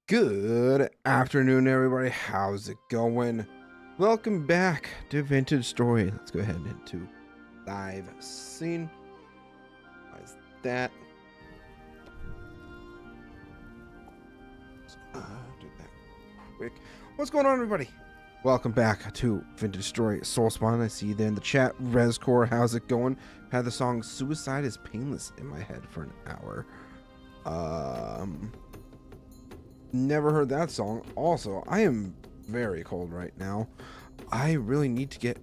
Good afternoon, everybody. How's it going? Welcome back to Vintage Story. Let's go ahead into live scene. Why is that? Do that quick. What's going on, everybody? Welcome back to Vintage Story Soulspawn. I see you there in the chat. Rescore, how's it going? Had the song Suicide is Painless in my head for an hour. Never heard that song. Also, I am very cold right now. I really need to get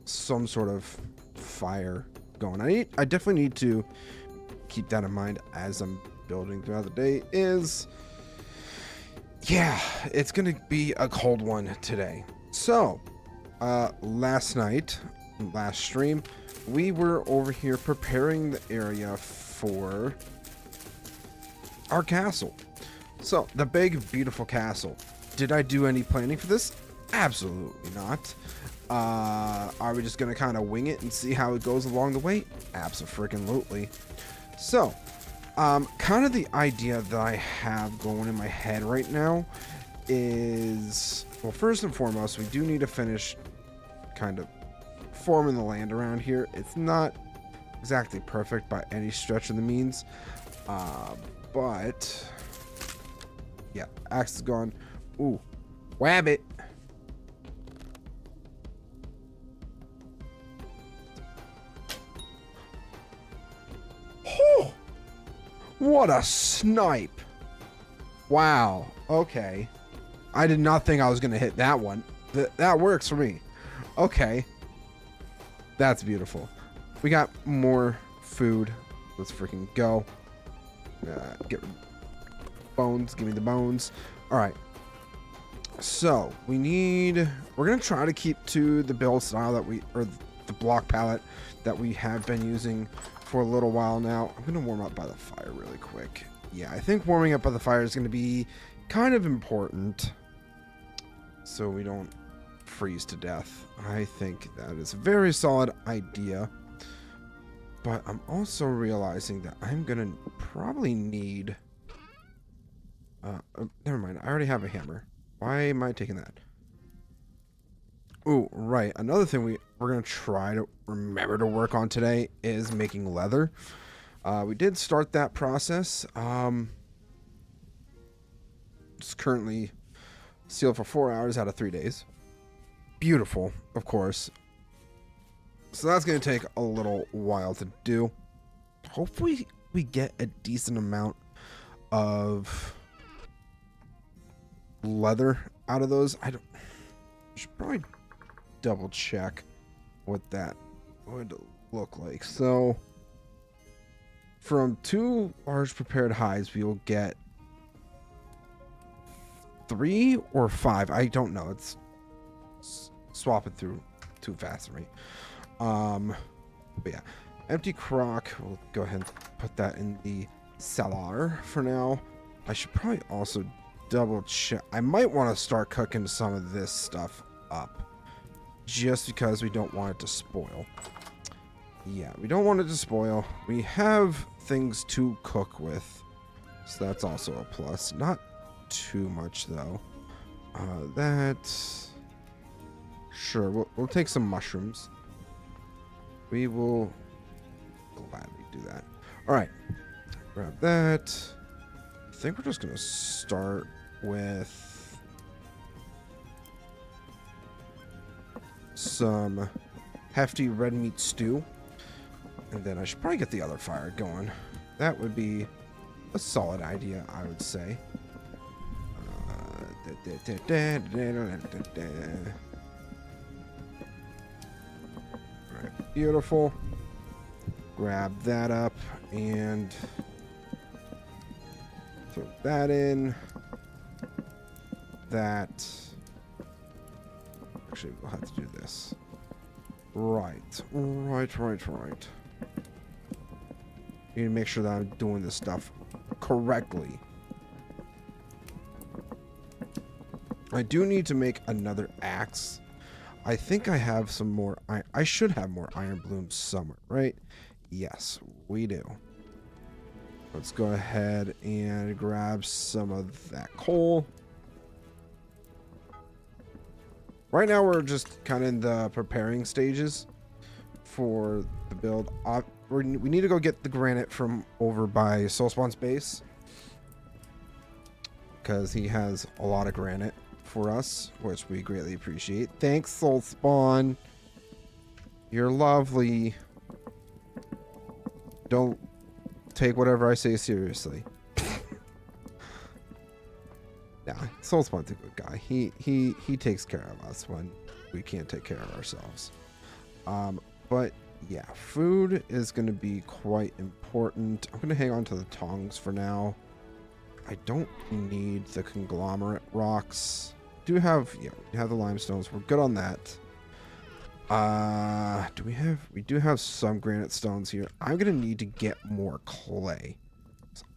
some sort of fire going. I definitely need to keep that in mind as I'm building throughout the day. Yeah, it's gonna be a cold one today. So, last stream, we were over here preparing the area for our castle. So, the big, beautiful castle. Did I do any planning for this? Absolutely not. Are we just going to kind of wing it and see how it goes along the way? Abso-freaking-lutely. So, kind of the idea that I have going in my head right now is, well, first and foremost, we do need to finish kind of forming the land around here. It's not exactly perfect by any stretch of the means, but... yeah, axe is gone. Ooh, wabbit. Oh, what a snipe. Wow, okay. I did not think I was going to hit that one. That works for me. Okay. That's beautiful. We got more food. Let's freaking go. Get bones. Give me the bones. All right. So we're gonna try to keep to the build style or the block palette that we have been using for a little while now. I'm gonna warm up by the fire really quick. Yeah, I think warming up by the fire is gonna be kind of important so we don't freeze to death. I think that is a very solid idea, but I'm also realizing that I'm gonna probably need never mind. I already have a hammer. Why am I taking that? Oh, right. Another thing we're going to try to remember to work on today is making leather. We did start that process. It's currently sealed for 4 hours out of 3 days. Beautiful, of course. So that's going to take a little while to do. Hopefully we get a decent amount of leather out of those. I should probably double check what that would look like. So from 2 large prepared hides we will get 3 or 5. I don't know. It's swapping through too fast for me. But yeah, empty crock, we'll go ahead and put that in the cellar for now. I should probably also double check. I might want to start cooking some of this stuff up just because we don't want it to spoil. Yeah, we don't want it to spoil. We have things to cook with, so that's also a plus. Not too much though. Sure, we'll take some mushrooms. We will gladly do that. All right, grab that. I think we're just gonna start with some hefty red meat stew, and then I should probably get the other fire going. That would be a solid idea, I would say. Alright, beautiful. Grab that up and throw that in. That. Actually, we'll have to do this. Right. Need to make sure that I'm doing this stuff correctly. I do need to make another axe. I think I have some more. I should have more iron blooms somewhere, right? Yes, we do. Let's go ahead and grab some of that coal. Right now, we're just kind of in the preparing stages for the build. We need to go get the granite from over by Soulspawn's base, because he has a lot of granite for us, which we greatly appreciate. Thanks, Soulspawn. You're lovely. Don't take whatever I say seriously. Yeah, Soulspawn's a good guy. He takes care of us when we can't take care of ourselves. But yeah, food is going to be quite important. I'm going to hang on to the tongs for now. I don't need the conglomerate rocks. We have the limestones. We're good on that. We do have some granite stones here. I'm going to need to get more clay.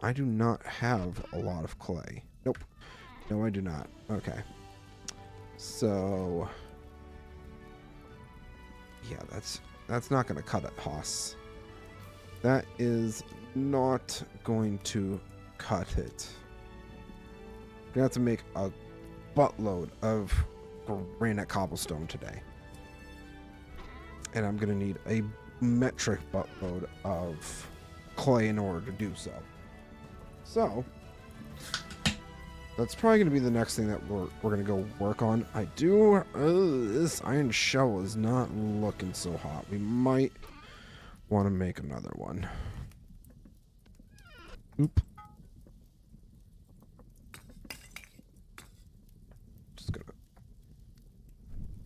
I do not have a lot of clay. Nope. No, I do not. Okay. So yeah, that's not going to cut it, Haas. That is not going to cut it. We're going to have to make a buttload of granite cobblestone today. And I'm going to need a metric buttload of clay in order to do so. So that's probably going to be the next thing that we're going to go work on. This iron shovel is not looking so hot. We might want to make another one. Oop. Just gonna...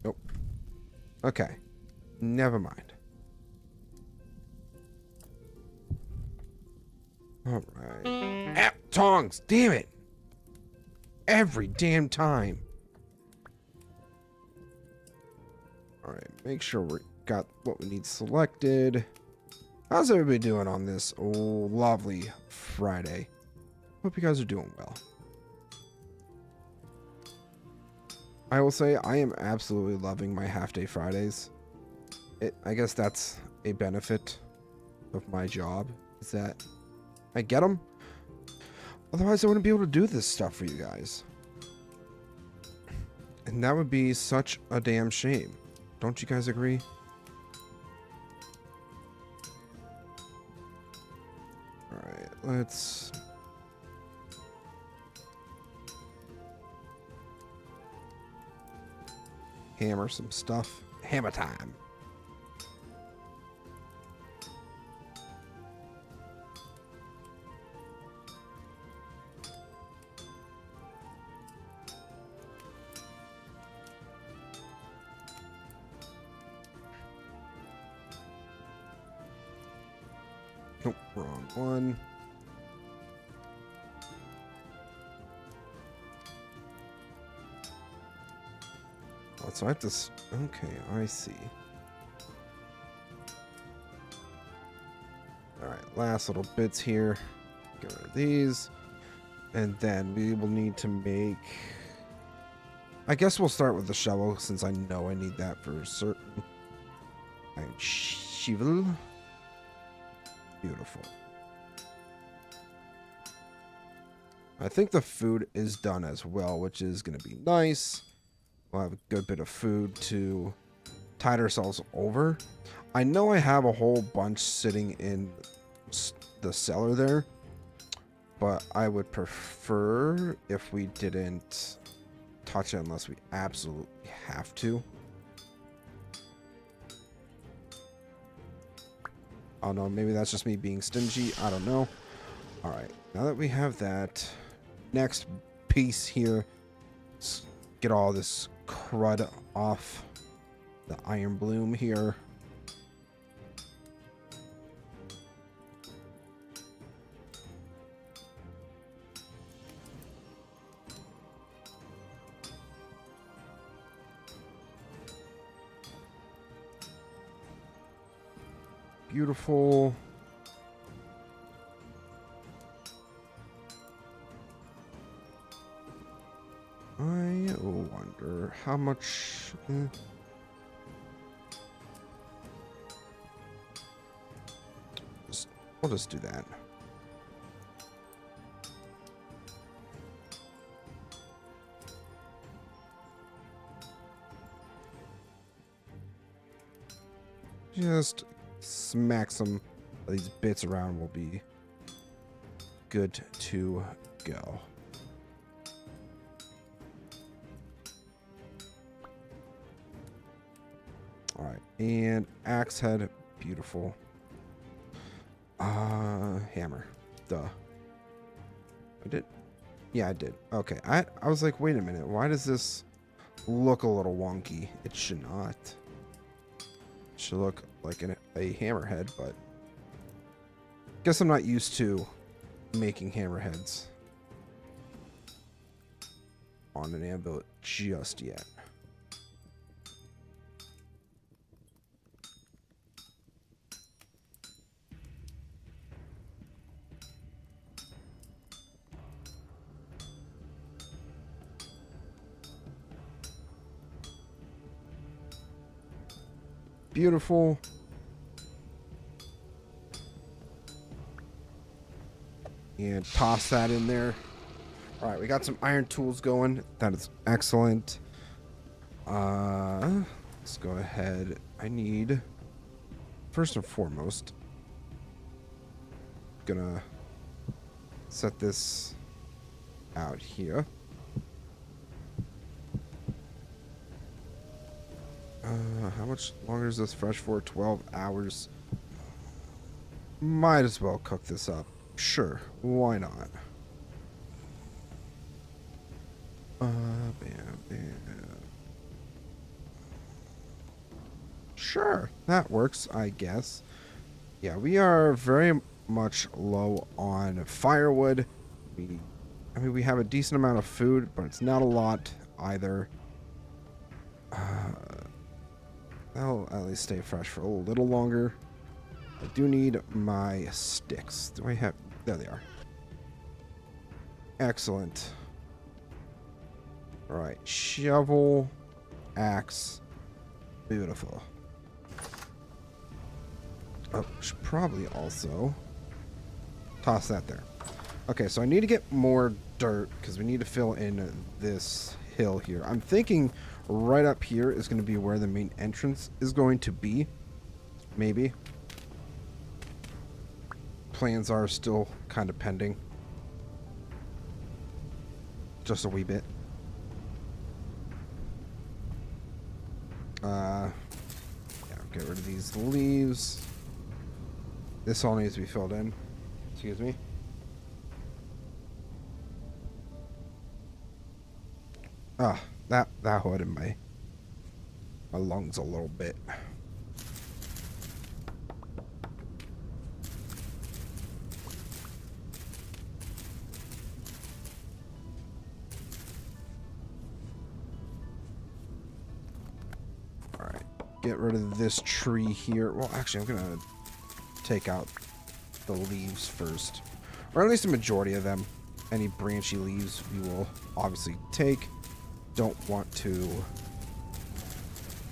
Nope. Okay. Never mind. Alright. Ah, tongs! Damn it! Every damn time. Alright, make sure we got what we need selected. How's everybody doing on this lovely Friday? Hope you guys are doing well. I will say I am absolutely loving my half-day Fridays. I guess that's a benefit of my job, is that I get them. Otherwise, I wouldn't be able to do this stuff for you guys. And that would be such a damn shame. Don't you guys agree? Alright, let's... hammer some stuff. Hammer time. Nope, wrong one. Oh, so I have to... Okay, I see. Alright, last little bits here. Get rid of these. And then we will need to make... I guess we'll start with the shovel, since I know I need that for certain. And shovel. Beautiful. I think the food is done as well, which is going to be nice. We'll have a good bit of food to tide ourselves over. I know I have a whole bunch sitting in the cellar there, but I would prefer if we didn't touch it unless we absolutely have to. Oh no, maybe that's just me being stingy. I don't know. Alright, now that we have that, next piece here, let's get all this crud off the iron bloom here. Beautiful. I wonder how much... We'll just do that. Just smack some of these bits around. Will be good to go. All right, and axe head, beautiful. Hammer, duh. I did, yeah, I did. Okay, I was like, wait a minute, why does this look a little wonky? It should not. It should look like a hammerhead, but guess I'm not used to making hammerheads on an anvil just yet. Beautiful. And toss that in there. All right, we got some iron tools going. That is excellent. Let's go ahead. I need, first and foremost, gonna set this out here. How much longer is this fresh for? 12 hours. Might as well cook this up. Sure, why not? Bam, bam. Sure, that works, I guess. Yeah, we are very much low on firewood. I mean, we have a decent amount of food, but it's not a lot either. I'll at least stay fresh for a little longer. I do need my sticks. Do I have... There they are. Excellent. Alright. Shovel. Axe. Beautiful. Oh, should probably also toss that there. Okay, so I need to get more dirt because we need to fill in this hill here. I'm thinking right up here is going to be where the main entrance is going to be. Maybe. Plans are still kind of pending. Just a wee bit. Yeah, get rid of these leaves. This all needs to be filled in. Excuse me. Ah, that hurt in my lungs a little bit. Alright, get rid of this tree here. Well, actually, I'm gonna take out the leaves first. Or at least a majority of them. Any branchy leaves we will obviously take. Don't want to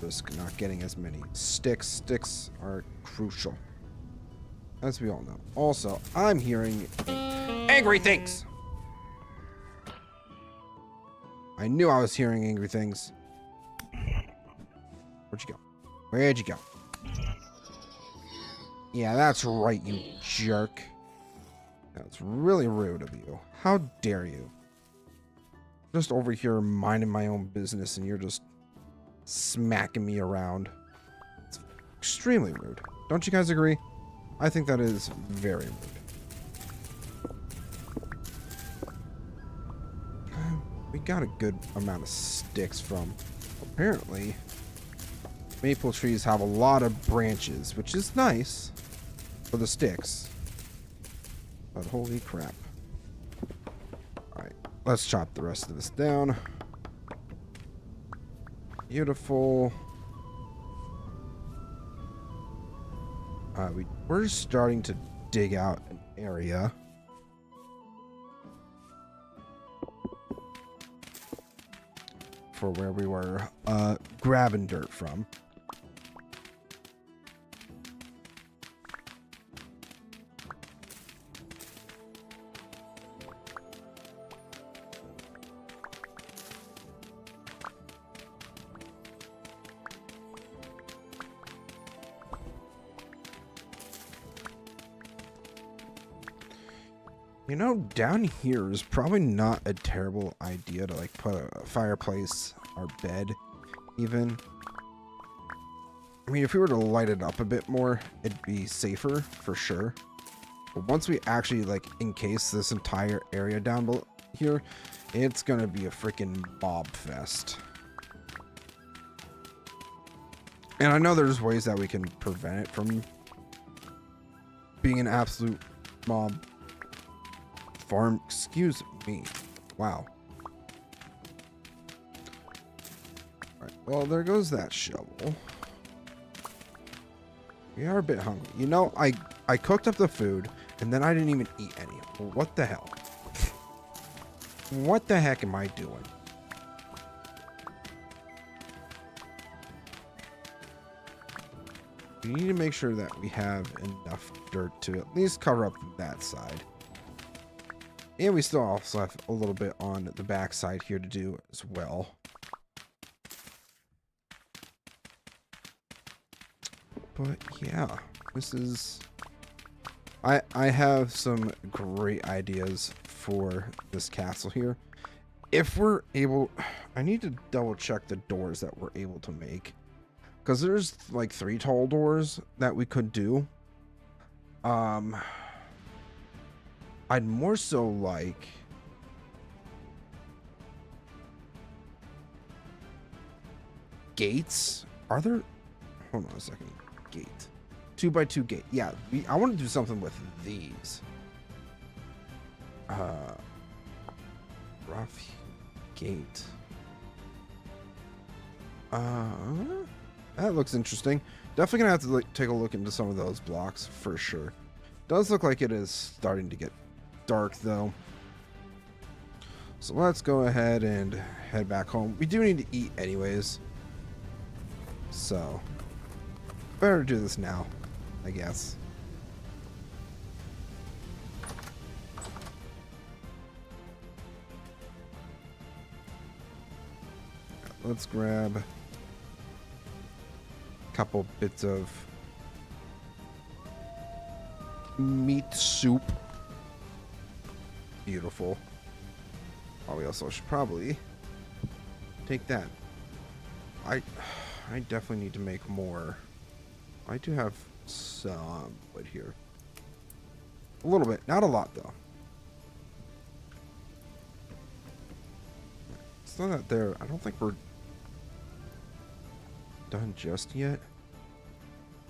risk not getting as many sticks. Sticks are crucial, as we all know. Also, I'm hearing angry things. I knew I was hearing angry things. Where'd you go? Where'd you go? Yeah, that's right, you jerk. That's really rude of you. How dare you? Just over here minding my own business and you're just smacking me around. It's extremely rude. Don't you guys agree? I think that is very rude. We got a good amount of sticks from. Apparently, maple trees have a lot of branches, which is nice for the sticks. But holy crap. Alright, let's chop the rest of this down. Beautiful. We're starting to dig out an area. For where we were grabbing dirt from. You know, down here is probably not a terrible idea to like put a fireplace or bed even. I mean, if we were to light it up a bit more, it'd be safer for sure. But once we actually like encase this entire area down below here, it's gonna be a freaking mob fest. And I know there's ways that we can prevent it from being an absolute mob farm. Excuse me. Wow. Alright, well, there goes that shovel. We are a bit hungry. You know, I cooked up the food, and then I didn't even eat any. Well, what the hell? What the heck am I doing? We need to make sure that we have enough dirt to at least cover up that side. And we still also have a little bit on the back side here to do as well. But yeah, this is... I have some great ideas for this castle here. If we're able... I need to double check the doors that we're able to make. Because there's like 3 tall doors that we could do. I'd more so like... gates? Are there... Hold on a second. Gate. 2x2 gate. Yeah, I want to do something with these. Rough gate. That looks interesting. Definitely gonna have to take a look into some of those blocks for sure. Does look like it is starting to get dark though. So let's go ahead and head back home. We do need to eat anyways. So better do this now, I guess. Let's grab a couple bits of meat soup. Beautiful. Oh, we also should probably take that. I definitely need to make more. I do have some wood here. A little bit. Not a lot, though. It's not that there... I don't think we're done just yet.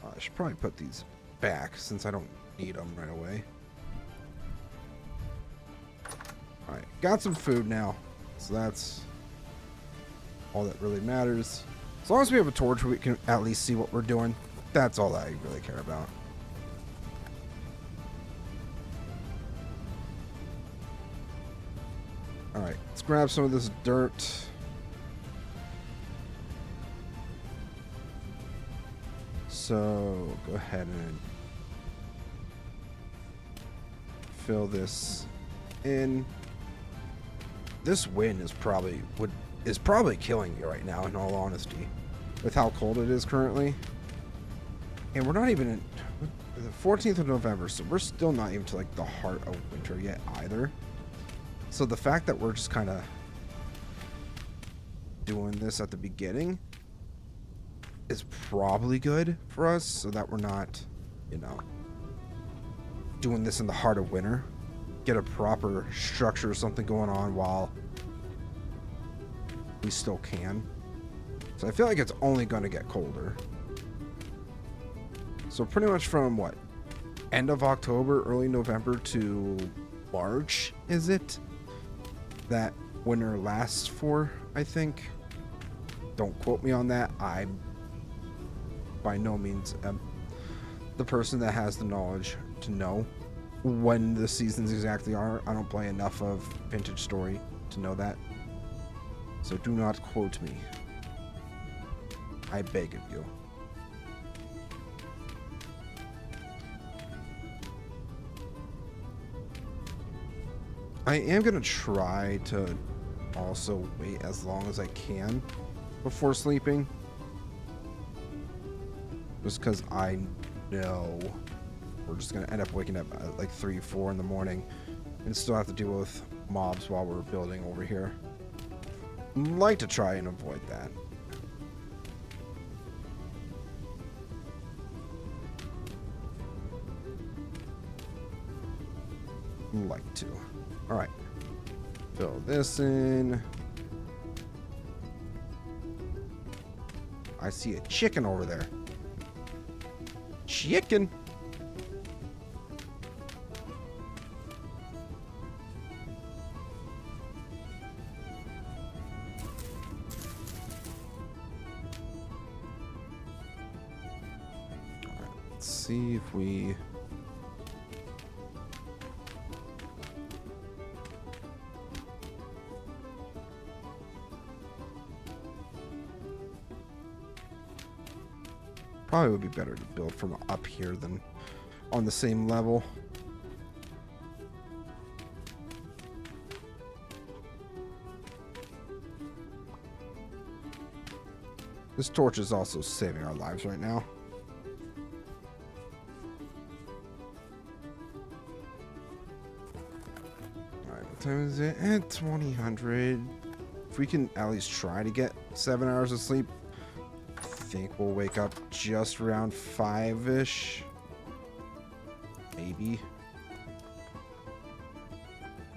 I should probably put these back since I don't need them right away. Alright. Got some food now. So that's all that really matters. As long as we have a torch, we can at least see what we're doing. That's all that I really care about. Alright, let's grab some of this dirt. So, go ahead and fill this in. This wind is probably killing me right now, in all honesty, with how cold it is currently. And we're not even in the 14th of November, so we're still not even to like the heart of winter yet either. So the fact that we're just kind of doing this at the beginning is probably good for us, so that we're not, you know, doing this in the heart of winter. Get a proper structure or something going on while we still can. So I feel like it's only going to get colder. So pretty much from what? End of October, early November to March, is it? That winter lasts for, I think. Don't quote me on that. I by no means am the person that has the knowledge to know when the seasons exactly are. I don't play enough of Vintage Story to know that. So do not quote me. I beg of you. I am going to try to also wait as long as I can before sleeping. Just because I know we're just going to end up waking up at like 3, 4 in the morning and still have to deal with mobs while we're building over here. Like to try and avoid that. Like to. All right. Fill this in. I see a chicken over there. Chicken. All right, let's see if we... Probably would be better to build from up here than on the same level. This torch is also saving our lives right now. Alright, what time is it? At 2000. If we can at least try to get 7 hours of sleep, I think we'll wake up just around 5-ish. Maybe.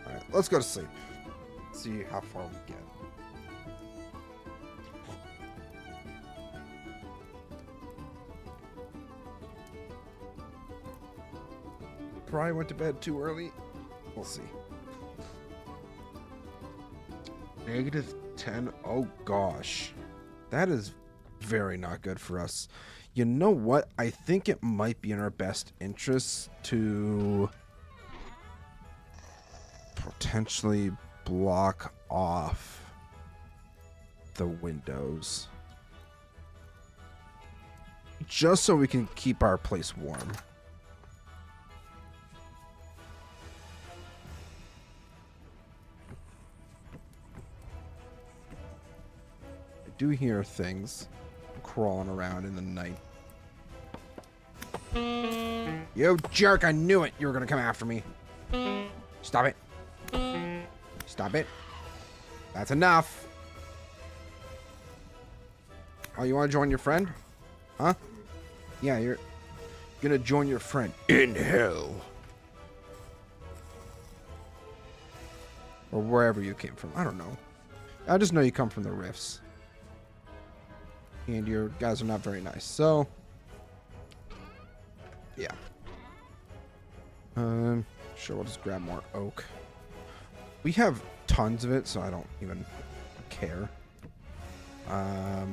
Alright, let's go to sleep. See how far we get. Probably went to bed too early. We'll see. -10. Oh gosh. That is very not good for us. You know what? I think it might be in our best interest to potentially block off the windows. Just so we can keep our place warm. I do hear things crawling around in the night. You jerk, I knew it. You were gonna come after me. Stop it. Stop it. That's enough. Oh, you want to join your friend? Huh? Yeah, you're gonna join your friend in hell. Or wherever you came from. I don't know. I just know you come from the Rifts. And your guys are not very nice. So, yeah. Sure, we'll just grab more oak. We have tons of it, so I don't even care. Yeah,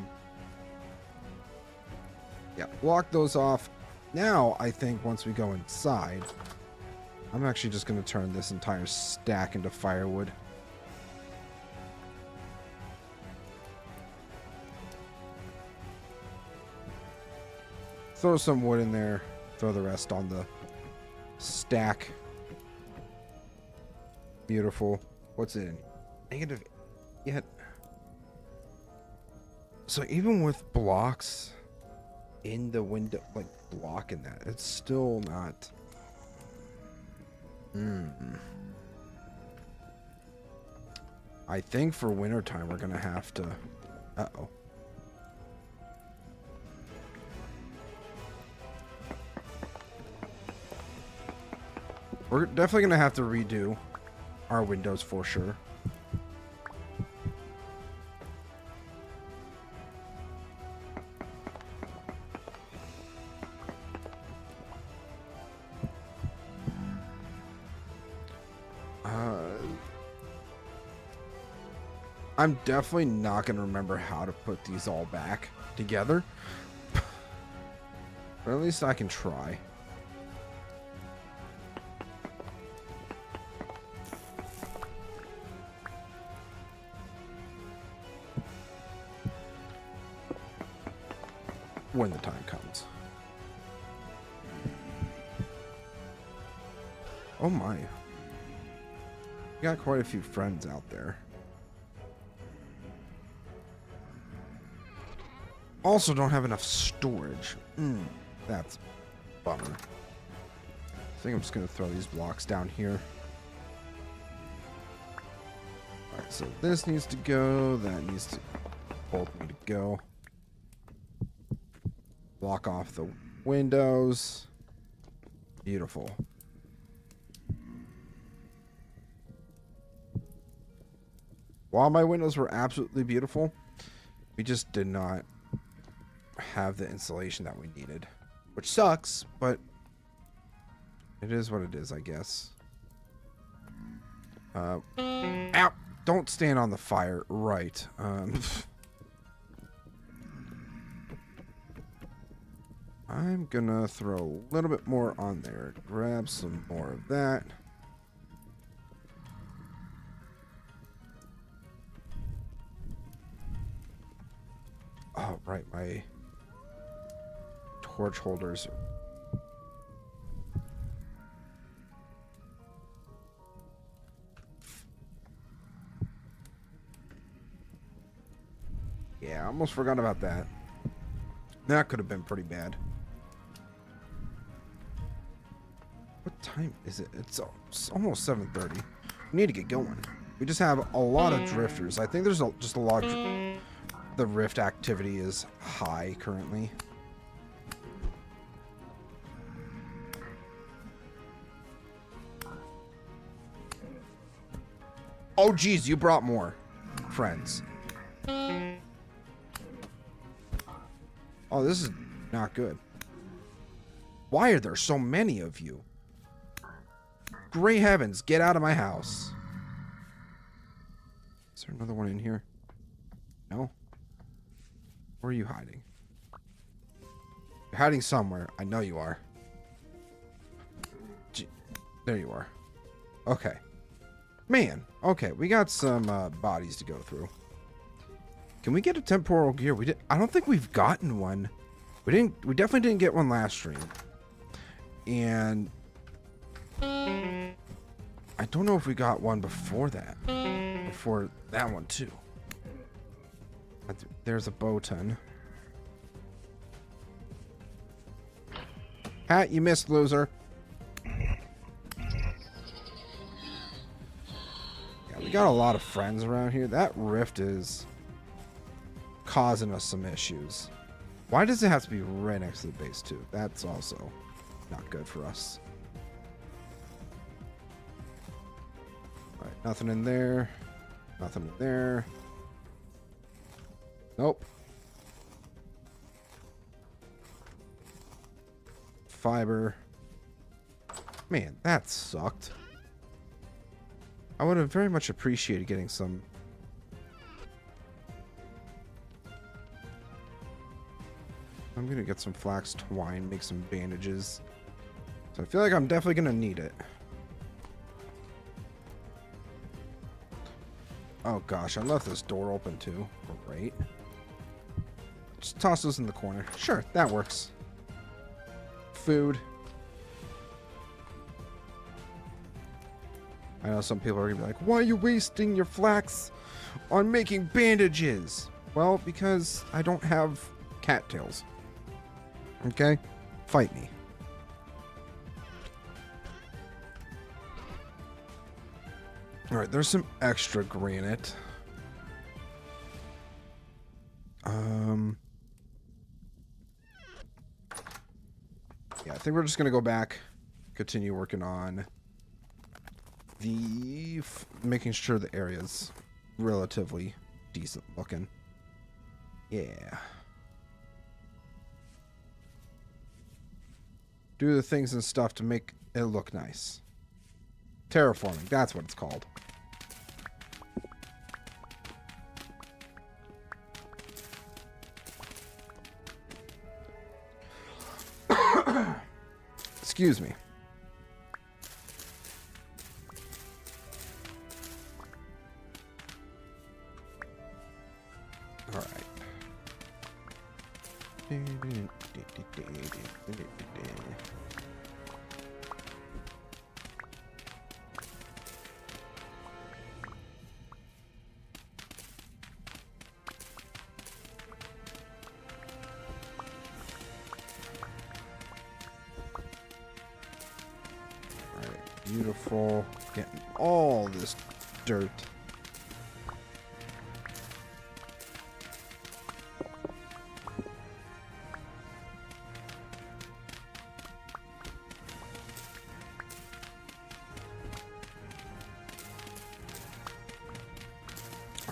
block those off. Now, I think once we go inside, I'm actually just going to turn this entire stack into firewood. Throw some wood in there. Throw the rest on the stack. Beautiful. What's it in? Negative yet. So even with blocks in the window, like blocking that, it's still not. I think for wintertime we're gonna have to. Uh-oh. We're definitely going to have to redo our windows for sure. I'm definitely not going to remember how to put these all back together. But at least I can try. When the time comes. Oh my. We got quite a few friends out there. Also don't have enough storage. That's a bummer. I think I'm just gonna throw these blocks down here. Alright, so this needs to go. That needs to both need to go. Block off the windows. Beautiful. While my windows were absolutely beautiful, we just did not have the insulation that we needed. Which sucks, but it is what it is, I guess. Ow! Don't stand on the fire. Right. I'm gonna throw a little bit more on there. Grab some more of that. Oh, right. My torch holders. Yeah, I almost forgot about that. That could have been pretty bad. What time is it? It's almost 7:30. We need to get going. We just have a lot of drifters. I think there's just a lot of... The rift activity is high currently. Oh, geez, you brought more friends. Oh, this is not good. Why are there so many of you? Great heavens, get out of my house. Is there another one in here? No? Where are you hiding? You're hiding somewhere. I know you are. Gee, there you are. Okay. Man, okay, we got some bodies to go through. Can we get a temporal gear? I don't think we've gotten one. We definitely didn't get one last stream. And I don't know if we got one before that. Before that one too. There's a Botan. Hat, you missed, loser. Yeah, we got a lot of friends around here. That rift is causing us some issues. Why does it have to be right next to the base too? That's also not good for us. Alright, nothing in there. Nothing in there. Nope. Fiber. Man, that sucked. I would have very much appreciated getting some. I'm gonna get some flax twine, make some bandages. So I feel like I'm definitely gonna need it. Oh gosh, I left this door open too. Great. Just toss those in the corner. Sure, that works. Food. I know some people are gonna be like, why are you wasting your flax on making bandages? Well, because I don't have cattails. Okay? Fight me. Alright, there's some extra granite. Yeah, I think we're just gonna go back, continue working on the making sure the area's relatively decent looking. Yeah. Do the things and stuff to make it look nice. Terraforming, that's what it's called. Excuse me. All right. Beautiful. Getting all this dirt.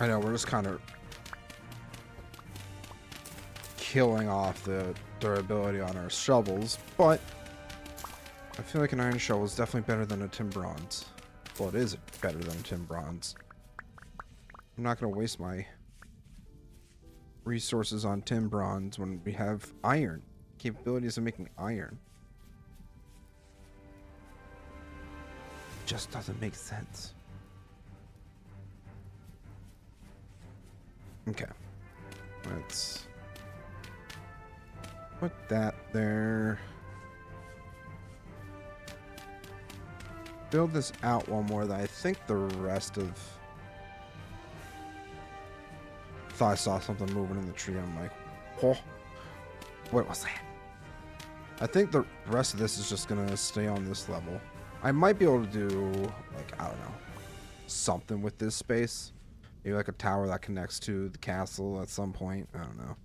I know, we're just kind of killing off the durability on our shovels, but I feel like an iron shovel is definitely better than a tin bronze. Well, it is better than a tin bronze. I'm not going to waste my resources on tin bronze when we have iron. Capabilities of making iron. Just doesn't make sense. Okay. Let's put that there. Build this out one more. That I think the rest of... Thought I saw something moving in the tree. I'm like, oh, what was that? I think the rest of this is just gonna stay on this level. I might be able to do, like, I don't know, something with this space. Maybe like a tower that connects to the castle at some point. I don't know.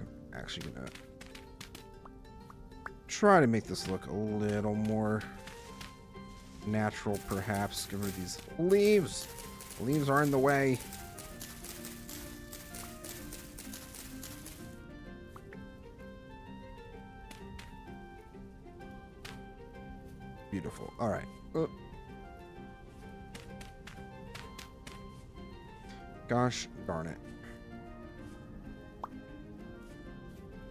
I'm actually gonna try to make this look a little more natural, perhaps. Get rid of these leaves. The leaves are in the way. Beautiful. All right. Gosh darn it.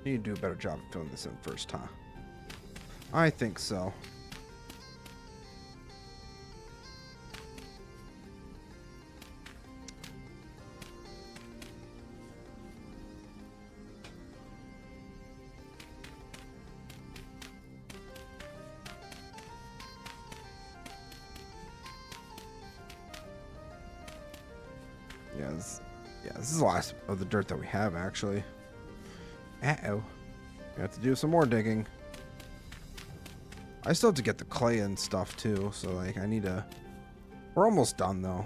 Need to do a better job of filling this in first, huh? I think so. This is the last of the dirt that we have, actually. Uh-oh. We have to do some more digging. I still have to get the clay and stuff, too. So, like, I need to... We're almost done, though.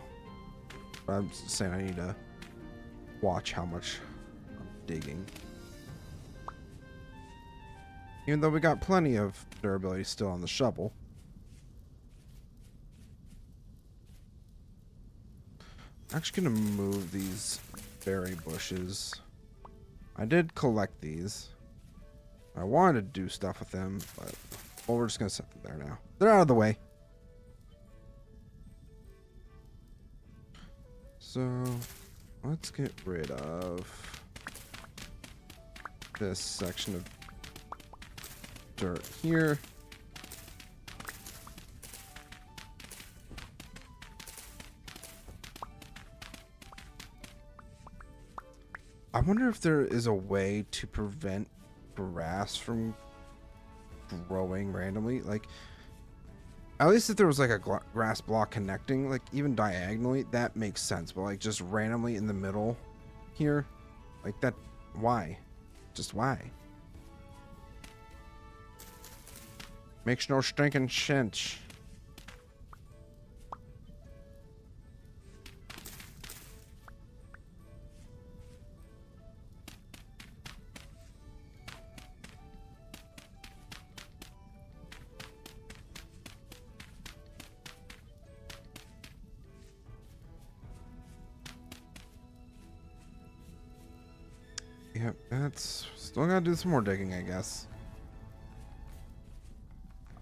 But I'm just saying I need to watch how much I'm digging. Even though we got plenty of durability still on the shovel. I'm actually going to move these berry bushes. I did collect these. I wanted to do stuff with them, but well, we're just going to set them there now. They're out of the way. So let's get rid of this section of dirt here. I wonder if there is a way to prevent grass from growing randomly. Like, at least if there was like a grass block connecting, like even diagonally, that makes sense. But like just randomly in the middle here, like that, why? Just why? Makes no stinking sense. Yep, that's still gotta do some more digging, I guess.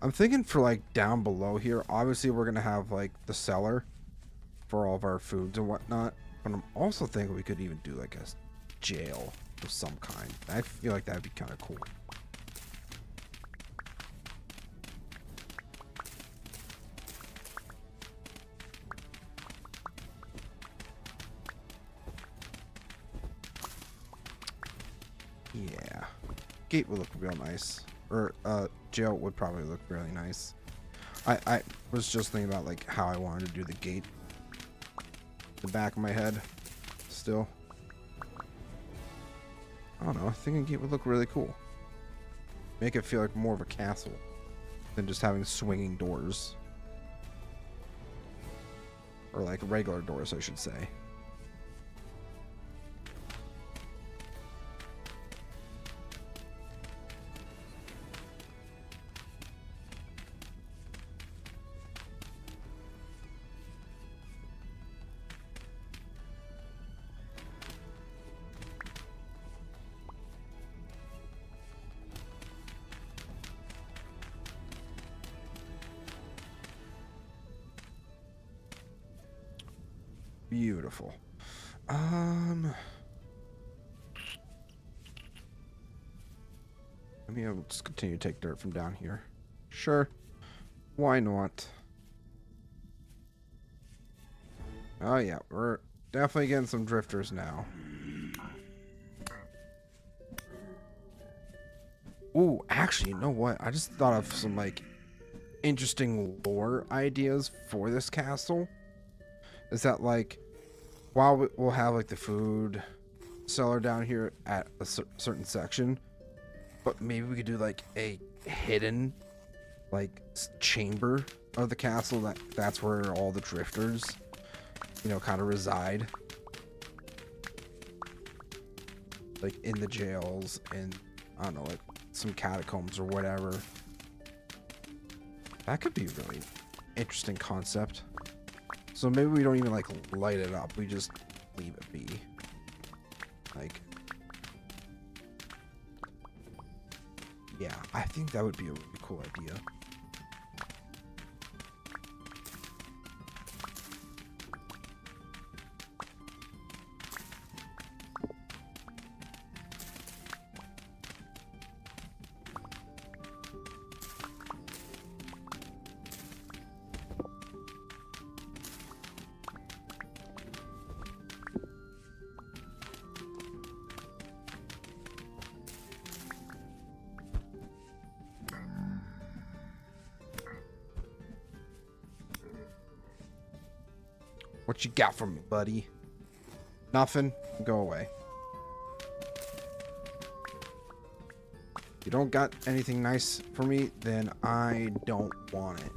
I'm thinking for like down below here, obviously we're gonna have like the cellar for all of our foods and whatnot. But I'm also thinking we could even do like a jail of some kind. I feel like that'd be kind of cool. Yeah, gate would look real nice, or jail would probably look really nice. I was just thinking about like how I wanted to do the gate. The back of my head, still. I don't know. I think a gate would look really cool. Make it feel like more of a castle than just having swinging doors, or like regular doors, I should say. Beautiful. I mean, I'll just continue to take dirt from down here. Sure. Why not? Oh yeah, we're definitely getting some drifters now. Ooh, actually, you know what? I just thought of some, like, interesting lore ideas for this castle. Is that, like, while we'll have, like, the food cellar down here at a certain section, but maybe we could do, like, a hidden, like, chamber of the castle that's where all the drifters, you know, kind of reside. Like, in the jails and, I don't know, like, some catacombs or whatever. That could be a really interesting concept. So maybe we don't even, like, light it up. We just leave it be. Like, yeah, I think that would be a really cool idea. What you got for me, buddy? Nothing? Go away. You don't got anything nice for me, then I don't want it.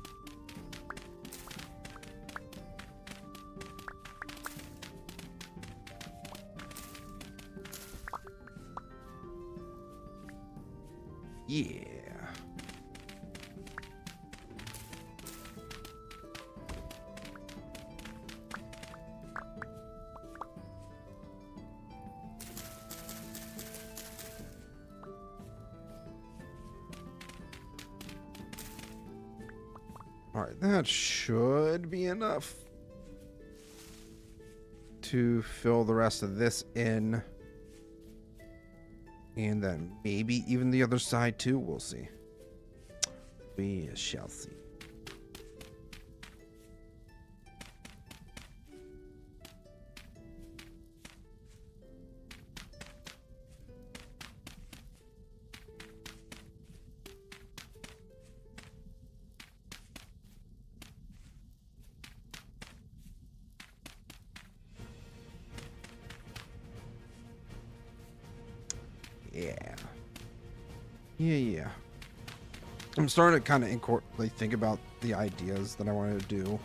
Yeah. Alright, that should be enough to fill the rest of this in. And then maybe even the other side too. We'll see. We shall see. Yeah. Yeah. I'm starting to kind of like think about the ideas that I wanted to do.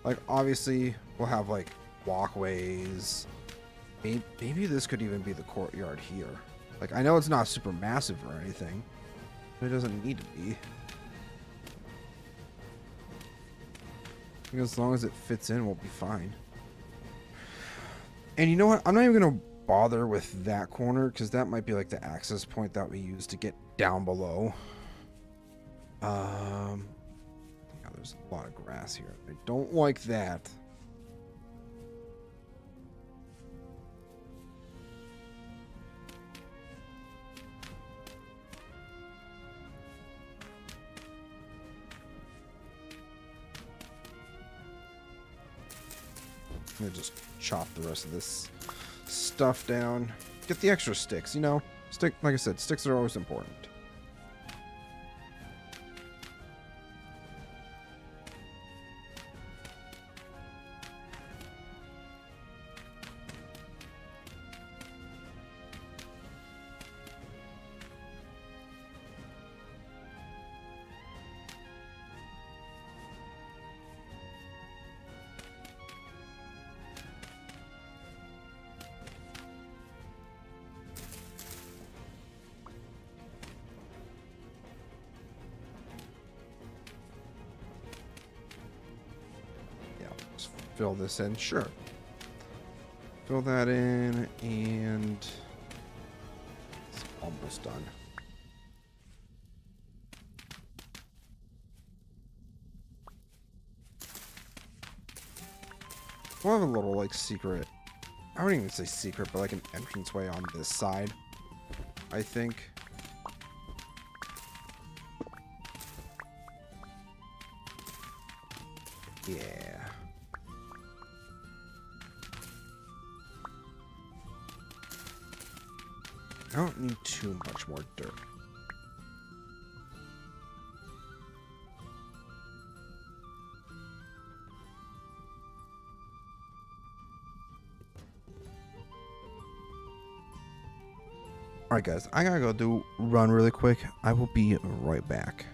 Like, obviously, we'll have, like, walkways. Maybe this could even be the courtyard here. Like, I know it's not super massive or anything, but it doesn't need to be. Because as long as it fits in, we'll be fine. And you know what? I'm not even going to bother with that corner, because that might be, like, the access point that we use to get down below. Yeah, there's a lot of grass here. I don't like that. I'm gonna just chop the rest of this stuff down. Get the extra sticks, you know? Like I said, sticks are always important. Fill this in, sure. Fill that in, and it's almost done. We'll have a little, like, secret. I wouldn't even say secret, but like an entranceway on this side, I think. Yeah. I don't need too much more dirt. Alright guys, I gotta go run really quick. I will be right back.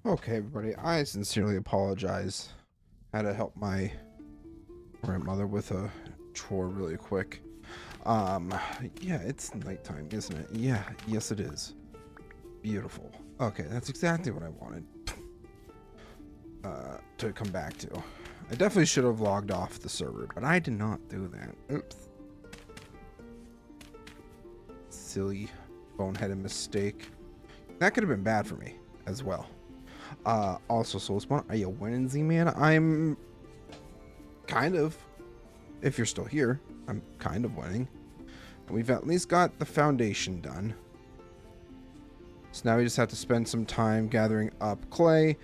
Okay, everybody, I sincerely apologize. I had to help my grandmother with a chore really quick. Yeah, it's nighttime, isn't it? Yeah, yes it is. Beautiful. Okay, that's exactly what I wanted to come back to. I definitely should have logged off the server, but I did not do that. Oops. Silly, boneheaded mistake. That could have been bad for me as well. Also, Soulspawn, are you winning, Z-Man? I'm kind of. If you're still here, I'm kind of winning. And we've at least got the foundation done. So now we just have to spend some time gathering up clay,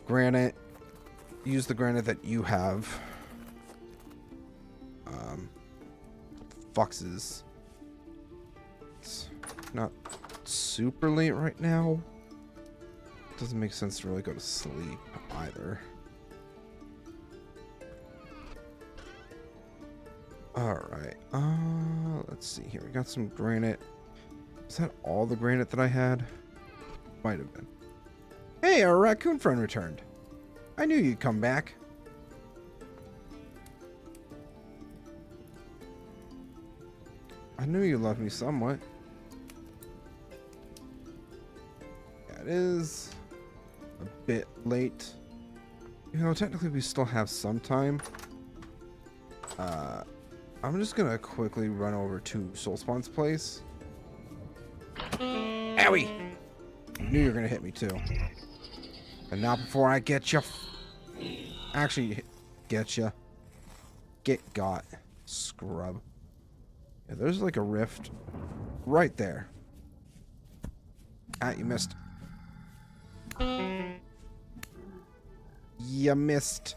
granite. Use the granite that you have. Foxes. It's not super late right now. Doesn't make sense to really go to sleep either. Alright. Let's see here. We got some granite. Is that all the granite that I had? Might have been. Hey, our raccoon friend returned. I knew you'd come back. I knew you loved me somewhat. Yeah, it is a bit late. You know, technically we still have some time. I'm just gonna quickly run over to Soulspawn's place. Owie! I knew you were gonna hit me too. And not before I get you. Actually, get you. Get got. Scrub. Yeah, there's like a rift right there. Ah, you missed. You missed.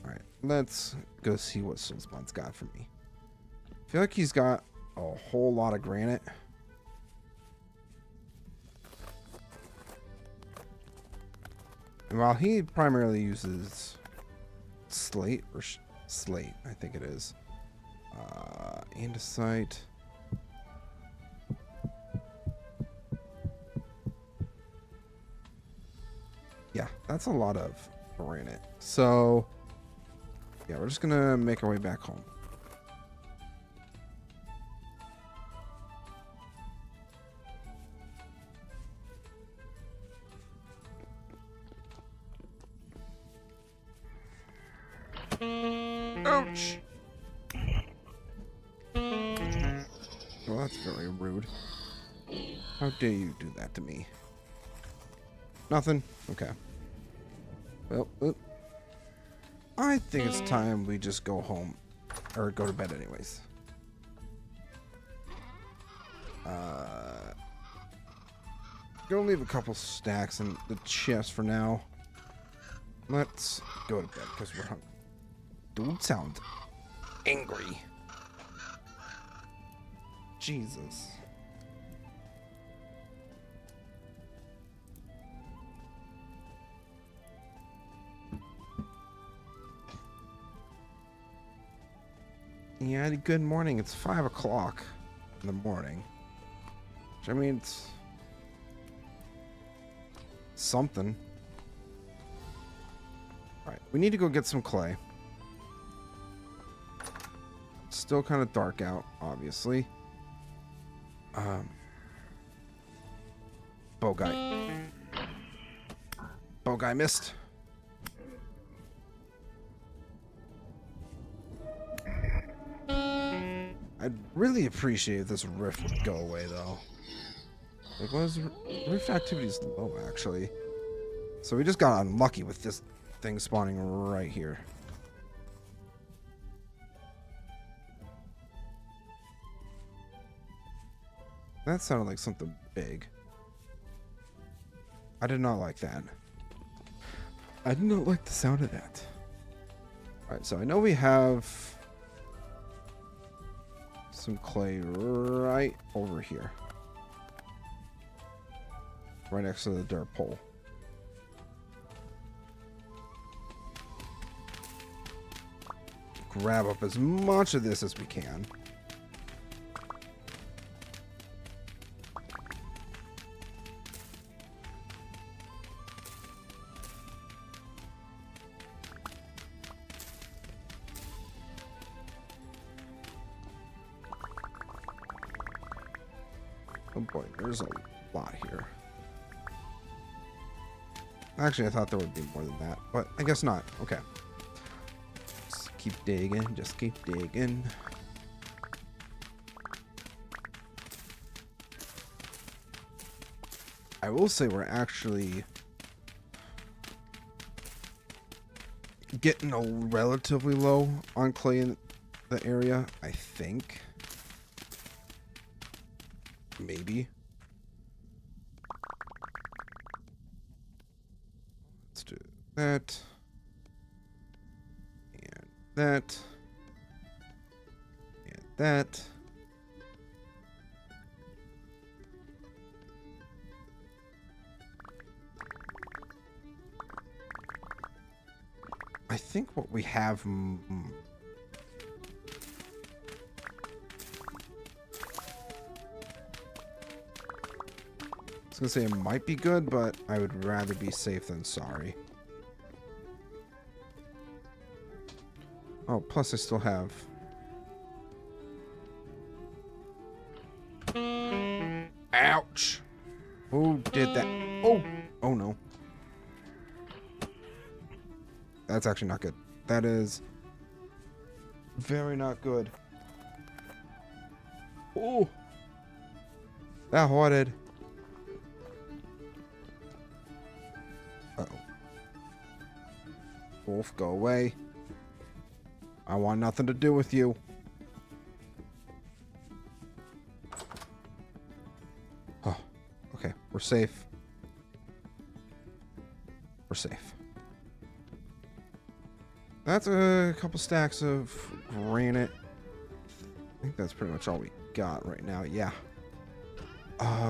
Alright, let's go see what Soulspawn's got for me. I feel like he's got a whole lot of granite. And while he primarily uses slate, or slate, I think it is. Andesite. Yeah, that's a lot of granite. So, yeah, we're just gonna make our way back home. Ouch! Well, that's very rude. How dare you do that to me? Nothing? Okay. Well, I think it's time we just go home. Or go to bed anyways. Gonna leave a couple stacks in the chest for now. Let's go to bed because we're hungry. Dude sound angry. Jesus. Yeah, good morning. It's 5 o'clock in the morning. Which, I mean, it's something. Alright, we need to go get some clay. It's still kind of dark out, obviously. Bow guy. Bow guy missed. I'd really appreciate if this rift would go away, though. Like, was rift activity's low, actually. So we just got unlucky with this thing spawning right here. That sounded like something big. I did not like that. I did not like the sound of that. Alright, so I know we have some clay right over here. Right next to the dirt pole. Grab up as much of this as we can. Oh boy, there's a lot here. Actually, I thought there would be more than that, but I guess not. Okay. Just keep digging. Just keep digging. I will say we're actually getting a relatively low on clay in the area, I think. Maybe. Let's do that. And that. And that. I think what we have... I was gonna say it might be good, but I would rather be safe than sorry. Oh, plus I still have... Ouch! Who did that? Oh! Oh no. That's actually not good. That is very not good. Oh! That hurted. Uh-oh. Wolf, go away. I want nothing to do with you. Oh, okay. We're safe. We're safe. That's a couple stacks of granite. I think that's pretty much all we got right now. Yeah.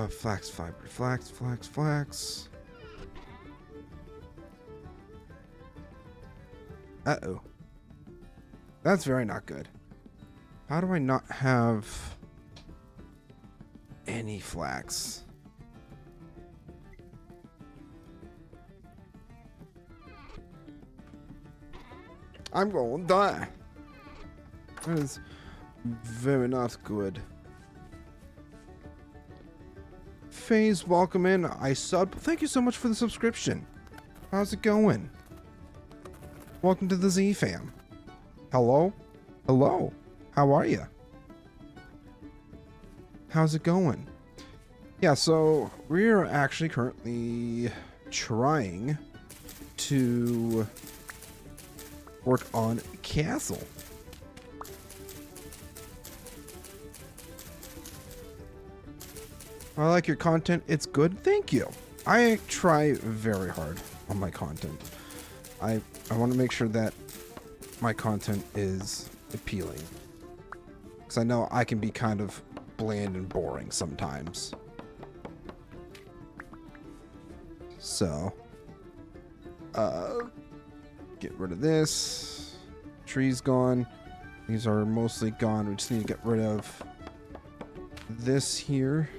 Flax fiber. Flax, flax, flax. Uh-oh. That's very not good. How do I not have any flax? I'm going to die. That is very not good. FaZe, welcome in. I sub. Thank you so much for the subscription. How's it going? Welcome to the Z fam. Hello? Hello. How are you? How's it going? Yeah, so we're actually currently trying to work on castle. I like your content. It's good. Thank you. I try very hard on my content. I want to make sure that my content is appealing. Because I know I can be kind of bland and boring sometimes. So, get rid of this. Tree's gone. These are mostly gone. We just need to get rid of this here.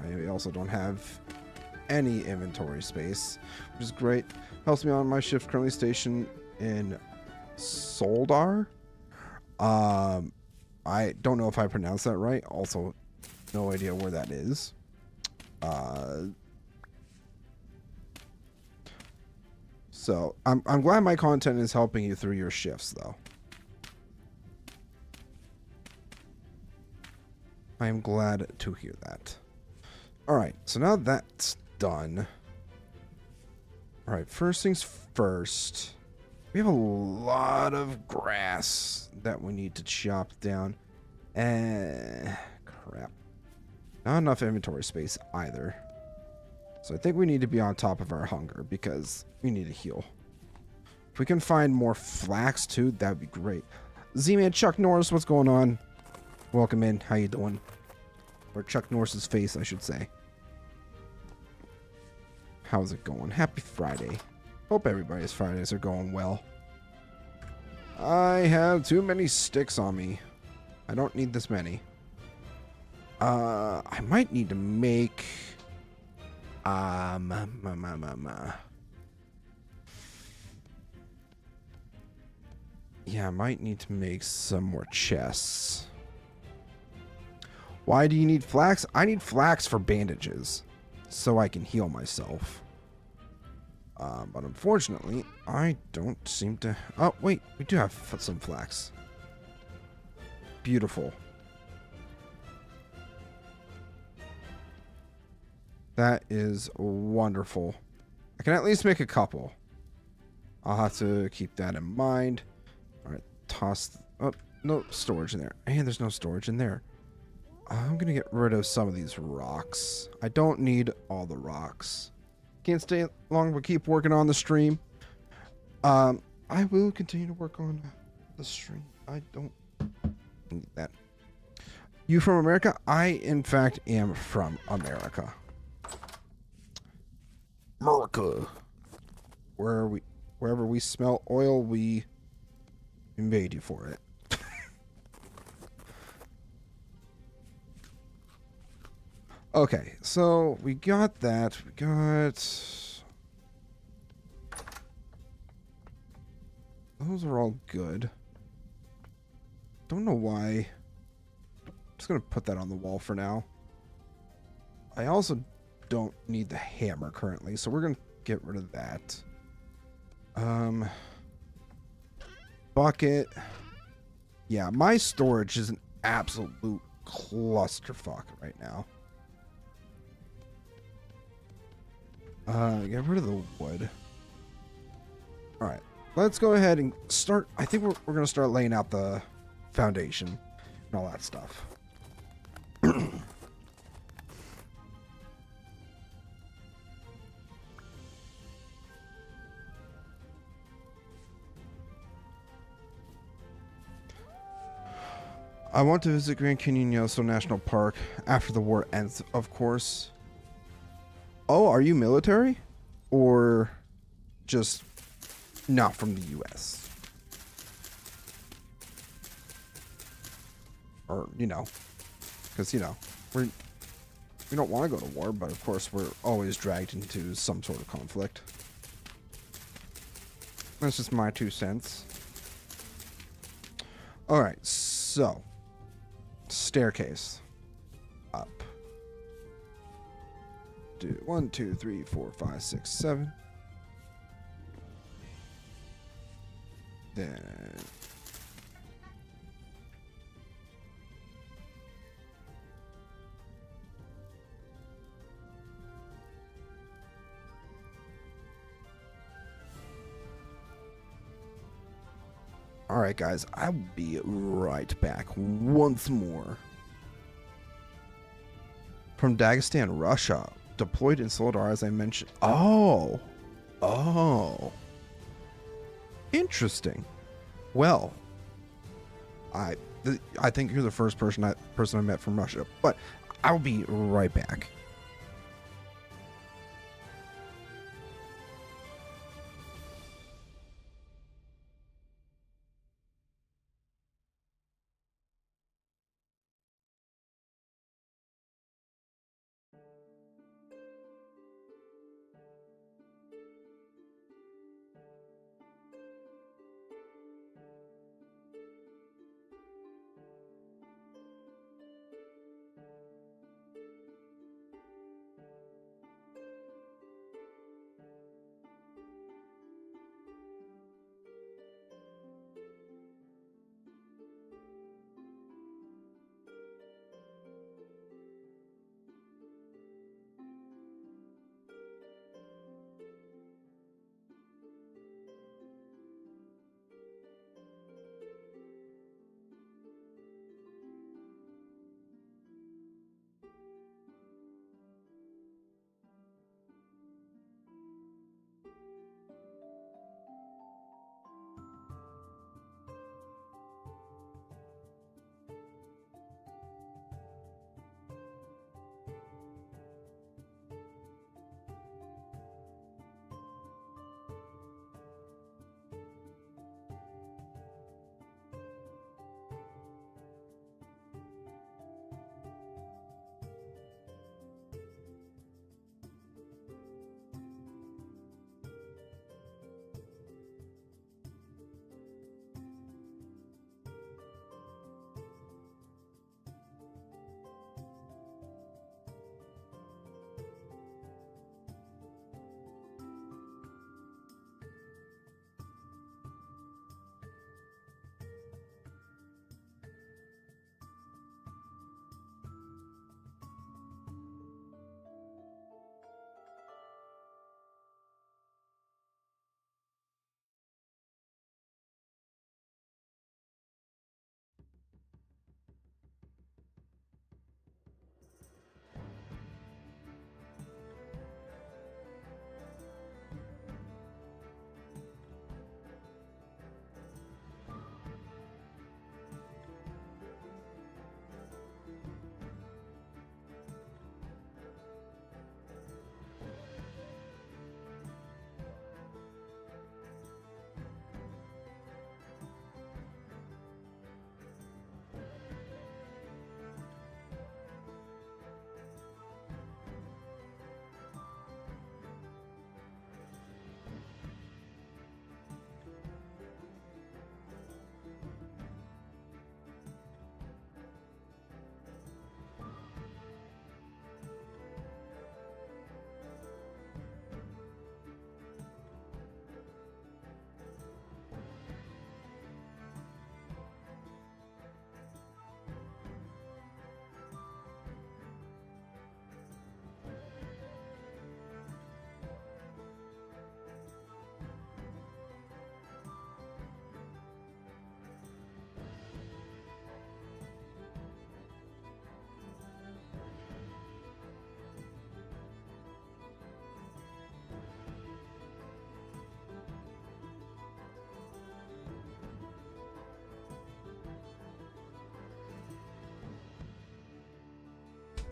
I also don't have any inventory space, which is great. Helps me on my shift, currently stationed in Soldar. I don't know if I pronounced that right. Also, no idea where that is. So I'm glad my content is helping you through your shifts, though. I am glad to hear that. All right, so now that's done. All right, first things first. We have a lot of grass that we need to chop down. Crap. Not enough inventory space either. So I think we need to be on top of our hunger because we need to heal. If we can find more flax too, that would be great. Z-Man Chuck Norris, what's going on? Welcome in. How you doing? Or Chuck Norris's face, I should say. How's it going? Happy Friday. Hope everybody's Fridays are going well. I have too many sticks on me. I don't need this many. I might need to make... Yeah, I might need to make some more chests. Why do you need flax? I need flax for bandages, so I can heal myself. But unfortunately, I don't seem to... Oh, wait. We do have some flax. Beautiful. That is wonderful. I can at least make a couple. I'll have to keep that in mind. All right, toss... Oh, no storage in there. And there's no storage in there. I'm going to get rid of some of these rocks. I don't need all the rocks. Can't stay long, but keep working on the stream. I will continue to work on the stream. I don't need that. You from America? I, in fact, am from America. America. Wherever we smell oil, we invade you for it. Okay, so we got that. We got... Those are all good. Don't know why. I'm just going to put that on the wall for now. I also don't need the hammer currently, so we're going to get rid of that. Bucket. Yeah, my storage is an absolute clusterfuck right now. Get rid of the wood. Alright, let's go ahead and start. I think we're going to start laying out the foundation and all that stuff. I want to visit Grand Canyon Yellowstone National Park after the war ends, of course. Oh, are you military? Or just not from the U.S.? Or, you know, because, you know, we don't want to go to war, but of course we're always dragged into some sort of conflict. That's just my 2 cents. Alright, so staircase up. Do 1, 2, 3, 4, 5, 6, 7. Then alright guys, I'll be right back once more. From Dagestan, Russia. Deployed in Soledar, as I mentioned. Oh. Oh. Interesting. Well, I think you're the first person I met from Russia, but I'll be right back.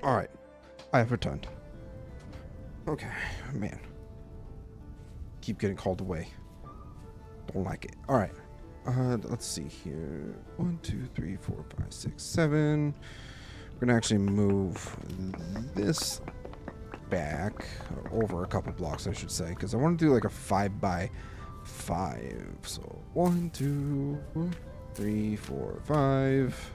Alright. I have returned. Okay, man. Keep getting called away. Don't like it. Alright. Let's see here. 1, 2, 3, 4, 5, 6, 7. We're gonna actually move this back, or over a couple blocks, I should say, because I want to do like a 5 by 5. So 1, 2, 3, 4, 5.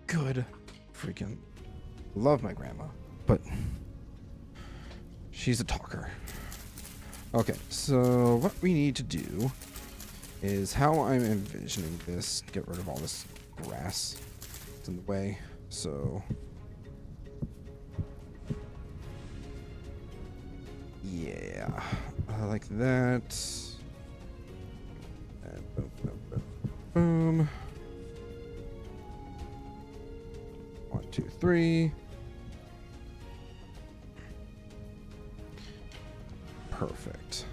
Good. Freaking love my grandma, but she's a talker. Okay, so what we need to do is how I'm envisioning this. Get rid of all this grass that's in the way. So like that. And boom, boom, boom, boom. 1, 2, 3. Perfect.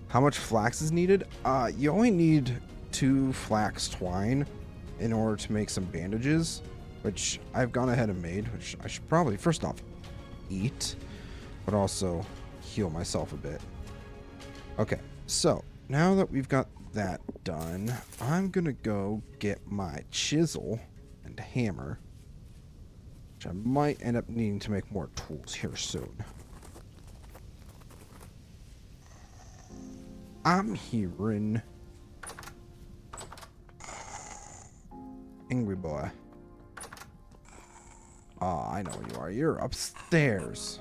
How much flax is needed? You only need 2 flax twine in order to make some bandages, which I've gone ahead and made, which I should probably, first off, eat, but also heal myself a bit. Okay, so now that we've got that done, I'm gonna go get my chisel and hammer, which I might end up needing to make more tools here soon. I'm hearing angry boy. Oh, I know where you are. You're upstairs.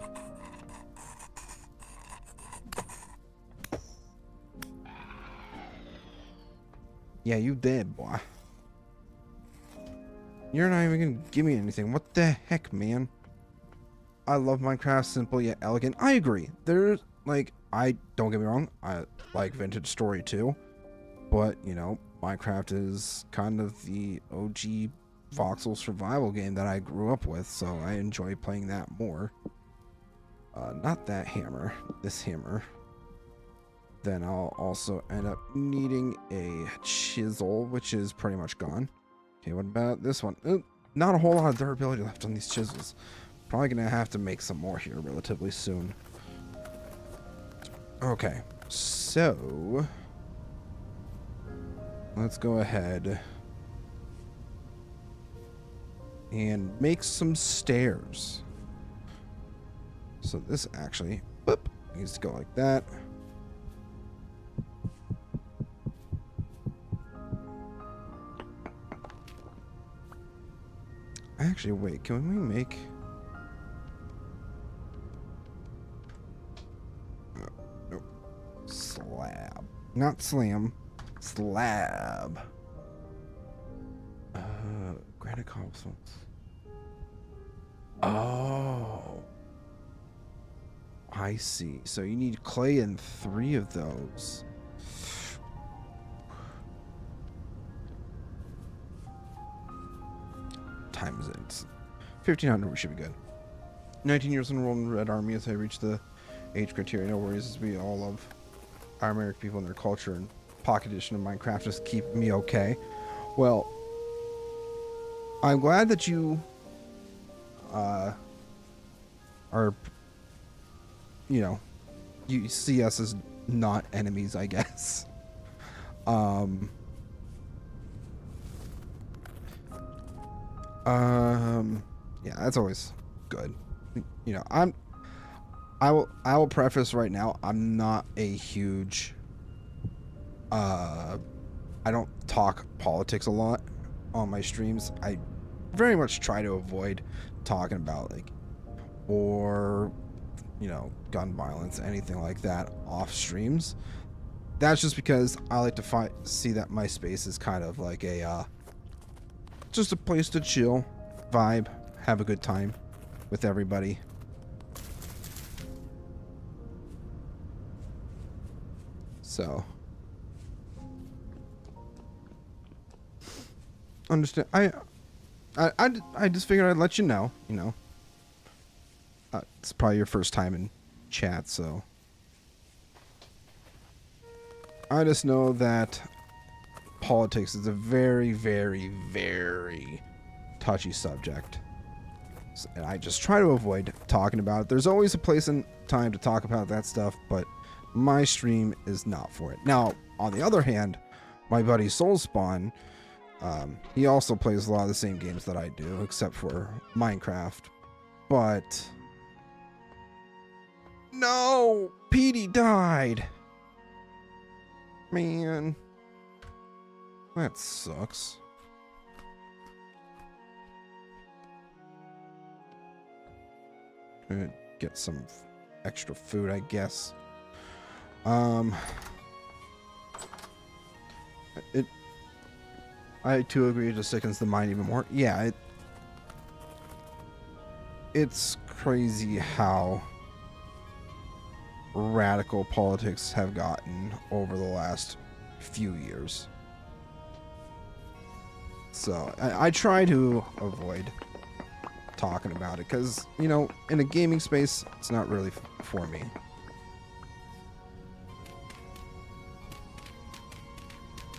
Yeah, you dead, boy. You're not even gonna give me anything. What the heck, man? I love Minecraft, simple yet elegant. I agree. There's, like, don't get me wrong, I like Vintage Story too. But, you know, Minecraft is kind of the OG voxel survival game that I grew up with, so I enjoy playing that more. Not that hammer, this hammer. Then I'll also end up needing a chisel, which is pretty much gone. Okay, what about this one? Not a whole lot of durability left on these chisels. Probably gonna have to make some more here relatively soon. Okay, so let's go ahead and make some stairs. So this actually, boop, needs to go like that. Actually, wait, can we make... Nope. Slab. Not slam. Slab. Granite cobblestones. Oh. I see. So you need clay in 3 of those. Time is it? It's 1500. We should be good. 19 years enrolled in Red Army as I reach the age criteria. No worries, as we all love our American people and their culture, and Pocket Edition of Minecraft just keep me okay. Well, I'm glad that you are, you know, you see us as not enemies, I guess. Yeah, that's always good. You know, I will preface right now, I'm not a huge, I don't talk politics a lot on my streams. I very much try to avoid talking about, like, war, you know, gun violence, anything like that off streams. That's just because I like to see that my space is kind of like a, just a place to chill, vibe, have a good time with everybody. So, understand. I just figured I'd let you know. You know, it's probably your first time in chat, so I just know that politics is a very, very, very touchy subject, and I just try to avoid talking about it. There's always a place and time to talk about that stuff, but my stream is not for it. Now, on the other hand, my buddy Soulspawn, he also plays a lot of the same games that I do, except for Minecraft. But no, Petey died. Man, that sucks. Gonna get some extra food, I guess. I too agree, it just sickens the mind even more. Yeah, it's crazy how radical politics have gotten over the last few years. So I try to avoid talking about it because, you know, in a gaming space, it's not really for me.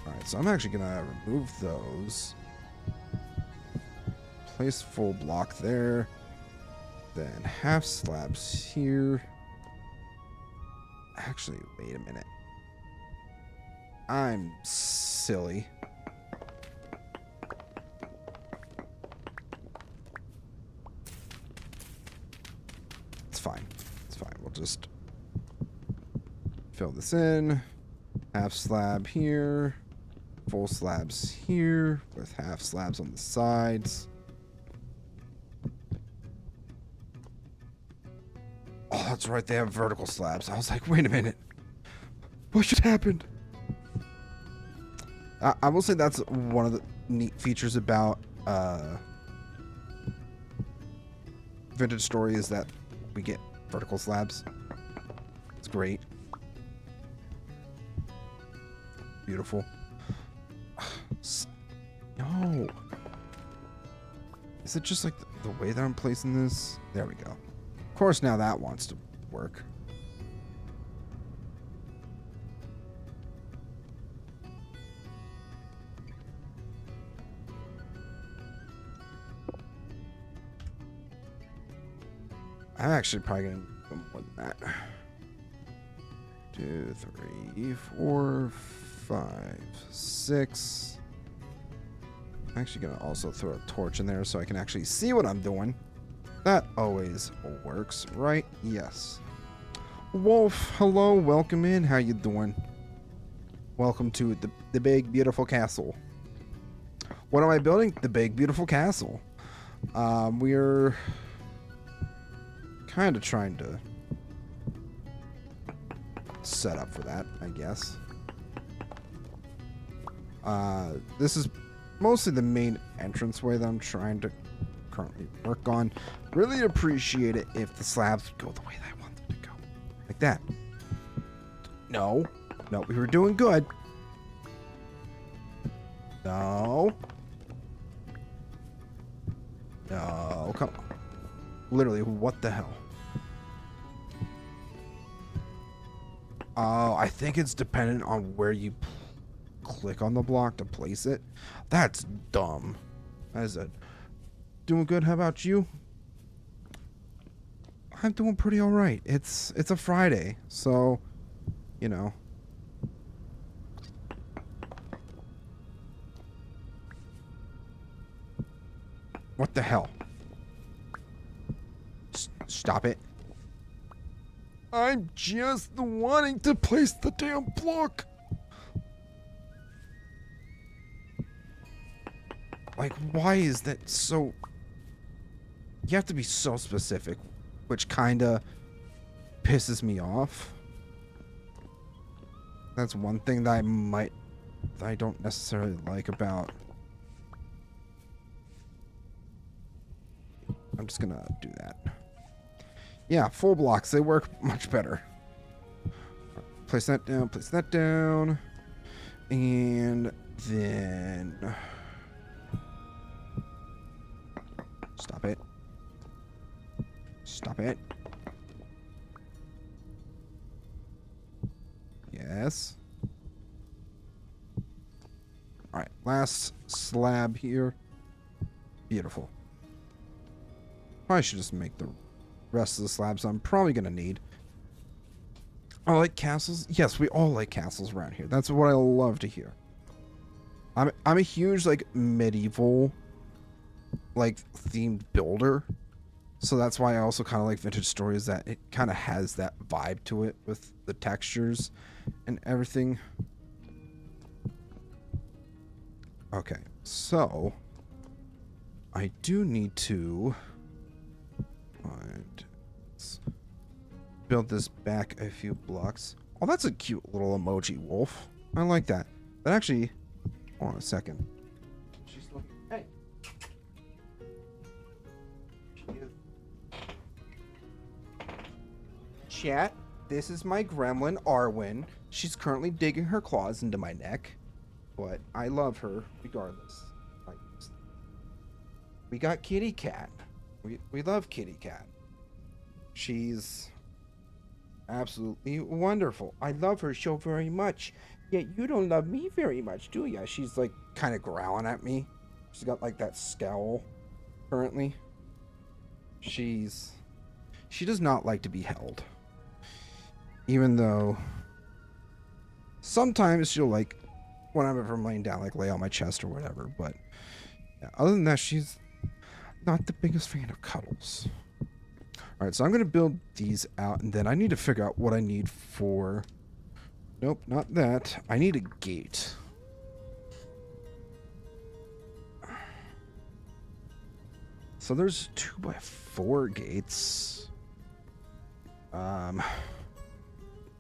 Alright, so I'm actually going to remove those. Place full block there. Then half slabs here. Actually, wait a minute. I'm silly. It's fine. It's fine. We'll just fill this in. Half slab here. Full slabs here with half slabs on the sides. Oh, that's right. They have vertical slabs. I was like, wait a minute. What just happened? I will say that's one of the neat features about Vintage Story is that we get vertical slabs. It's great. Beautiful. No. Is it just like the way that I'm placing this? There we go. Of course, now that wants to work. I'm actually probably going to go more than that. 2, 3, 4, 5, 6. I'm actually going to also throw a torch in there so I can actually see what I'm doing. That always works, right? Yes. Wolf, hello, welcome in. How you doing? Welcome to the big, beautiful castle. What am I building? The big, beautiful castle. We're kind of trying to set up for that, I guess. This is mostly the main entranceway that I'm trying to currently work on. Really appreciate it if the slabs go the way that I want them to go. Like that. No. No, we were doing good. No. No, come on. Literally, what the hell? Oh, I think it's dependent on where you click on the block to place it. That's dumb. That is a... Doing good. How about you? I'm doing pretty all right. It's a Friday, so, you know. What the hell? Stop it. I'm just wanting to place the damn block. Like, why is that so... You have to be so specific, which kind of pisses me off. That's one thing that I don't necessarily like about... I'm just gonna do that. Yeah, full blocks, they work much better. Place that down, and then... Stop it. Stop it. Yes. Alright, last slab here. Beautiful. Probably should just make the rest of the slabs I'm probably going to need. I like castles. Yes, we all like castles around here. That's what I love to hear. I'm a huge, like, medieval, like, themed builder. So that's why I also kind of like Vintage Stories, that it kind of has that vibe to it with the textures and everything. Okay, so I do need to build this back a few blocks. Oh, that's a cute little emoji wolf. I like that. But actually, hold on a second. She's looking. Hey. Chat. this is my gremlin, Arwen. She's currently digging her claws into my neck, but I love her regardless. Like, we got Kitty Cat. We love Kitty Cat. She's absolutely wonderful. I love her so very much. Yet you don't love me very much, do ya? She's like kind of growling at me. She's got like that scowl currently. She does not like to be held. Even though sometimes she'll like, whenever I'm laying down, like lay on my chest or whatever. But yeah, other than that, she's not the biggest fan of cuddles. All right, so I'm going to build these out, and then I need to figure out what I need for... Nope, not that. I need a gate. So there's 2x4 gates.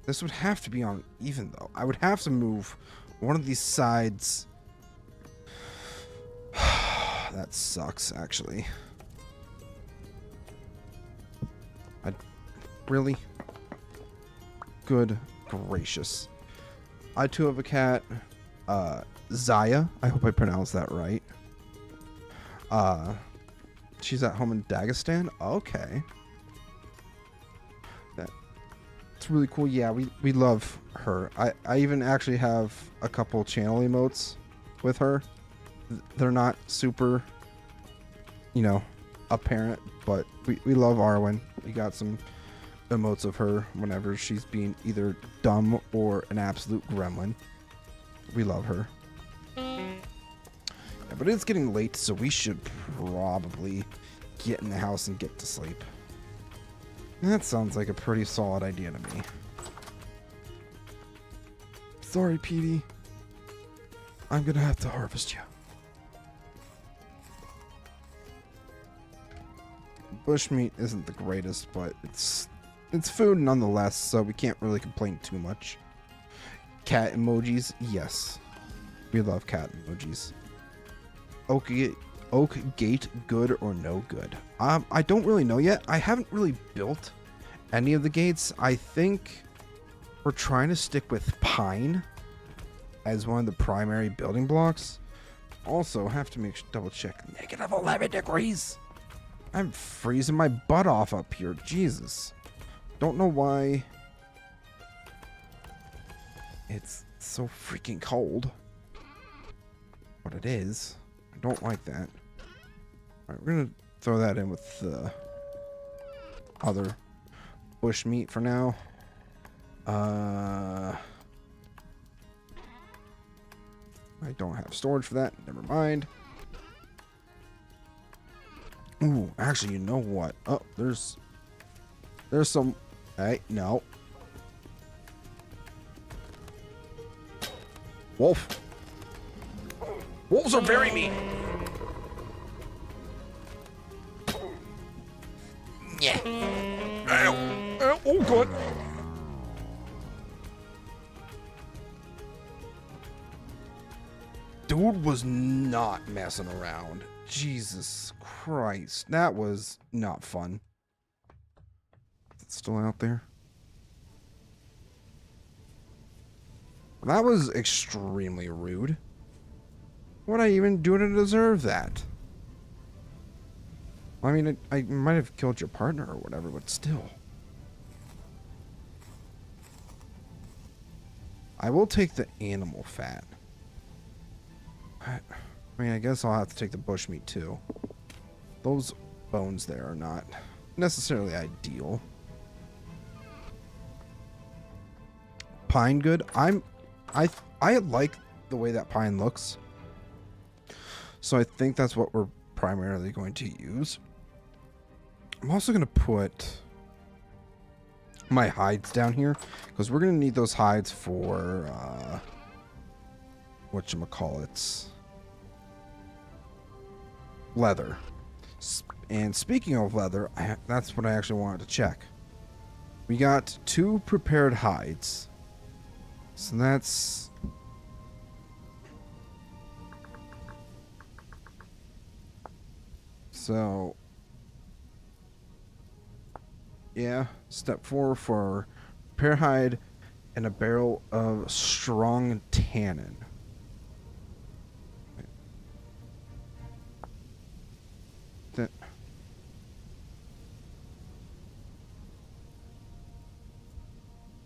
This would have to be on even, though. I would have to move one of these sides. That sucks, actually. Really? Good gracious. I too have a cat. Zaya. I hope I pronounced that right. She's at home in Dagestan. Okay. That's really cool. Yeah, we love her. I even actually have a couple channel emotes with her. They're not super, you know, apparent, but we love Arwen. We got some emotes of her whenever she's being either dumb or an absolute gremlin. We love her. Yeah, but it's getting late, so we should probably get in the house and get to sleep. That sounds like a pretty solid idea to me. Sorry, Petey. I'm gonna have to harvest you. Bushmeat isn't the greatest, but it's food nonetheless, so we can't really complain too much. Cat emojis, yes. We love cat emojis. Oak gate, good or no good? I don't really know yet. I haven't really built any of the gates. I think we're trying to stick with pine as one of the primary building blocks. Also, have to double check. Negative 11 degrees. I'm freezing my butt off up here. Jesus. Don't know why it's so freaking cold. But it is. I don't like that. Alright, we're gonna throw that in with the other bush meat for now. I don't have storage for that. Never mind. Ooh, actually, you know what? Oh, there's some... Hey, no. Wolf. Wolves are very mean. Yeah. Ow. Oh, God. Dude was not messing around. Jesus Christ. That was not fun. Is it still out there? That was extremely rude. What I even do to deserve that? I mean, I might have killed your partner or whatever, but still. I will take the animal fat. I mean, I guess I'll have to take the bushmeat too. Those bones there are not necessarily ideal. Pine good. I like the way that pine looks. So I think that's what we're primarily going to use. I'm also going to put my hides down here because we're going to need those hides for whatchamacallits, leather. And speaking of leather, that's what I actually wanted to check. We got 2 prepared hides. So that's... So... yeah, step 4 for prepare hide and a barrel of strong tannin. That.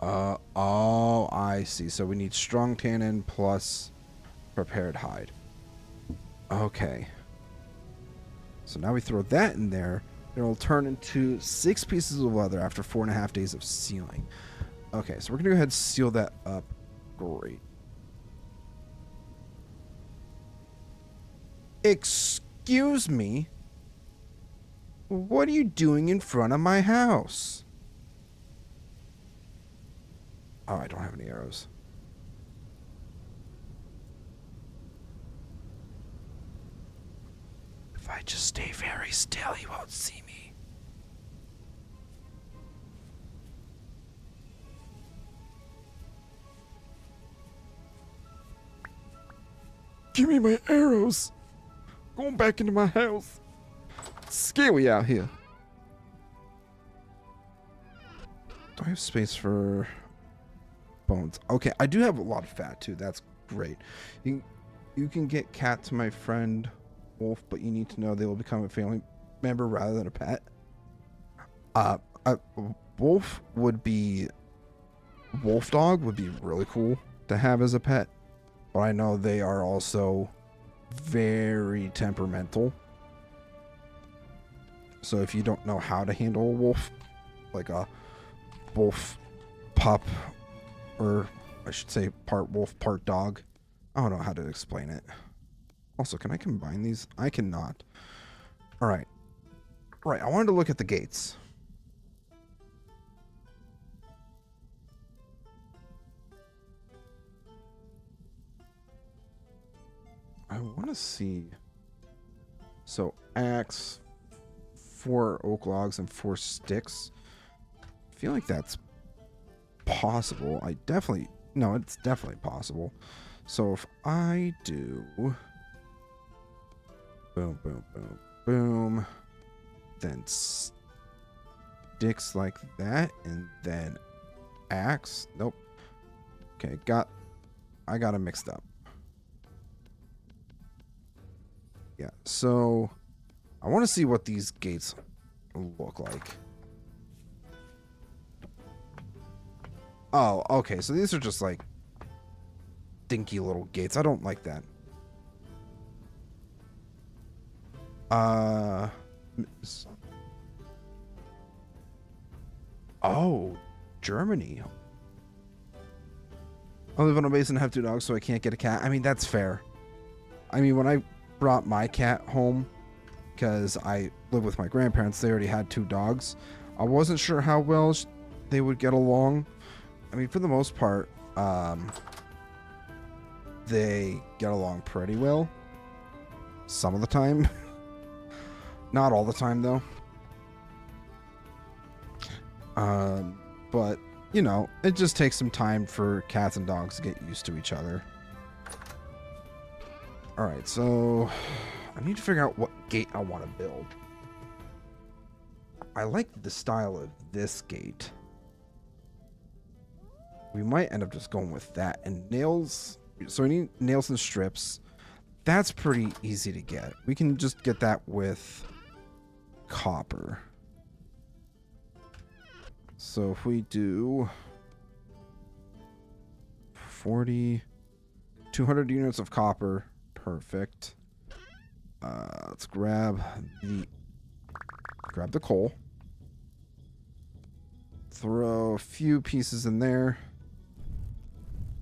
Oh, I see. So we need strong tannin plus prepared hide. Okay. So now we throw that in there. It'll turn into 6 pieces of leather after 4.5 days of sealing. Okay, so we're going to go ahead and seal that up. Great. Excuse me? What are you doing in front of my house? Oh, I don't have any arrows. If I just stay very still, he won't see me. Give me my arrows. Going back into my house. It's scary out here. Do I have space for bones? Okay, I do have a lot of fat too. That's great. You can get cat to my friend Wolf, but you need to know they will become a family member rather than a pet. Wolf would be... Wolf dog would be really cool to have as a pet, but I know they are also very temperamental. So if you don't know how to handle a wolf, like a wolf pup, or I should say part wolf, part dog. I don't know how to explain it. Also, can I combine these? I cannot. Alright. Right, I wanted to look at the gates. I want to see. So, axe, 4 oak logs, and 4 sticks. I feel like that's possible. No, it's definitely possible. So if I do boom, boom, boom, boom, then sticks like that, and then axe. Nope. Okay, I got it mixed up. Yeah, so I want to see what these gates look like. Oh, okay, so these are just like dinky little gates. I don't like that. Oh, Germany. I live on a base and have 2 dogs, so I can't get a cat. I mean, that's fair. I mean, when I brought my cat home, because I live with my grandparents, they already had 2 dogs. I wasn't sure how well they would get along. I mean, for the most part, they get along pretty well. Some of the time. Not all the time, though. But, you know, it just takes some time for cats and dogs to get used to each other. Alright, so I need to figure out what gate I want to build. I like the style of this gate. We might end up just going with that. And nails. So we need nails and strips. That's pretty easy to get. We can just get that with copper. So if we do 200 units of copper. Perfect. Let's grab the coal. Throw a few pieces in there.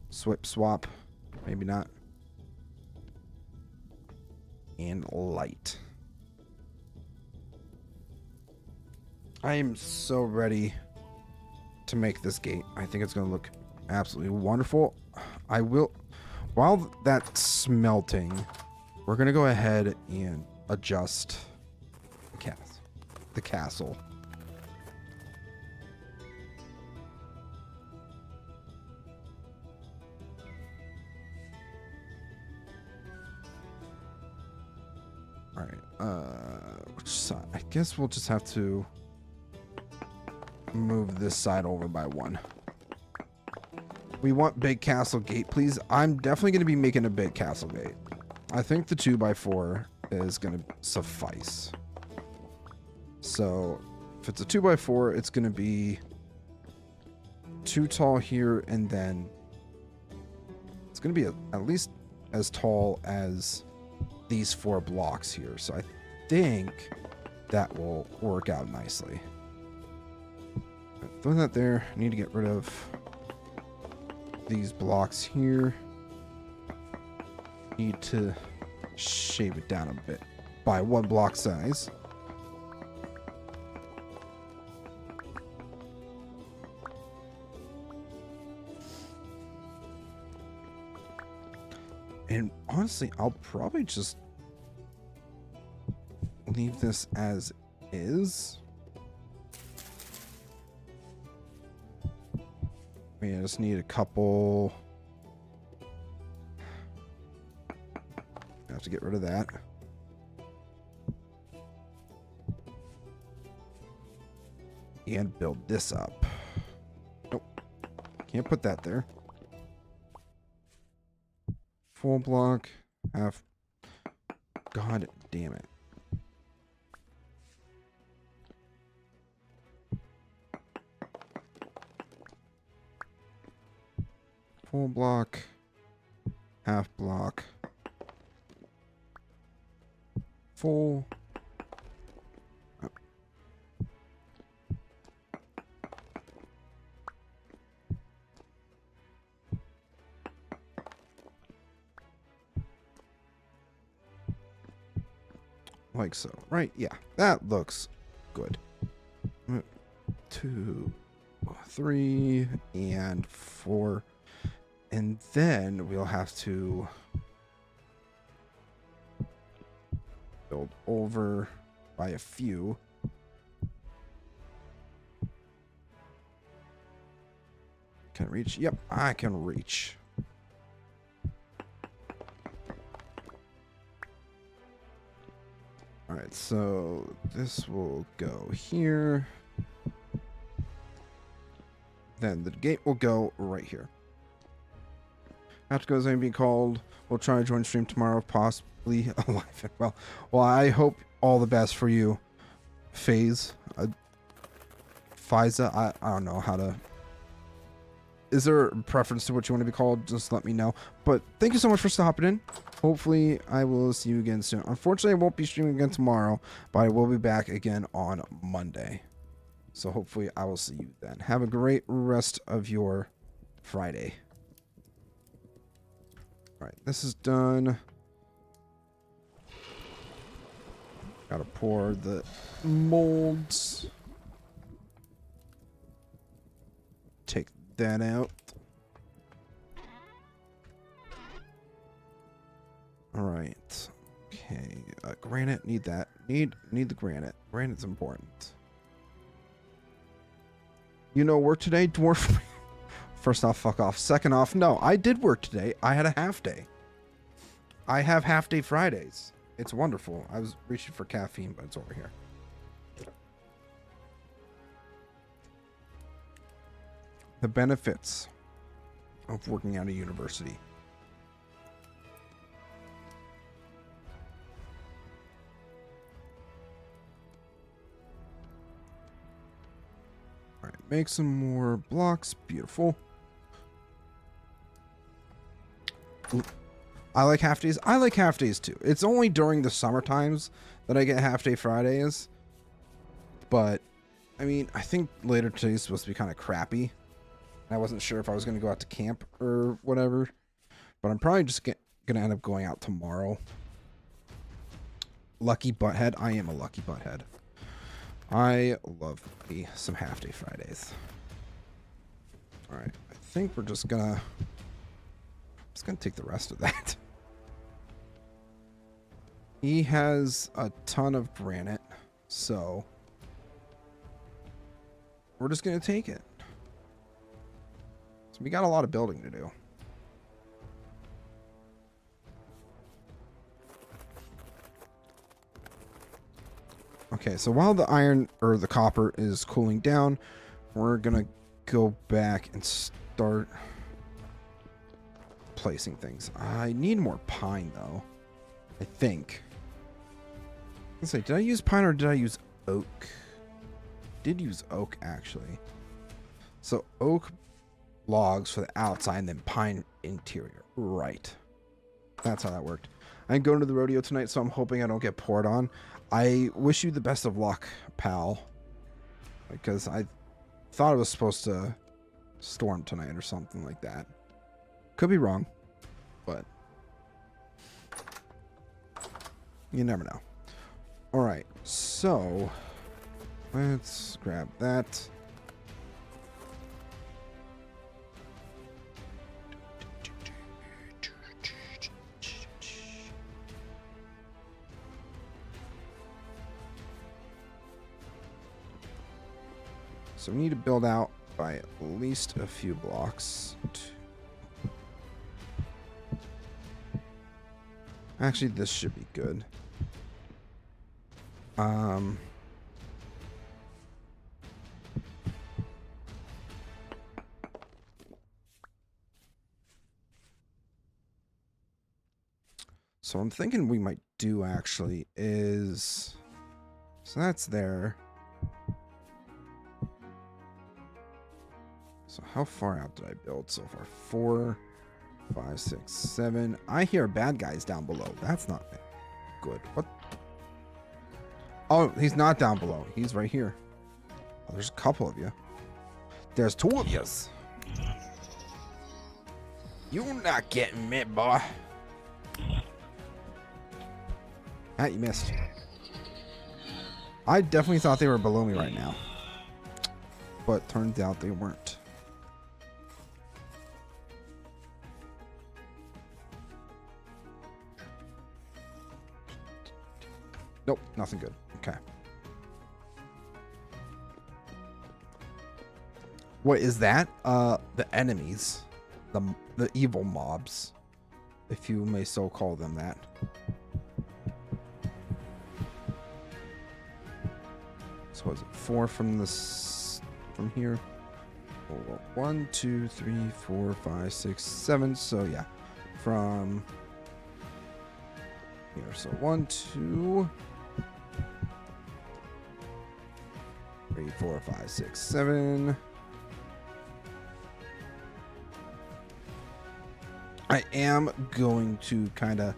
Swap. Maybe not. And light. I am so ready to make this gate. I think it's going to look absolutely wonderful. I will... While that's smelting, we're going to go ahead and adjust the castle. Which side? I guess we'll just have to move this side over by 1. We want big castle gate, please. I'm definitely going to be making a big castle gate. I think the 2x4 is going to suffice. So if it's a 2x4, it's going to be 2 tall here, and then it's going to be at least as tall as these 4 blocks here. So I think that will work out nicely. Throw that there. I need to get rid of these blocks here. Need to shave it down a bit by 1 block size. And honestly, I'll probably just leave this as is. I just need a couple. I have to get rid of that. And build this up. Nope. Can't put that there. Full block. Half. God damn it. Full block, half block, full. Oh. Like so, right? Yeah, that looks good. 2, 3, and 4. And then we'll have to build over by a few. Can I reach? Yep, I can reach. All right, so this will go here. Then the gate will go right here. After goes and being called, we'll try to join stream tomorrow, possibly alive. Well, I hope all the best for you, FaZe. Fiza, I don't know how to. Is there a preference to what you want to be called? Just let me know. But thank you so much for stopping in. Hopefully, I will see you again soon. Unfortunately, I won't be streaming again tomorrow, but I will be back again on Monday. So hopefully, I will see you then. Have a great rest of your Friday. All right, this is done. Gotta pour the molds. Take that out. All right. Okay. Granite. Need that. Need the granite. Granite's important. You know, work today, dwarf. First off, fuck off. Second off, no, I did work today. I had a half day. I have half day Fridays. It's wonderful. I was reaching for caffeine, but it's over here. The benefits of working at a university. All right, make some more blocks. Beautiful. I like half days. I like half days too. It's only during the summer times that I get half day Fridays. But, I mean, I think later today's supposed to be kind of crappy. I wasn't sure if I was going to go out to camp or whatever. But I'm probably just going to end up going out tomorrow. Lucky butthead. I am a lucky butthead. I love me some half day Fridays. All right. I think we're just going to... Just gonna take the rest of that. He has a ton of granite, so we're just gonna take it. So we got a lot of building to do. Okay, so while the iron or the copper is cooling down, we're gonna go back and start placing things. I need more pine, though. I think. Let's say, did I use pine or did I use oak? Did use oak, actually. So oak logs for the outside and then pine interior. Right. That's how that worked. I'm going to the rodeo tonight, so I'm hoping I don't get poured on. I wish you the best of luck, pal. Because I thought it was supposed to storm tonight or something like that. Could be wrong, but you never know. All right, so let's grab that. So we need to build out by at least a few blocks. Actually, this should be good. So I'm thinking we might do actually is, so that's there. So how far out did I build so far? 4, 5, 6, 7. I hear bad guys down below. That's not good. What? Oh, he's not down below. He's right here. Oh, there's a couple of you. There's 2 of yous. You're not getting me, boy. Ah, you missed. I definitely thought they were below me right now. But turns out they weren't. Nope, nothing good. Okay. What is that? The enemies. The evil mobs. If you may so call them that. So was it 4 from this from here? 1, 2, 3, 4, 5, 6, 7. So yeah. From here. So 1, 2, 3, 4, 5, 6, 7. I am going to kind of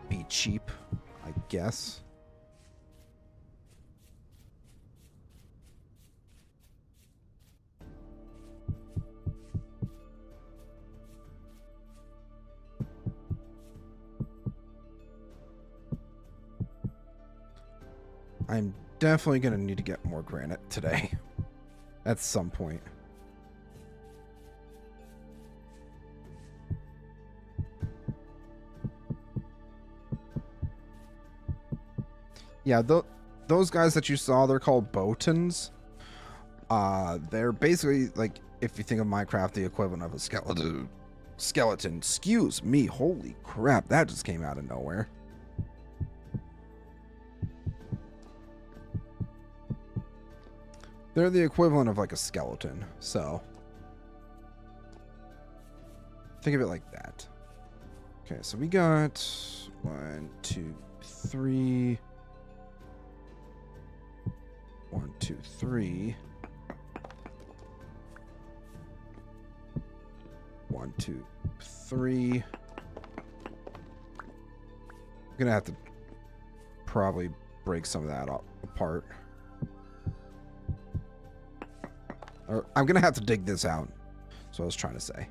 be cheap, I guess. I'm definitely going to need to get more granite today. At some point. Yeah, those guys that you saw, they're called Botans. They're basically, like, if you think of Minecraft, the equivalent of a skeleton. Excuse me, holy crap, that just came out of nowhere. They're the equivalent of like a skeleton, so think of it like that. Okay, so we got 1, 2, 3. 1, 2, 3. 1, 2, 3. I'm gonna have to probably break some of that apart. Or I'm gonna have to dig this out. That's what I was trying to say.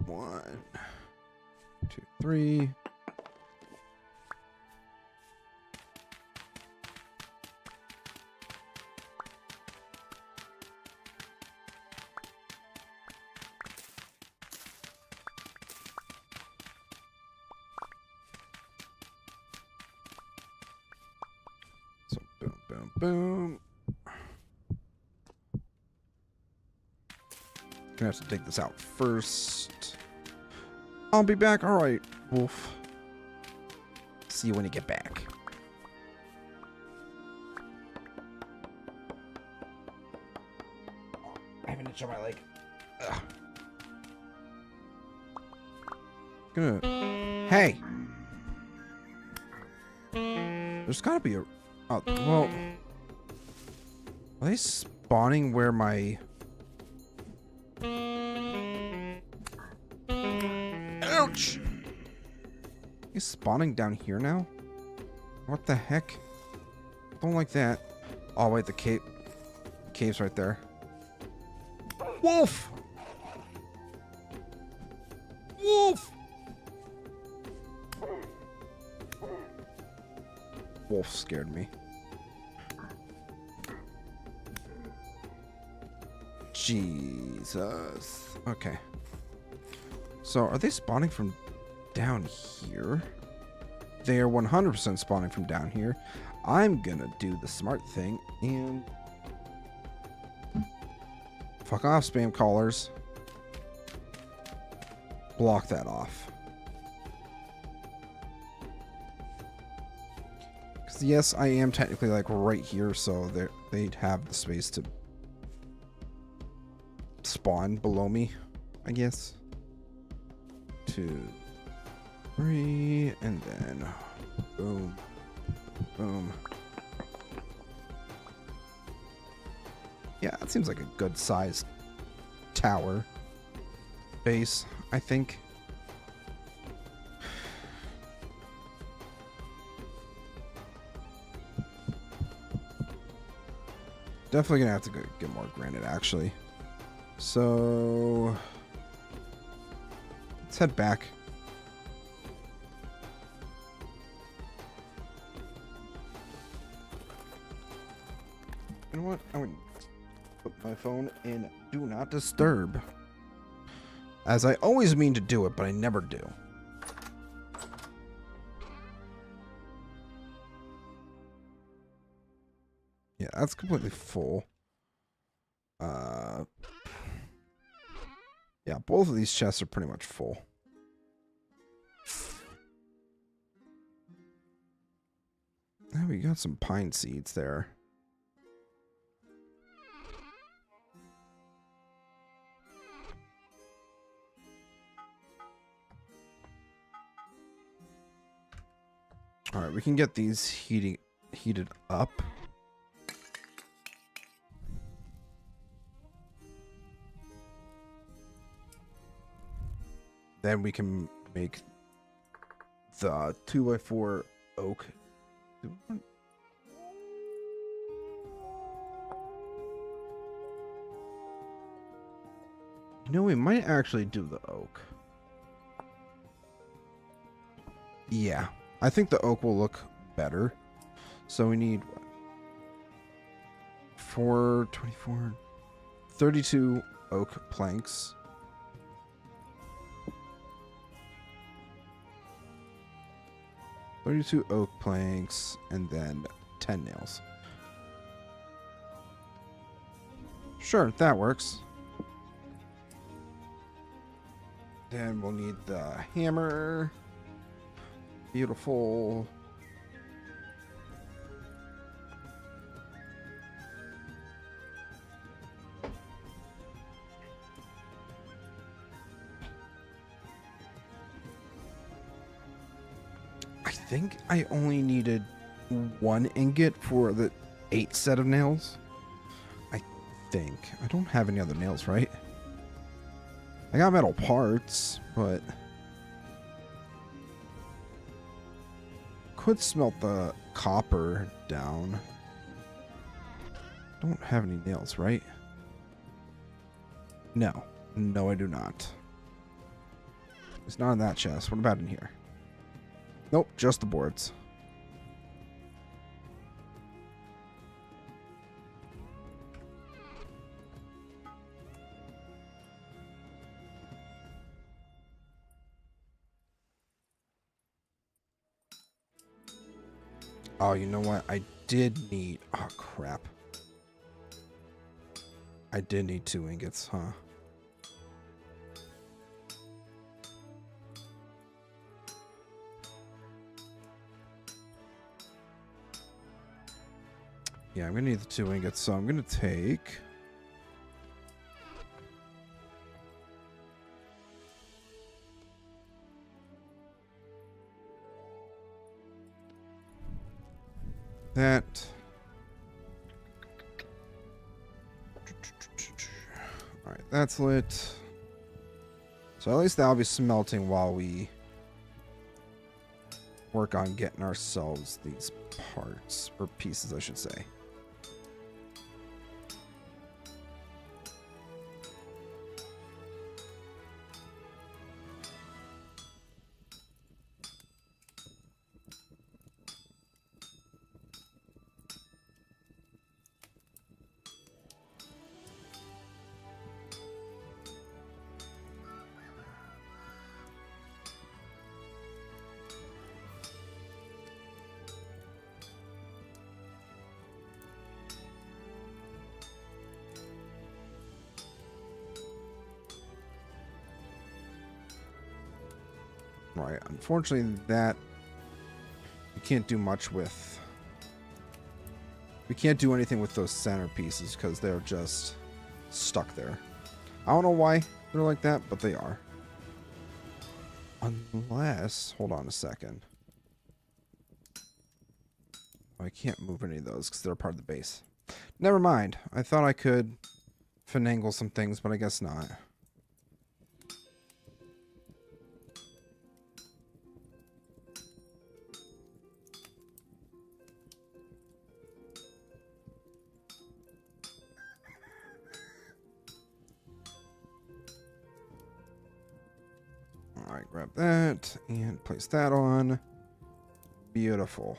1, 2, 3. So boom, boom, boom. Gonna have to take this out first. I'll be back. All right, Wolf. See you when you get back. I have an itch on my leg. Ugh. Hey! There's gotta be a... Oh, well... Are they spawning where my... Ouch! He's spawning down here now? What the heck? Don't like that. Oh, wait, the cave's right there. Wolf! Wolf! Wolf scared me. Jesus. Okay. So, are they spawning from down here? They are 100% spawning from down here. I'm gonna do the smart thing and... Fuck off, spam callers. Block that off. Because yes, I am technically like right here, so they'd have the space to spawn below me, I guess. 2, 3, and then boom, boom. Yeah, that seems like a good sized tower base, I think. Definitely gonna have to get more granite, actually. So let's head back. You know what? I would put my phone in Do Not Disturb. As I always mean to do it, but I never do. Yeah, that's completely full. Yeah, both of these chests are pretty much full. Oh, we got some pine seeds there. All right, we can get these heated up. Then we can make the 2x4 oak. You know, we might actually do the oak. Yeah, I think the oak will look better. So we need 4, 24, 32 oak planks. Thirty-two oak planks, and then 10 nails. Sure, that works. Then we'll need the hammer. Beautiful. I think I only needed 1 ingot for the 8 set of nails. I think. I don't have any other nails, right? I got metal parts, but... Could smelt the copper down. Don't have any nails, right? No. No, I do not. It's not in that chest. What about in here? Nope, just the boards. Oh, you know what? I did need... Oh, crap. I did need 2 ingots, huh? Yeah, I'm gonna need the 2 ingots, so I'm gonna take that. Alright, that's lit. So at least that'll be smelting while we work on getting ourselves these parts, or pieces, I should say. Right, unfortunately that we can't do much with. We can't do anything with those center pieces because they're just stuck there. I don't know why they're like that, but they are. Unless, hold on a second. I can't move any of those because they're part of the base. Never mind. I thought I could finagle some things, but I guess not. Alright, grab that and place that on. Beautiful.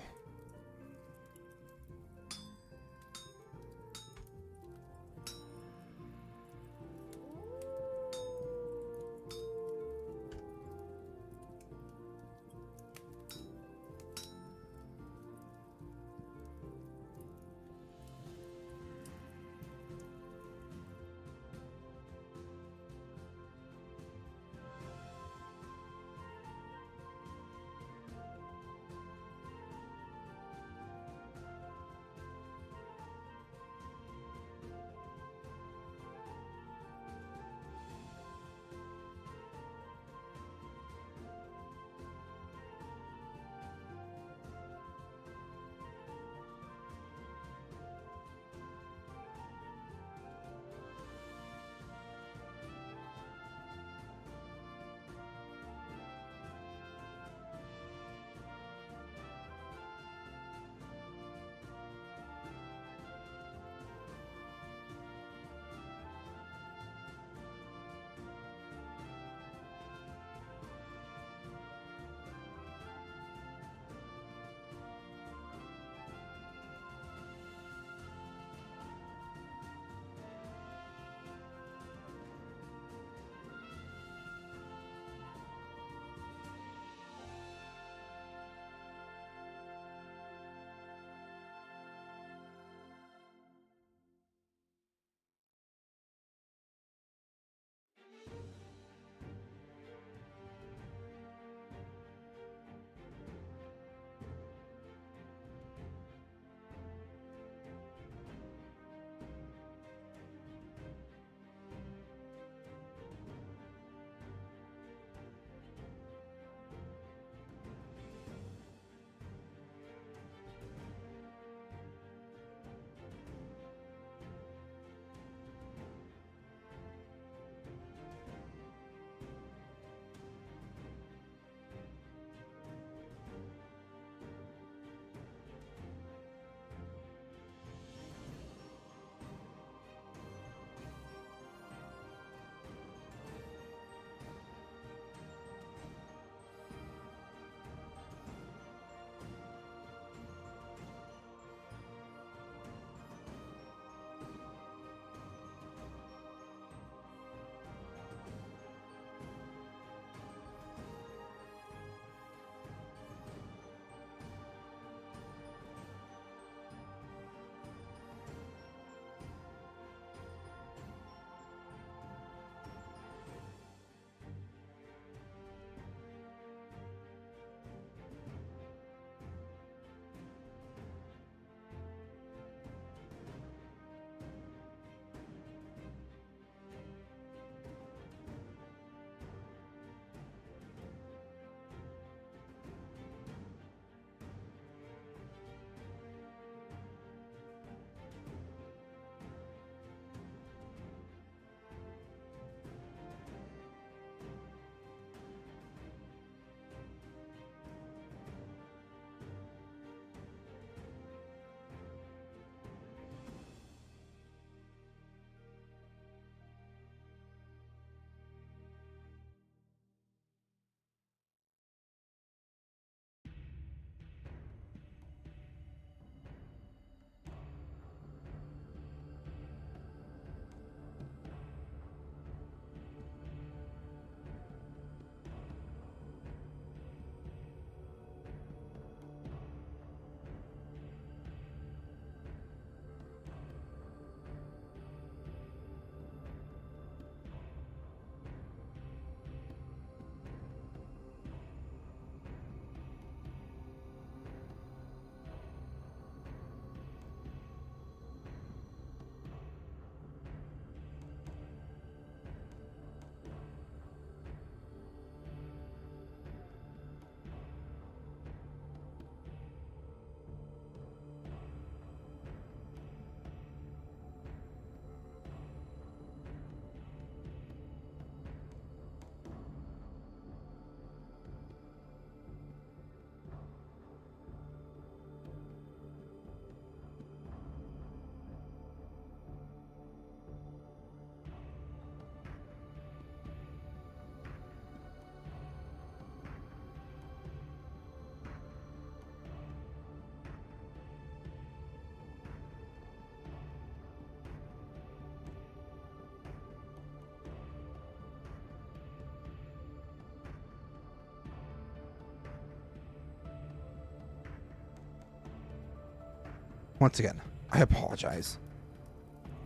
Once again, I apologize.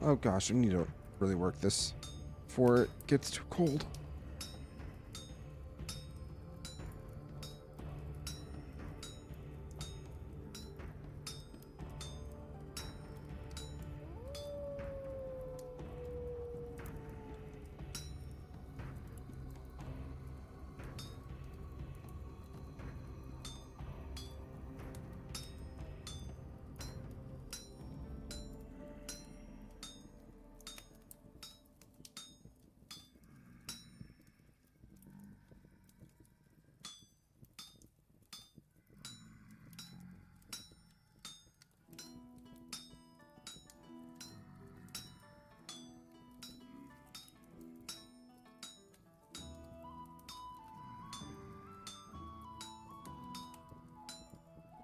Oh gosh, I need to really work this before it gets too cold.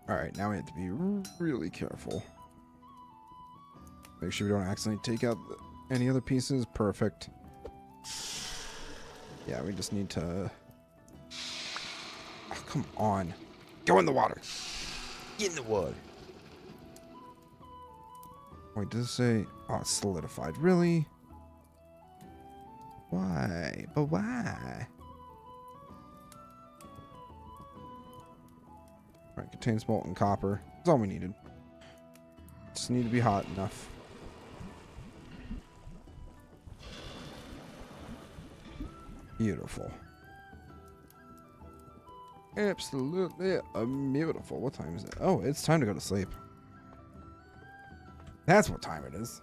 Alright, now we have to be really careful. Make sure we don't accidentally take out any other pieces. Perfect. Yeah, we just need to... Oh, come on. Go in the water. Get in the water. Wait, does it say... Oh, it's solidified. Really? Why? But why? Alright, contains molten copper. That's all we needed. Just need to be hot enough. Beautiful. Absolutely beautiful. What time is it? Oh, it's time to go to sleep. That's what time it is.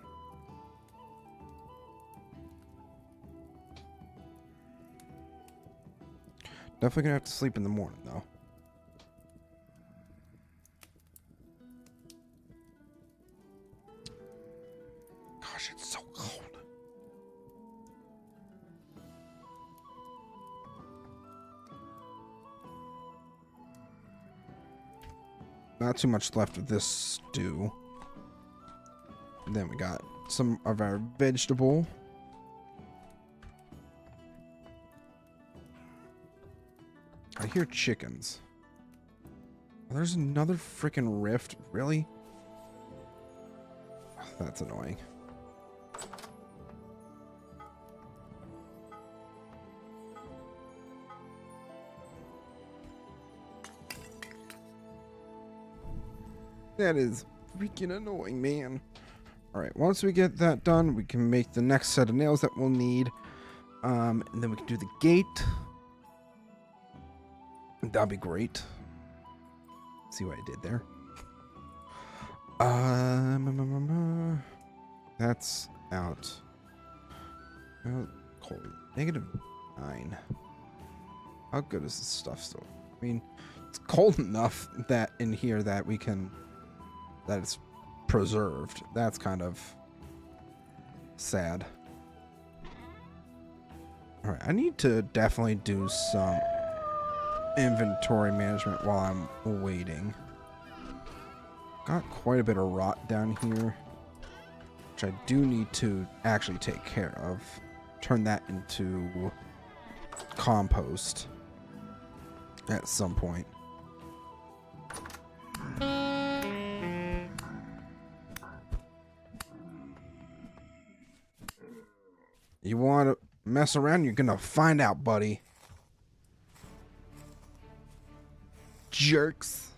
Definitely gonna have to sleep in the morning, though. Gosh, it's so cold. Not too much left of this stew. And then we got some of our vegetable. I hear chickens. Oh, there's another freaking rift. Really? Oh, that's annoying. That is freaking annoying, man. Alright, once we get that done, we can make the next set of nails that we'll need. And then we can do the gate. That'd be great. See what I did there? That's out. Cold. -9. How good is this stuff still? I mean, it's cold enough that in here that we can... that it's preserved. That's kind of sad. Alright, I need to definitely do some inventory management while I'm waiting. Got quite a bit of rot down here, which I do need to actually take care of. Turn that into compost at some point. You want to mess around, you're gonna find out, buddy. Jerks.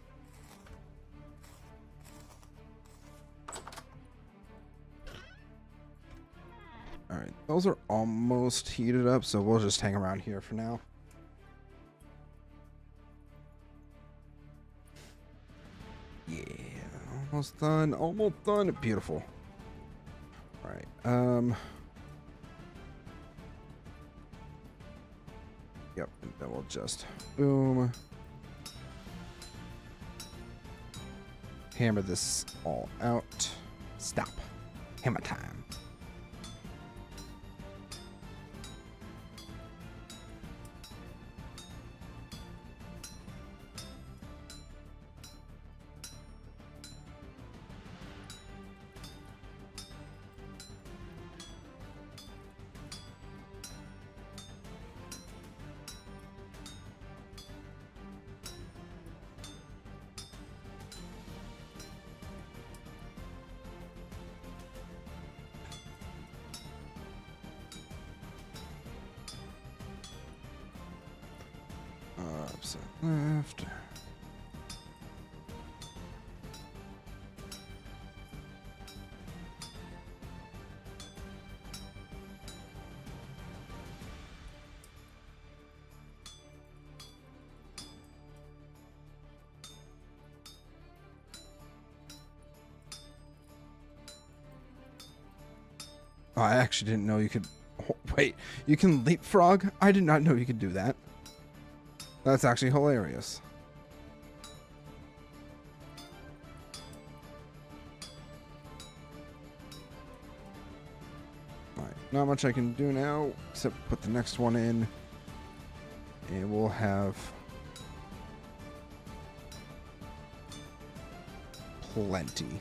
Alright, those are almost heated up, so we'll just hang around here for now. Yeah, almost done, almost done. Beautiful. Alright, yep, and then we'll just boom. Hammer this all out. Stop. Hammer time. Opposite left. Oh, I actually didn't know you could... Oh, wait, you can leapfrog? I did not know you could do that. That's actually hilarious. Alright, not much I can do now, except put the next one in. And we'll have... plenty.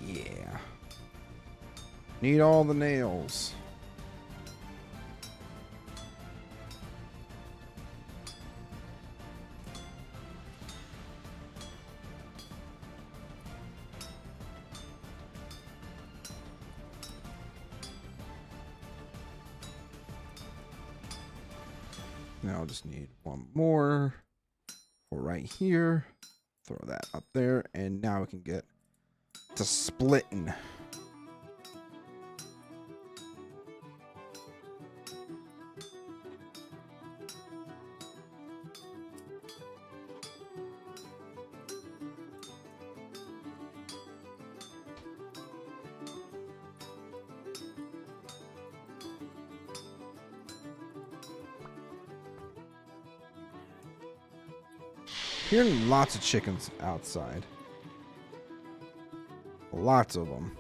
Yeah. Need all the nails. Now I'll just need one more for right here. Throw that up there, and now we can get to splitting. Hearing lots of chickens outside. Lots of them.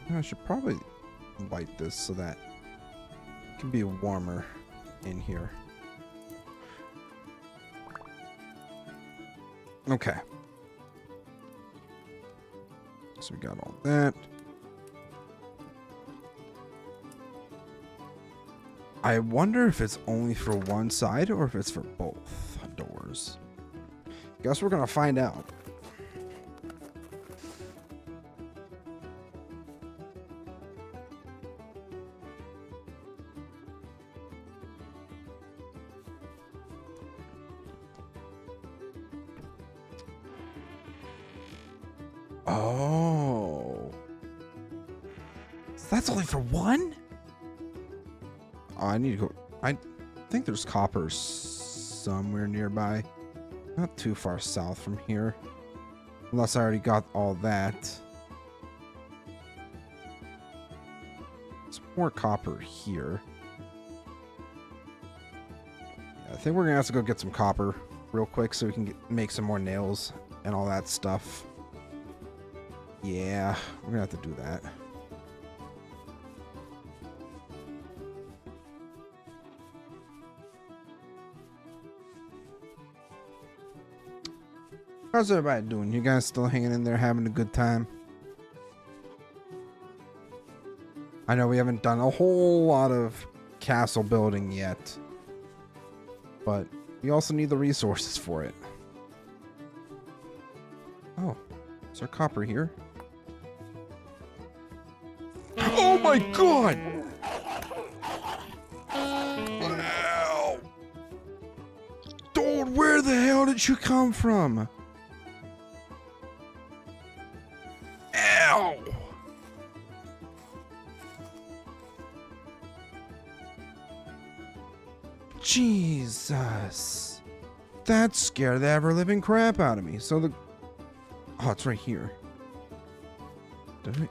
I should probably light this so that it can be warmer in here. Okay. So we got all that. I wonder if it's only for one side or if it's for both doors. Guess we're gonna find out. Oh. So that's only for one? Oh, I need to go. I think there's copper somewhere nearby. Not too far south from here. Unless I already got all that. There's more copper here. Yeah, I think we're going to have to go get some copper real quick so we can make some more nails and all that stuff. Yeah, we're going to have to do that. How's everybody doing? You guys still hanging in there, having a good time? I know we haven't done a whole lot of castle building yet, but we also need the resources for it. Oh, is there copper here? Oh my god! Ow! Dude, where the hell did you come from? Ow! Jesus. That scared the ever-living crap out of me. So the... Oh, it's right here. Did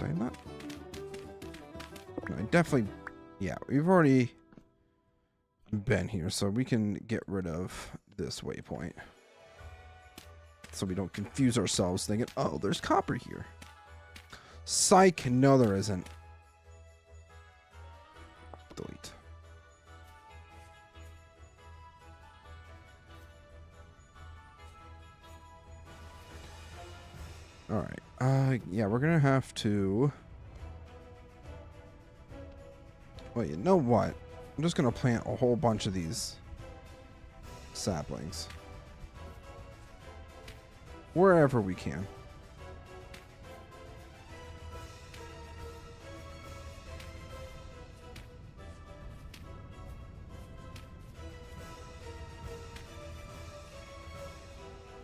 I not? No, I definitely... Yeah, we've already been here, so we can get rid of this waypoint. So we don't confuse ourselves thinking, oh, there's copper here. Psych, no there isn't. Delete. Alright, yeah, we're gonna have to... Well, you know what? I'm just gonna plant a whole bunch of these saplings. Wherever we can.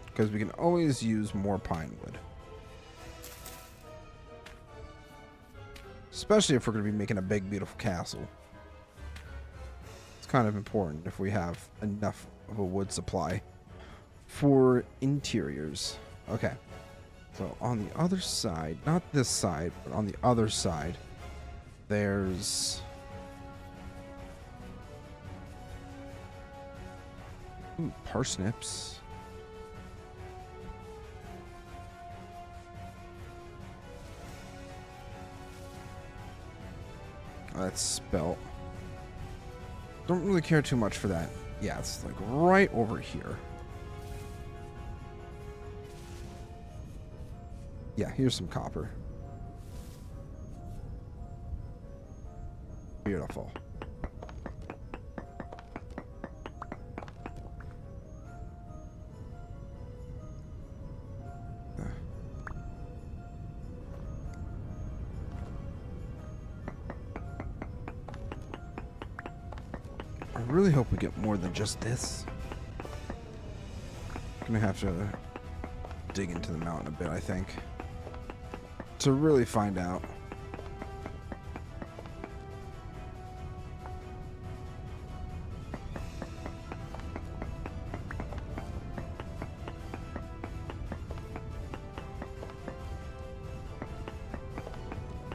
Because we can always use more pine wood. Especially if we're going to be making a big, beautiful castle. It's kind of important if we have enough of a wood supply for interiors. Okay. So on the other side, not this side, but on the other side, there's... Ooh, parsnips. That's spelt. Don't really care too much for that. Yeah, it's like right over here. Yeah, here's some copper. Beautiful. I really hope we get more than just this. Gonna have to dig into the mountain a bit, I think, to really find out.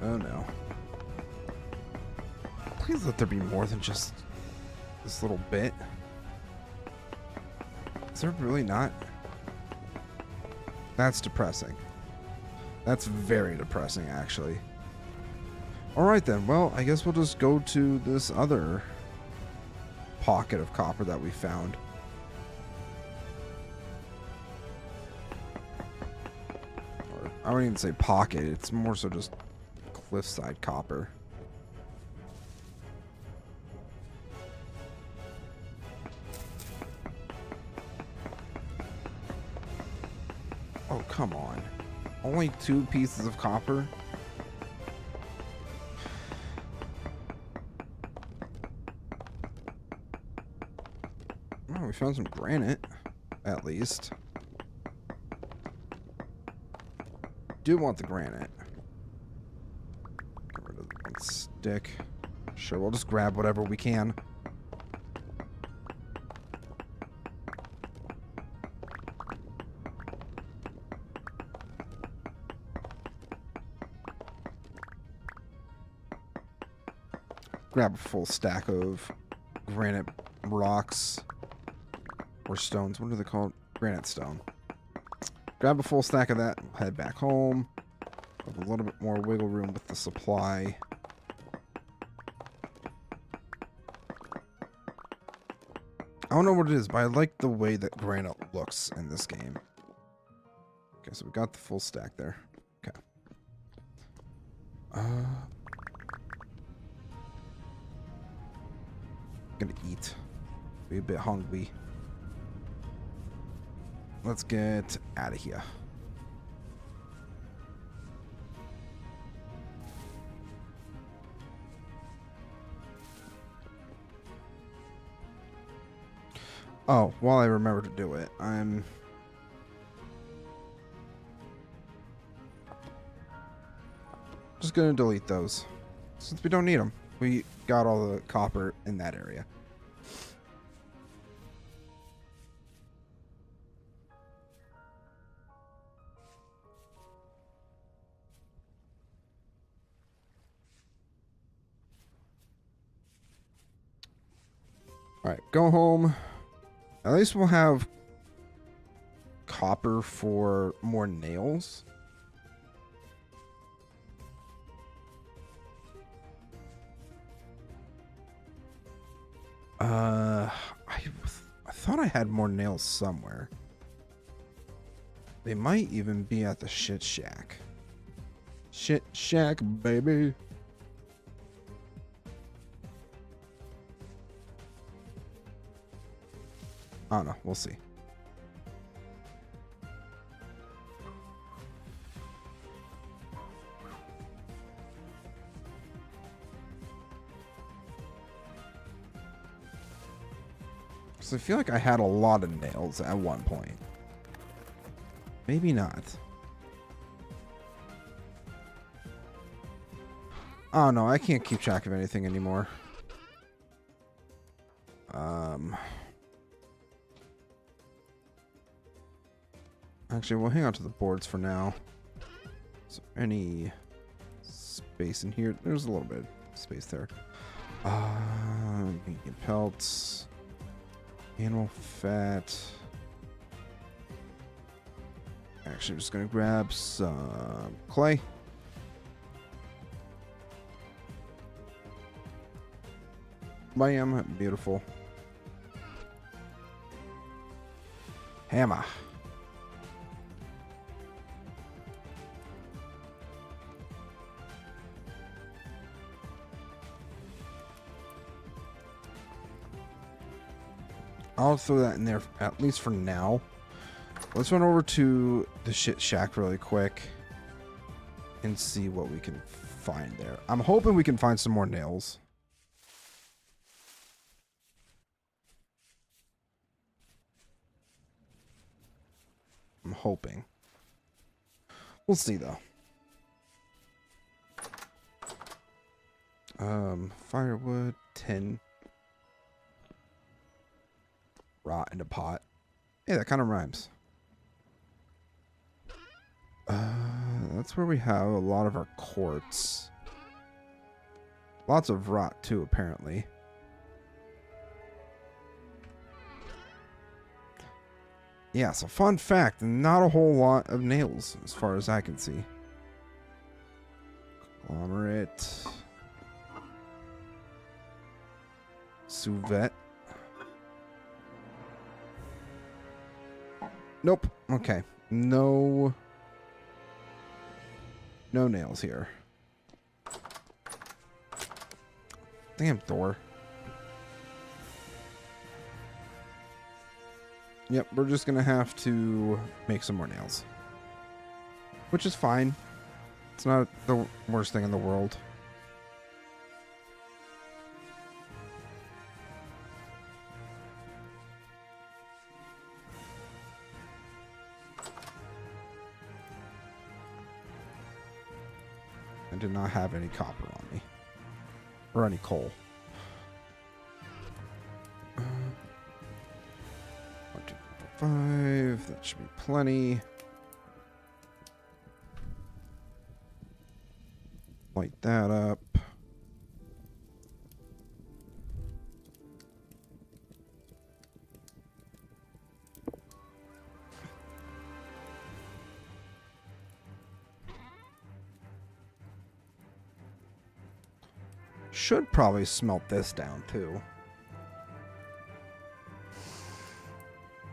Oh no. Please let there be more than just this little bit. Is there really not? That's depressing. That's very depressing, actually. Alright then, well, I guess we'll just go to this other pocket of copper that we found. Or, I wouldn't even say pocket, it's more so just cliffside copper. Oh, come on. Only 2 pieces of copper? Oh, we found some granite, at least. Do want the granite. Get rid of the 1 stick. Sure, we'll just grab whatever we can. Grab a full stack of granite rocks or stones. What are they called? Granite stone. Grab a full stack of that. Head back home. Have a little bit more wiggle room with the supply. I don't know what it is, but I like the way that granite looks in this game. Okay, so we got the full stack there. Okay. Gonna eat. Be a bit hungry. Let's get out of here. Oh, while I remember to do it, I'm just gonna delete those since we don't need them. We got all the copper in that area. Alright, go home. At least we'll have copper for more nails. I thought I had more nails somewhere. They might even be at the shit shack. Shit shack, baby. I don't know. We'll see. So I feel like I had a lot of nails at one point. Maybe not. Oh no, I can't keep track of anything anymore. Actually, we'll hang on to the boards for now. Is there any space in here? There's a little bit of space there. Medium pelts. Animal fat. Actually, I'm just gonna grab some clay. Bam, beautiful. Hammer. I'll throw that in there at least for now. Let's run over to the shit shack really quick and see what we can find there. I'm hoping we can find some more nails. I'm hoping. We'll see though. Firewood, 10. Rot in a pot. Hey, that kind of rhymes. That's where we have a lot of our quartz. Lots of rot too, apparently. Yeah, so fun fact, not a whole lot of nails as far as I can see. Conglomerate. Suvet. Nope. Okay. No nails here. Damn Thor. Yep, we're just gonna have to make some more nails. Which is fine. It's not the worst thing in the world. I did not have any copper on me. Or any coal. 1, 2, 5. That should be plenty. Light that up. Should probably smelt this down too.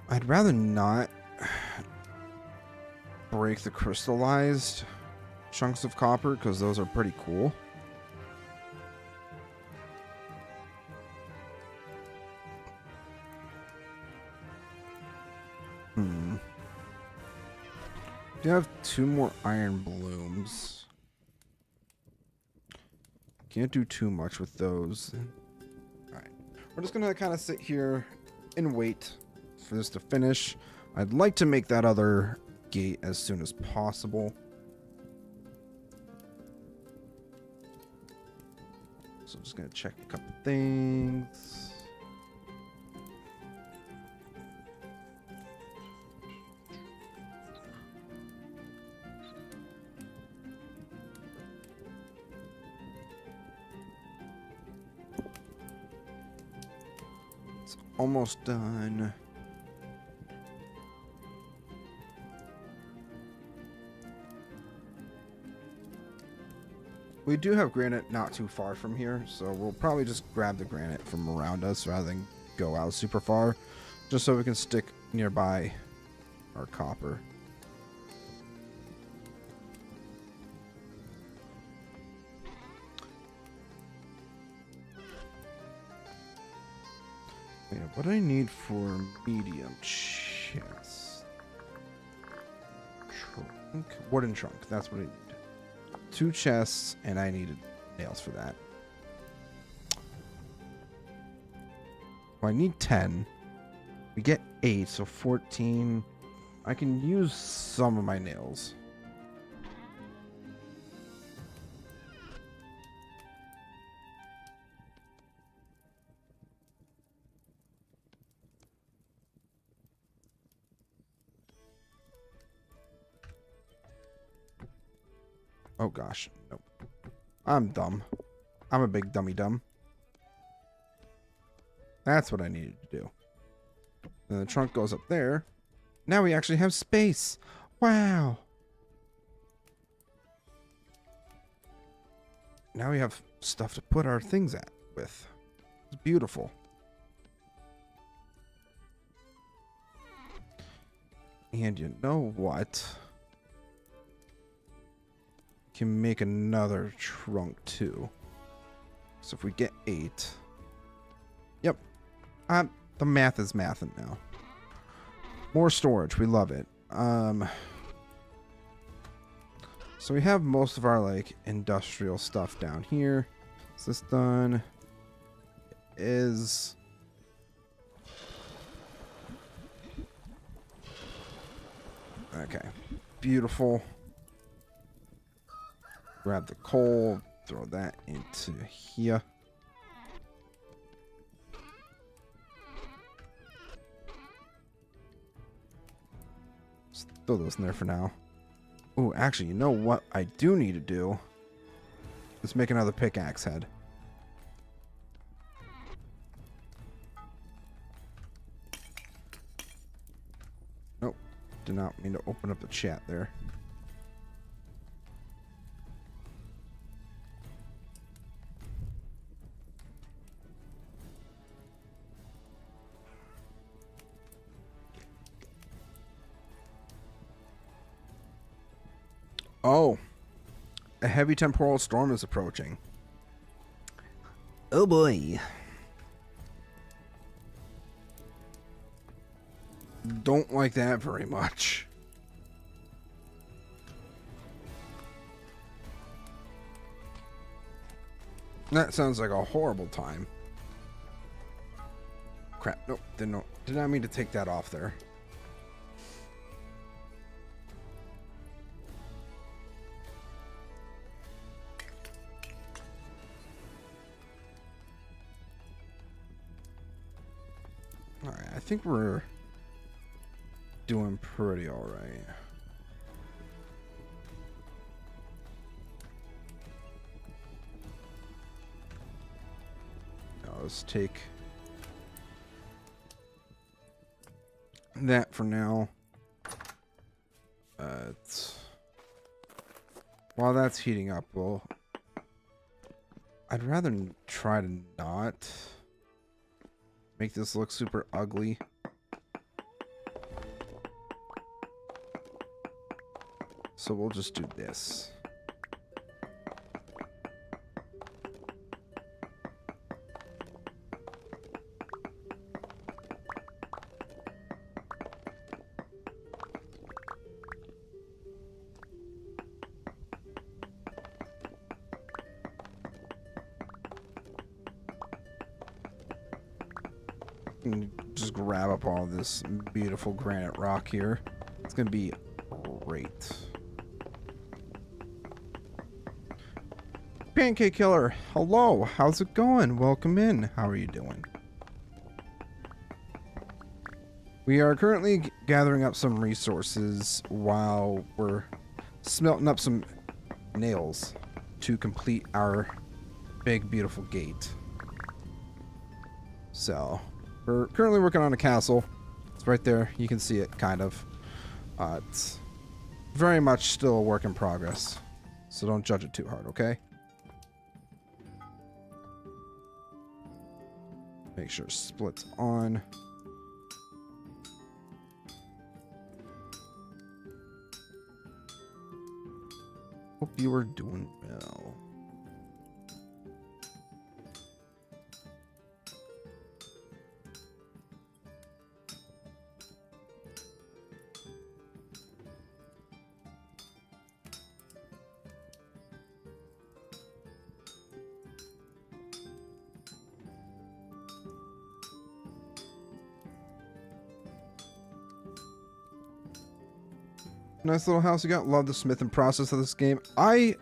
I'd rather not break the crystallized chunks of copper because those are pretty cool. Do have 2 more iron blooms. Can't do too much with those. Alright. We're just gonna kind of sit here and wait for this to finish. I'd like to make that other gate as soon as possible. So I'm just gonna check a couple things. Almost done. We do have granite not too far from here, so we'll probably just grab the granite from around us rather than go out super far, just so we can stick nearby our copper. Yeah, what I need for medium chest. Trunk? Wooden trunk. That's what I need. 2 chests, and I needed nails for that. Well, I need 10. We get 8, so 14. I can use some of my nails. Oh gosh, nope. I'm dumb. I'm a big dummy dumb. That's what I needed to do. Then the trunk goes up there. Now we actually have space. Wow. Now we have stuff to put our things at with. It's beautiful. And you know what? Can make another trunk too. So if we get 8. Yep. The math is mathing now. More storage. We love it. So we have most of our like industrial stuff down here. Is this done? It is. Okay. Beautiful. Grab the coal, throw that into here. Just throw those in there for now. Oh, actually, you know what I do need to do? Let's make another pickaxe head. Nope. Did not mean to open up the chat there. Oh, a heavy temporal storm is approaching. Oh boy. Don't like that very much. That sounds like a horrible time. Crap, nope, did not mean to take that off there. Alright, I think we're doing pretty alright. Now let's take that for now. While that's heating up, I'd rather try to not make this look super ugly. So we'll just do this. And just grab up all this beautiful granite rock here. It's gonna be great. Pancake Killer, hello, how's it going? Welcome in. How are you doing? We are currently gathering up some resources while we're smelting up some nails to complete our big, beautiful gate. So, we're currently working on a castle. It's right there. You can see it, kind of. It's very much still a work in progress. So don't judge it too hard, okay? Make sure split's on. Hope you are doing well. Nice little house you got. Love the smithing process of this game. I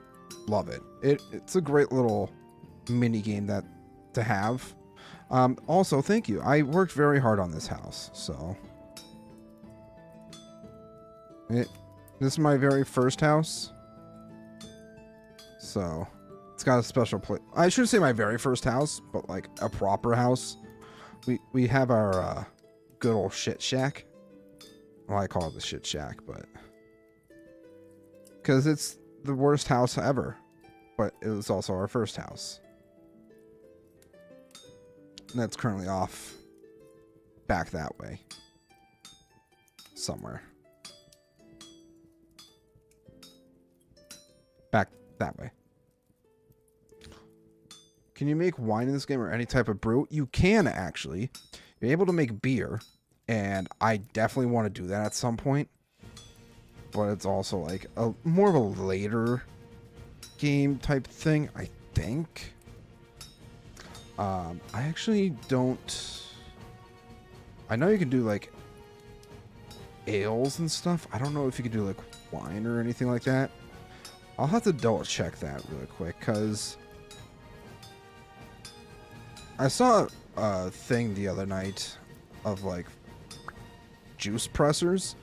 love it. It's a great little mini game that to have. Also, thank you. I worked very hard on this house, so this is my very first house. So it's got a special place. I shouldn't say my very first house, but like a proper house. We have our good old shit shack. Well, I call it the shit shack, but because it's the worst house ever, but it was also our first house. And that's currently off back that way somewhere. Back that way. Can you make wine in this game or any type of brew? You can actually. You're able to make beer, and I definitely want to do that at some point. But it's also like a more of a later game type thing, I think. I actually don't. I know you can do like ales and stuff. I don't know if you can do like wine or anything like that. I'll have to double check that really quick because I saw a thing the other night of like juice pressers.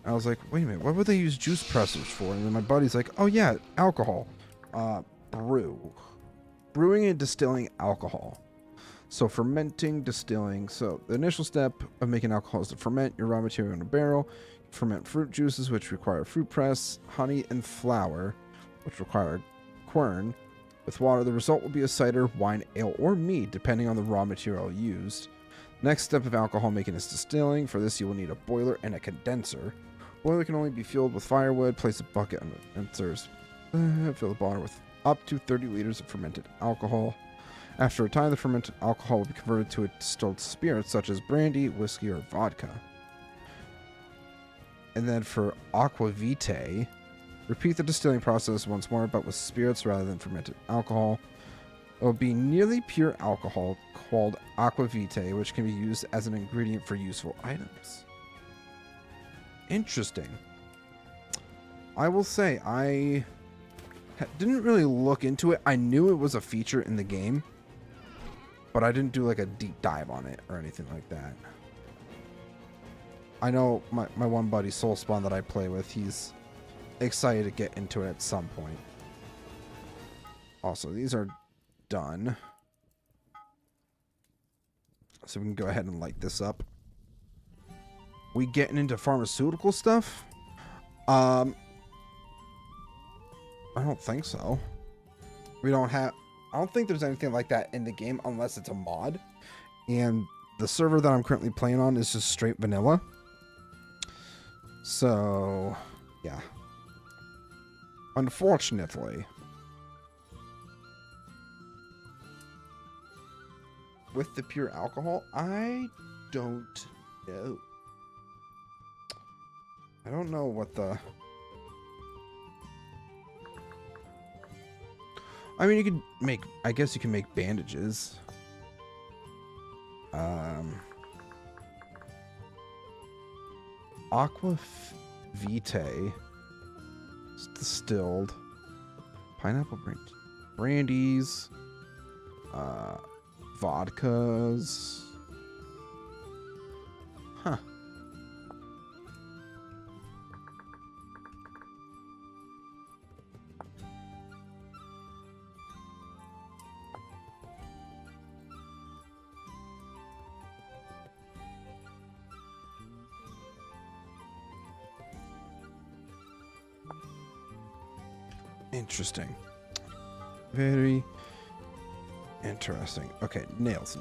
I was like, wait a minute, what would they use juice pressers for? And then my buddy's like, oh yeah, alcohol. Brewing and distilling alcohol. So fermenting, distilling. So the initial step of making alcohol is to ferment your raw material in a barrel. Ferment fruit juices, which require a fruit press, honey, and flour, which require quern. With water, the result will be a cider, wine, ale, or mead, depending on the raw material used. Next step of alcohol making is distilling. For this, you will need a boiler and a condenser. Boiler can only be filled with firewood. Place a bucket on the condensers. Fill the boiler with up to 30 liters of fermented alcohol. After a time, the fermented alcohol will be converted to a distilled spirit, such as brandy, whiskey, or vodka. And then for aquavitae, repeat the distilling process once more, but with spirits rather than fermented alcohol. It will be nearly pure alcohol called aquavitae, which can be used as an ingredient for useful items. Interesting. I will say, I didn't really look into it. I knew it was a feature in the game, but I didn't do like a deep dive on it or anything like that. I know my one buddy, Soulspawn, that I play with, he's excited to get into it at some point. Also, these are done. So we can go ahead and light this up. We getting into pharmaceutical stuff? I don't think so. We don't have... I don't think there's anything like that in the game unless it's a mod. And the server that I'm currently playing on is just straight vanilla. So, yeah. Unfortunately. With the pure alcohol, I don't know. I don't know what the... I mean, you could make... I guess you can make bandages. Aqua Vitae. Distilled. Pineapple brandies. Vodkas. Huh. Interesting. Very interesting. Okay, nails.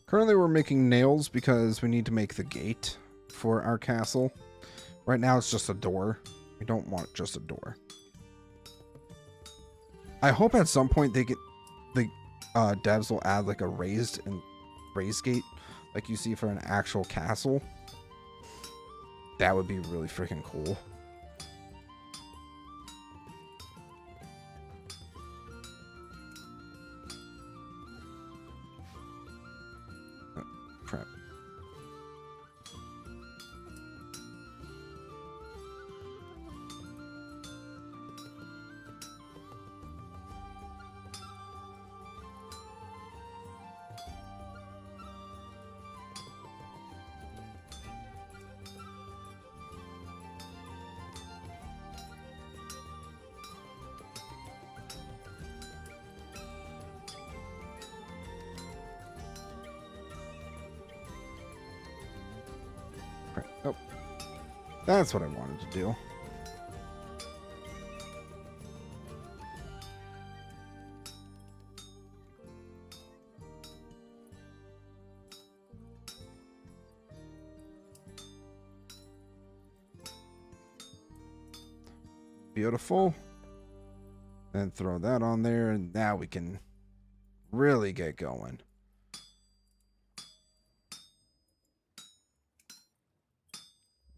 Currently we're making nails because we need to make the gate for our castle. Right now it's just a door. We don't want just a door. I hope at some point the devs will add like a raised gate like you see for an actual castle. That would be really freaking cool. crap. Oh, that's what I wanted to do. Beautiful. Then throw that on there, and now we can really get going.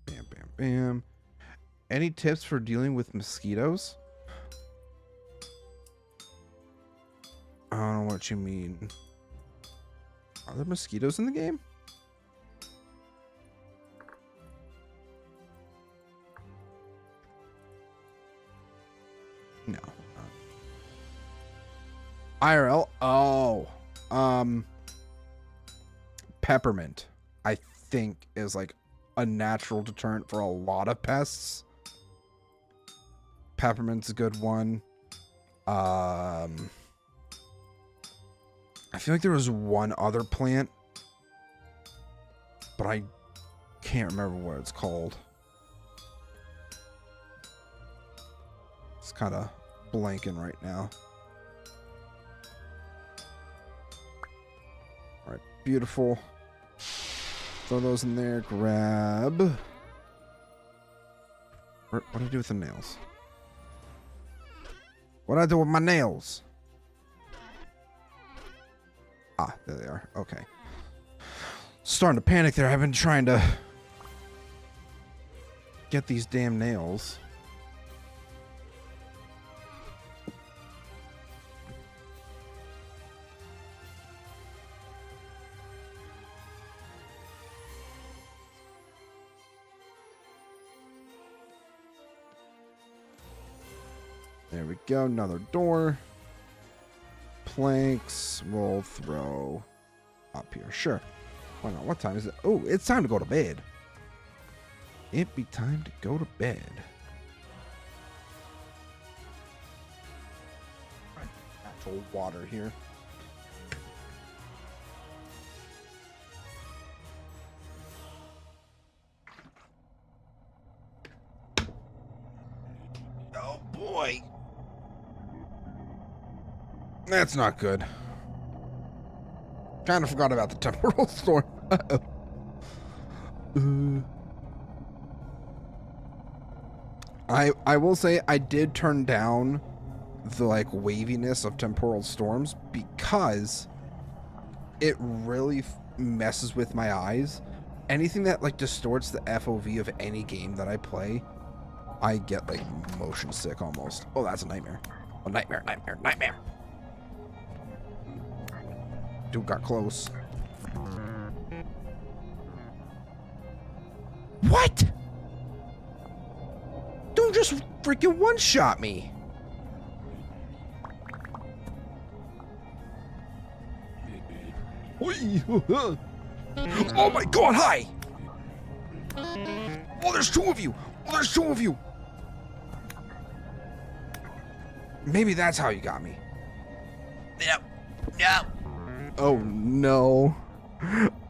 Bam, bam, bam. Any tips for dealing with mosquitoes? I don't know what you mean. Are there mosquitoes in the game? No. IRL? Oh. Peppermint, I think, is like a natural deterrent for a lot of pests. Peppermint's a good one. I feel like there was one other plant, but I can't remember what it's called. It's kind of blanking right now. All right, beautiful. Throw those in there. Grab. What do I do with the nails? What do I do with my nails? Ah, there they are. Okay. Starting to panic there. I've been trying to get these damn nails. There we go. Another door. Planks. We'll throw up here. Sure. Why not? What time is it? Oh, it's time to go to bed. It be time to go to bed. Actual water here. Oh boy. That's not good. Kind of forgot about the temporal storm. I will say I did turn down the like waviness of temporal storms because it really messes with my eyes. Anything that like distorts the FOV of any game that I play, I get like motion sick almost. Oh, that's a nightmare. A nightmare, nightmare, nightmare. Dude got close. What? Don't just freaking one-shot me. Oh my god, hi! Oh, there's two of you! Oh, there's two of you! Maybe that's how you got me. Yep. Yep. Oh no.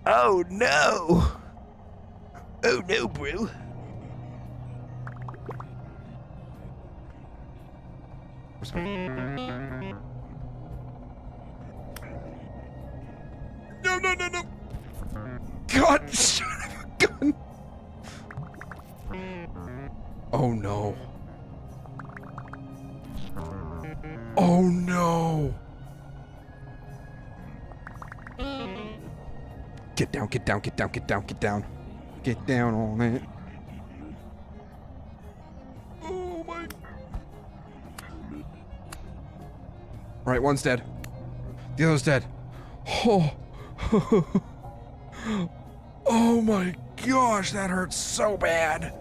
Oh no. Oh no, bro. No, no, no, no. God, son of a gun. Oh no. Oh no. Get down, get down, get down, get down, get down. Get down on it. Oh my. Right, one's dead. The other's dead. Oh. Oh my gosh, that hurts so bad.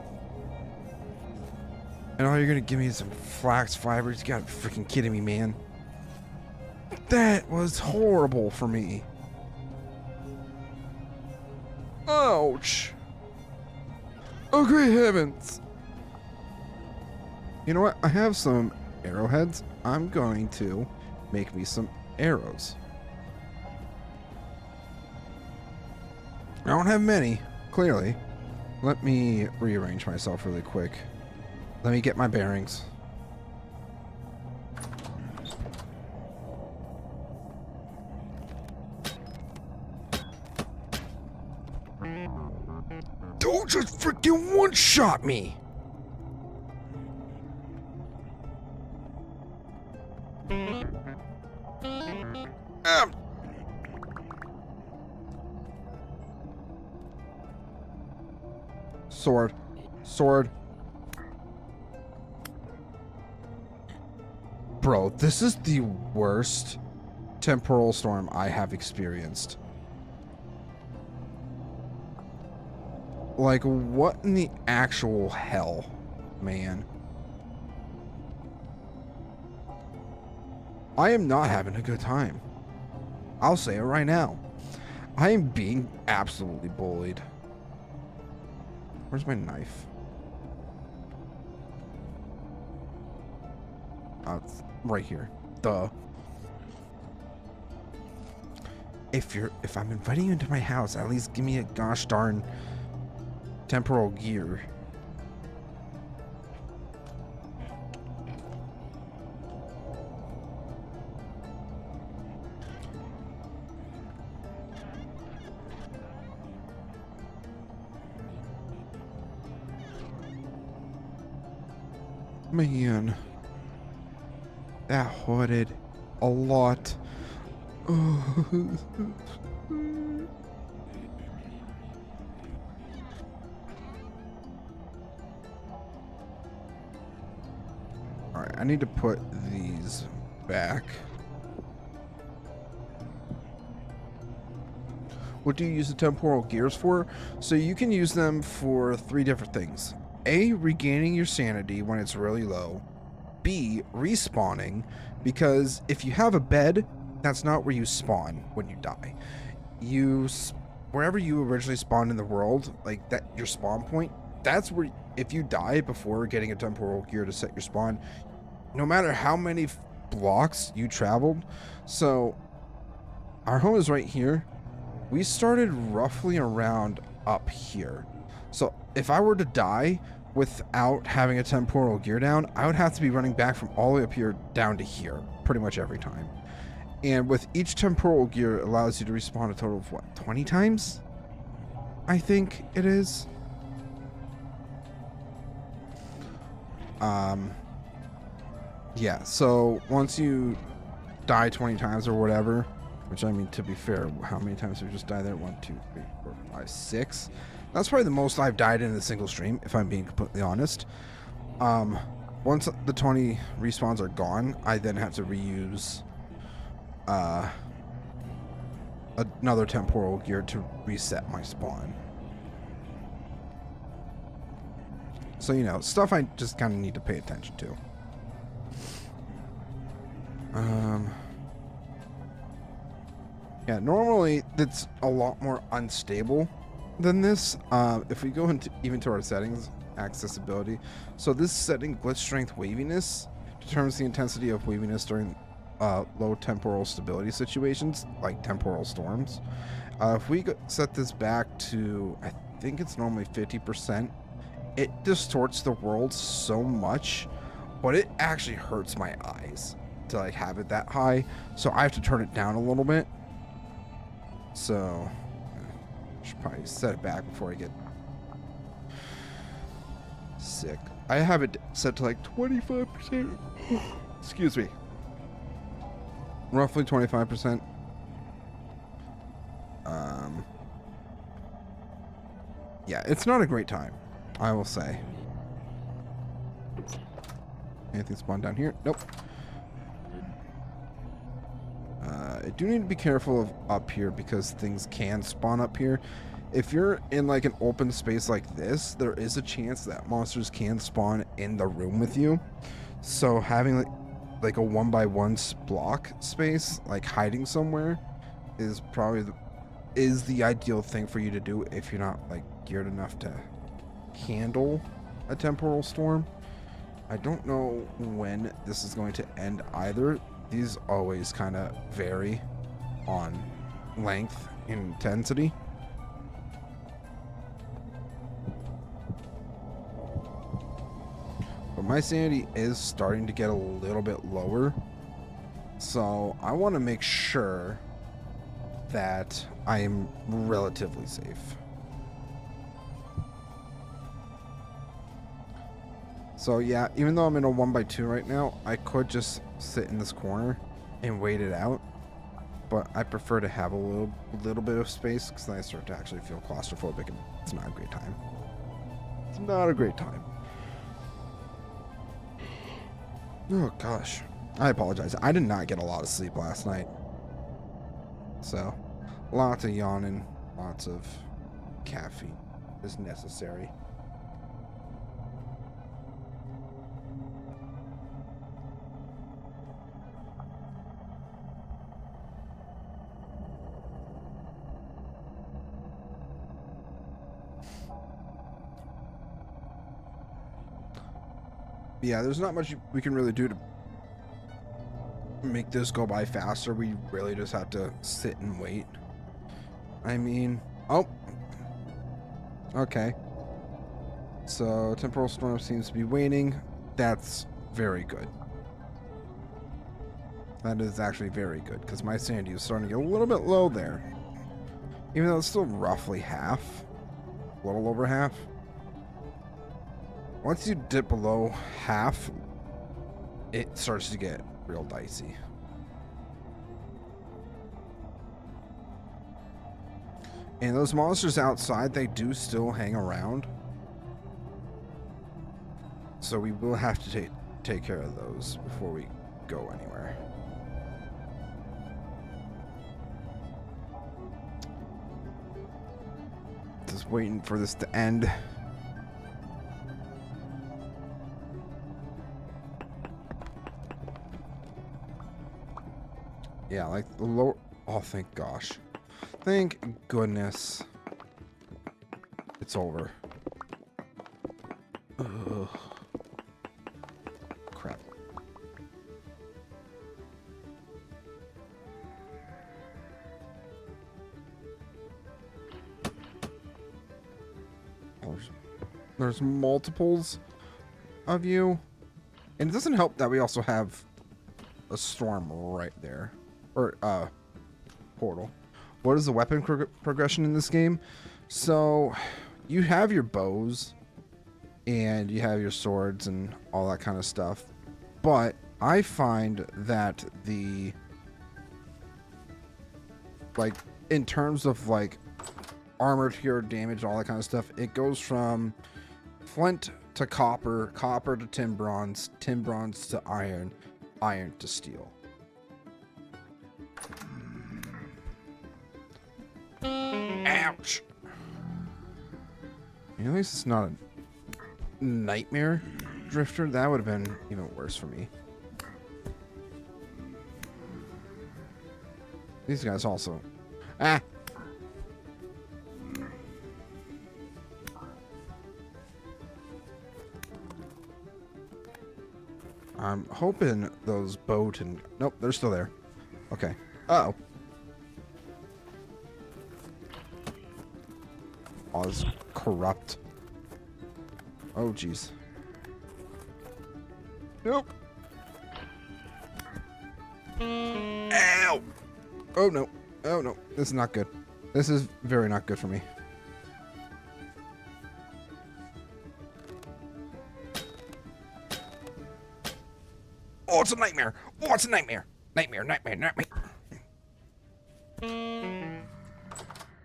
And all you're gonna give me is some flax fibers? You gotta be freaking kidding me, man. That was horrible for me. Ouch. Oh, great heavens. You know what? I have some arrowheads. I'm going to make me some arrows. I don't have many, clearly. Let me rearrange myself really quick. Let me get my bearings. Don't just freaking one-shot me! Sword. Sword. Bro, this is the worst temporal storm I have experienced. Like, what in the actual hell, man? I am not having a good time. I'll say it right now. I am being absolutely bullied. Where's my knife? Oh, it's right here. Duh. If I'm inviting you into my house, at least give me a gosh darn temporal gear. Man, that hurted a lot. Alright, I need to put these back. What do you use the temporal gears for? So you can use them for 3 different things. A, regaining your sanity when it's really low. B, respawning, because if you have a bed, that's not where you spawn when you die. Wherever you originally spawned in the world, like that, your spawn point, that's where, if you die before getting a temporal gear to set your spawn, no matter how many blocks you traveled. So our home is right here. We started roughly around up here. So if I were to die without having a temporal gear down, I would have to be running back from all the way up here down to here pretty much every time. And with each temporal gear, it allows you to respawn a total of what, 20 times? I think it is. Yeah, so once you die 20 times or whatever, which I mean, to be fair, how many times have you just died there? 1, 2, 3, 4, 5, 6. That's probably the most I've died in a single stream, if I'm being completely honest. Once the 20 respawns are gone, I then have to reuse another temporal gear to reset my spawn. So, you know, stuff I just kind of need to pay attention to. Yeah, normally it's a lot more unstable than this. If we go into even to our settings, accessibility, so this setting, glitch strength waviness, determines the intensity of waviness during low temporal stability situations like temporal storms. If we set this back to, I think it's normally 50%, it distorts the world so much, but it actually hurts my eyes to like have it that high, so I have to turn it down a little bit. So I should probably set it back before I get sick. I have it set to like 25%. Excuse me. Roughly 25%. Yeah, it's not a great time, I will say. Anything spawned down here? Nope. I do need to be careful of up here because things can spawn up here. If you're in like an open space like this, there is a chance that monsters can spawn in the room with you. So having like a 1x1 block space, like hiding somewhere, is probably the ideal thing for you to do if you're not like geared enough to handle a temporal storm. I don't know when this is going to end either. These always kind of vary on length and intensity. But my sanity is starting to get a little bit lower. So I want to make sure that I am relatively safe. So yeah, even though I'm in a 1x2 right now, I could just sit in this corner and wait it out. But I prefer to have a little bit of space because then I start to actually feel claustrophobic and it's not a great time. It's not a great time. Oh gosh. I apologize. I did not get a lot of sleep last night. So, lots of yawning, lots of caffeine is necessary. Yeah, there's not much we can really do to make this go by faster. We really just have to sit and wait. I mean, oh, okay. So temporal storm seems to be waning. That's very good. That is actually very good because my sanity is starting to get a little bit low there. Even though it's still roughly half, a little over half. Once you dip below half, it starts to get real dicey. And those monsters outside, they do still hang around. So we will have to take care of those before we go anywhere. Just waiting for this to end. Yeah, like the lower... Oh, thank gosh. Thank goodness. It's over. Ugh. Crap. There's multiples of you. And it doesn't help that we also have a storm right there. Or, portal. What is the weapon progression in this game? So, you have your bows, and you have your swords and all that kind of stuff. But, I find that like, in terms of, like, armor tier damage, all that kind of stuff, it goes from flint to copper, copper to tin bronze to iron, iron to steel. Ouch. At least it's not a nightmare drifter. That would have been even worse for me. These guys also. Ah. I'm hoping those boat and... Nope, they're still there. Okay. Uh-oh. Oh, this is corrupt. Oh, jeez. Nope. Ow! Oh, no. Oh, no. This is not good. This is very not good for me. Oh, it's a nightmare. Oh, it's a nightmare. Nightmare, nightmare, nightmare.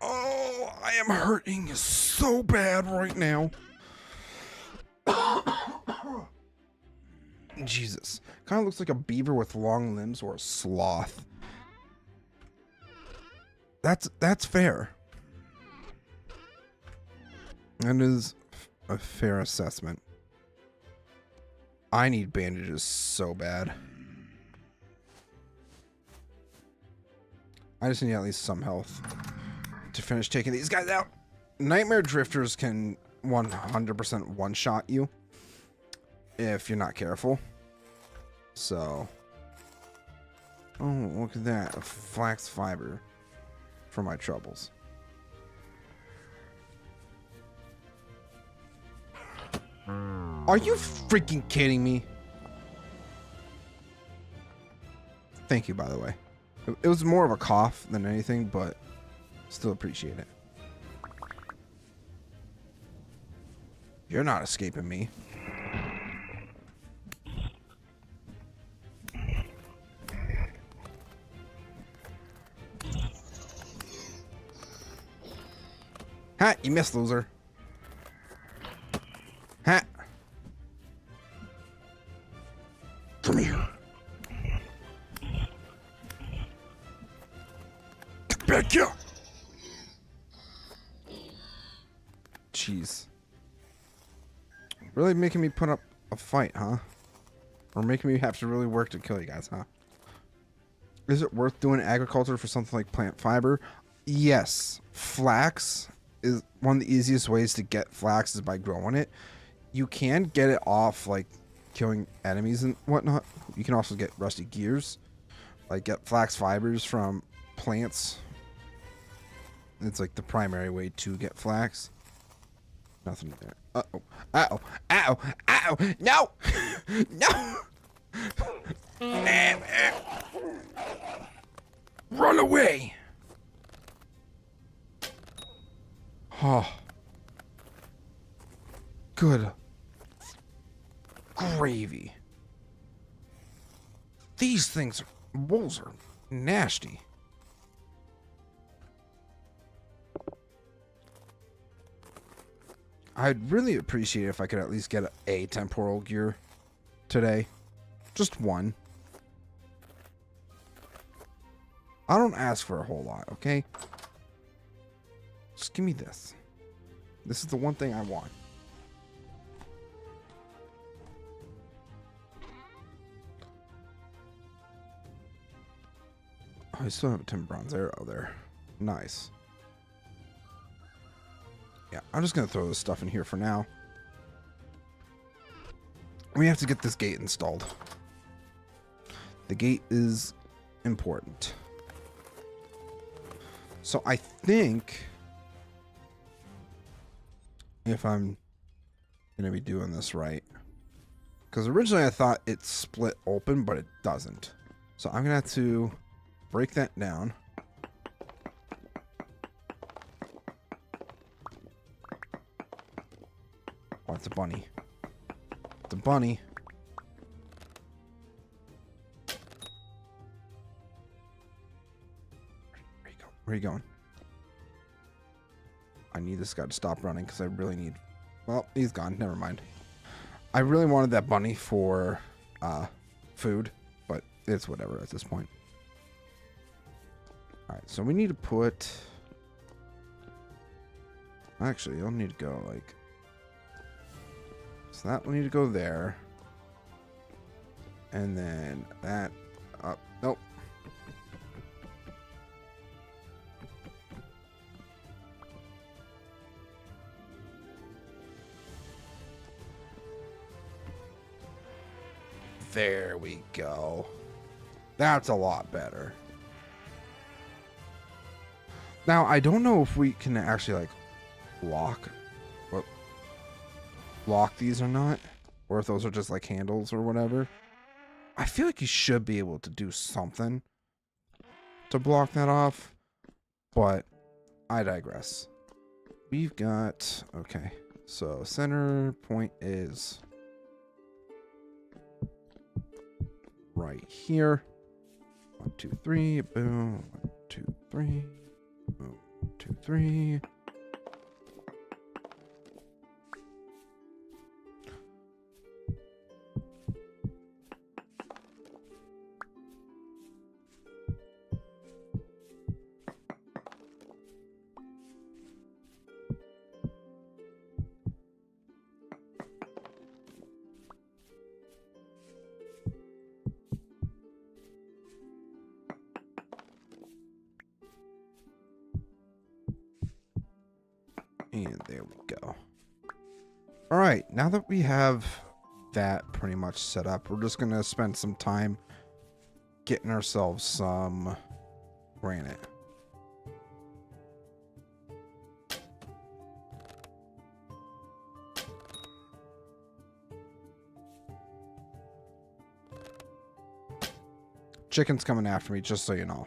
Oh, I am hurting so bad right now. Jesus. Kind of looks like a beaver with long limbs or a sloth. That's fair. That is a fair assessment. I need bandages so bad. I just need at least some health to finish taking these guys out. Nightmare drifters can 100% one-shot you if you're not careful. So, oh, look at that, a flax fiber for my troubles. Are you freaking kidding me? Thank you, by the way. It was more of a cough than anything, but still appreciate it. You're not escaping me. Ha! You missed, loser. Ha! Come here. Get back here! Jeez. Really making me put up a fight, huh? Or making me have to really work to kill you guys, huh? Is it worth doing agriculture for something like plant fiber? Yes. Flax is one of the easiest ways to get flax is by growing it. You can get it off like killing enemies and whatnot. You can also get rusty gears. Like get flax fibers from plants. It's like the primary way to get flax. Nothing there. Uh-oh. Uh-oh. Uh-oh. Uh-oh. No! No! Run away! Oh. Good gravy. These things, wolves are nasty. I'd really appreciate it if I could at least get a temporal gear today. Just one. I don't ask for a whole lot, okay? Just give me this. This is the one thing I want. Oh, I still have a Tim Bronze arrow there. Nice. Yeah, I'm just going to throw this stuff in here for now. We have to get this gate installed. The gate is important. So I think if I'm going to be doing this right, because originally I thought it split open, but it doesn't. So I'm going to have to break that down. Oh, it's a bunny. It's a bunny. Where you go? Where are you going? I need this guy to stop running because I really need... Well, he's gone. Never mind. I really wanted that bunny for food, but it's whatever at this point. Alright, so we need to put... Actually, you'll need to go like... So that will need to go there. And then that up. Nope. There we go. That's a lot better. Now, I don't know if we can actually like lock these or not, or if those are just like handles or whatever. I feel like you should be able to do something to block that off, but I digress. We've got, okay, so center point is right here. 1, 2, 3, boom. 1, 2, 3, boom. 2, 3. And there we go. All right, now that we have that pretty much set up, we're just going to spend some time getting ourselves some granite. Chicken's coming after me, just so you know.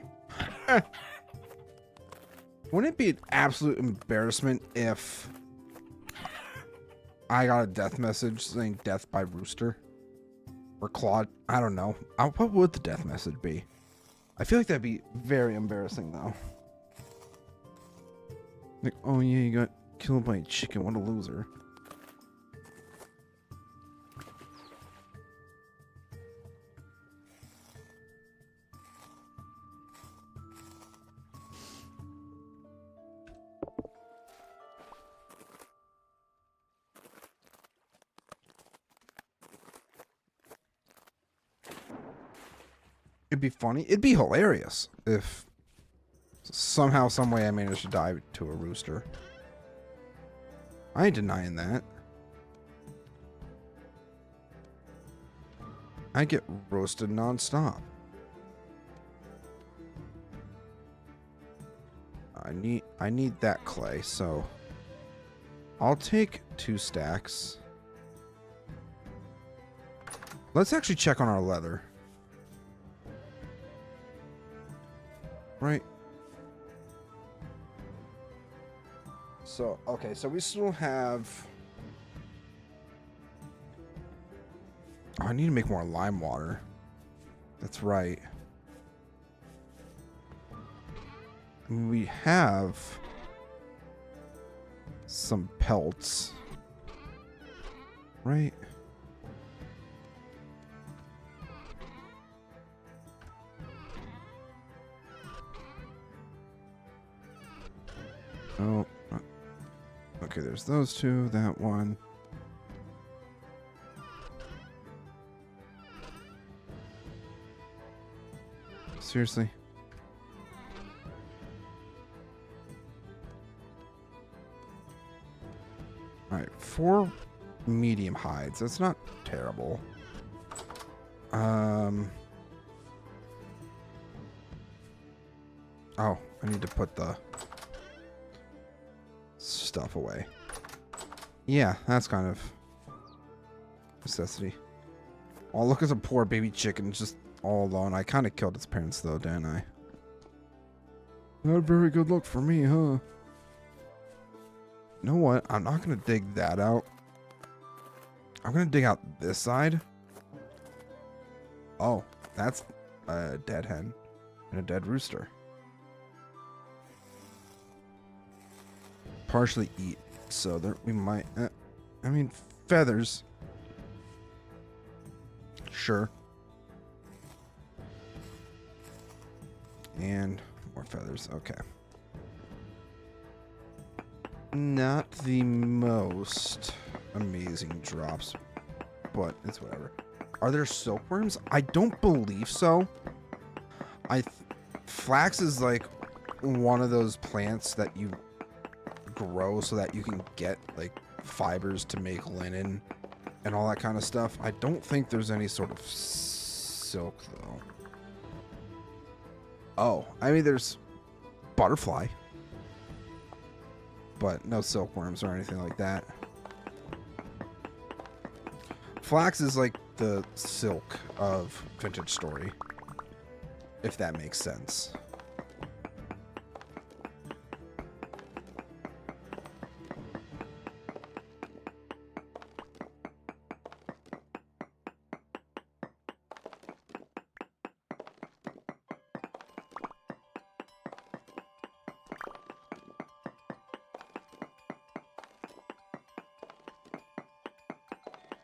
Wouldn't it be an absolute embarrassment if I got a death message saying death by Rooster? Or Claude? I don't know. What would the death message be? I feel like that'd be very embarrassing, though. Like, oh yeah, you got killed by a chicken. What a loser. It'd be funny. It'd be hilarious if somehow, some way I managed to die to a rooster. I ain't denying that. I get roasted nonstop. I need that clay, so I'll take 2 stacks. Let's actually check on our leather. Right. So, okay, so we still have... Oh, I need to make more lime water. That's right. We have some pelts. Right? Oh, okay, there's those 2, that one. Seriously? Alright, 4 medium hides. That's not terrible. Oh, I need to put the stuff away. Yeah, that's kind of necessity. Oh, look at the poor baby chicken just all alone. I kind of killed its parents though, didn't I? Not a very good look for me, huh? You know what? I'm not going to dig that out. I'm going to dig out this side. Oh, that's a dead hen and a dead rooster. Partially eat, so there we might I mean feathers, sure, and more feathers. Okay, not the most amazing drops, but it's whatever. Are there silkworms? I don't believe so. Flax is like one of those plants that you grow so that you can get like fibers to make linen and all that kind of stuff. I don't think there's any sort of silk though. Oh, I mean there's butterfly, but no silkworms or anything like that. Flax is like the silk of Vintage Story, if that makes sense.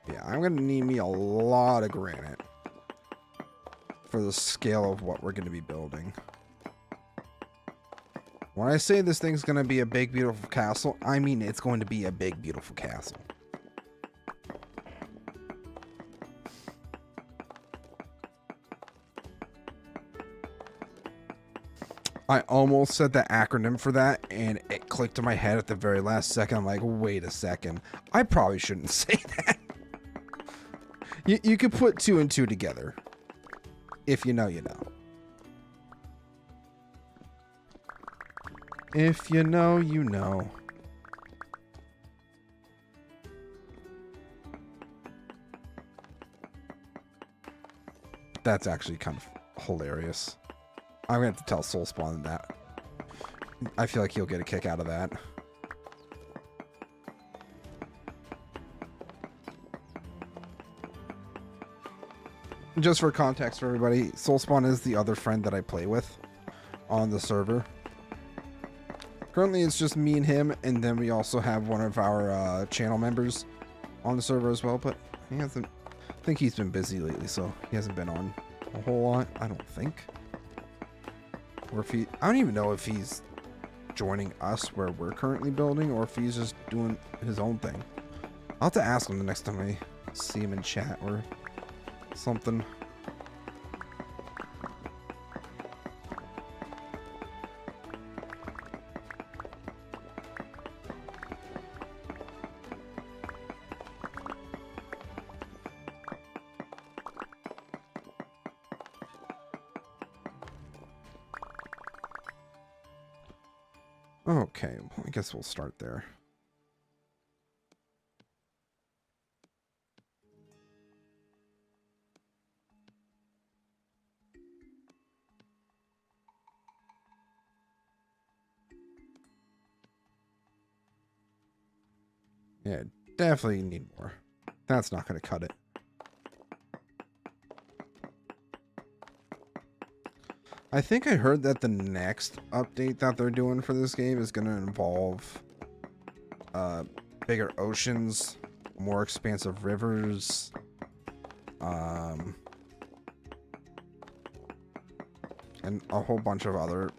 Yeah, I'm going to need me a lot of granite for the scale of what we're going to be building. When I say this thing's going to be a big, beautiful castle, I mean it's going to be a big, beautiful castle. I almost said the acronym for that, and it clicked in my head at the very last second. I'm like, wait a second. I probably shouldn't say that. You could put 2 and 2 together. If you know, you know. If you know, you know. That's actually kind of hilarious. I'm gonna have to tell Soulspawn that. I feel like he'll get a kick out of that. Just for context for everybody, Soulspawn is the other friend that I play with on the server. Currently it's just me and him, and then we also have one of our channel members on the server as well, but he hasn't... I think he's been busy lately, so he hasn't been on a whole lot, I don't think. Or if he... I don't even know if he's joining us where we're currently building, or if he's just doing his own thing. I'll have to ask him the next time I see him in chat or something. Okay, well, I guess we'll start there. Yeah, definitely need more. That's not going to cut it. I think I heard that the next update that they're doing for this game is going to involve bigger oceans, more expansive rivers, and a whole bunch of other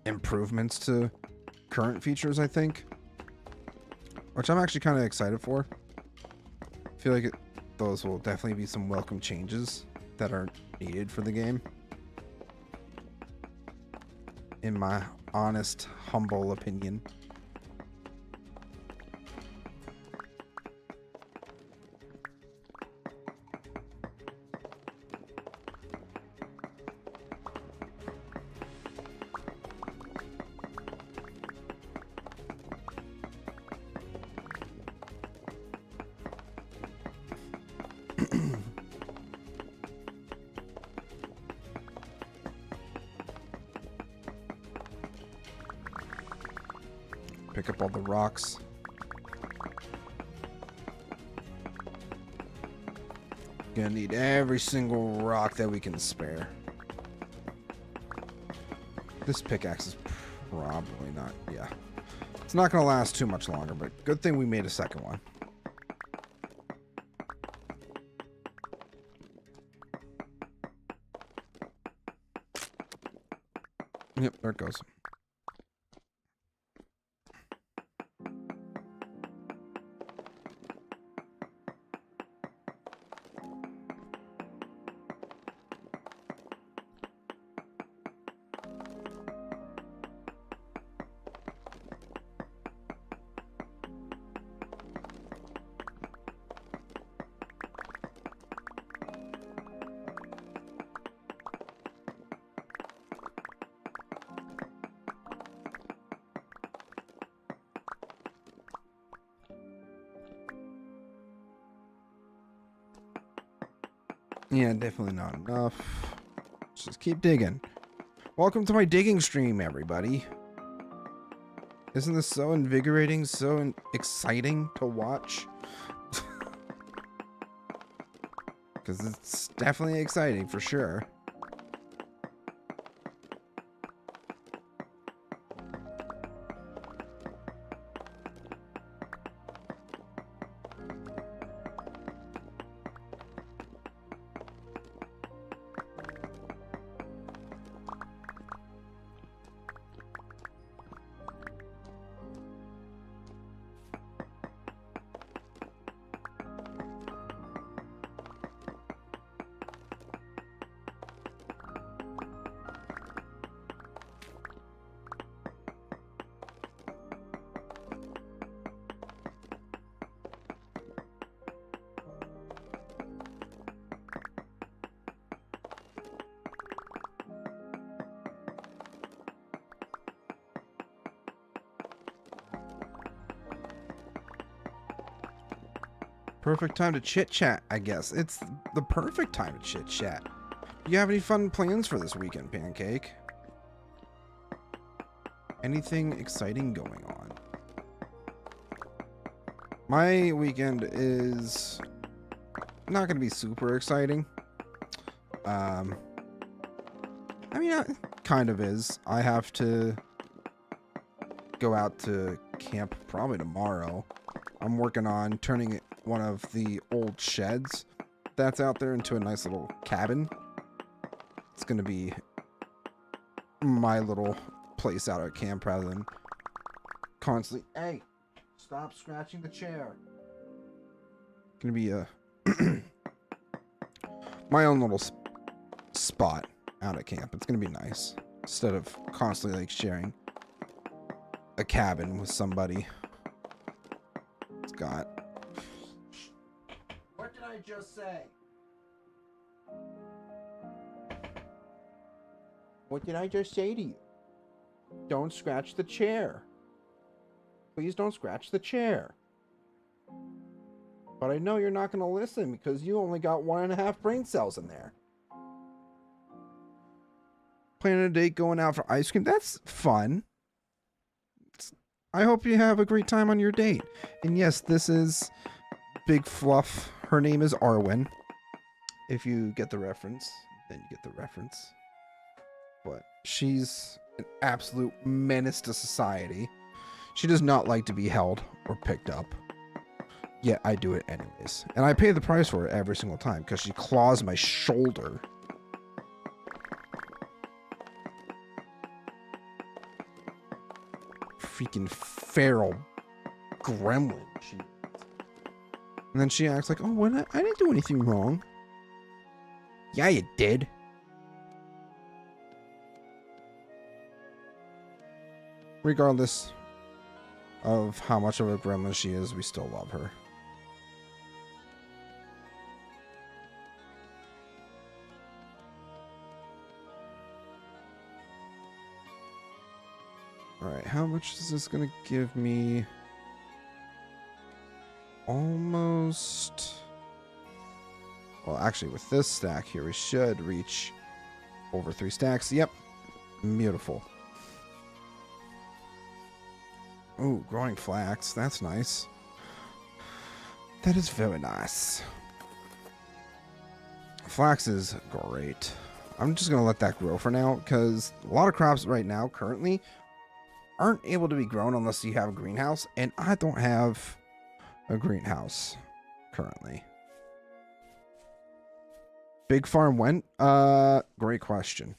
improvements to current features, I think. Which I'm actually kind of excited for. I feel like those will definitely be some welcome changes that are needed for the game. In my honest, humble opinion. Pick up all the rocks. Gonna need every single rock that we can spare. This pickaxe is probably not... Yeah. It's not gonna last too much longer, but good thing we made a second one. Yep, there it goes. Yeah, definitely not enough. Let's just keep digging. Welcome to my digging stream, everybody. Isn't this so invigorating, so exciting to watch? Because it's definitely exciting, for sure. Perfect time to chit chat, I guess. It's the perfect time to chit chat. Do you have any fun plans for this weekend, Pancake? Anything exciting going on? My weekend is not going to be super exciting. I mean, it kind of is. I have to go out to camp probably tomorrow. I'm working on turning one of the old sheds that's out there into a nice little cabin. It's going to be my little place out at camp rather than constantly... Hey, stop scratching the chair. Going to be a... my own little spot out at camp. It's going to be nice. Instead of constantly like sharing a cabin with somebody. It's got... What did I just say? What did I just say to you? Don't scratch the chair. Please don't scratch the chair. But I know you're not going to listen because you only got 1.5 brain cells in there. Planning a date, going out for ice cream. That's fun. I hope you have a great time on your date. And yes, this is Big Fluff. Her name is Arwen. If you get the reference, then you get the reference. But she's an absolute menace to society. She does not like to be held or picked up. Yet I do it anyways. And I pay the price for it every single time because she claws my shoulder. Freaking feral gremlin. And then she acts like, oh, what? I didn't do anything wrong. Yeah, you did. Regardless of how much of a gremlin she is, we still love her. Alright, how much is this going to give me? Almost... Well, actually, with this stack here, we should reach over 3 stacks. Yep. Beautiful. Ooh, growing flax. That's nice. That is very nice. Flax is great. I'm just going to let that grow for now because a lot of crops right now currently aren't able to be grown unless you have a greenhouse, and I don't have a greenhouse currently. Big farm when? Great question.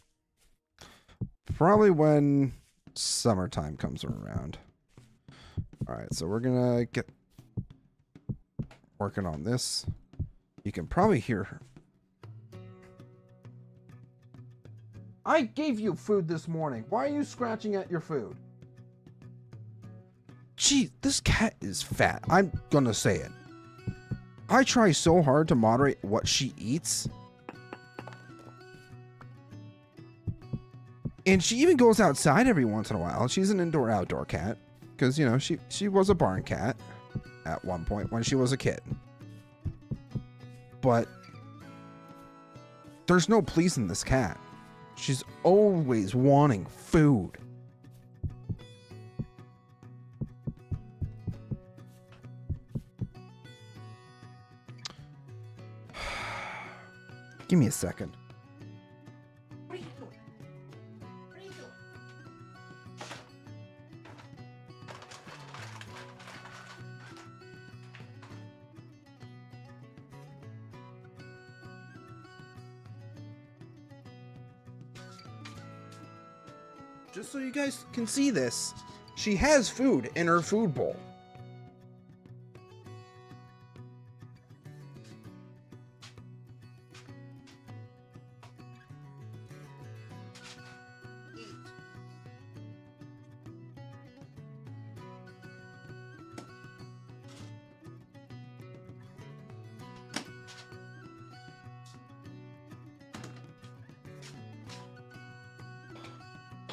Probably when summertime comes around. Alright, so we're gonna get working on this. You can probably hear her. I gave you food this morning. Why are you scratching at your food? Gee, this cat is fat. I'm gonna say it. I try so hard to moderate what she eats. And she even goes outside every once in a while. She's an indoor-outdoor cat. Because, you know, she was a barn cat at one point when she was a kid. But there's no pleasing this cat. She's always wanting food. Give me a second. What are you doing? What are you doing? Just so you guys can see this, she has food in her food bowl.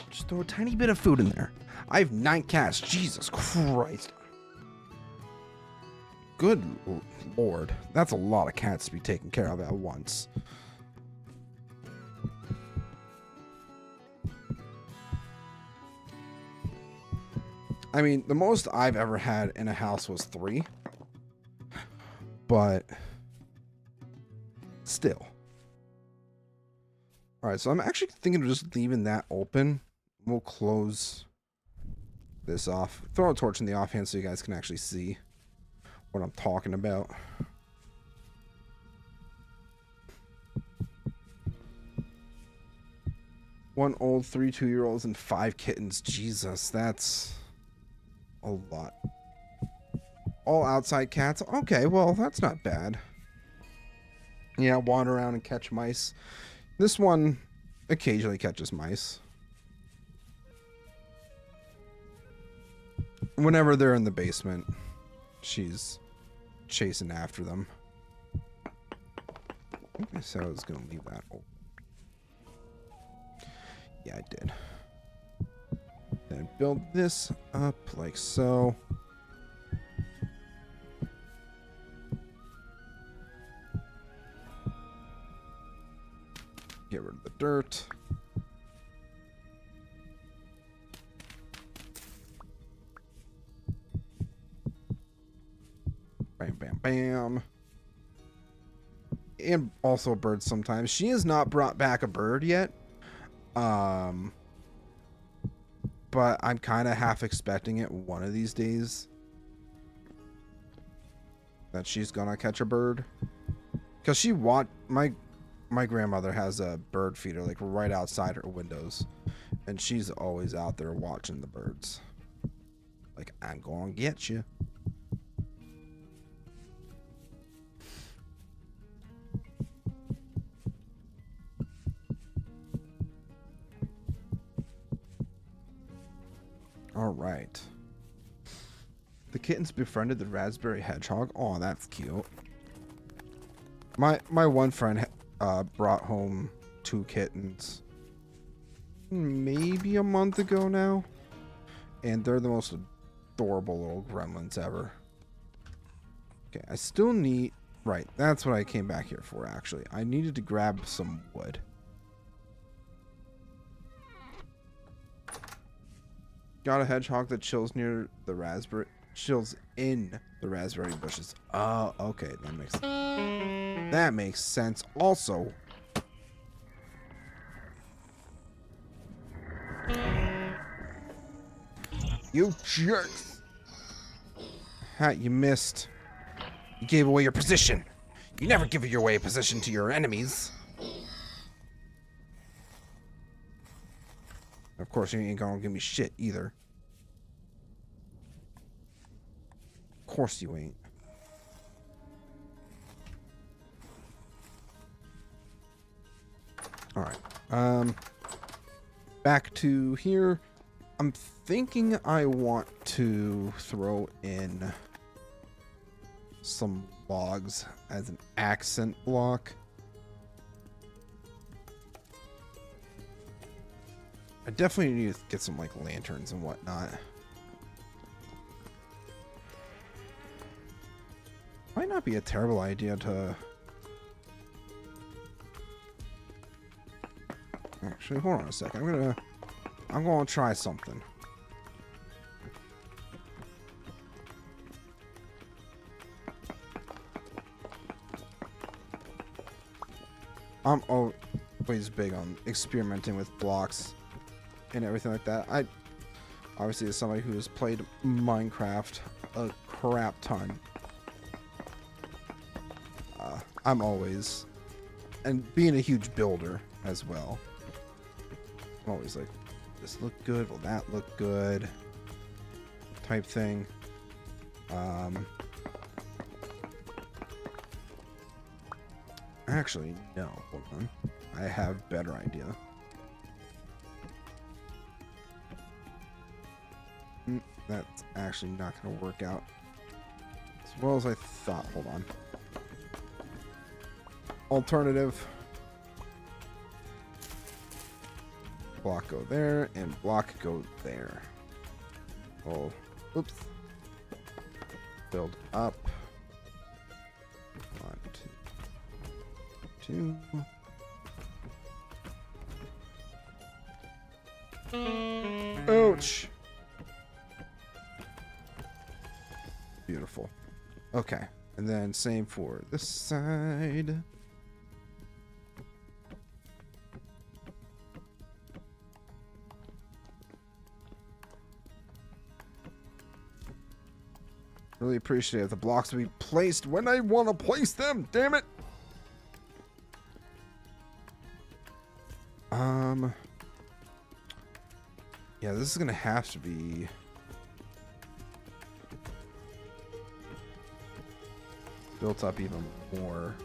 Just throw a tiny bit of food in there. I have 9 cats. Jesus Christ. Good lord. That's a lot of cats to be taken care of at once. I mean, the most I've ever had in a house was 3. But still. Alright, so I'm actually thinking of just leaving that open. We'll close this off. Throw a torch in the offhand so you guys can actually see what I'm talking about. One old 3 2-year-olds and 5 kittens. Jesus, that's a lot. All outside cats. Okay, well, that's not bad. Yeah, wander around and catch mice. This one occasionally catches mice. Whenever they're in the basement, she's chasing after them. I think I said I was going to leave that open. Yeah, I did. Then build this up like so. Get rid of the dirt. Bam, bam, bam. And also birds sometimes. She has not brought back a bird yet. But I'm kind of half expecting it one of these days. That she's gonna catch a bird. Because she my grandmother has a bird feeder like right outside her windows. And she's always out there watching the birds. Like, I'm gonna get you. All right. The kittens befriended the raspberry hedgehog. Oh, that's cute. My one friend brought home 2 kittens maybe a month ago now, and they're the most adorable little gremlins ever. Okay, I still need... Right, that's what I came back here for, actually. I needed to grab some wood. Got a hedgehog that chills near the raspberry... Chills in the raspberry bushes. Oh, okay. That makes sense. Also... You jerks! Ha, you missed. You gave away your position. You never give away a position to your enemies. Of course, you ain't gonna give me shit either. Of course you ain't. Alright. Back to here. I'm thinking I want to throw in some logs as an accent block. I definitely need to get some like lanterns and whatnot. Might not be a terrible idea to... Actually, hold on a second. I'm gonna try something. I'm always big on experimenting with blocks and everything like that. I obviously, as somebody who has played Minecraft a crap ton, I'm always, and being a huge builder as well, I'm always like, this look good, will that look good, type thing. Actually, no, hold on. I have a better idea. That's actually not going to work out as well as I thought. Hold on. Alternative. Block go there, and block go there. Oh, oops. Build up. 2. Ouch. Beautiful. Okay. And then same for this side. Really appreciate the blocks to be placed when I want to place them. Damn it. Yeah, this is gonna have to be built up even more.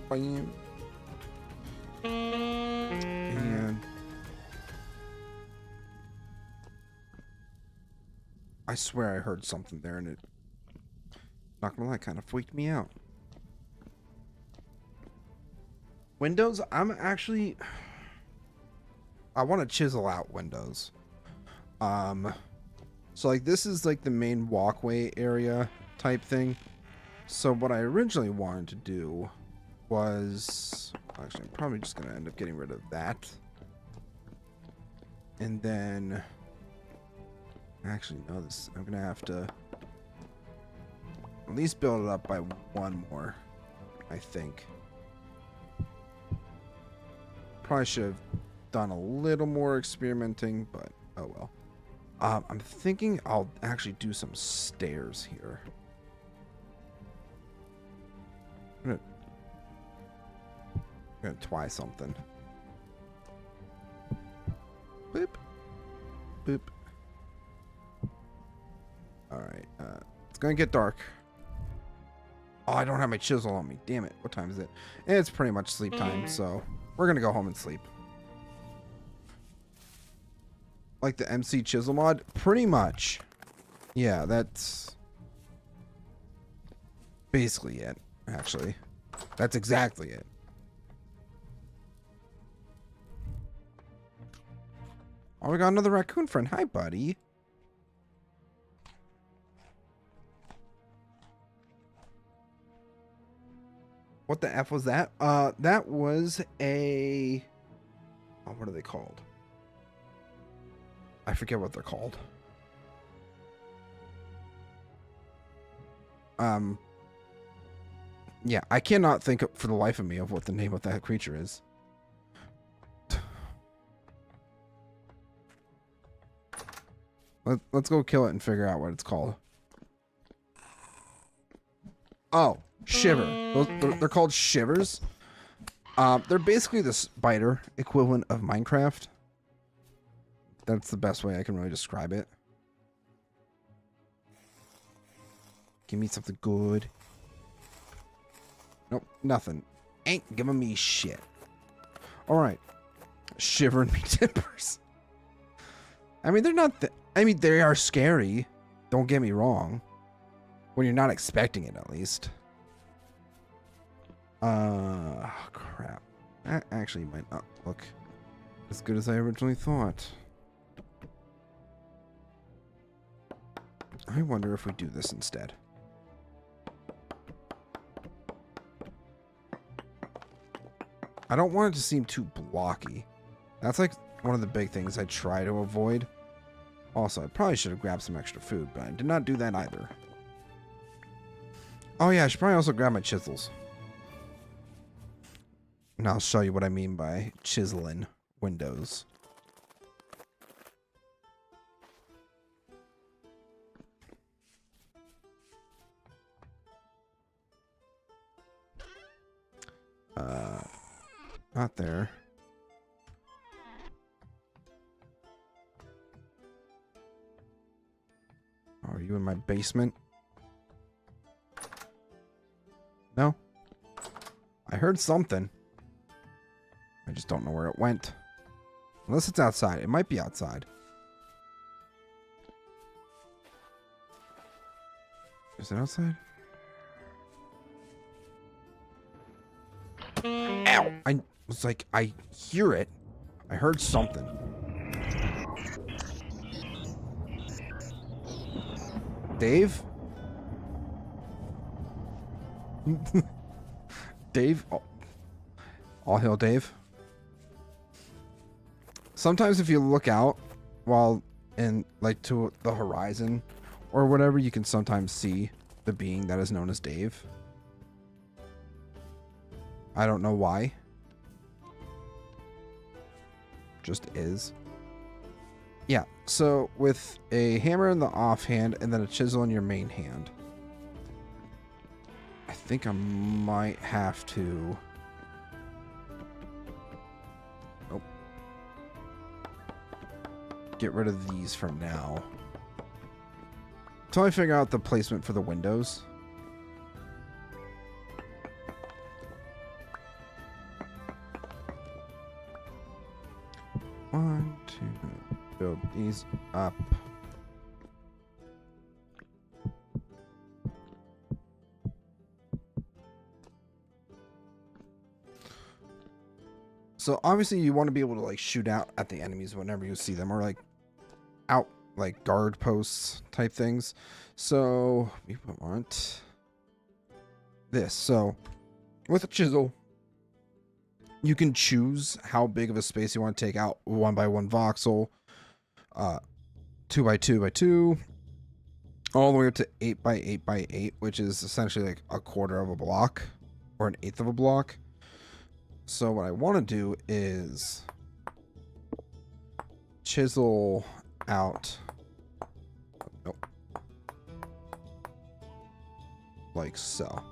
Bam. And I swear I heard something there, and it, not gonna lie, kind of freaked me out. Windows, I want to chisel out windows. So like this is like the main walkway area type thing. So what I originally wanted to do was, actually I'm probably just gonna end up getting rid of that. And then, actually no, this, I'm gonna have to at least build it up by one more, I think. Probably should have done a little more experimenting, but oh well. I'm thinking I'll actually do some stairs here. I'm gonna try something. Boop. Boop. Alright, it's gonna get dark. Oh, I don't have my chisel on me. Damn it. What time is it? It's pretty much sleep time, so we're gonna go home and sleep. Like the MC Chisel mod? Pretty much. Yeah, that's basically it, actually. That's exactly it. Oh, we got another raccoon friend. Hi, buddy. What the F was that? That was a... Oh, what are they called? I forget what they're called. Yeah, I cannot think of, for the life of me of what the name of that creature is. Let's go kill it and figure out what it's called. Oh, Shiver. They're called Shivers. They're basically the spider equivalent of Minecraft. That's the best way I can really describe it. Give me something good. Nope, nothing. Ain't giving me shit. Alright. Shivering me timbers. I mean, they're not... I mean, they are scary. Don't get me wrong. When you're not expecting it, at least. Crap. That actually might not look as good as I originally thought. I wonder if we do this instead. I don't want it to seem too blocky. That's like one of the big things I try to avoid. Also, I probably should have grabbed some extra food, but I did not do that either. Oh yeah, I should probably also grab my chisels. And I'll show you what I mean by chiseling windows. Not there. Are you in my basement? No? I heard something. I just don't know where it went. Unless it's outside. It might be outside. Is it outside? Ow! I was like, I hear it. I heard something. Dave? Dave? Oh. All hail Dave. Sometimes if you look out while in like to the horizon or whatever, you can sometimes see the being that is known as Dave. I don't know why. Just is. Yeah, so with a hammer in the offhand and then a chisel in your main hand. I think I might have to... Nope. Get rid of these for now. Until I figure out the placement for the windows. One, two, build these up. So obviously you want to be able to like shoot out at the enemies whenever you see them, or like out like guard posts type things. So we want this. So with a chisel, you can choose how big of a space you want to take out. 1x1 voxel, 2x2x2, all the way up to 8x8x8, which is essentially like a quarter of a block or an eighth of a block. So what I want to do is chisel out, nope, like so.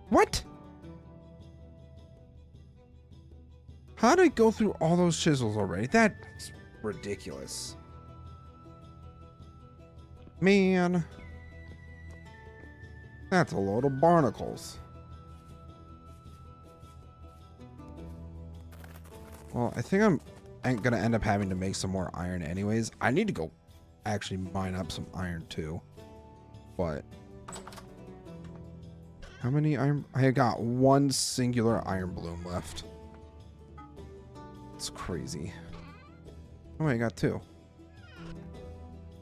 What? How did I go through all those chisels already? That's ridiculous. Man. That's a load of barnacles. Well, I think I'm gonna end up having to make some more iron anyways. I need to go actually mine up some iron too. But how many iron? I got one singular iron bloom left. It's crazy. Oh, I got two.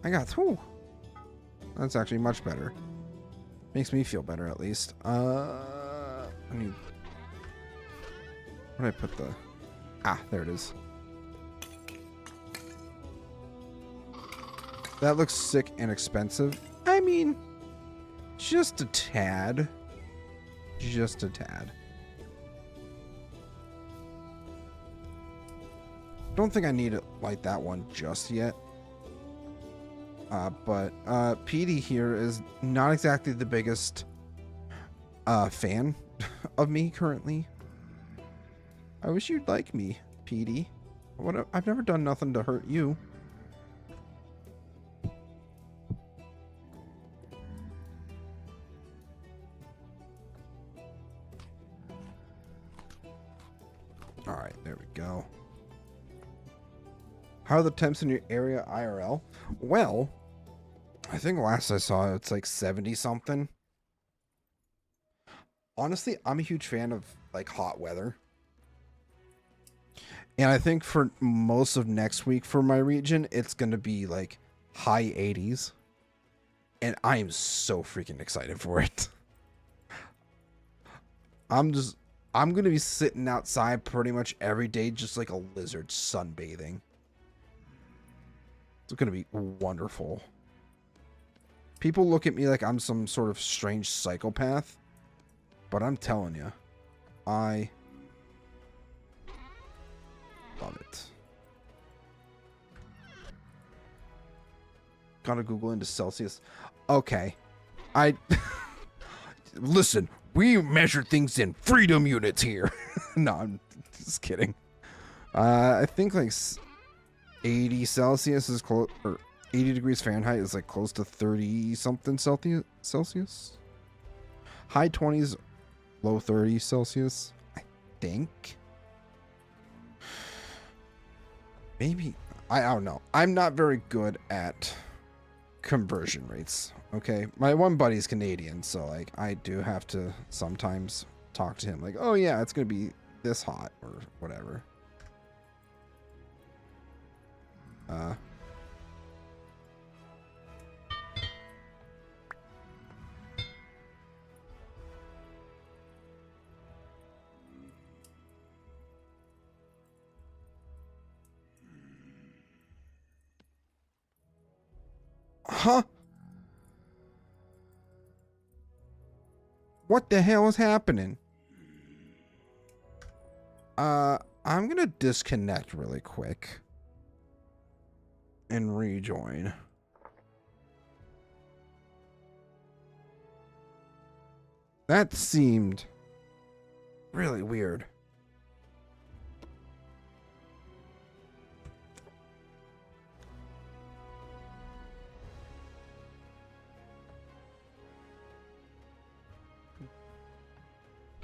I got two. That's actually much better. Makes me feel better, at least. I need... Where did I put the... Ah, there it is. That looks sick and expensive. I mean, just a tad. Just a tad. Don't think I need it like that one just yet. But PD here is not exactly the biggest fan of me currently. I wish you'd like me, PD. I've never done nothing to hurt you. Alright, there we go. How are the temps in your area IRL? Well, I think last I saw it's like 70 something. Honestly, I'm a huge fan of like hot weather. And I think for most of next week for my region, it's going to be like high 80s. And I am so freaking excited for it. I'm going to be sitting outside pretty much every day, just like a lizard sunbathing. It's going to be wonderful. People look at me like I'm some sort of strange psychopath. But I'm telling you, I love it. Gotta Google into Celsius. Okay. Listen, we measure things in freedom units here. No, I'm just kidding. I think like 80 Celsius is close, or 80 degrees Fahrenheit is like close to 30 something Celsius. High 20s, low 30s Celsius, I think. Maybe, I don't know. I'm not very good at conversion rates. Okay, my one buddy's Canadian, so like I do have to sometimes talk to him like, oh yeah, it's gonna be this hot or whatever. Uh, huh? What the hell is happening? I'm gonna disconnect really quick and rejoin. That seemed really weird.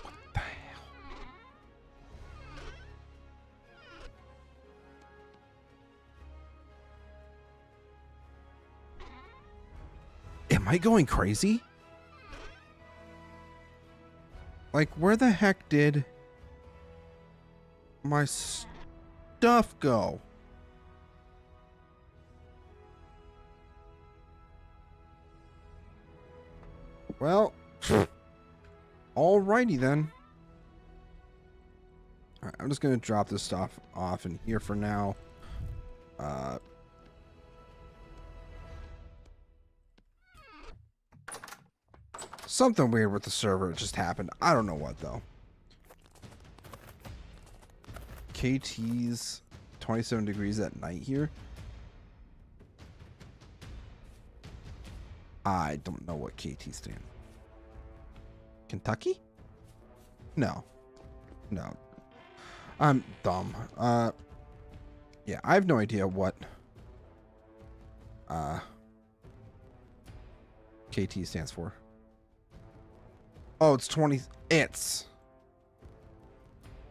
What the hell? Am I going crazy? Like, where the heck did my stuff go? Well, alrighty then. Alright, I'm just gonna drop this stuff off in here for now. Something weird with the server just happened. I don't know what though. KT's 27 degrees at night here. I don't know what KT stands. Kentucky? No. No. I'm dumb. Yeah, I have no idea what KT stands for. Oh, it's 20. It's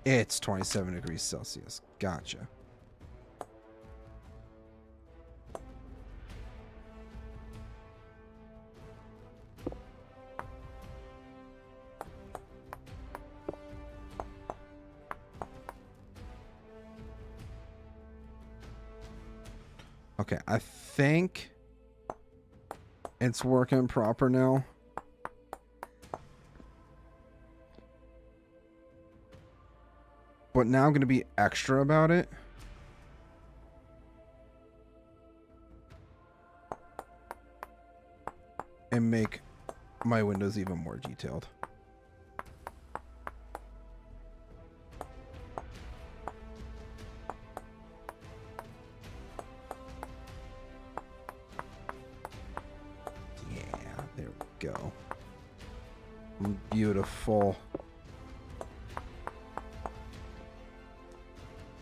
27 degrees Celsius. Gotcha. Okay, I think it's working proper now. But now I'm going to be extra about it. And make my windows even more detailed. Yeah, there we go. Beautiful.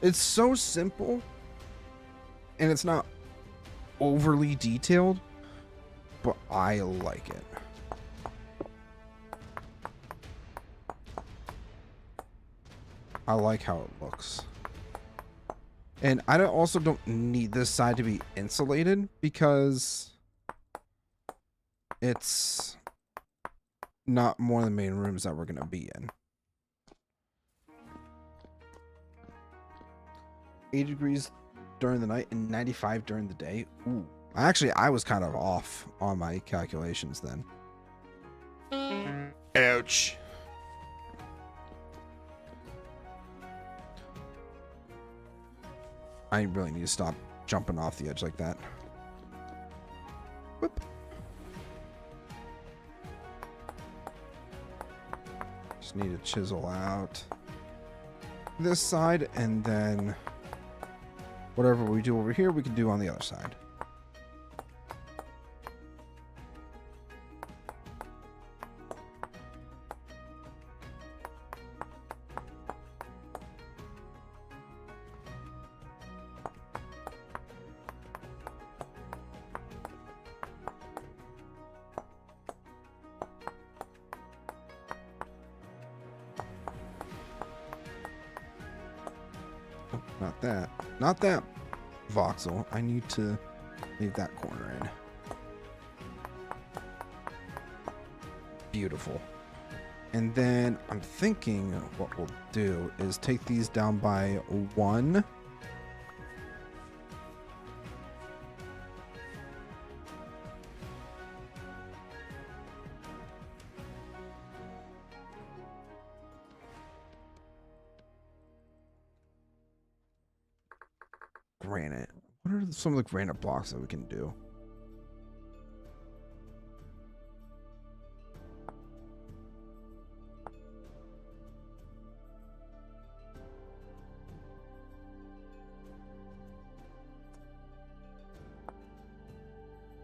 It's so simple, and it's not overly detailed, but I like it. I like how it looks. And I also don't need this side to be insulated because it's not one of the main rooms that we're going to be in. 80 degrees during the night and 95 during the day. Ooh. Actually, I was kind of off on my calculations then. Ouch. I really need to stop jumping off the edge like that. Whoop. Just need to chisel out this side, and then whatever we do over here, we can do on the other side. Not that. Not that voxel. I need to leave that corner in. Beautiful. And then I'm thinking what we'll do is take these down by 1. granite. What are some of the granite blocks that we can do?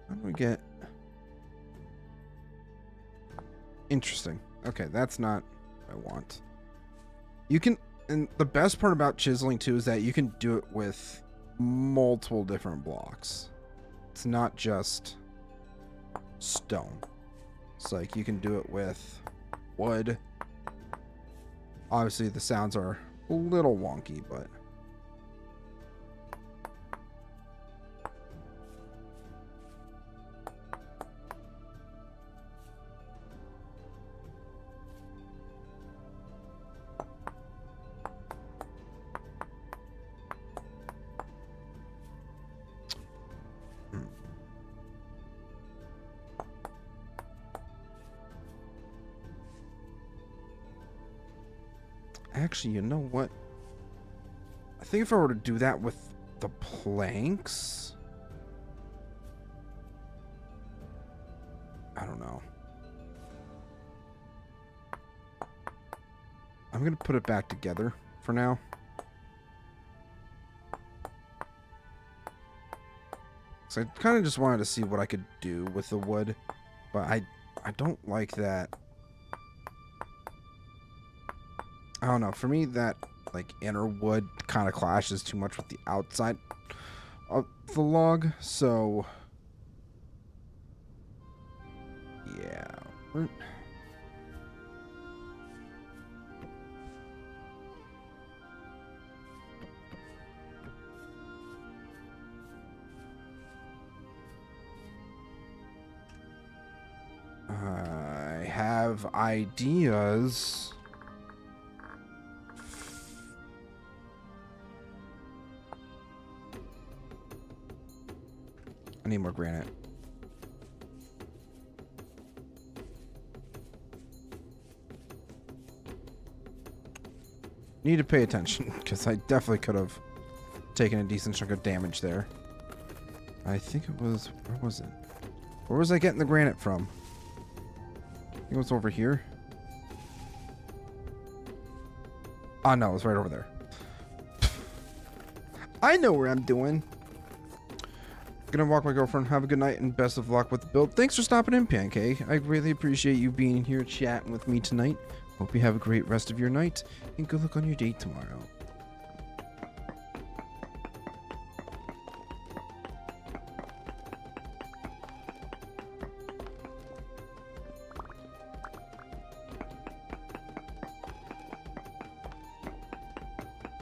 How do we get... Interesting. Okay, that's not what I want. You can... And the best part about chiseling, too, is that you can do it with multiple different blocks. It's not just stone. It's like you can do it with wood. Obviously, the sounds are a little wonky, but... Actually, you know what? I think if I were to do that with the planks... I don't know. I'm going to put it back together for now. So I kind of just wanted to see what I could do with the wood. But I don't like that. I don't know. For me, that like inner wood kind of clashes too much with the outside of the log. So yeah. I have ideas. I need more granite. Need to pay attention because I definitely could have taken a decent chunk of damage there. I think it was... Where was it? Where was I getting the granite from? I think it was over here. Oh no, it was right over there. I know where I'm doing. Gonna walk my girlfriend. Have a good night and best of luck with the build. Thanks for stopping in, Pancake. I really appreciate you being here chatting with me tonight. Hope you have a great rest of your night and good luck on your date tomorrow.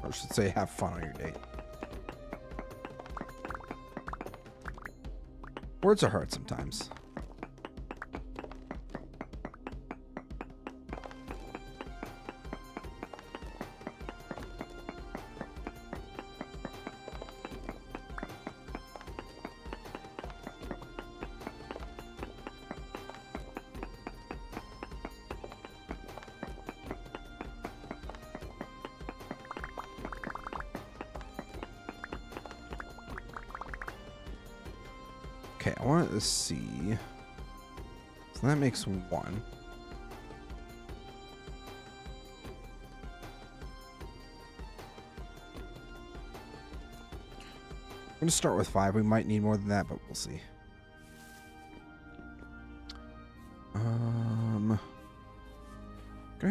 Or I should say have fun on your date. Words are hard sometimes. Okay, I want to see. So that makes one. I'm going to start with 5. We might need more than that, but we'll see. Gonna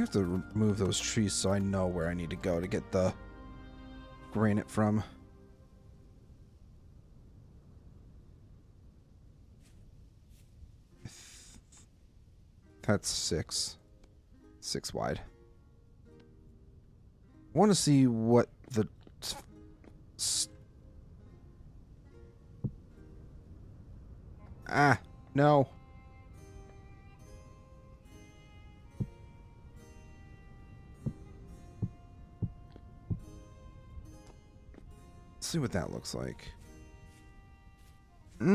have to remove those trees so I know where I need to go to get the granite from. That's 6. 6 wide. I want to see what the... no. Let's see what that looks like. I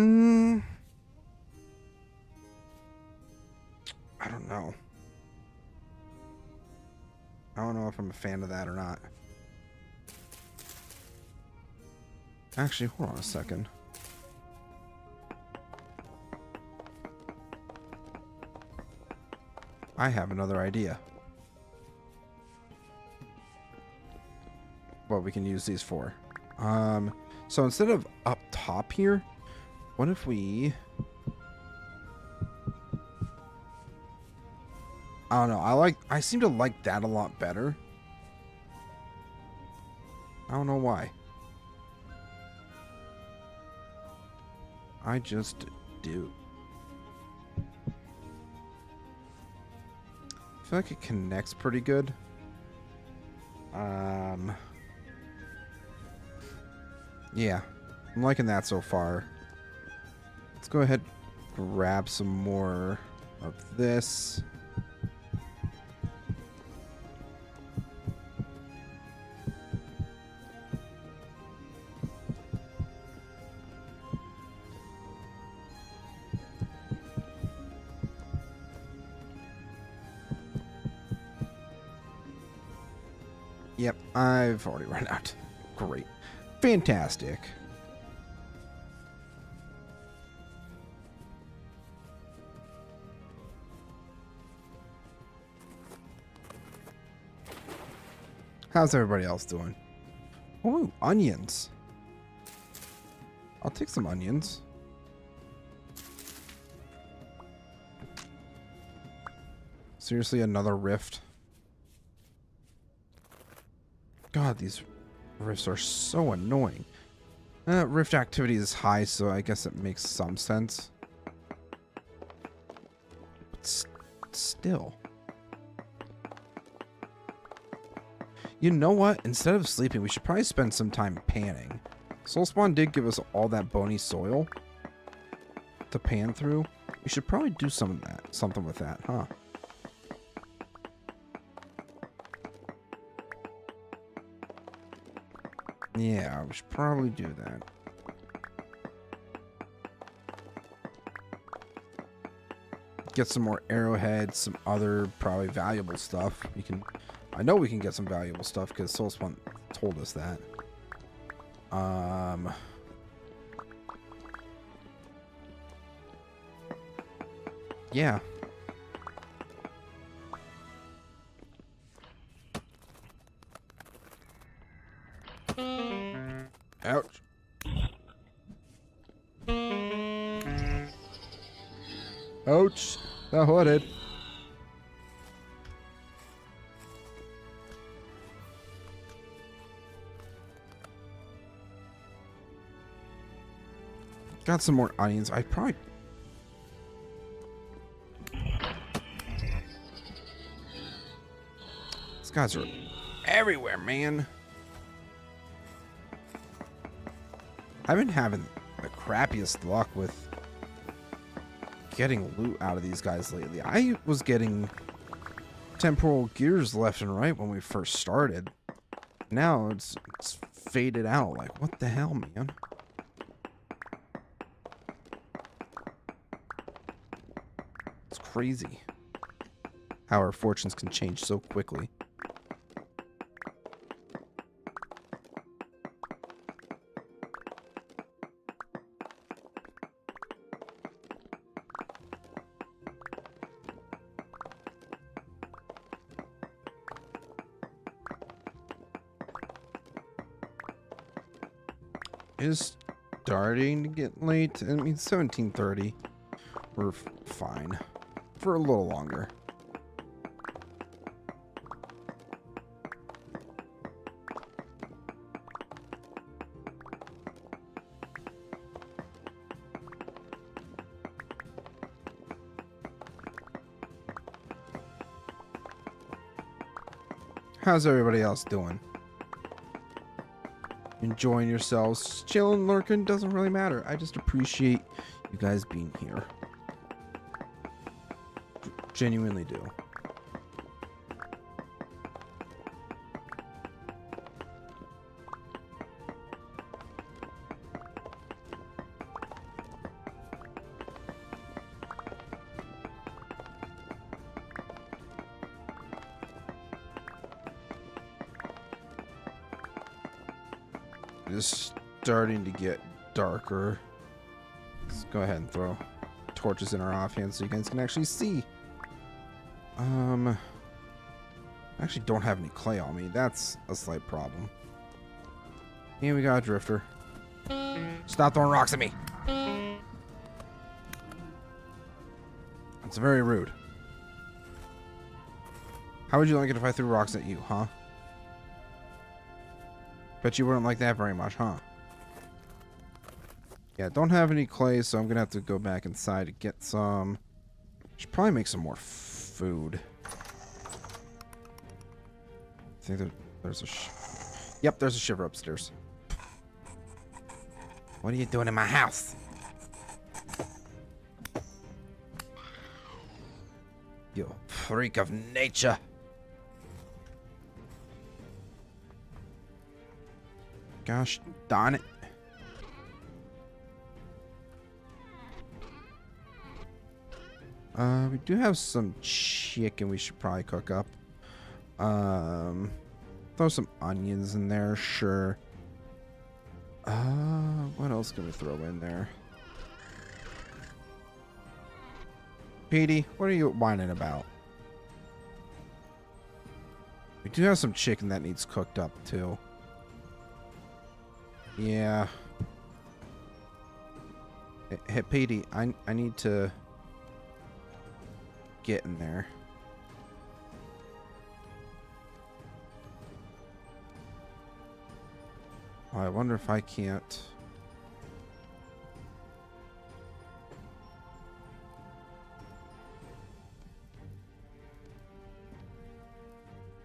don't know. I don't know if I'm a fan of that or not. Actually, hold on a second. I have another idea. What we can use these for. So instead of up top here, what if we... I don't know. I seem to like that a lot better. I don't know why. I just do. I feel like it connects pretty good. Yeah, I'm liking that so far. Let's go ahead and grab some more of this. Yep, I've already run out. Great. Fantastic. How's everybody else doing? Oh, onions. I'll take some onions. Seriously, another rift? God, these rifts are so annoying. Rift activity is high, so I guess it makes some sense. But still. You know what? Instead of sleeping, we should probably spend some time panning. Soulspawn did give us all that bony soil to pan through. We should probably do something with that, huh? Yeah, we should probably do that. Get some more arrowheads, some other probably valuable stuff. I know we can get some valuable stuff because Soulspawn told us that. Yeah. Ouch. Ouch. That hurted. Got some more onions. I probably... These guys are everywhere, man. I've been having the crappiest luck with getting loot out of these guys lately. I was getting temporal gears left and right when we first started. Now it's faded out. Like, what the hell, man? It's crazy how our fortunes can change so quickly. Is starting to get late. I mean, 17:30. We're fine for a little longer. How's everybody else doing? Enjoying yourselves, chilling, lurking, doesn't really matter. I just appreciate you guys being here. Genuinely do. Just starting to get darker. Let's go ahead and throw torches in our offhand so you guys can actually see. I actually don't have any clay on me. That's a slight problem. And we got a drifter. Stop throwing rocks at me. That's very rude. How would you like it if I threw rocks at you, huh? Bet you wouldn't like that very much, huh? Yeah, don't have any clay, so I'm gonna have to go back inside to get some. Should probably make some more food. I think there's a yep, there's a shiver upstairs. What are you doing in my house? You freak of nature. Gosh darn it. We do have some chicken we should probably cook up. Throw some onions in there, sure. What else can we throw in there? Petey, what are you whining about? We do have some chicken that needs cooked up too. Yeah. Hey, Petey, I need to get in there. I wonder if I can't.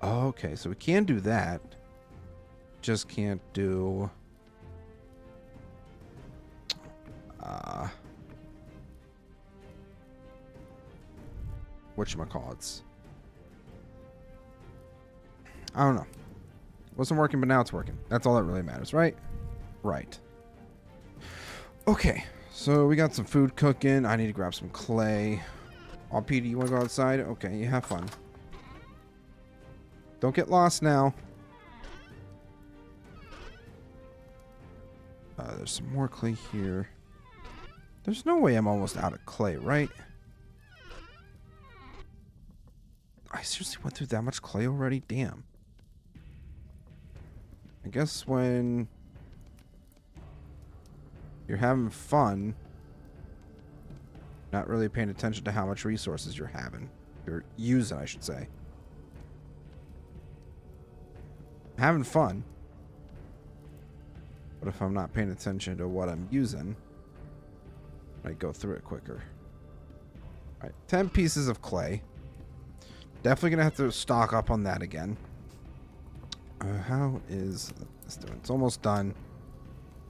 Okay, so we can do that. Just can't do whatchamacallits. I don't know. Wasn't working, but now it's working. That's all that really matters, right? Right. Okay, so we got some food cooking. I need to grab some clay. Oh, Petey, you want to go outside? Okay, you have fun. Don't get lost now. There's some more clay here. There's no way I'm almost out of clay, right? I seriously went through that much clay already? Damn. I guess when you're having fun, not really paying attention to how much resources you're using, I should say. Having fun, but if I'm not paying attention to what I'm using, I go through it quicker. Alright, 10 pieces of clay. Definitely gonna have to stock up on that again. How is this doing? It's almost done.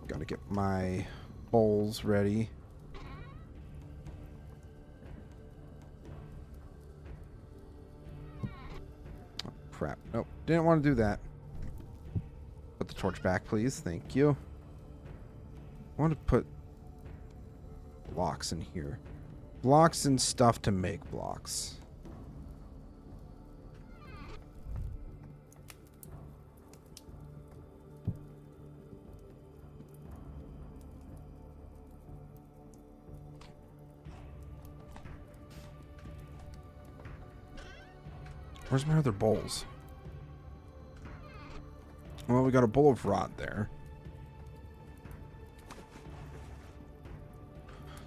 Gotta get my bowls ready. Oh, crap. Nope, didn't want to do that. Put the torch back, please. Thank you. I want to put blocks in here. Blocks and stuff to make blocks. Where's my other bowls? Well, we got a bowl of rot there.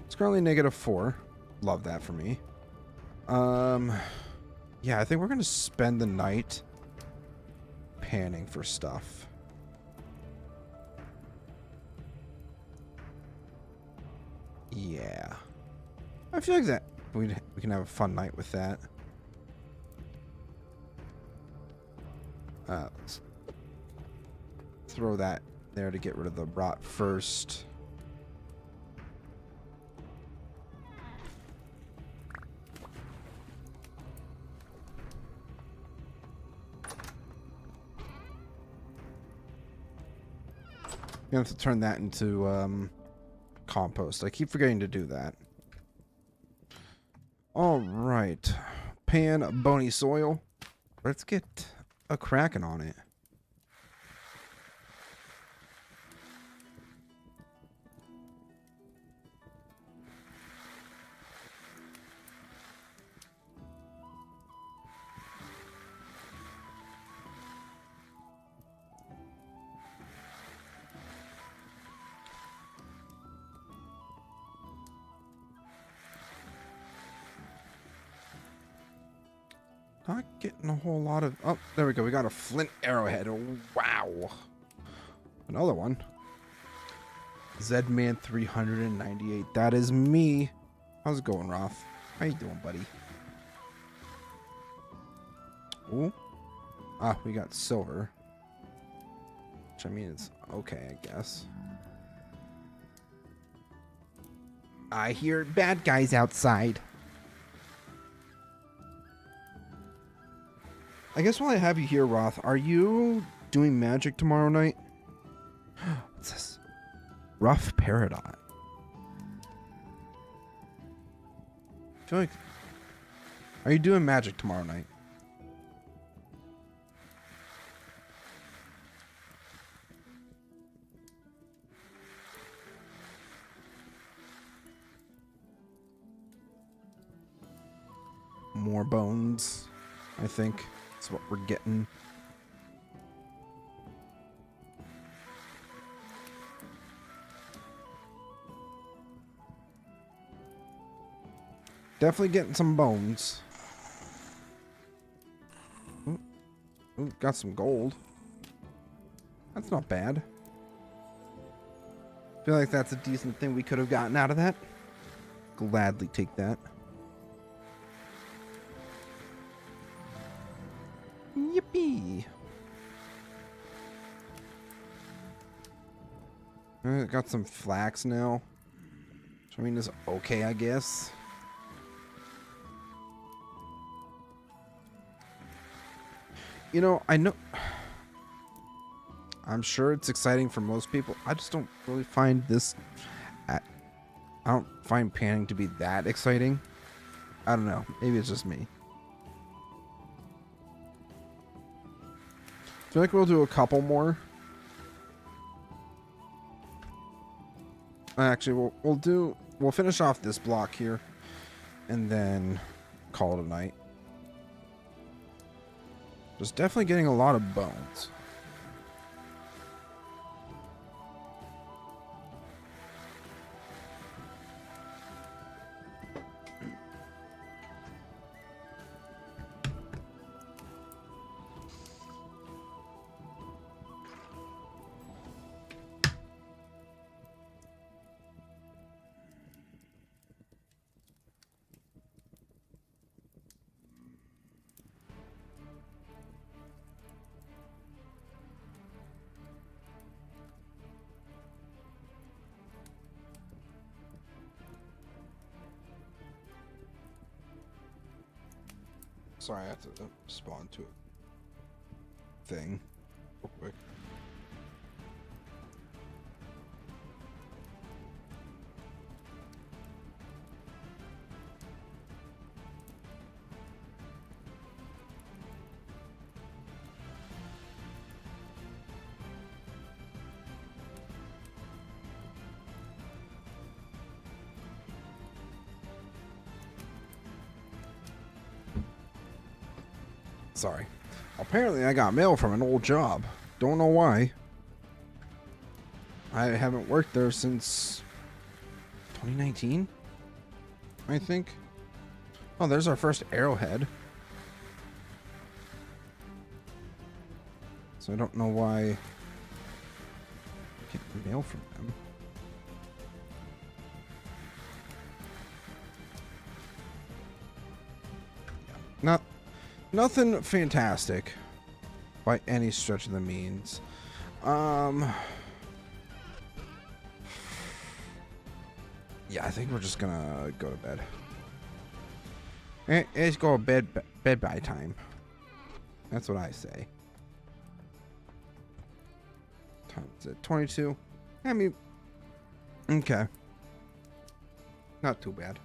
It's currently -4. Love that for me. Yeah, I think we're gonna spend the night panning for stuff. Yeah. I feel like that we can have a fun night with that. Let's throw that there to get rid of the rot first. You have to turn that into compost. I keep forgetting to do that. All right, pan bony soil. Let's get a cracking on it. Not getting a whole lot of... Oh, there we go. We got a flint arrowhead. Wow. Another one. Zedman 398. That is me. How's it going, Roth? How you doing, buddy? Ooh. Ah, we got silver. Which, I mean, it's okay, I guess. I hear bad guys outside. I guess while I have you here, Roth, are you doing magic tomorrow night? What's this? Rough Peridot. I feel like... Are you doing magic tomorrow night? More bones, I think. That's what we're getting. Definitely getting some bones. Ooh, got some gold. That's not bad. Feel like that's a decent thing we could have gotten out of that. Gladly take that. Yippee! Got some flax now. Which I mean is okay, I guess. You know, I'm sure it's exciting for most people. I just don't really find this... I don't find panning to be that exciting. I don't know. Maybe it's just me. I feel like we'll do a couple more. Actually, we'll finish off this block here and then call it a night. Just definitely getting a lot of bones. Sorry, I have to spawn to a thing real quick. Sorry. Apparently I got mail from an old job. Don't know why. I haven't worked there since 2019, I think. Oh, there's our first arrowhead. So I don't know why I get mail from them. Yeah. Nothing fantastic by any stretch of the means. Yeah, I think we're just gonna go to bed. It's go to bed by time. That's what I say. Time's at 22. I mean, okay. Not too bad.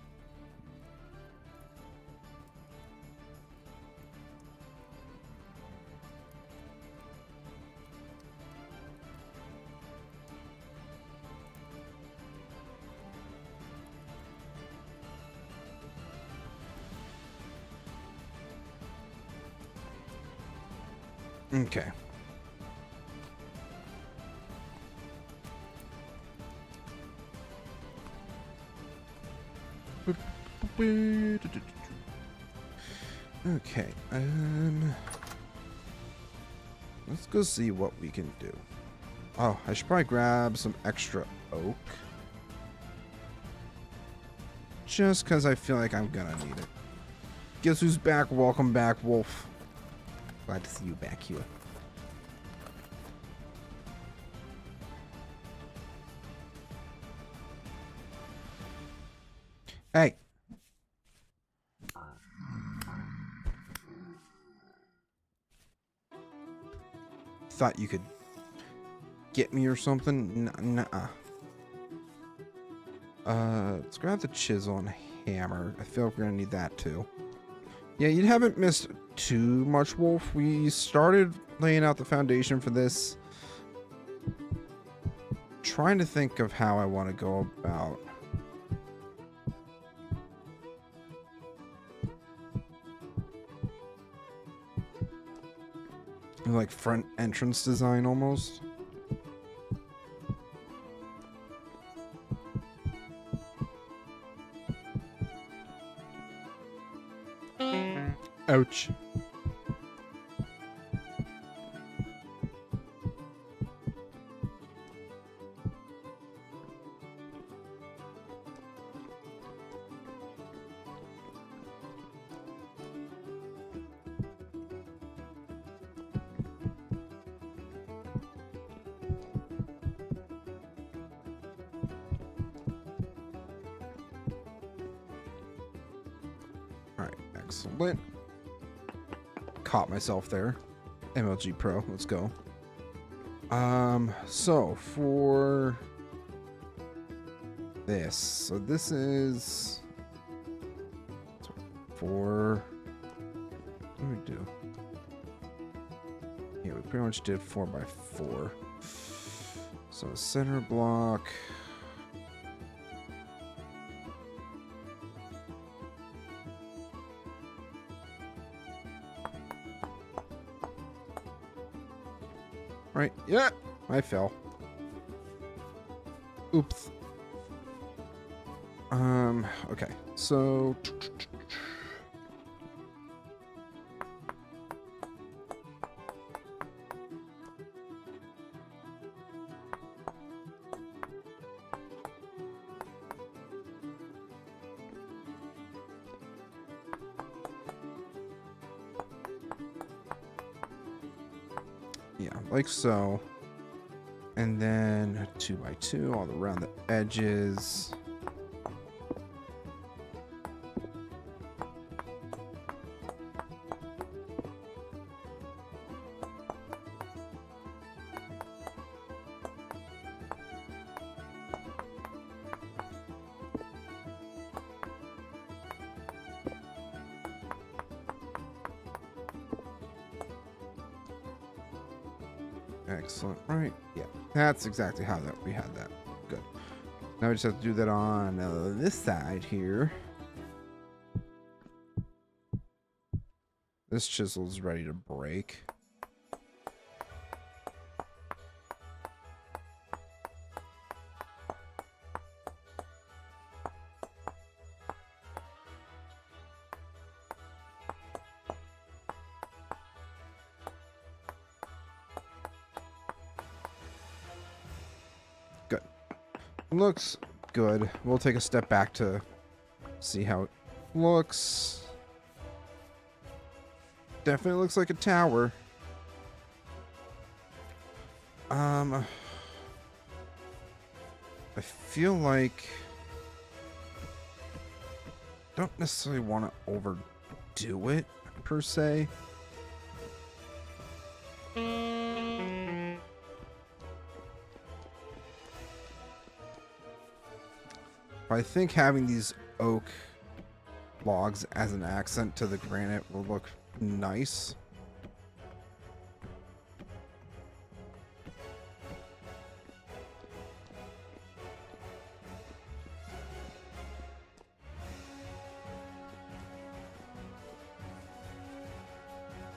Okay. Okay, let's go see what we can do. Oh, I should probably grab some extra oak. Just because I feel like I'm gonna need it. Guess who's back? Welcome back, Wolf. Glad to see you back here. Hey. Thought you could get me or something? Nuh-uh. Let's grab the chisel and hammer. I feel like we're gonna need that too. Yeah, you haven't missed too much, Wolf. We started laying out the foundation for this. Trying to think of how I want to go about. Like front entrance design almost. Ouch. Alright, excellent. Caught myself there. MLG Pro, let's go. So for this, so this is for, what do we do? Yeah, we pretty much did 4x4. So center block. Right, yeah, I fell. Oops. Okay, so yeah, like so. And then 2x2 all around the edges. Excellent, right? Yeah, that's exactly how we had that. Good. Now we just have to do that on this side here. This chisel's ready to break. Good. Looks good. We'll take a step back to see how it looks. Definitely looks like a tower. I feel like don't necessarily want to overdo it per se. I think having these oak logs as an accent to the granite will look nice.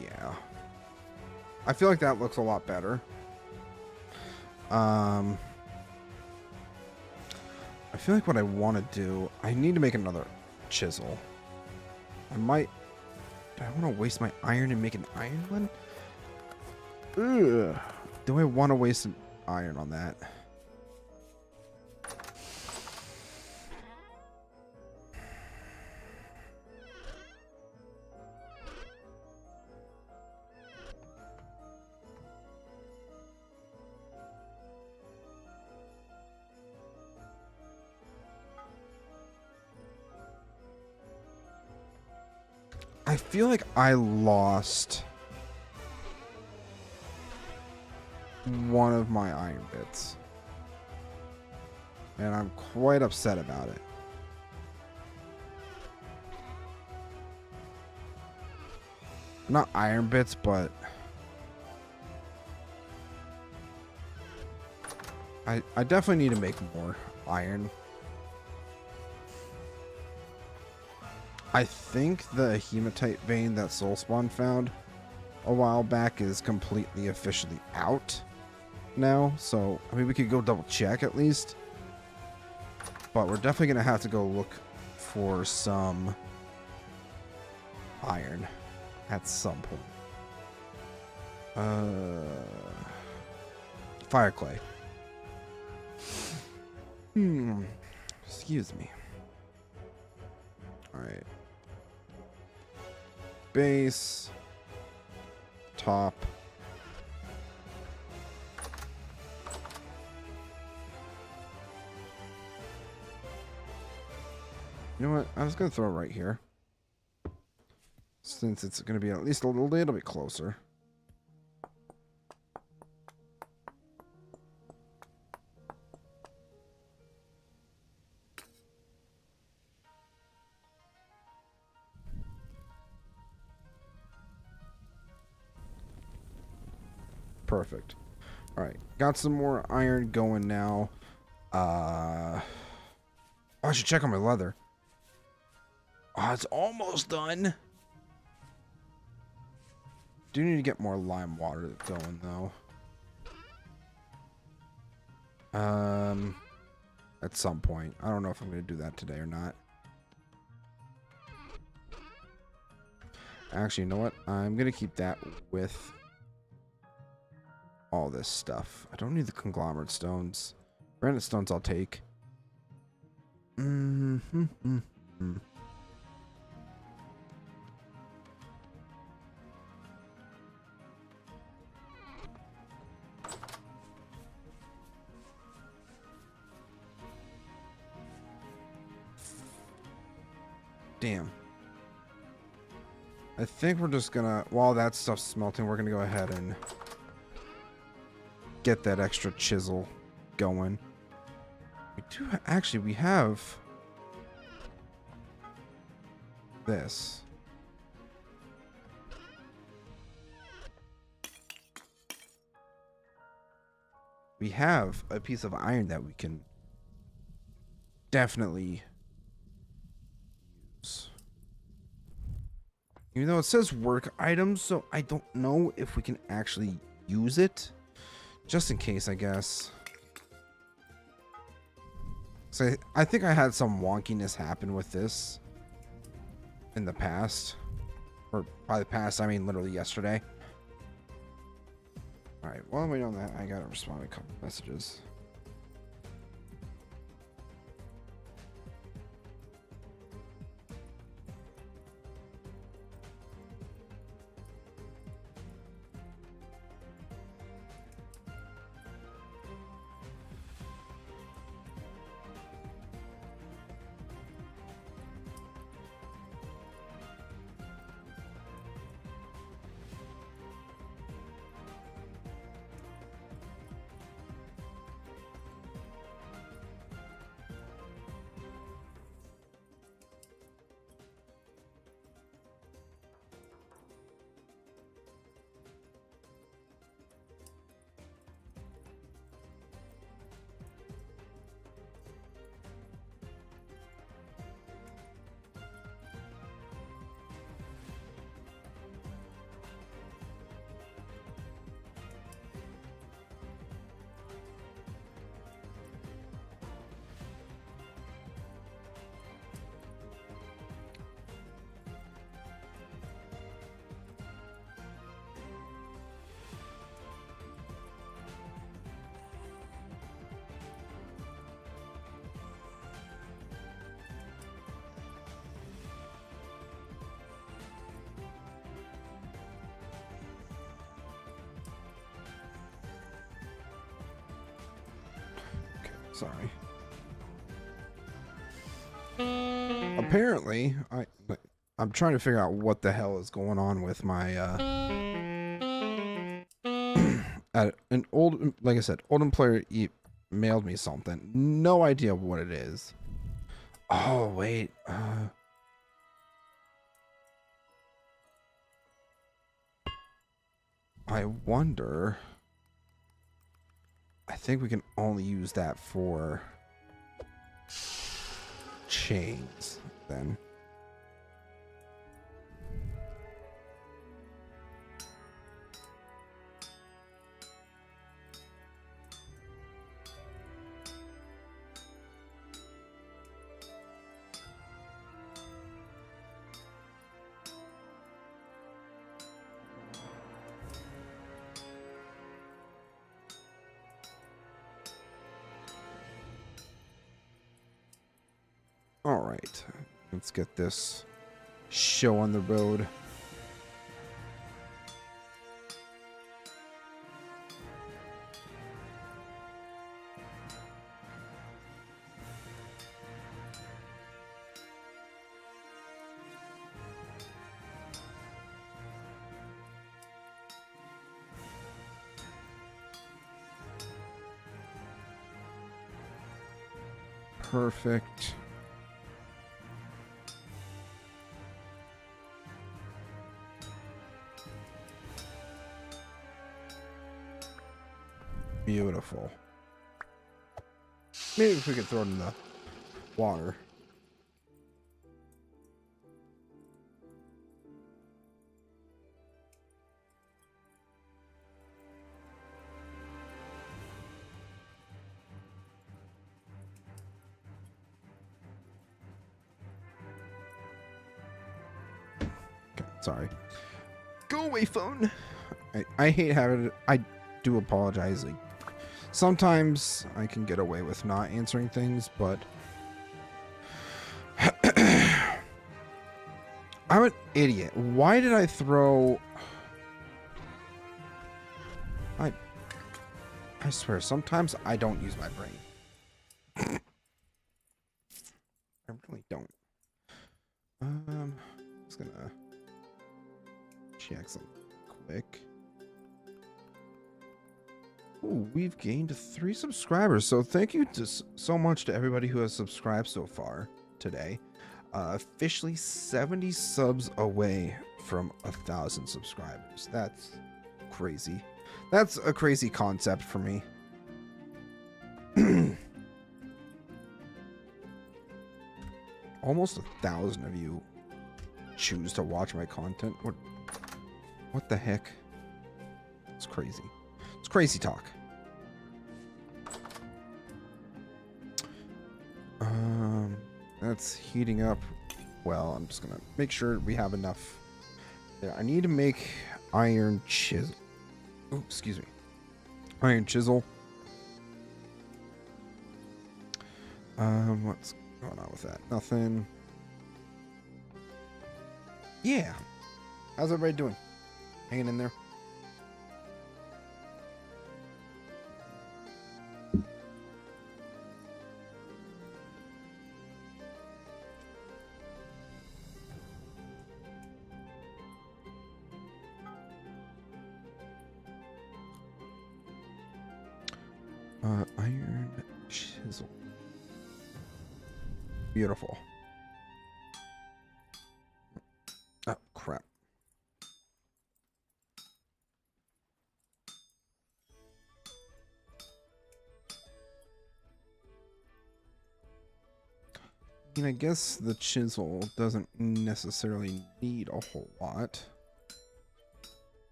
Yeah. I feel like that looks a lot better. I feel like what I want to do, I need to make another chisel. I might Do I want to waste my iron and make an iron one? Ugh. Do I want to waste an iron on that? I feel like I lost one of my iron bits. And I'm quite upset about it. Not iron bits, but I definitely need to make more iron. I think the hematite vein that Soulspawn found a while back is completely officially out now. So, I mean, we could go double check at least. But we're definitely going to have to go look for some iron at some point. Fire clay. Excuse me. All right. Base. Top. You know what? I'm just going to throw it right here. Since it's going to be at least a little bit closer. Perfect. All right, got some more iron going now. Oh, I should check on my leather. Oh, it's almost done. Do need to get more lime water going though. At some point. I don't know if I'm going to do that today or not. Actually, you know what? I'm going to keep that with all this stuff. I don't need the conglomerate stones. Granite stones I'll take. Damn. I think we're just gonna, while that stuff's smelting, we're gonna go ahead and get that extra chisel going. We do, actually, we have this. We have a piece of iron that we can definitely use. Even though it says work items, so I don't know if we can actually use it. Just in case, I guess. So I think I had some wonkiness happen with this in the past. Or by the past, I mean literally yesterday. Alright, while I'm waiting on that, I gotta respond to a couple messages. Sorry. Apparently, I'm trying to figure out what the hell is going on with my an old, like I said, old employer mailed me something. No idea what it is. Oh wait, I wonder. I think we can only use that for chains then. All right, let's get this show on the road. Perfect. Beautiful. Maybe if we could throw it in the water. Okay, sorry. Go away, phone. I hate having it. I do apologize. Like, sometimes I can get away with not answering things, but I'm an idiot. Why did I throw... I swear, sometimes I don't use my brain. I really don't. Just gonna check something quick. Ooh, we've gained 3 subscribers, so thank you so much to everybody who has subscribed so far today. Officially 70 subs away from 1,000 subscribers. That's crazy. That's a crazy concept for me. Almost 1,000 of you choose to watch my content. What the heck? It's crazy. It's crazy talk. That's heating up. Well, I'm just gonna make sure we have enough. Yeah, I need to make iron chisel. Oh, excuse me. Iron chisel. What's going on with that? Nothing. Yeah. How's everybody doing? Hanging in there? Iron chisel. Beautiful. Oh, crap. I mean, I guess the chisel doesn't necessarily need a whole lot.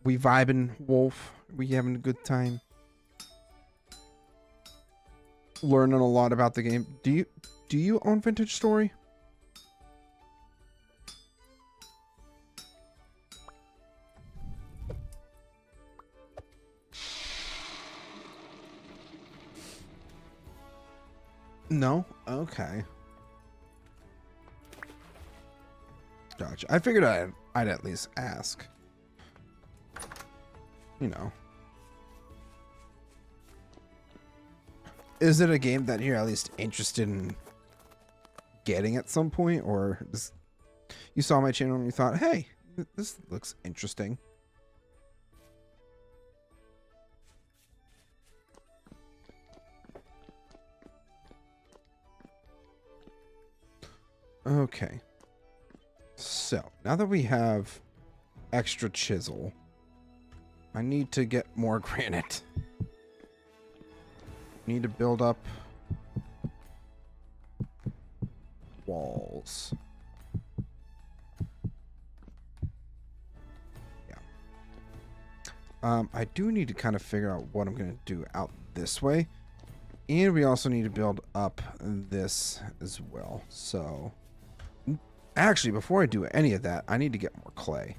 We vibing, Wolf. We having a good time. Learning a lot about the game. Do you own Vintage Story? No? Okay. Gotcha. I figured I'd at least ask. You know. is it a game that you're at least interested in getting at some point, or just, you saw my channel and you thought, hey, this looks interesting? Okay. So, now that we have extra chisel, I need to get more granite. Need to build up walls. Yeah. I do need to kind of figure out what I'm going to do out this way. And we also need to build up this as well. So, actually, before I do any of that, I need to get more clay.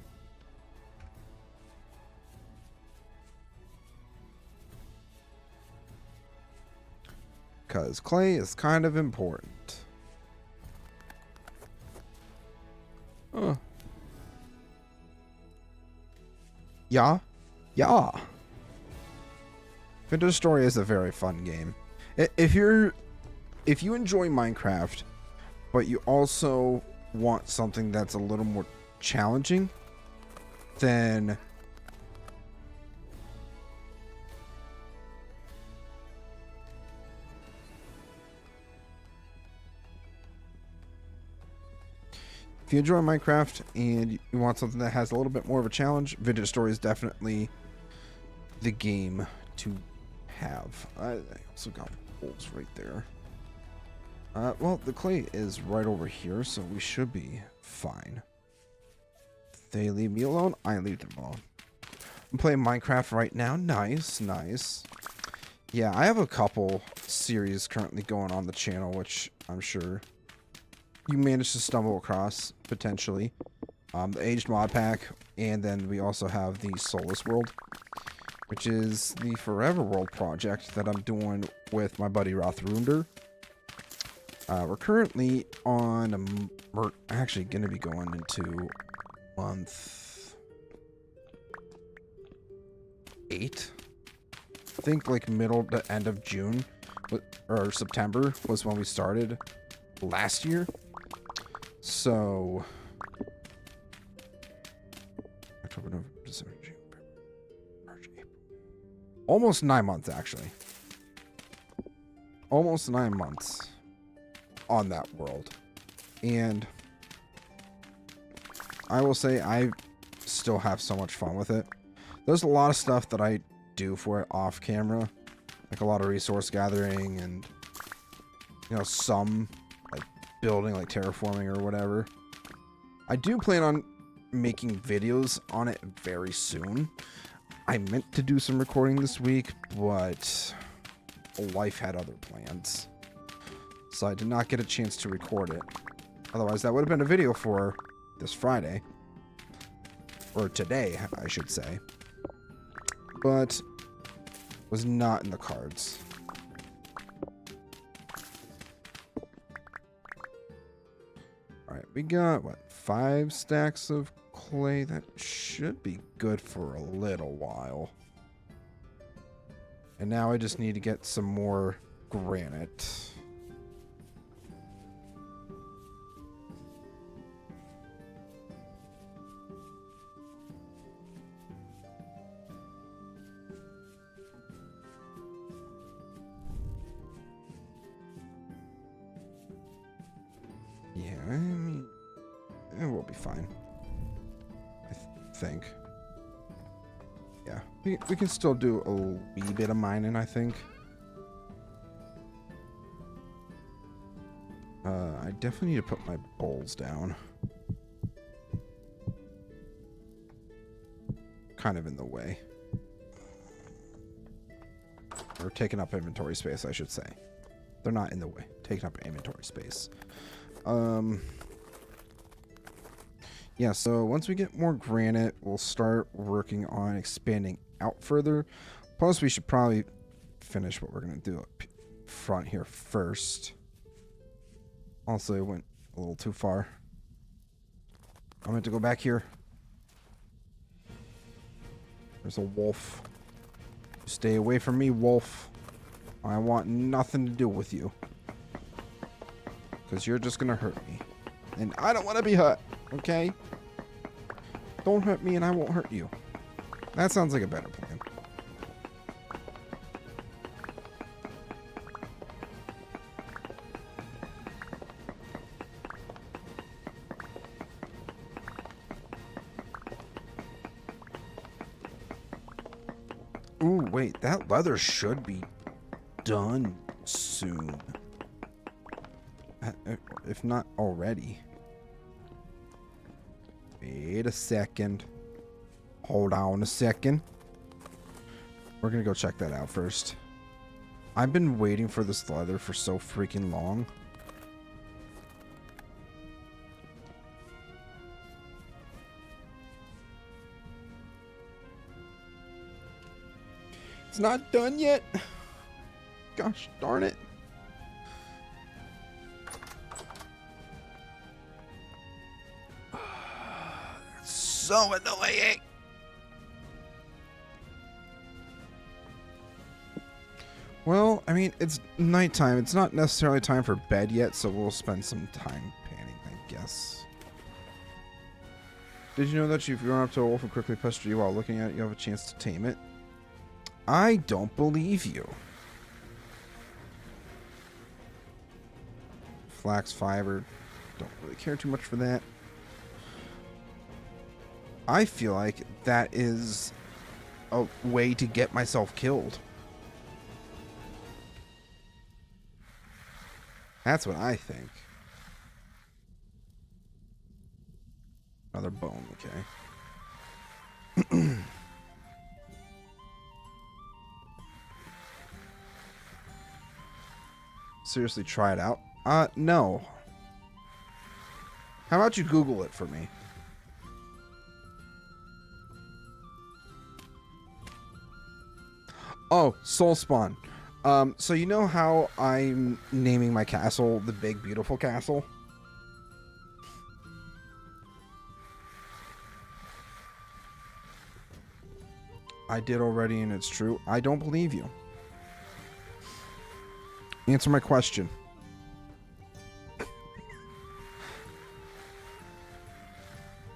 Because clay is kind of important. Yeah. Yeah. Vintage Story is a very fun game. If you enjoy Minecraft, but you also want something that's a little more challenging, then if you enjoy Minecraft and you want something that has a little bit more of a challenge, Vintage Story is definitely the game to have. I also got holes right there. Well, the clay is right over here, so we should be fine. If they leave me alone, I leave them alone. I'm playing Minecraft right now. Nice, nice. Yeah, I have a couple series currently going on the channel, which I'm sure you managed to stumble across, potentially. The Aged Mod Pack, and then we also have the Soulless World, which is the Forever World project that I'm doing with my buddy Rothrunder. We're currently on we're actually going to be going into month 8. I think like middle to end of June or September was when we started last year. So October, November, December, January, March, April. Almost 9 months, actually. Almost 9 months on that world. And I will say I still have so much fun with it. There's a lot of stuff that I do for it off camera, like a lot of resource gathering and, you know, some like building, like terraforming or whatever. I do plan on making videos on it very soon. I meant to do some recording this week, but life had other plans, so I did not get a chance to record it. Otherwise, that would have been a video for this Friday, or today, I should say, but was not in the cards. Alright, we got, what, 5 stacks of clay? That should be good for a little while. And now I just need to get some more granite. Yeah, I mean, it will be fine. I think. Yeah, we can still do a wee bit of mining, I think. I definitely need to put my bowls down. Kind of in the way. Or taking up inventory space, I should say. They're not in the way. Taking up inventory space. Yeah, so once we get more granite, we'll start working on expanding out further. Plus, we should probably finish what we're going to do up front here first. Also, it went a little too far. I'm going to go back here. There's a wolf. Stay away from me, wolf. I want nothing to do with you. Because you're just going to hurt me. And I don't want to be hurt, okay? Don't hurt me and I won't hurt you. That sounds like a better plan. Ooh, wait, that leather should be done soon. If not already. Wait a second. Hold on a second. We're gonna go check that out first. I've been waiting for this leather for so freaking long. It's not done yet. Gosh darn it. So annoying. Well, I mean, it's nighttime. It's not necessarily time for bed yet, so we'll spend some time panning, I guess. Did you know that if you run up to a wolf and quickly pester you while looking at it, you have a chance to tame it? I don't believe you. Flax fiber. Don't really care too much for that. I feel like that is a way to get myself killed. That's what I think. Another bone, okay. Seriously, try it out? No. How about you Google it for me? Oh, Soul Spawn. So you know how I'm naming my castle the Big Beautiful Castle? I did already and it's true. I don't believe you. Answer my question.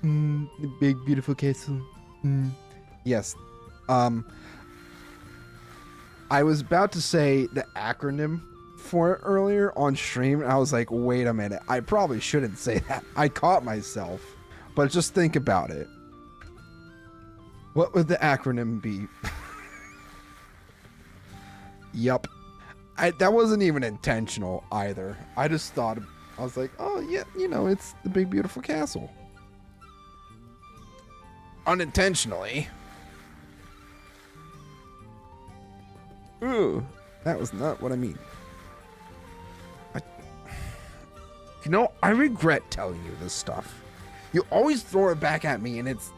The Big Beautiful Castle. Yes. I was about to say the acronym for it earlier on stream, and I was like, wait a minute. I probably shouldn't say that. I caught myself. But just think about it. What would the acronym be? Yup. That wasn't even intentional either. I just thought, I was like, oh yeah, you know, it's the Big Beautiful Castle. Unintentionally. Ooh, that was not what I mean. You know, I regret telling you this stuff. You always throw it back at me and it's...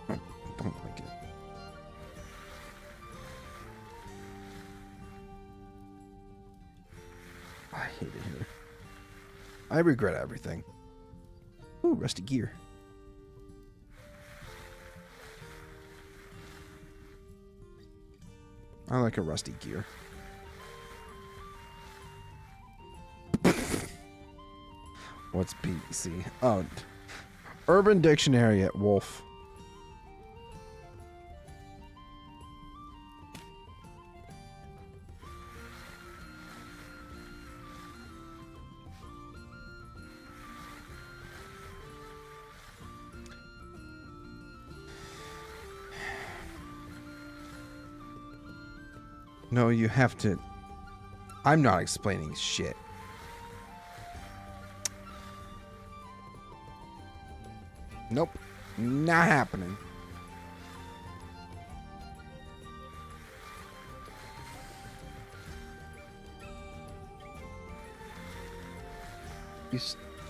I don't like it. I hate it here. I regret everything. Ooh, rusty gear. I like a rusty gear. What's BBC? Oh, Urban Dictionary at Wolf. No, you have to... I'm not explaining shit. Nope. Not happening.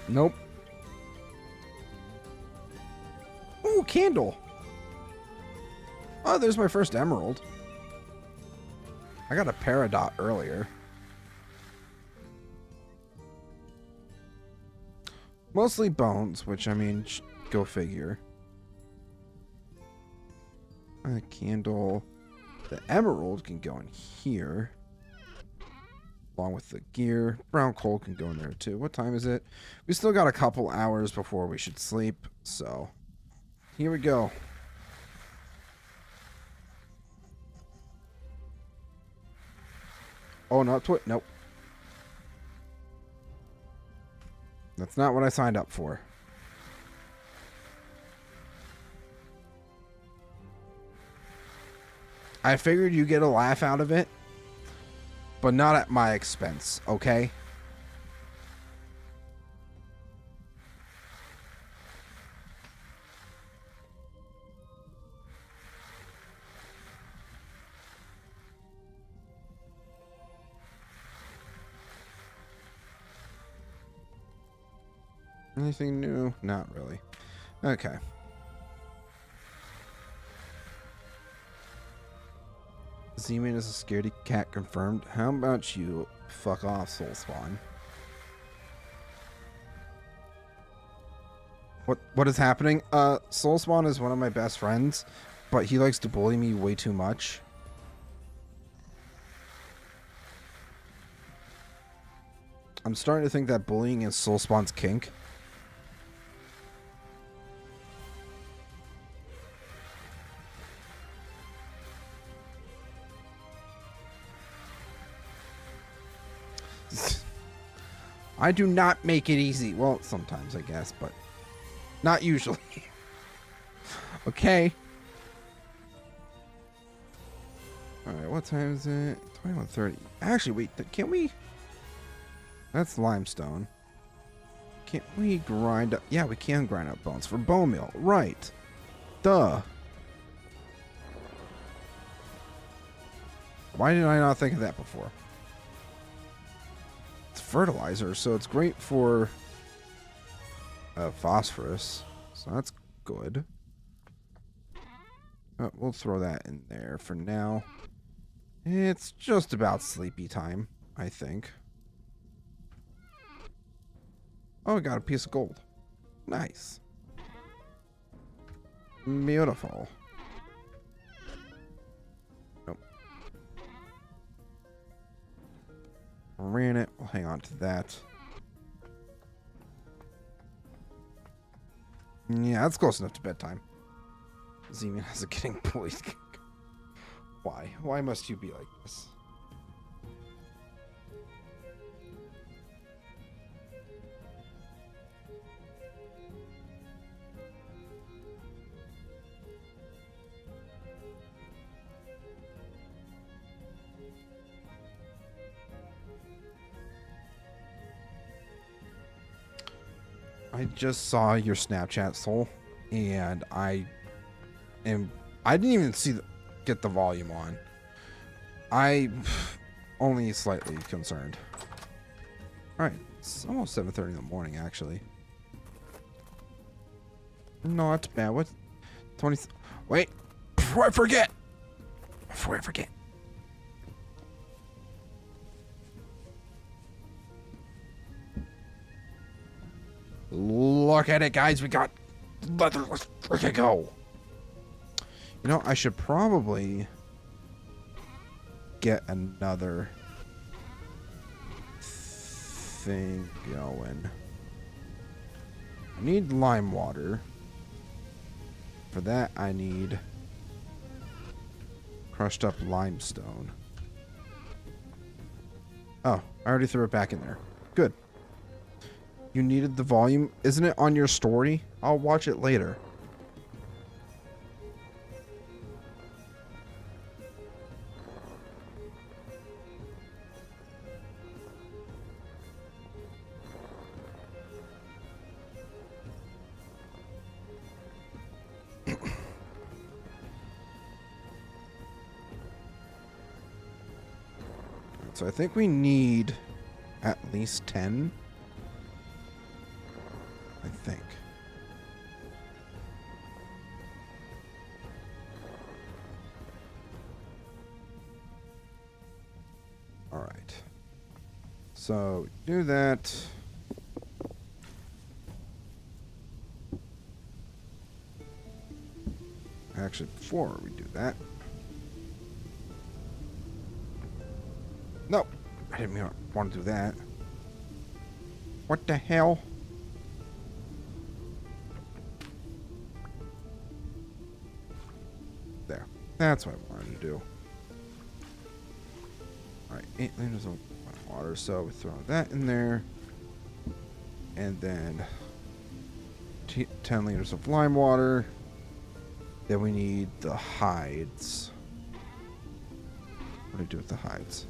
Nope. Ooh, candle. Oh, there's my first emerald. I got a Peridot earlier. Mostly bones, which, I mean, go figure. A candle. The emerald can go in here. along with the gear. Brown coal can go in there too. What time is it? We still got a couple hours before we should sleep, so here we go. Oh, no, nope. That's not what I signed up for. I figured you get a laugh out of it, but not at my expense, okay? Anything new? Not really. Okay. Z-Man is a scaredy cat confirmed. How about you fuck off, Soul Spawn? What is happening? Soul Spawn is one of my best friends, but he likes to bully me way too much. I'm starting to think that bullying is Soul Spawn's kink. I do not make it easy. Well, sometimes, I guess, but not usually. Okay. Alright, what time is it? 21:30. Actually, wait, can't we... That's limestone. Can't we grind up... Yeah, we can grind up bones for bone meal. Right. Duh. Why did I not think of that before? Fertilizer, so it's great for phosphorus, so that's good. We'll throw that in there for now. It's just about sleepy time, I think. Oh, we got a piece of gold. Nice. Beautiful. Ran it. We'll hang on to that. Yeah, that's close enough to bedtime. Z-Man has a getting bullied. Why? Why must you be like this? I just saw your Snapchat, Soul, and I didn't even get the volume on. I only slightly concerned. All right, it's almost 7:30 in the morning, actually. No, that's bad. What? 20? Wait, before I forget. Look at it, guys. We got leather. Let's freaking go. You know, I should probably get another thing going. I need lime water. For that, I need crushed up limestone. Oh, I already threw it back in there. Good. You needed the volume. Isn't it on your story? I'll watch it later. So I think we need at least 10. I think. All right. So do that. Actually, before we do that. Nope. didn't want to do that. What the hell? There. That's what I wanted to do. Alright, 8 liters of water, so we throw that in there. And then 10 liters of lime water. Then we need the hides. What do we do with the hides?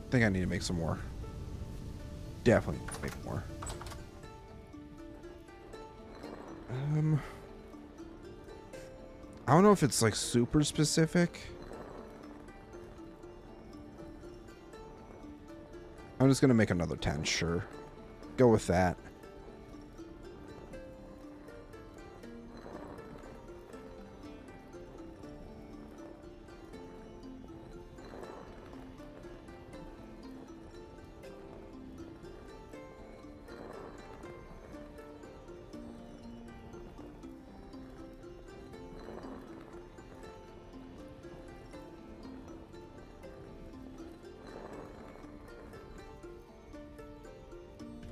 I think I need to make some more. Definitely make more. I don't know if it's like super specific. I'm just gonna make another 10, sure. Go with that.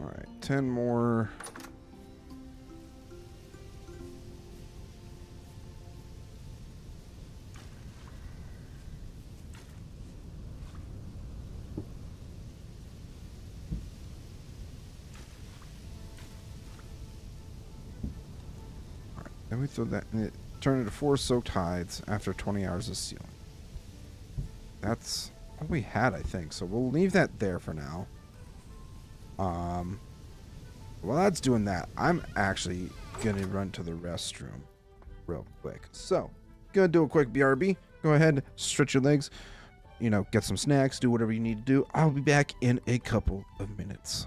All right, 10 more. All right, then we throw that in it. Turn it to 4 soaked hides after 20 hours of sealing. That's all we had, I think. So we'll leave that there for now. While that's doing that, I'm actually gonna run to the restroom real quick. So, gonna do a quick BRB. Go ahead, stretch your legs, you know, get some snacks, do whatever you need to do. I'll be back in a couple of minutes.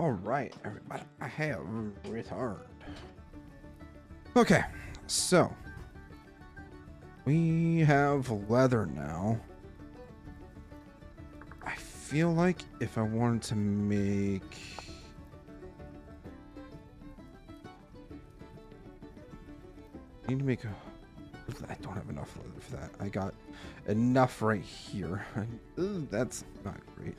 All right, everybody, I have returned. Okay, so we have leather now. I feel like if I wanted to make... I need to make a... I don't have enough leather for that. I got enough right here. Ooh, that's not great.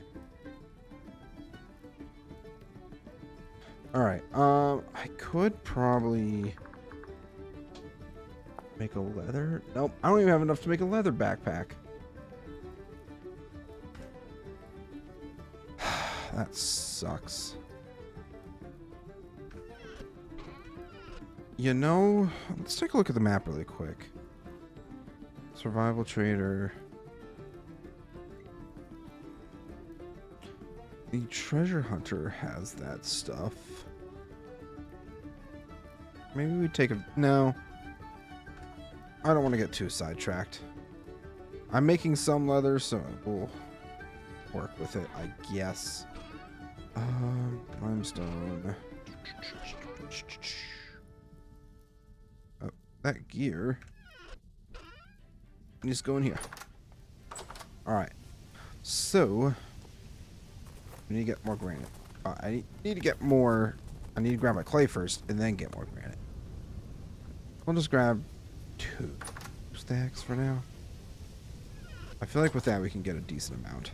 Alright, I could probably make a leather. Nope, I don't even have enough to make a leather backpack. That sucks. You know, let's take a look at the map really quick. Survival trader. The treasure hunter has that stuff. Maybe we take a... No. I don't want to get too sidetracked. I'm making some leather, so we'll work with it, I guess. Limestone. Oh, that gear needs to go in here. Alright. So... I need to get more granite. I need to get more... I need to grab my clay first, and then get more granite. I'll just grab 2 stacks for now. I feel like with that we can get a decent amount.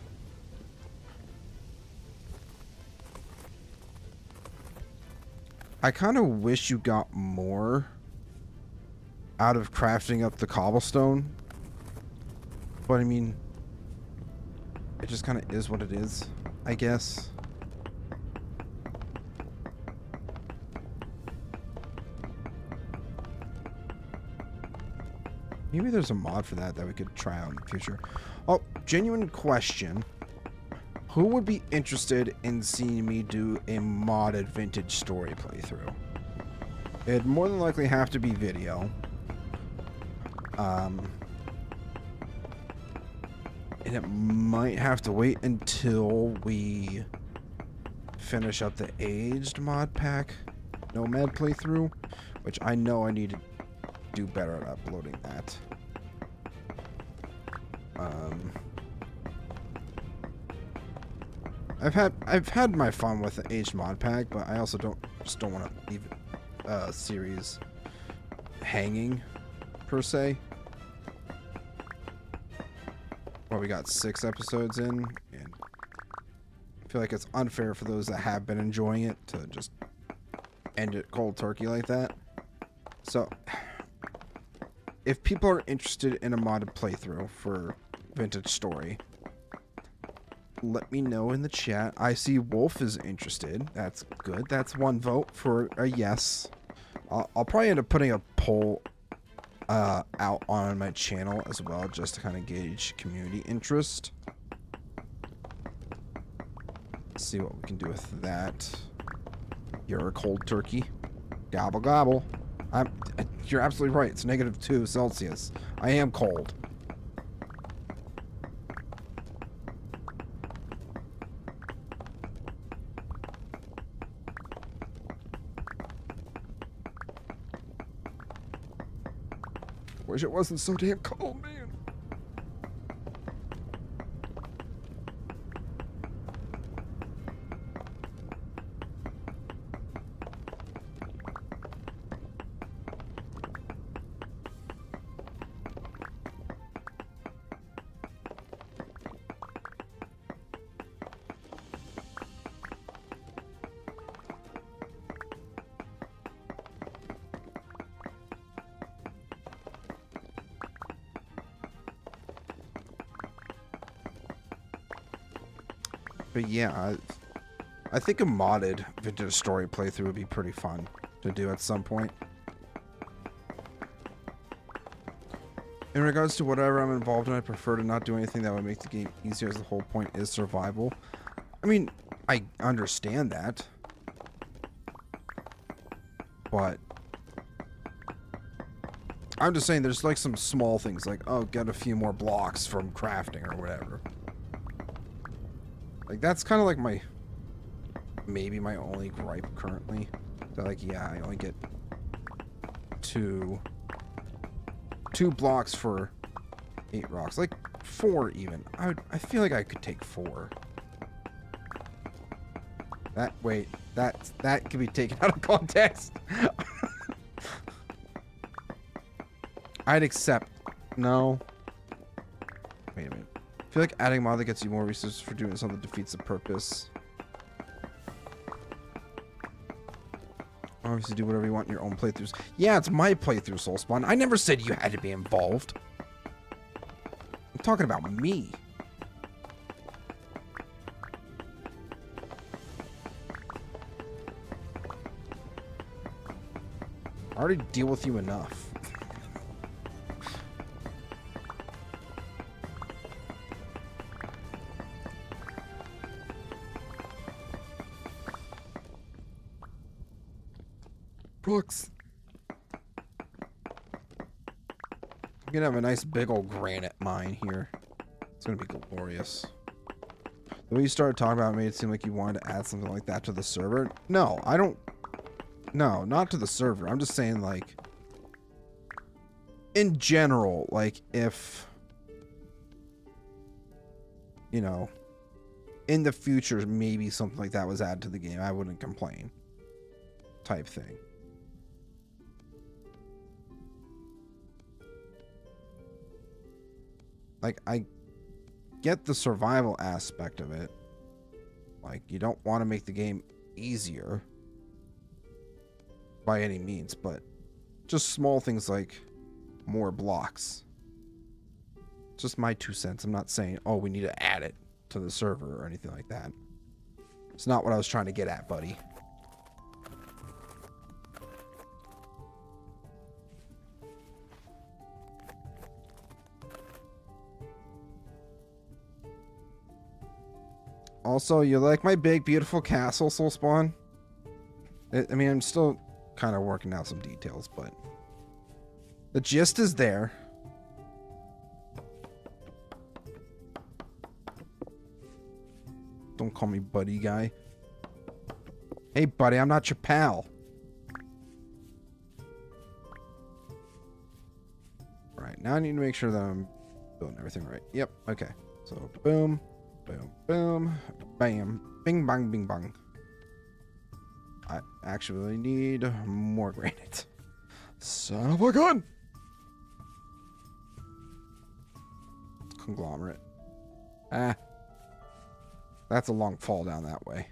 I kind of wish you got more out of crafting up the cobblestone. But I mean, it just kind of is what it is, I guess. Maybe there's a mod for that we could try out in the future. Oh, genuine question. Who would be interested in seeing me do a modded Vintage Story playthrough? It'd more than likely have to be video. And it might have to wait until we finish up the aged mod pack Nomad playthrough, which I know I need to do better at uploading that. I've had my fun with the aged mod pack, but I also don't want to leave a series hanging per se. Well, we got 6 episodes in, and I feel like it's unfair for those that have been enjoying it to just end it cold turkey like that. So, if people are interested in a modded playthrough for Vintage Story, let me know in the chat. I see Wolf is interested. That's good. That's 1 vote for a yes. I'll probably end up putting a poll out on my channel as well, just to kind of gauge community interest. Let's see what we can do with that. You're a cold turkey. Gobble gobble. You're absolutely right. It's -2 Celsius. I am cold. Wish it wasn't so damn cold, man. But yeah, I think a modded Vintage Story playthrough would be pretty fun to do at some point. In regards to whatever I'm involved in, I prefer to not do anything that would make the game easier, as the whole point is survival. I mean, I understand that. But I'm just saying there's like some small things like, oh, get a few more blocks from crafting or whatever. Like, that's kind of like my maybe my only gripe currently. So like, yeah, I only get two blocks for 8 rocks. Like 4 even. I feel like I could take 4. That could be taken out of context. I'd accept. No. Wait a minute. I feel like adding mod that gets you more resources for doing something defeats the purpose. Obviously, do whatever you want in your own playthroughs. Yeah, it's my playthrough, Soulspawn. I never said you had to be involved. I'm talking about me. I already deal with you enough. Brooks. I'm gonna have a nice big old granite mine here. It's gonna be glorious. The way you started talking about it made it seem like you wanted to add something like that to the server. No, I don't. No, not to the server. I'm just saying, like, in general, like, if, you know, in the future, maybe something like that was added to the game, I wouldn't complain. Type thing. Like, I get the survival aspect of it. Like, you don't want to make the game easier by any means, but just small things like more blocks. Just my 2 cents. I'm not saying, oh, we need to add it to the server or anything like that. It's not what I was trying to get at, buddy. Also, you like my big, beautiful castle, Soulspawn? I mean, I'm still kind of working out some details, but the gist is there. Don't call me buddy guy. Hey, buddy, I'm not your pal. Right, now I need to make sure that I'm doing everything right. Yep, okay. So, boom, boom, boom, bam, bing, bang, bing, bang. I actually need more granite. Son of a gun! Conglomerate. Ah. That's a long fall down that way.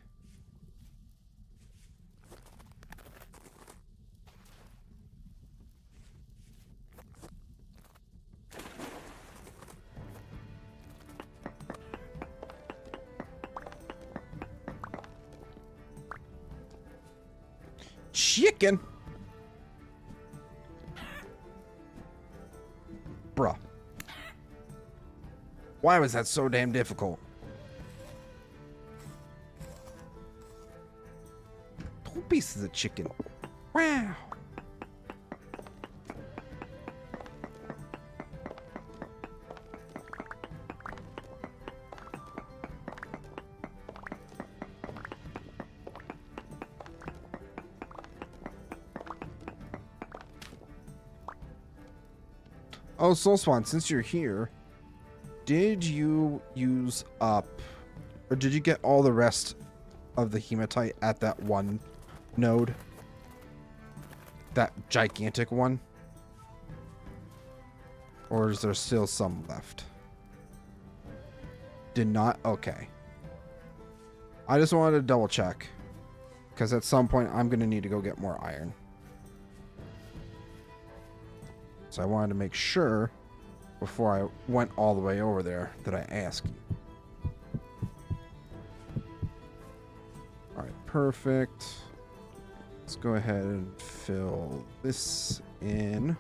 Chicken. Bruh. Why was that so damn difficult? Two pieces of chicken. Wow. Oh, Soulspawn, since you're here, did you use up, or did you get all the rest of the hematite at that one node? That gigantic one? Or is there still some left? Did not? Okay. I just wanted to double check, because at some point I'm going to need to go get more iron. So I wanted to make sure before I went all the way over there that I asked you. Alright, perfect. Let's go ahead and fill this in.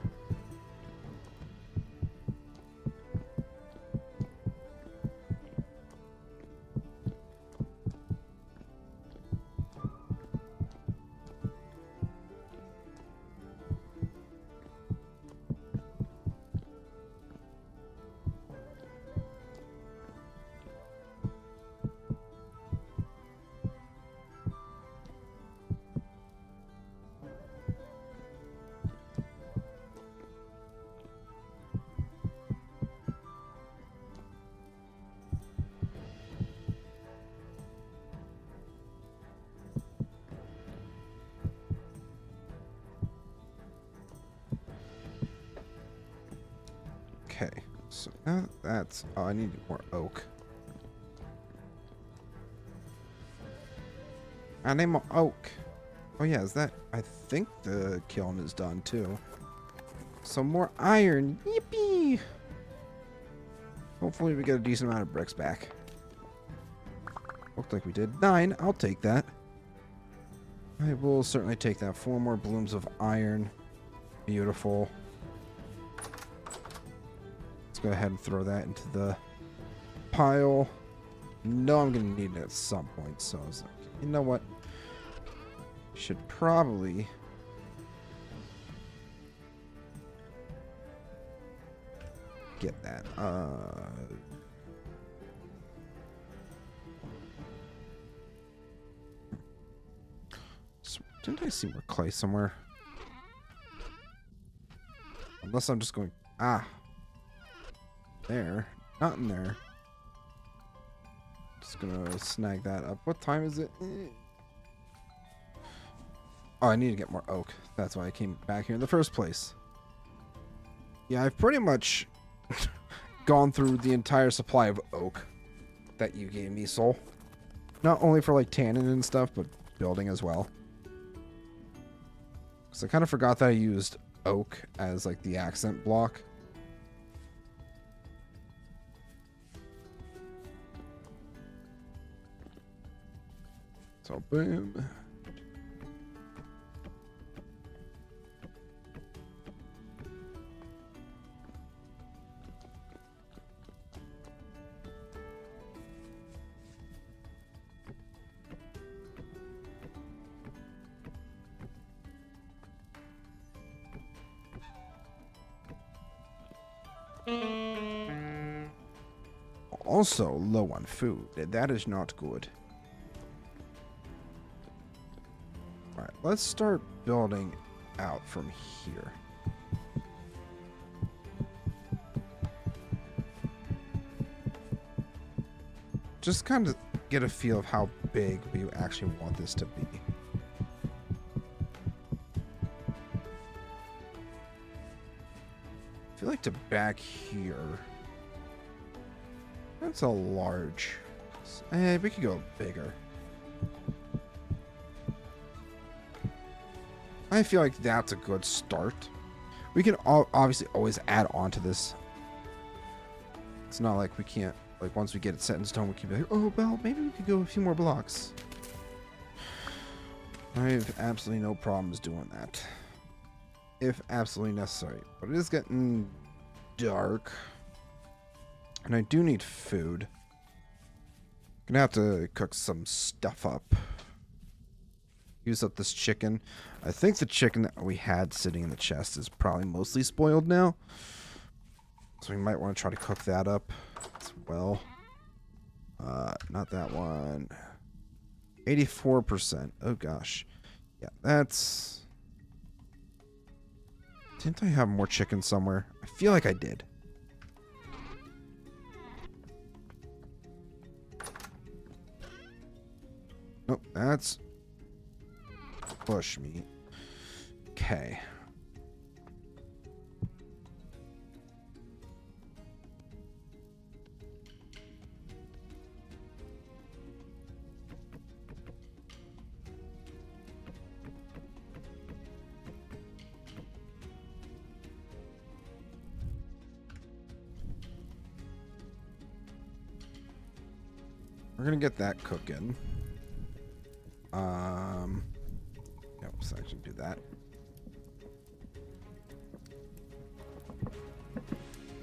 That's... Oh, I need more oak. I need more oak. Oh yeah, is that... I think the kiln is done too. Some more iron. Yippee! Hopefully we get a decent amount of bricks back. Looked like we did. 9. I'll take that. I will certainly take that. 4 more blooms of iron. Beautiful. Let's go ahead and throw that into the pile. No, I'm going to need it at some point. So I was like, you know what? Should probably... get that. Didn't I see more clay somewhere? Unless I'm just going... Ah. There. Not in there. Just gonna snag that up. What time is it? Oh, I need to get more oak. That's why I came back here in the first place. Yeah, I've pretty much gone through the entire supply of oak that you gave me, Soul. Not only for like tanning and stuff, but building as well. Because I kind of forgot that I used oak as like the accent block. So boom. Also low on food. That is not good. Alright, let's start building out from here. Just kind of get a feel of how big we actually want this to be. I feel like to back here... That's a large. We could go bigger. I feel like that's a good start. We can obviously always add on to this. It's not like we can't, like once we get it set in stone, we can be like, oh, well, maybe we could go a few more blocks. I have absolutely no problems doing that. If absolutely necessary. But it is getting dark. And I do need food. Gonna have to cook some stuff up. Use up this chicken. I think the chicken that we had sitting in the chest is probably mostly spoiled now. So we might want to try to cook that up as well. Not that one. 84%. Oh gosh. Yeah, that's... Didn't I have more chicken somewhere? I feel like I did. Nope, that's bush meat. Okay. We're gonna get that cooking. Yep, so I should do that.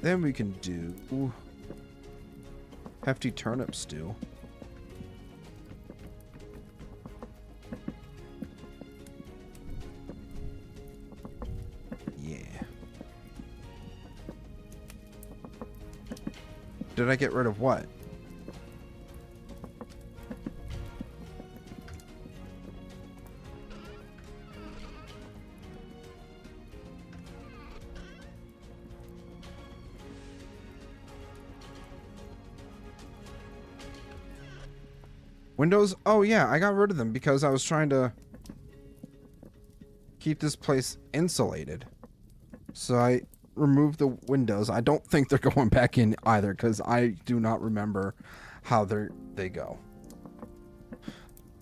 Then we can do hefty turnip stew. Yeah. Did I get rid of what? Windows? Oh yeah, I got rid of them because I was trying to keep this place insulated. So I remove the windows. I don't think they're going back in either because I do not remember how they go.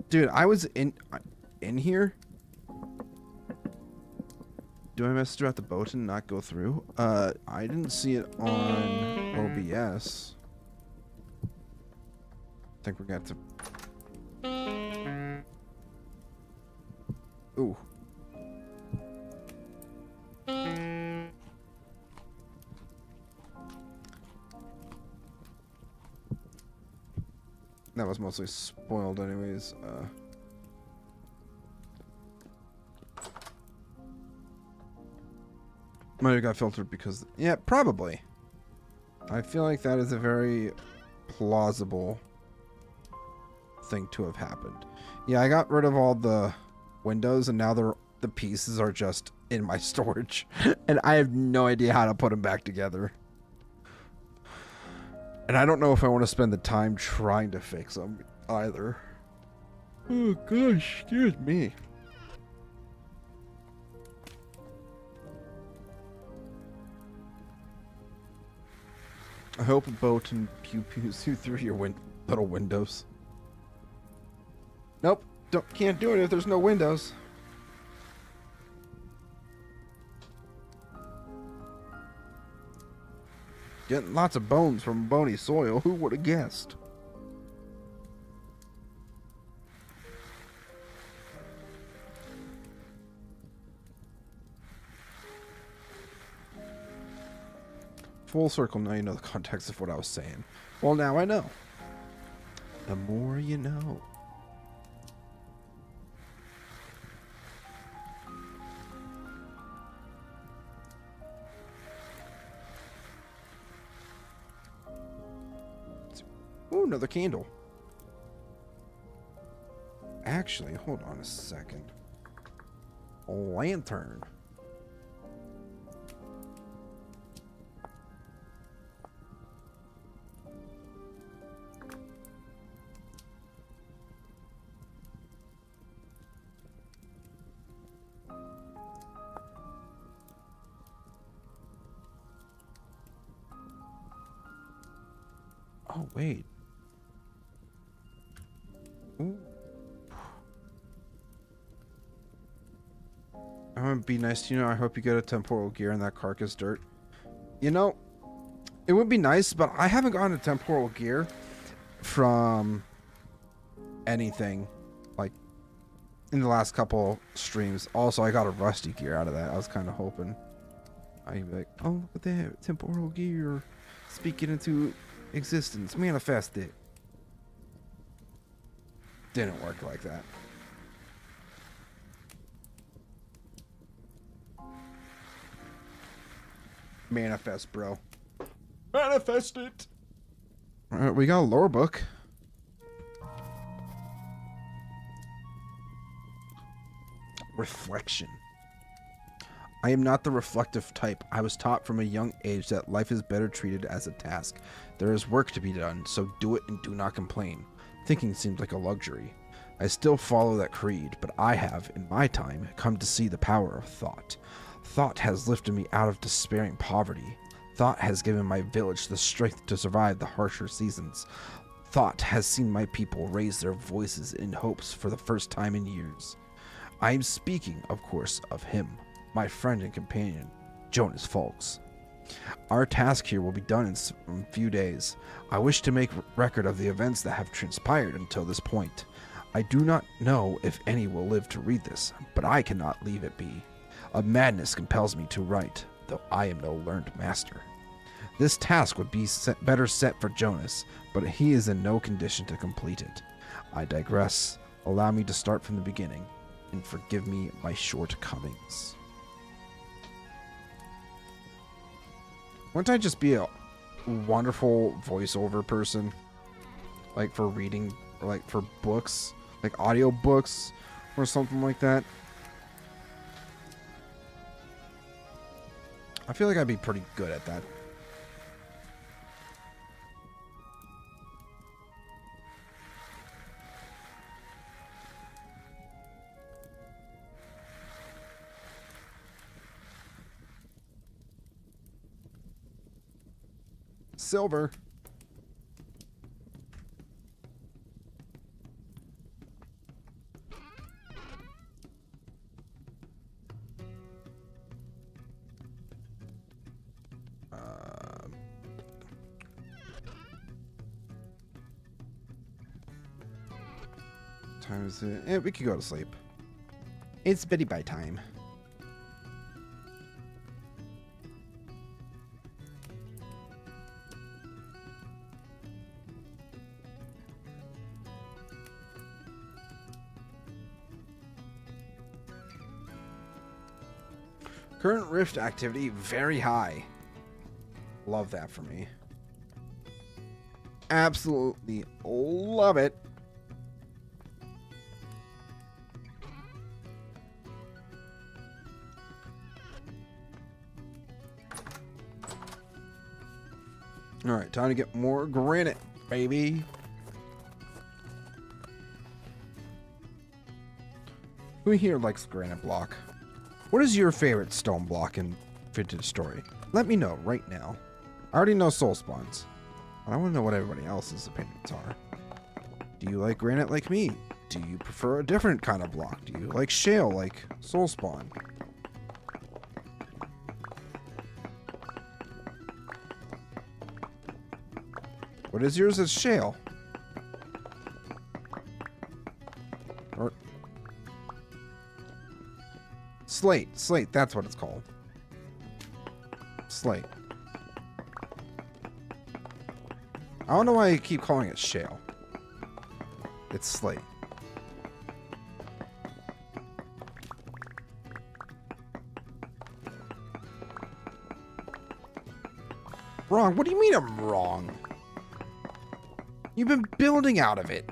Dude, I was in here. Do I mess throughout the boat and not go through? I didn't see it on OBS. I think we're going to... Ooh. That was mostly spoiled anyways. Might have got filtered because... Yeah, probably. I feel like that is a very plausible thing to have happened. Yeah, I got rid of all the windows and now the pieces are just in my storage. And I have no idea how to put them back together. And I don't know if I want to spend the time trying to fix them either. Oh gosh, excuse me. I hope a boat and pew-pews you through your little windows. Nope, can't do it if there's no windows. Getting lots of bones from bony soil. Who would have guessed? Full circle, now you know the context of what I was saying. Well, now I know. The more you know. Ooh, another candle. Actually, hold on a second. A lantern. Oh, wait. Ooh. I'm gonna be nice to you. I hope you get a temporal gear in that carcass dirt. You know, it would be nice, but I haven't gotten a temporal gear from anything like in the last couple streams. Also, I got a rusty gear out of that. I was kind of hoping I'd be like, oh, look at that temporal gear. Speak it into existence. Manifest it. Didn't work like that. Manifest, bro. Manifest it. Alright, we got a lore book. Reflection. I am not the reflective type. I was taught from a young age that life is better treated as a task. There is work to be done, so do it and do not complain. Thinking seems like a luxury. I still follow that creed, but I have, in my time, come to see the power of thought. Thought has lifted me out of despairing poverty. Thought has given my village the strength to survive the harsher seasons. Thought has seen my people raise their voices in hopes for the first time in years. I am speaking, of course, of him, my friend and companion, Jonas Folks. Our task here will be done in a few days. I wish to make record of the events that have transpired until this point. I do not know if any will live to read this, but I cannot leave it be. A madness compels me to write, though I am no learned master. This task would be better set for Jonas, but he is in no condition to complete it. I digress. Allow me to start from the beginning, and forgive me my shortcomings. Wouldn't I just be a wonderful voiceover person? Like for reading, or like for books, like audio books, or something like that? I feel like I'd be pretty good at that. Silver. Time is it? Yeah, we could go to sleep. It's beddy by time. Current rift activity very high. Love that for me. Absolutely love it. All right, time to get more granite, baby. Who here likes granite block? What is your favorite stone block in Vintage Story? Let me know right now. I already know soul spawns, but I want to know what everybody else's opinions are. Do you like granite like me? Do you prefer a different kind of block? Do you like shale like soul spawn? What is yours as shale? Or slate. Slate, that's what it's called. Slate. I don't know why I keep calling it shale. It's slate. Wrong? What do you mean I'm wrong? You've been building out of it.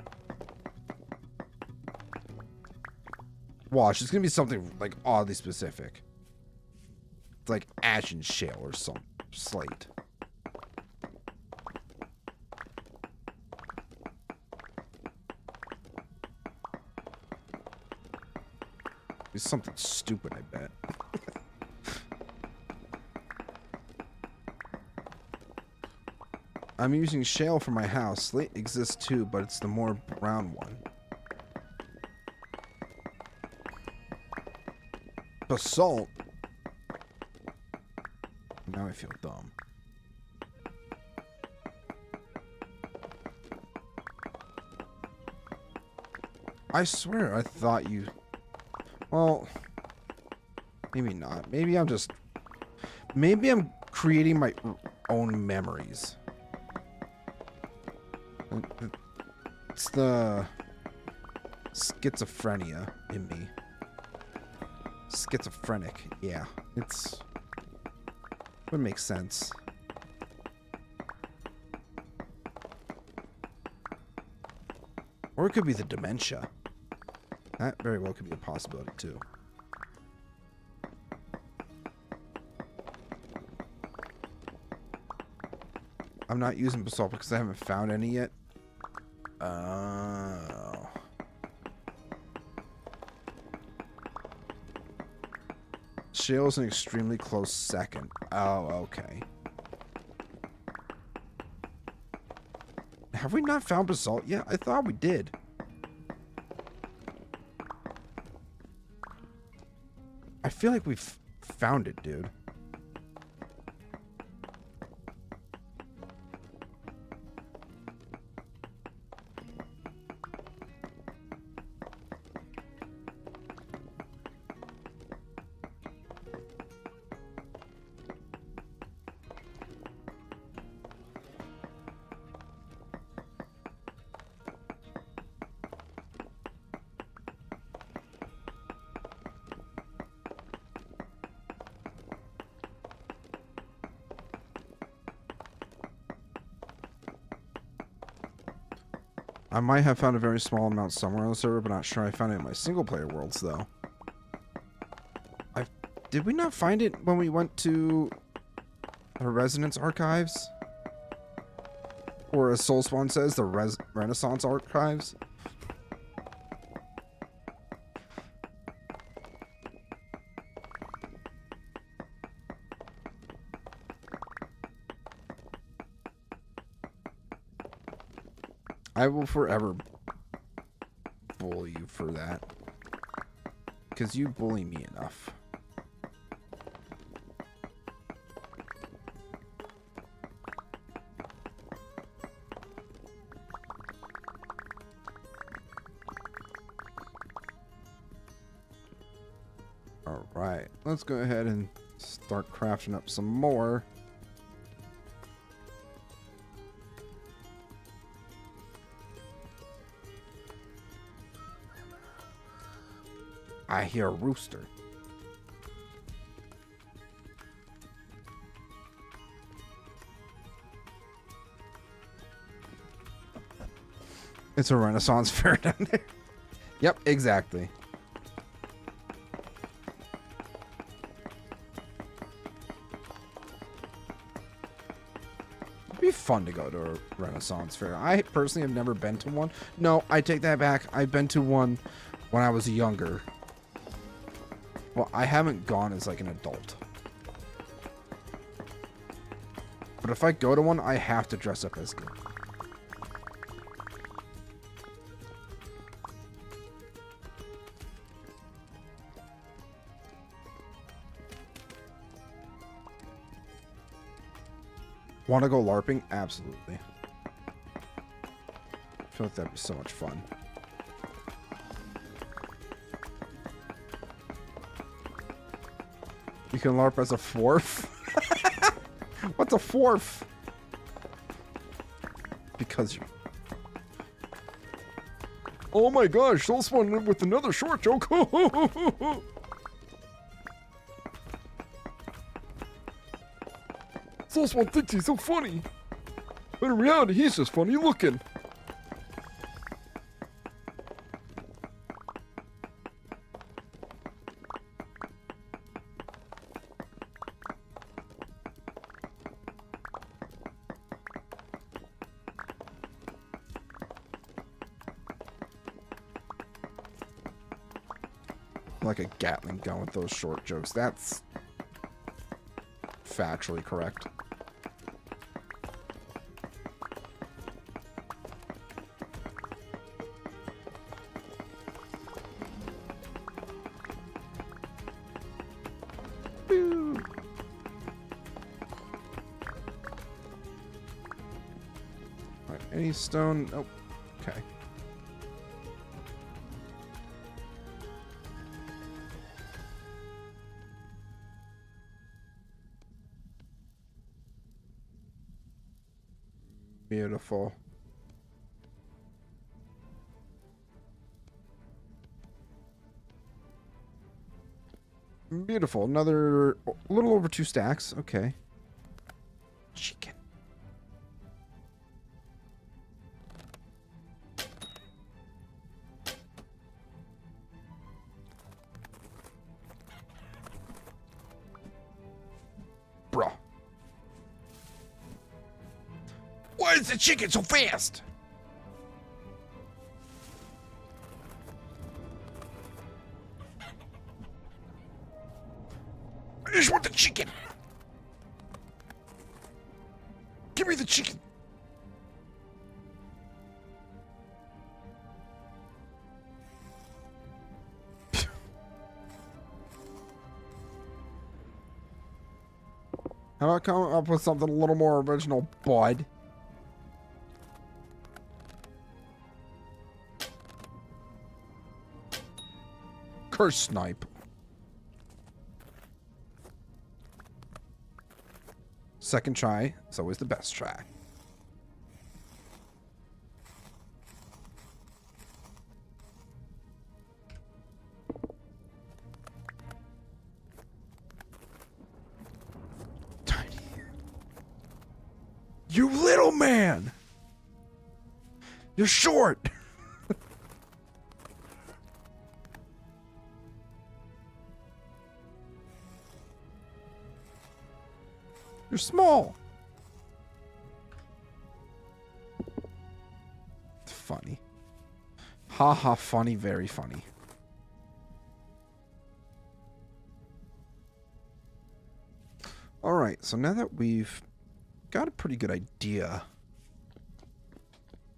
Watch, it's gonna be something like oddly specific. It's like ash and shale or some slate. It's something stupid, I bet. I'm using shale for my house. Slate exists too, but it's the more brown one. Basalt? Now I feel dumb. I swear I thought you... Well, maybe not. Maybe I'm just... Maybe I'm creating my own memories. It's the schizophrenia in me. Schizophrenic, yeah. It would make sense. Or it could be the dementia. That very well could be a possibility too. I'm not using basalt because I haven't found any yet. Oh. Shale is an extremely close second. Oh, okay. Have we not found basalt yet? I thought we did. I feel like we've found it, dude. I might have found a very small amount somewhere on the server, but not sure I found it in my single-player worlds, though. Did we not find it when we went to the Resonance Archives? Or as Soulspawn says, the Renaissance Archives? I will forever bully you for that. Because you bully me enough. Alright, let's go ahead and start crafting up some more. I hear a rooster. It's a Renaissance fair down there. Yep, exactly. It'd be fun to go to a Renaissance fair. I personally have never been to one. No, I take that back. I've been to one when I was younger. Well, I haven't gone as like an adult. But if I go to one, I have to dress up as good. Want to go LARPing? Absolutely. I feel like that'd be so much fun. You can LARP as a fourth? What's a fourth? Because you're... Oh my gosh, Soul Spawn with another short joke. Soul Spawn thinks he's so funny. But in reality, he's just funny looking. Like a Gatling gun with those short jokes. That's factually correct. Boo. All right, any stone? Nope. Okay. Beautiful. Beautiful. Another little over 2 stacks. Okay. Chicken. Bruh. Why is the chicken so fast? I just want the chicken. Give me the chicken. How about come up with something a little more original, bud? Curse snipe. Second try is always the best try. Tiny. You little man! You're short! You're small. Funny. Ha ha, funny, very funny. Alright, so now that we've got a pretty good idea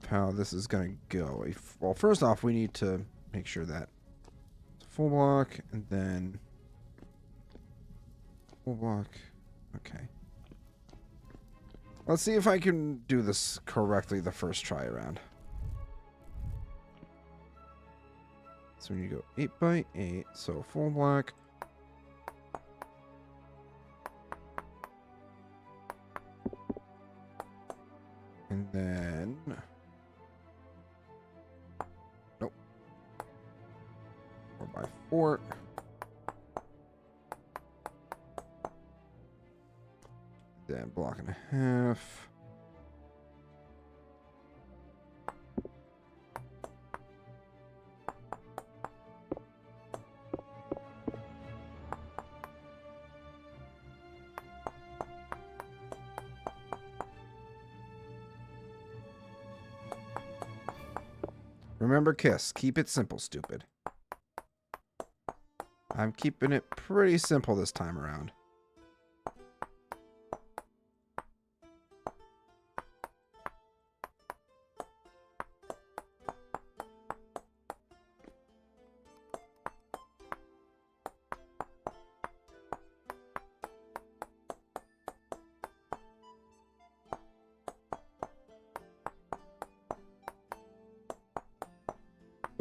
how this is going to go. Well, first off, we need to make sure that it's a full block, and then full block. Okay. Let's see if I can do this correctly the first try around. So when you go 8 by 8, so full block. And then... Nope. 4 by 4. Then block and a half. Remember, KISS. Keep it simple, stupid. I'm keeping it pretty simple this time around.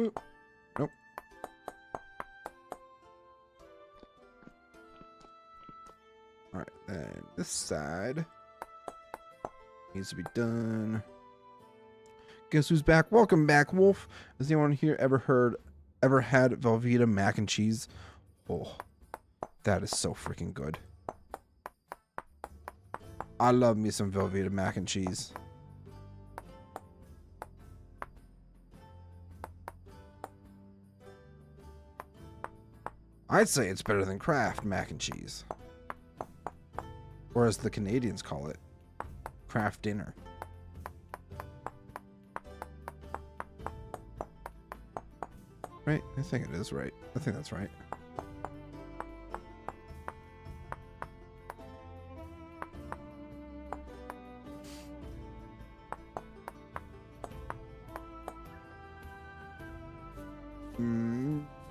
Oop. Nope. Alright, then this side needs to be done. Guess who's back? Welcome back, Wolf. Has anyone here ever had Velveeta mac and cheese? Oh, that is so freaking good. I love me some Velveeta mac and cheese. I'd say it's better than Kraft mac and cheese. Or as the Canadians call it, Kraft dinner. Right? I think it is right. I think that's right.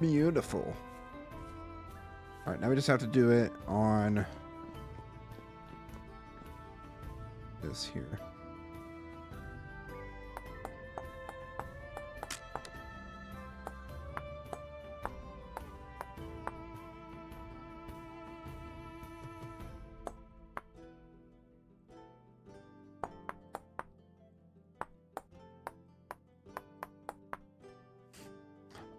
Beautiful. Alright, now we just have to do it on this here.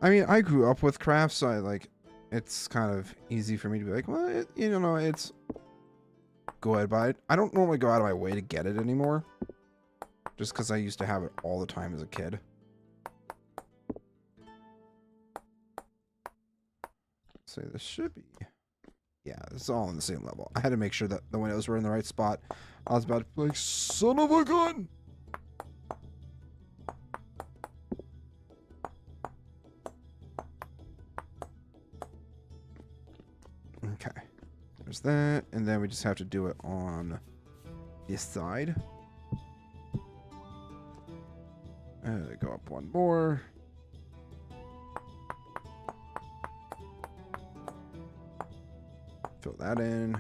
I mean, I grew up with Kraft, so I like... It's kind of easy for me to be like, well, you know, it's good, but I don't normally go out of my way to get it anymore. Just because I used to have it all the time as a kid. So this should be... Yeah, it's all on the same level. I had to make sure that the windows were in the right spot. I was about to be like, son of a gun! Okay, there's that, and then we just have to do it on this side. Go up one more. Fill that in.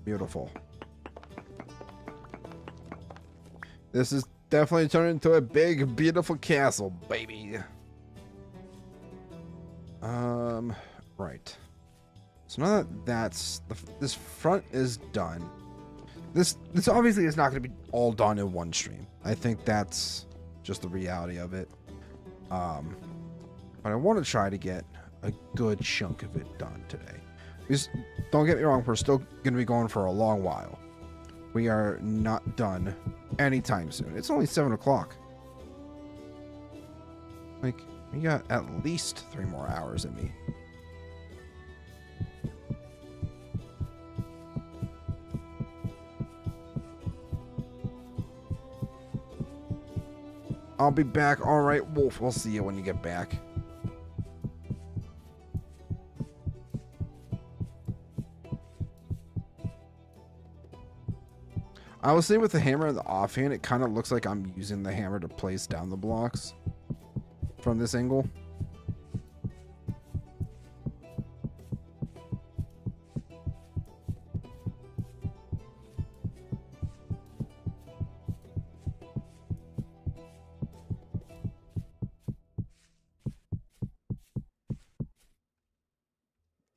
Beautiful. This is definitely turned into a big, beautiful castle, baby. Right. So now that that's this front is done. This obviously is not going to be all done in one stream. I think that's just the reality of it. But I want to try to get a good chunk of it done today. Just don't get me wrong, we're still going to be going for a long while. We are not done anytime soon. It's only 7 o'clock. Like, we got at least 3 more hours in me. I'll be back. All right, Wolf, we'll see you when you get back. I will say with the hammer and the offhand, it kind of looks like I'm using the hammer to place down the blocks from this angle.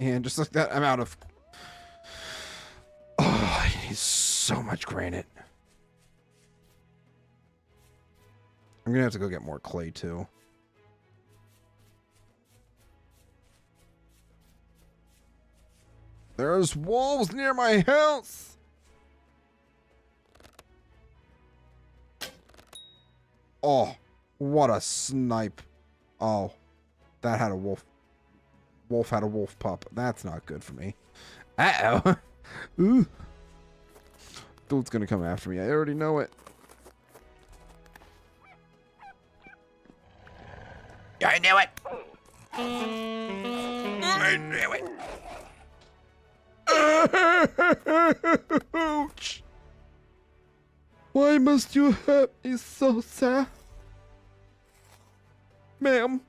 And just like that, I'm out of... Oh, I need so much granite. I'm gonna have to go get more clay, too. There's wolves near my house! Oh, what a snipe. Oh, that had a wolf. Wolf had a wolf pup. That's not good for me. Uh-oh. Ooh. Dude's gonna come after me. I already know it. I knew it. I knew it. Ouch. Why must you hurt me so, sir? Ma'am.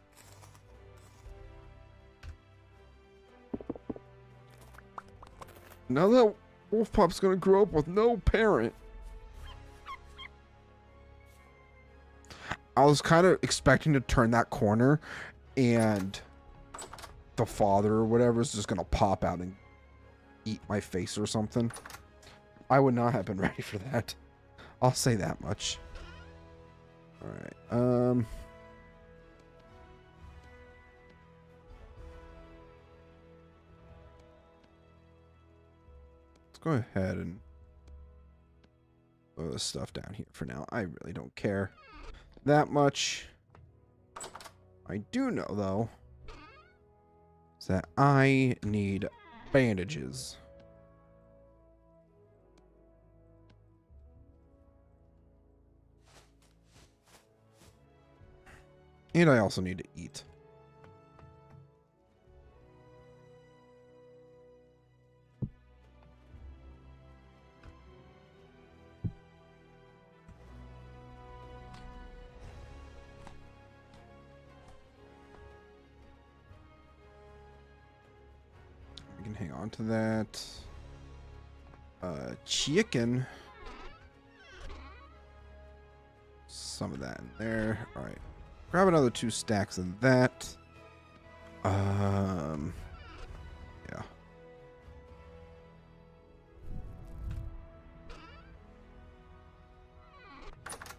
Now that wolf pup's gonna grow up with no parent. I was kind of expecting to turn that corner and the father or whatever is just gonna pop out and eat my face or something. I would not have been ready for that. I'll say that much. Alright, go ahead and throw this stuff down here for now. I really don't care that much. I do know, though, is that I need bandages. And I also need to eat. We can hang on to that. Chicken. Some of that in there. All right. Grab another 2 stacks of that. Yeah.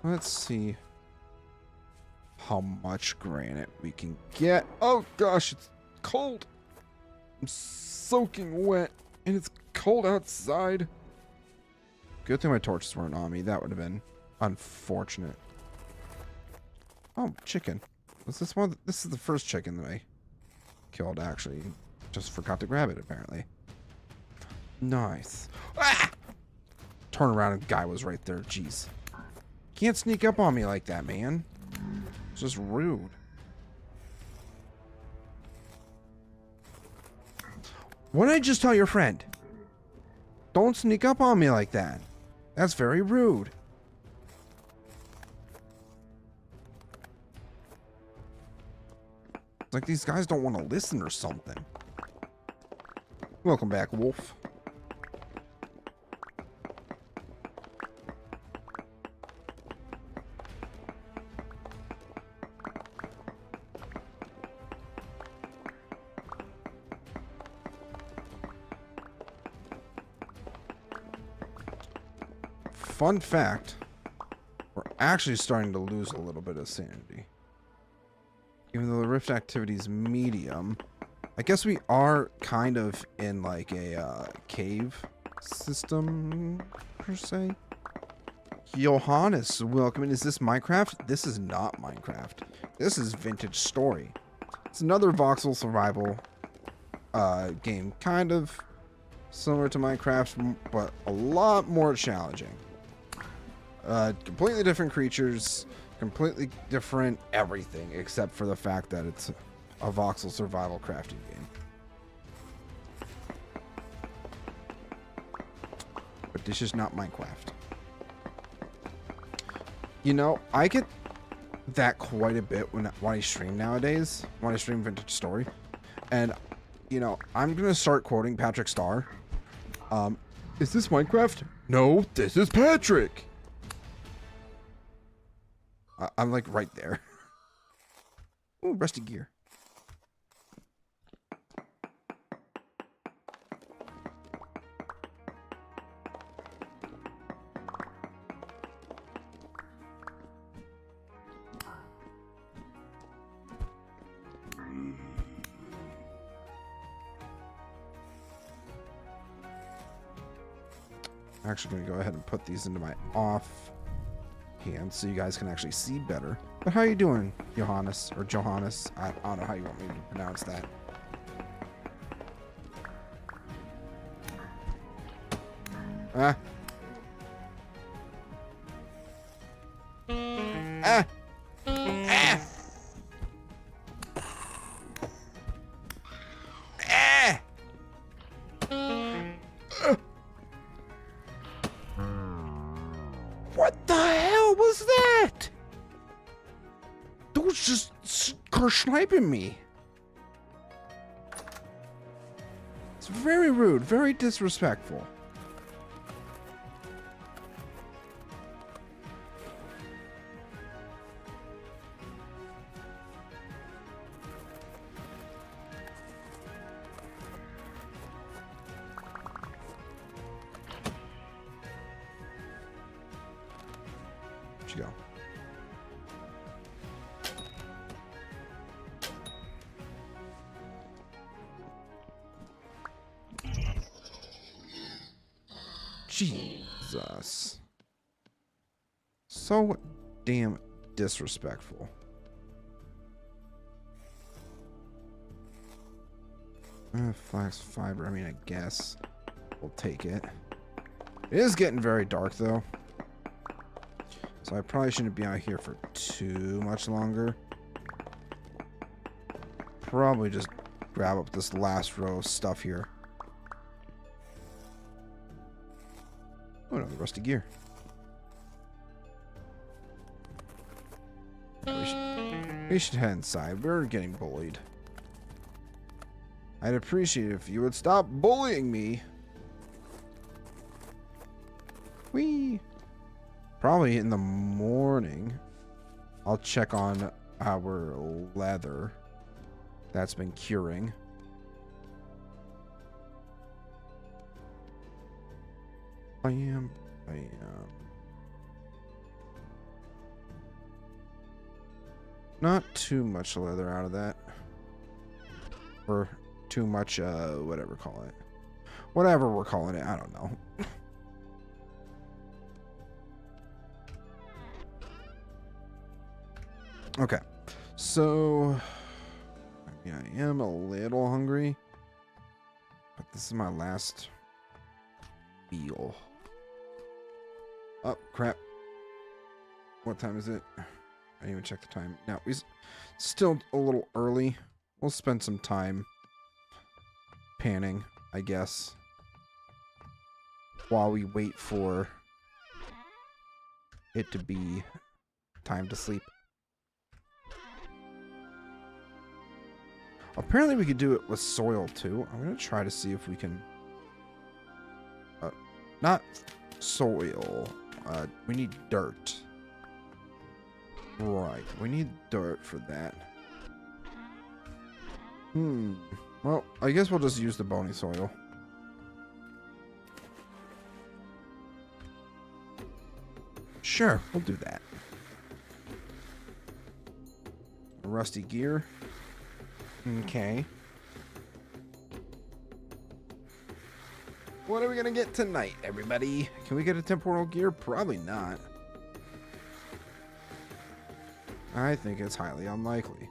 Let's see how much granite we can get. Oh gosh, it's cold. I'm soaking wet and it's cold outside. Good thing my torches weren't on me. That would have been unfortunate. Oh, chicken. Was this one? This is the first chicken that I killed, actually. Just forgot to grab it, apparently. Nice. Ah! Turn around and the guy was right there. Jeez. Can't sneak up on me like that, man. It's just rude. What did I just tell your friend? Don't sneak up on me like that. That's very rude. It's like these guys don't want to listen or something. Welcome back, Wolf. Fun fact, we're actually starting to lose a little bit of sanity. Even though the rift activity is medium, I guess we are kind of in like a cave system, per se. Johannes, welcome. Is this Minecraft? This is not Minecraft. This is Vintage Story. It's another voxel survival game, kind of similar to Minecraft, but a lot more challenging. Completely different creatures, Completely different everything, except for the fact that it's a voxel survival crafting game. But this is not Minecraft. You know, I get that quite a bit when I stream nowadays, when I stream Vintage Story. And, you know, I'm going to start quoting Patrick Star. Is this Minecraft? No, this is Patrick. I'm like right there. Ooh, rusty gear. I'm actually going to go ahead and put these into my off hand so you guys can actually see better. But how you doing, Johannes? Or Johannes? I don't know how you want me to pronounce that. Ah. Ah. Ah. Ah. What the hell was that? That was just sniping me. It's very rude, very disrespectful. Where'd you go? Jesus. So damn disrespectful. Flax fiber, I mean, I guess we'll take it. It is getting very dark, though. So I probably shouldn't be out here for too much longer. Probably just grab up this last row of stuff here. Oh no, the rusty gear. We should head inside. We're getting bullied. I'd appreciate it if you would stop bullying me. Whee! Probably in the morning, I'll check on our leather that's been curing. Bam, bam. Not too much leather out of that. Or too much, whatever call it. Whatever we're calling it, I don't know. Okay, so yeah, I am a little hungry, but this is my last meal. Oh crap! What time is it? I didn't even check the time. Now it's still a little early. We'll spend some time panning, I guess, while we wait for it to be time to sleep. Apparently we could do it with soil too. I'm going to try to see if we can... not soil. We need dirt. Right. We need dirt for that. Well, I guess we'll just use the bony soil. Sure, we'll do that. Rusty gear. Okay. What are we gonna get tonight, everybody? Can we get a temporal gear? Probably not. I think it's highly unlikely.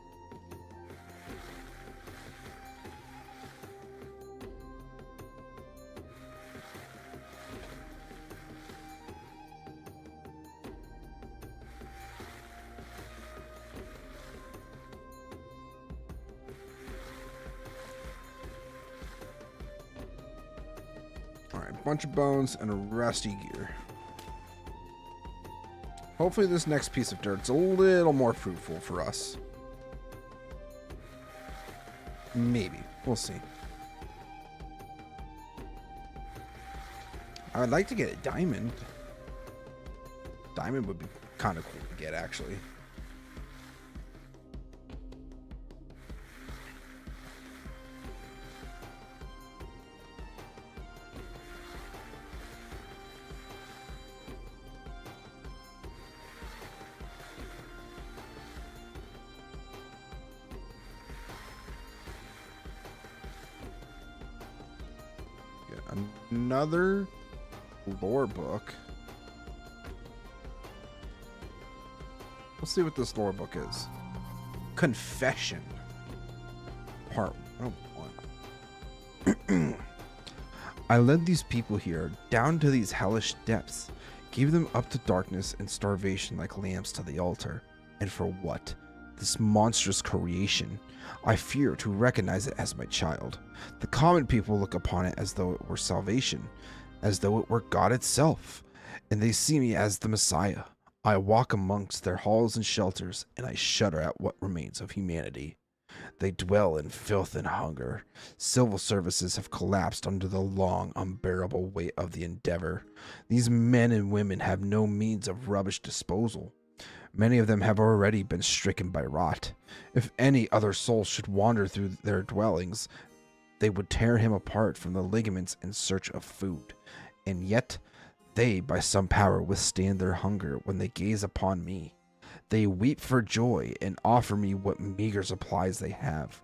bunch of bones, and a rusty gear. Hopefully this next piece of dirt's a little more fruitful for us. Maybe. We'll see. I would like to get a diamond. Diamond would be kind of cool to get, actually. Another lore book. Let's see what this lore book is. Confession. Part 1. I led these people here down to these hellish depths, gave them up to darkness and starvation like lambs to the altar. And for what? This monstrous creation. I fear to recognize it as my child. The common people look upon it as though it were salvation, as though it were God itself, and they see me as the Messiah. I walk amongst their halls and shelters, and I shudder at what remains of humanity. They dwell in filth and hunger. Civil services have collapsed under the long, unbearable weight of the endeavor. These men and women have no means of rubbish disposal. Many of them have already been stricken by rot. If any other soul should wander through their dwellings, they would tear him apart from the ligaments in search of food. And yet, they by some power withstand their hunger when they gaze upon me. They weep for joy and offer me what meager supplies they have.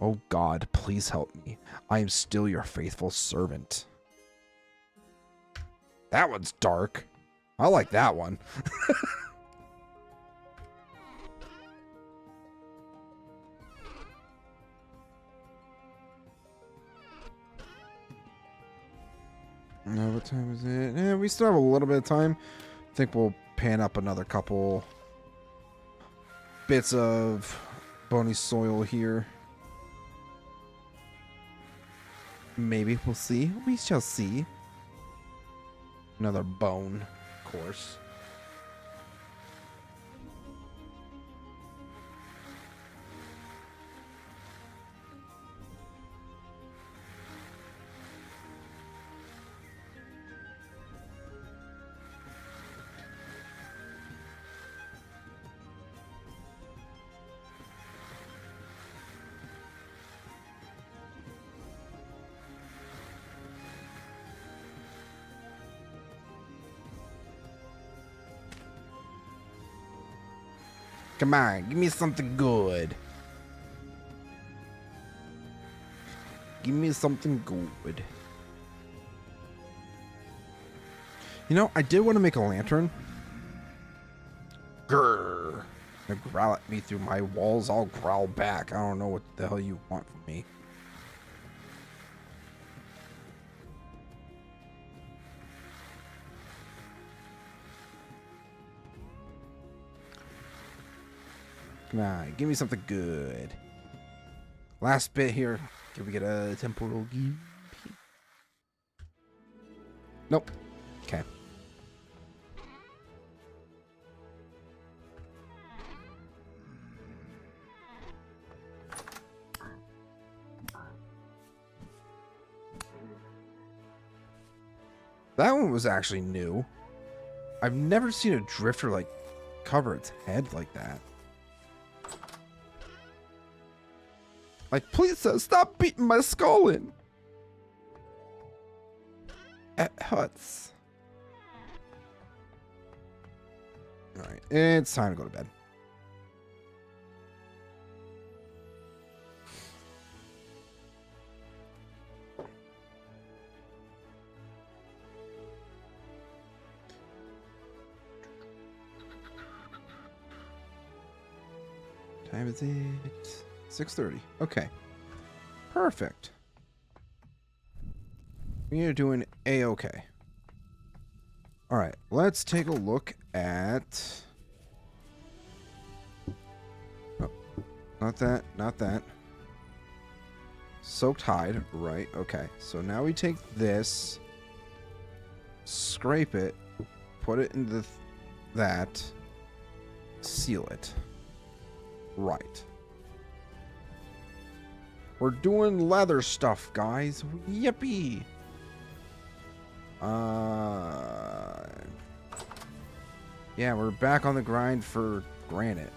Oh God, please help me. I am still your faithful servant. That one's dark. I like that one. No, what time is it? We still have a little bit of time. I think we'll pan up another couple bits of bony soil here. Maybe we'll see. We shall see. Another bone, of course. Come on, give me something good. Give me something good. You know, I did want to make a lantern. Grrr. You growl at me through my walls, I'll growl back. I don't know what the hell you want from me. Come on, give me something good. Last bit here. Can we get a temporal gear? Nope. Okay. That one was actually new. I've never seen a drifter like cover its head like that. Like, please, sir, stop beating my skull in. It hurts. Alright, it's time to go to bed. Time is it? 6:30. Okay. Perfect. We are doing A-okay. Alright, let's take a look at... Oh, not that, not that. Soaked hide. Right, okay. So now we take this. scrape it, put it into that, seal it. Right. We're doing leather stuff, guys. Yippee. Yeah, we're back on the grind for granite.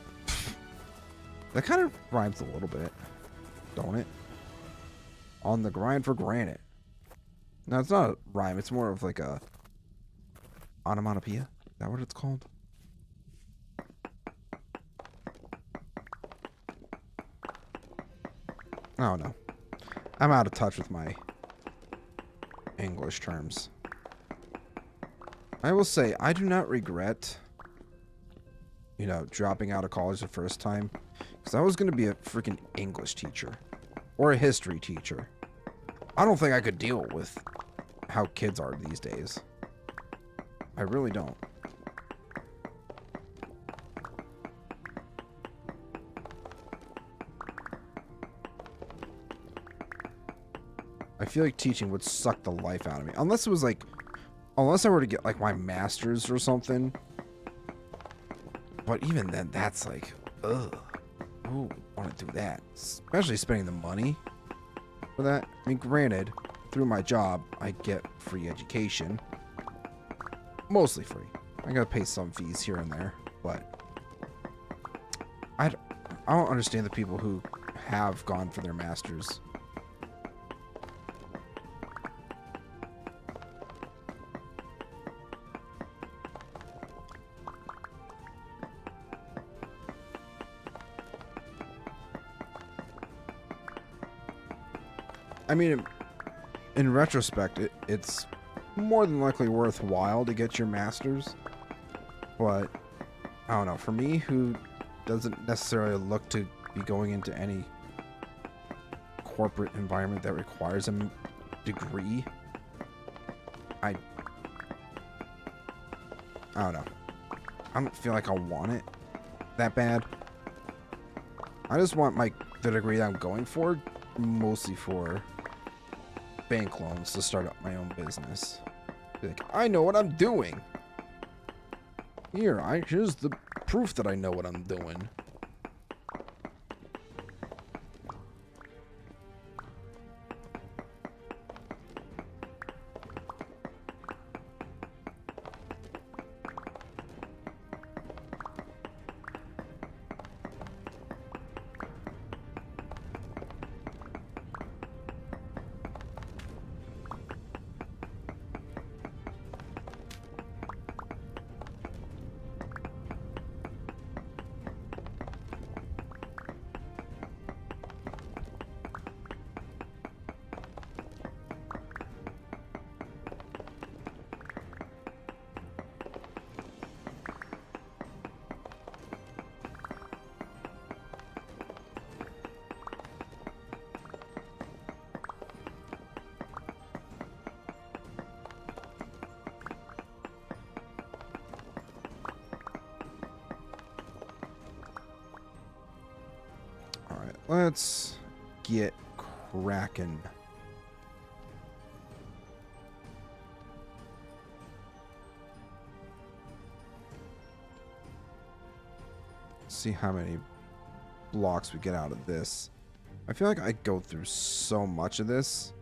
That kind of rhymes a little bit, don't it? On the grind for granite. No, it's not a rhyme. It's more of like a onomatopoeia. Is that what it's called? Oh, no. I'm out of touch with my English terms. I will say, I do not regret, you know, dropping out of college the first time. Because I was going to be a freaking English teacher. Or a history teacher. I don't think I could deal with how kids are these days. I really don't. I feel like teaching would suck the life out of me. Unless it was like... Unless I were to get like my master's or something. But even then, that's like... Ugh. Who would want to do that? Especially spending the money for that. I mean, granted, through my job, I get free education. Mostly free. I gotta pay some fees here and there. But... I don't understand the people who have gone for their master's. I mean, in retrospect, it's more than likely worthwhile to get your master's. But, I don't know, for me, who doesn't necessarily look to be going into any corporate environment that requires a degree, I don't know. I don't feel like I want it that bad. I just want the degree that I'm going for, mostly for bank loans to start up my own business. Be like, I know what I'm doing. Here's the proof that I know what I'm doing. Let's get cracking. See how many blocks we get out of this. I feel like I go through so much of this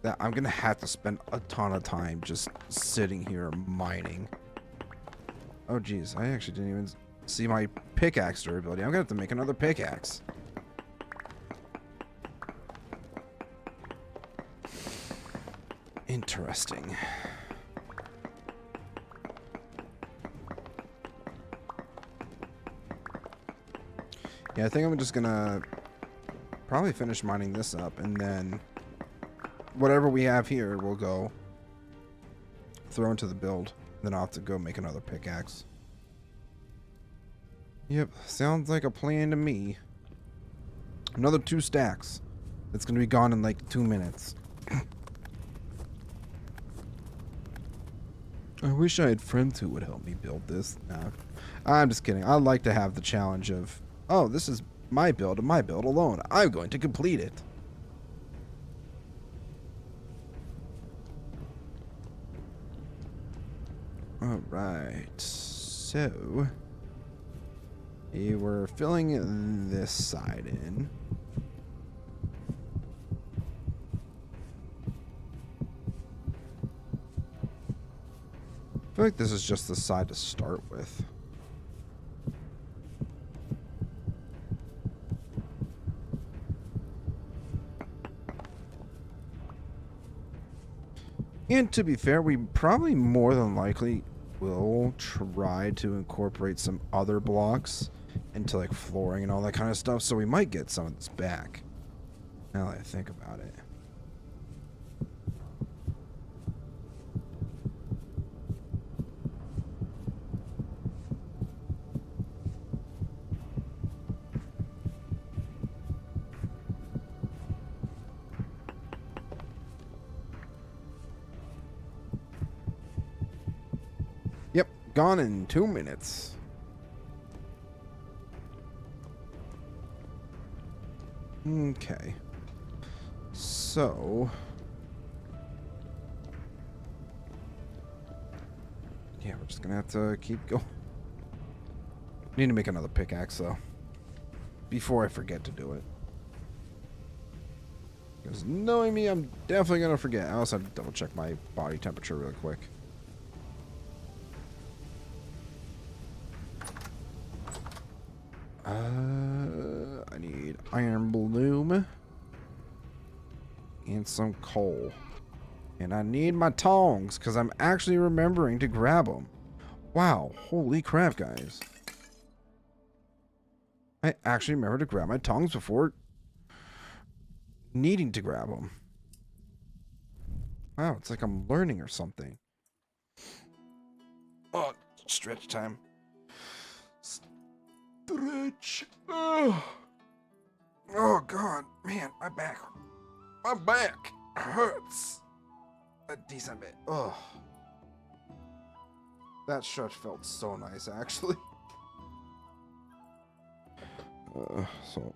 that I'm gonna have to spend a ton of time just sitting here mining. Oh geez, I actually didn't even see my pickaxe durability. I'm gonna have to make another pickaxe. Interesting. Yeah, I think I'm just gonna probably finish mining this up, and then whatever we have here, we'll go throw into the build. Then I'll have to go make another pickaxe. Yep, sounds like a plan to me. Another 2 stacks. It's gonna be gone in like 2 minutes. I wish I had friends who would help me build this. Nah, I'm just kidding. I like to have the challenge of, oh, this is my build and my build alone. I'm going to complete it. All right. So we were filling this side in. I feel like this is just the side to start with. And to be fair, we probably more than likely will try to incorporate some other blocks into like flooring and all that kind of stuff. So we might get some of this back. Now that I think about it. Yep, gone in 2 minutes. Okay. So yeah, we're just gonna have to keep going. Need to make another pickaxe though, before I forget to do it. Because knowing me, I'm definitely gonna forget. I also have to double check my body temperature really quick. I need iron bloom and some coal. And I need my tongs because I'm actually remembering to grab them. Wow, holy crap, guys. I actually remember to grab my tongs before needing to grab them. Wow, it's like I'm learning or something. Oh, stretch time. Stretch. Oh, God. Man, my back hurts a decent bit. Oh. That stretch felt so nice, actually. So.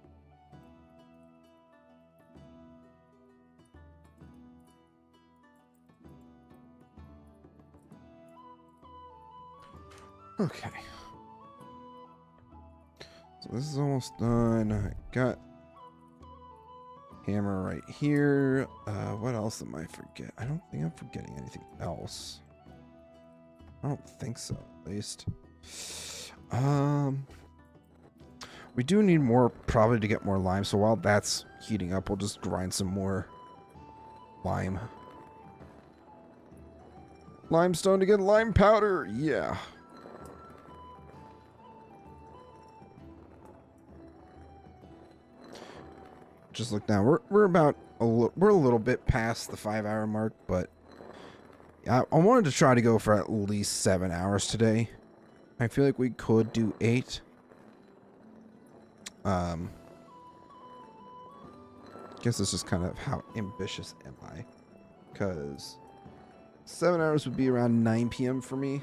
Okay. So this is almost done. I got hammer right here. What else am I forget? I don't think I'm forgetting anything else. I don't think so, at least. We do need more, probably, to get more lime. So while that's heating up, we'll just grind some more lime. Limestone to get lime powder. Yeah. Just look down. We're about we're a little bit past the 5-hour mark, but I wanted to try to go for at least 7 hours today. I feel like we could do 8. Guess this is kind of how ambitious am I, because 7 hours would be around 9 p.m. for me.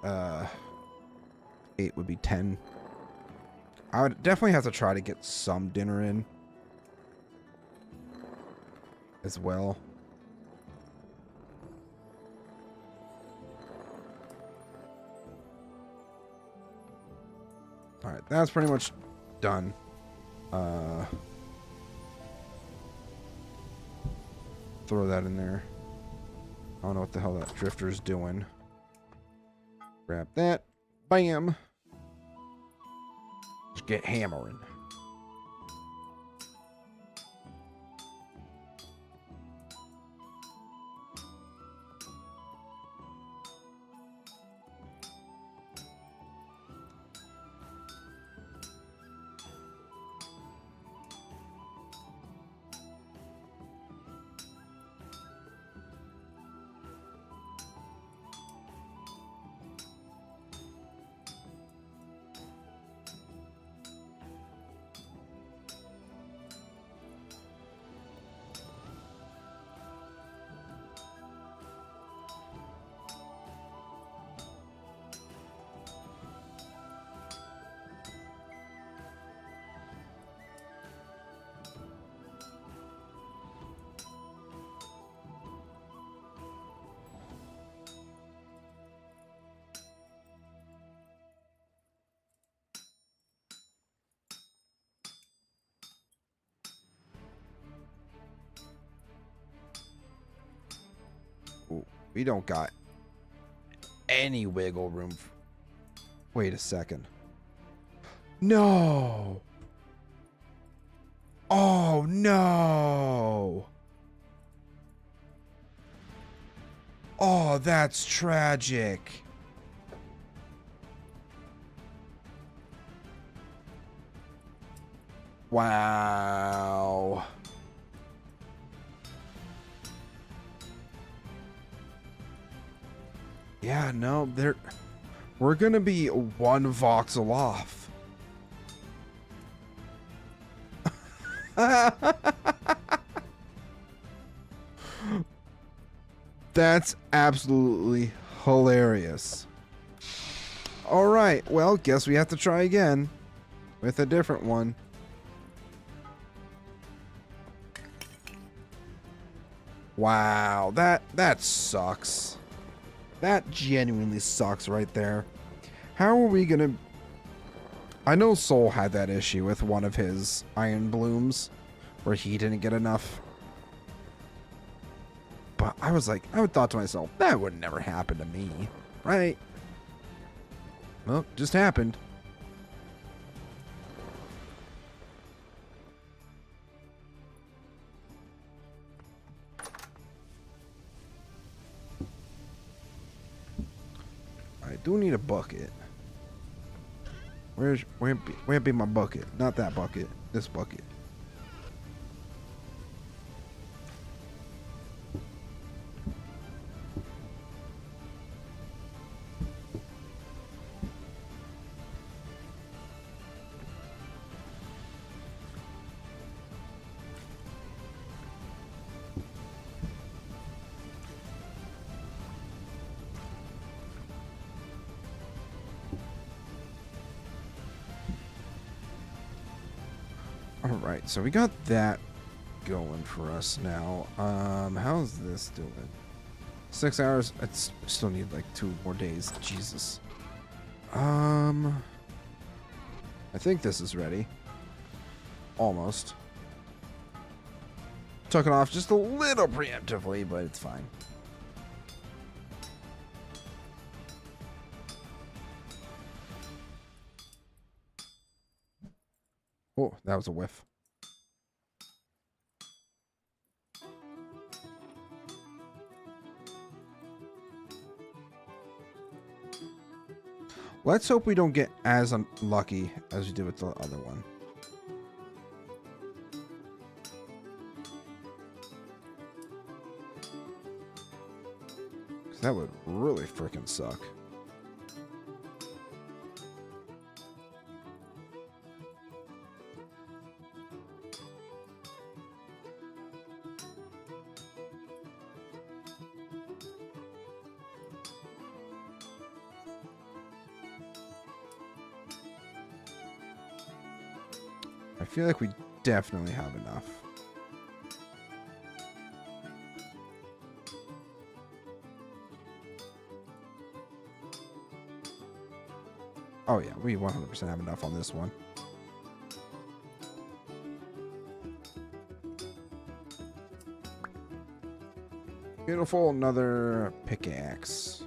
8 would be 10. I would definitely have to try to get some dinner in as well. Alright, that's pretty much done. Throw that in there. I don't know what the hell that drifter's doing. Grab that. Bam. Just get hammering. We don't got any wiggle room. Wait a second. No. Oh, no. Oh, that's tragic. Wow. Yeah, no, we're gonna be one voxel off. That's absolutely hilarious. All right, well, guess we have to try again with a different one. Wow, that sucks. That genuinely sucks right there. How are we gonna... I know Soul had that issue with one of his Iron Blooms where he didn't get enough. But I was like, I would thought to myself, that would never happen to me, right? Well, just happened. I do need a bucket. Where be my bucket? Not that bucket. This bucket. Alright, so we got that going for us now. How's this doing? 6 hours? I still need like 2 more days. Jesus. I think this is ready. Almost. Took it off just a little preemptively, but it's fine. Oh, that was a whiff. Let's hope we don't get as unlucky as we did with the other one. That would really freaking suck. I feel like we definitely have enough. Oh yeah, we 100% have enough on this one. Beautiful, another pickaxe.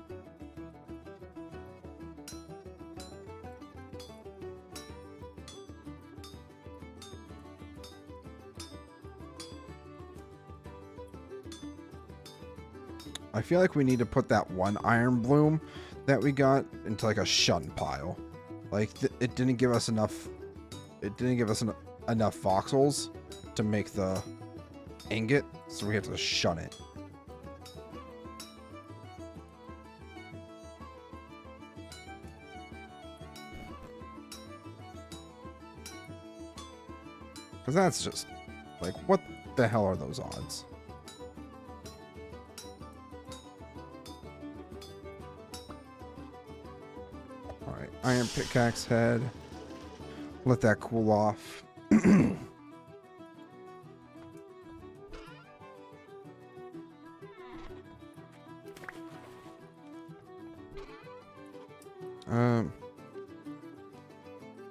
I feel like we need to put that one iron bloom that we got into like a shun pile. Like it didn't give us enough. It didn't give us enough voxels to make the ingot, so we have to shun it. Because that's just like, what the hell are those odds? Alright, iron pickaxe head. Let that cool off.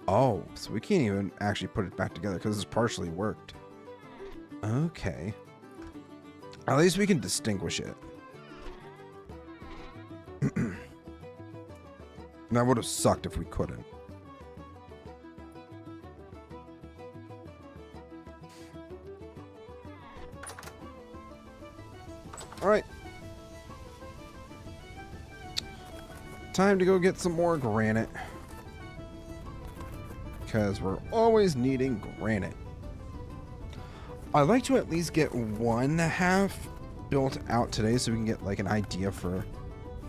Oh, so we can't even actually put it back together because it's partially worked. Okay. At least we can distinguish it. That would have sucked if we couldn't. Alright. Time to go get some more granite. Because we're always needing granite. I'd like to at least get 1.5 built out today so we can get like an idea for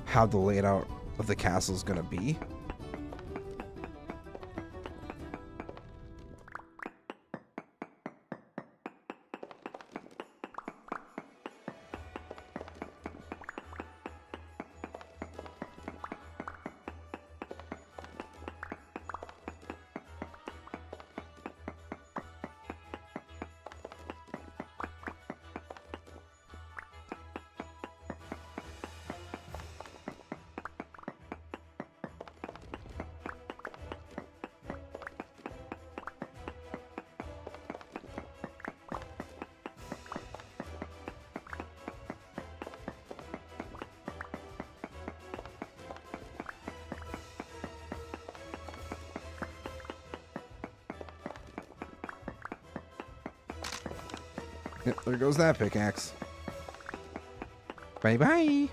how the layout of the castle is going to be. Yep, there goes that pickaxe. Bye-bye.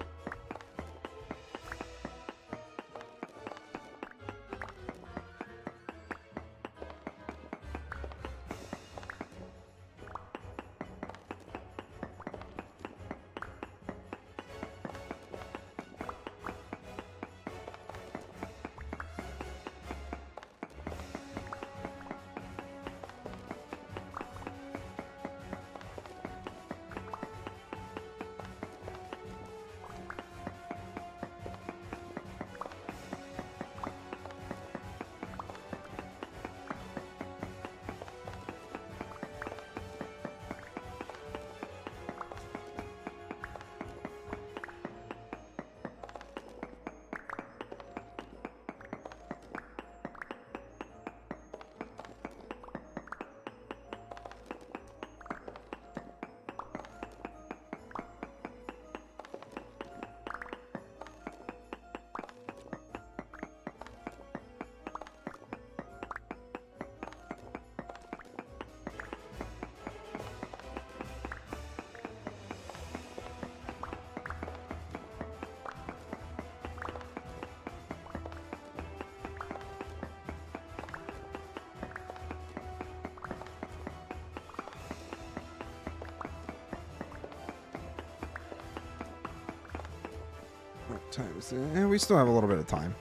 What time is it? And we still have a little bit of time.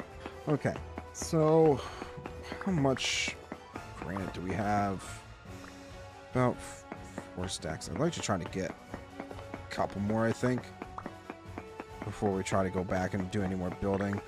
Okay, so how much granite do we have? About 4 stacks. I'd like to try to get a couple more, I think, before we try to go back and do any more building.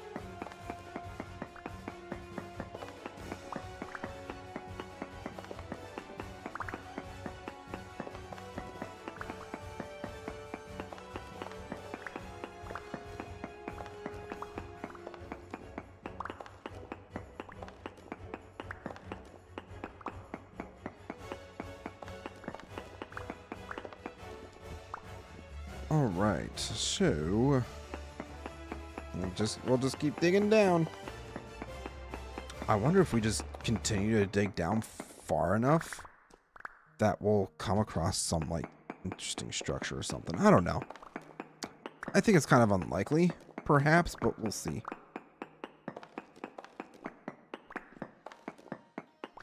All right, so we'll just keep digging down. I wonder if we just continue to dig down far enough that we'll come across some like interesting structure or something. I don't know. I think it's kind of unlikely, perhaps, but we'll see.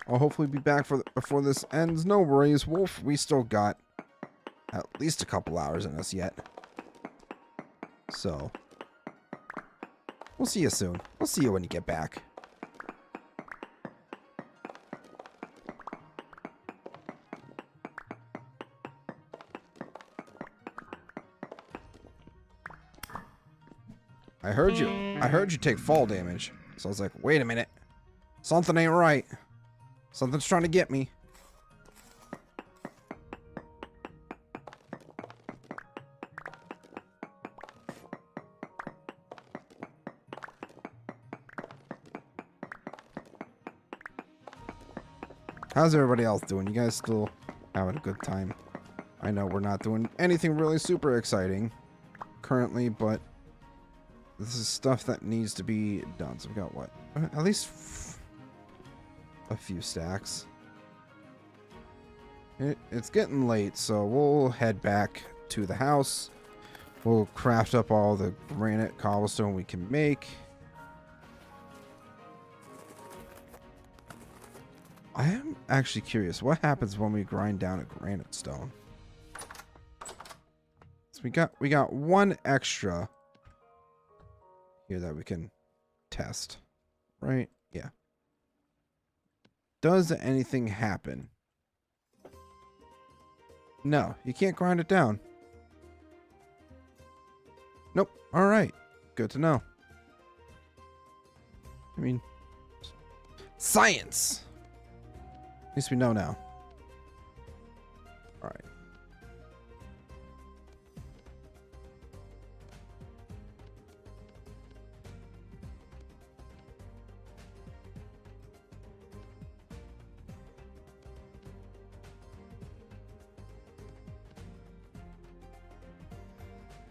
I'll hopefully be back before this ends. No worries, Wolf. We still got at least a couple hours in us yet. So, we'll see you soon. We'll see you when you get back. I heard you take fall damage. So I was like, wait a minute. Something ain't right. Something's trying to get me. How's everybody else doing? You guys still having a good time? I know we're not doing anything really super exciting currently, but This is stuff that needs to be done. So we got what? At least a few stacks. It's getting late, so we'll head back to the house. We'll craft up all the granite cobblestone we can make. I am actually curious, what happens when we grind down a granite stone? So we got one extra here that we can test, right? Yeah. Does anything happen? No, you can't grind it down. Nope. All right. Good to know. I mean, science. At least we know now. All right.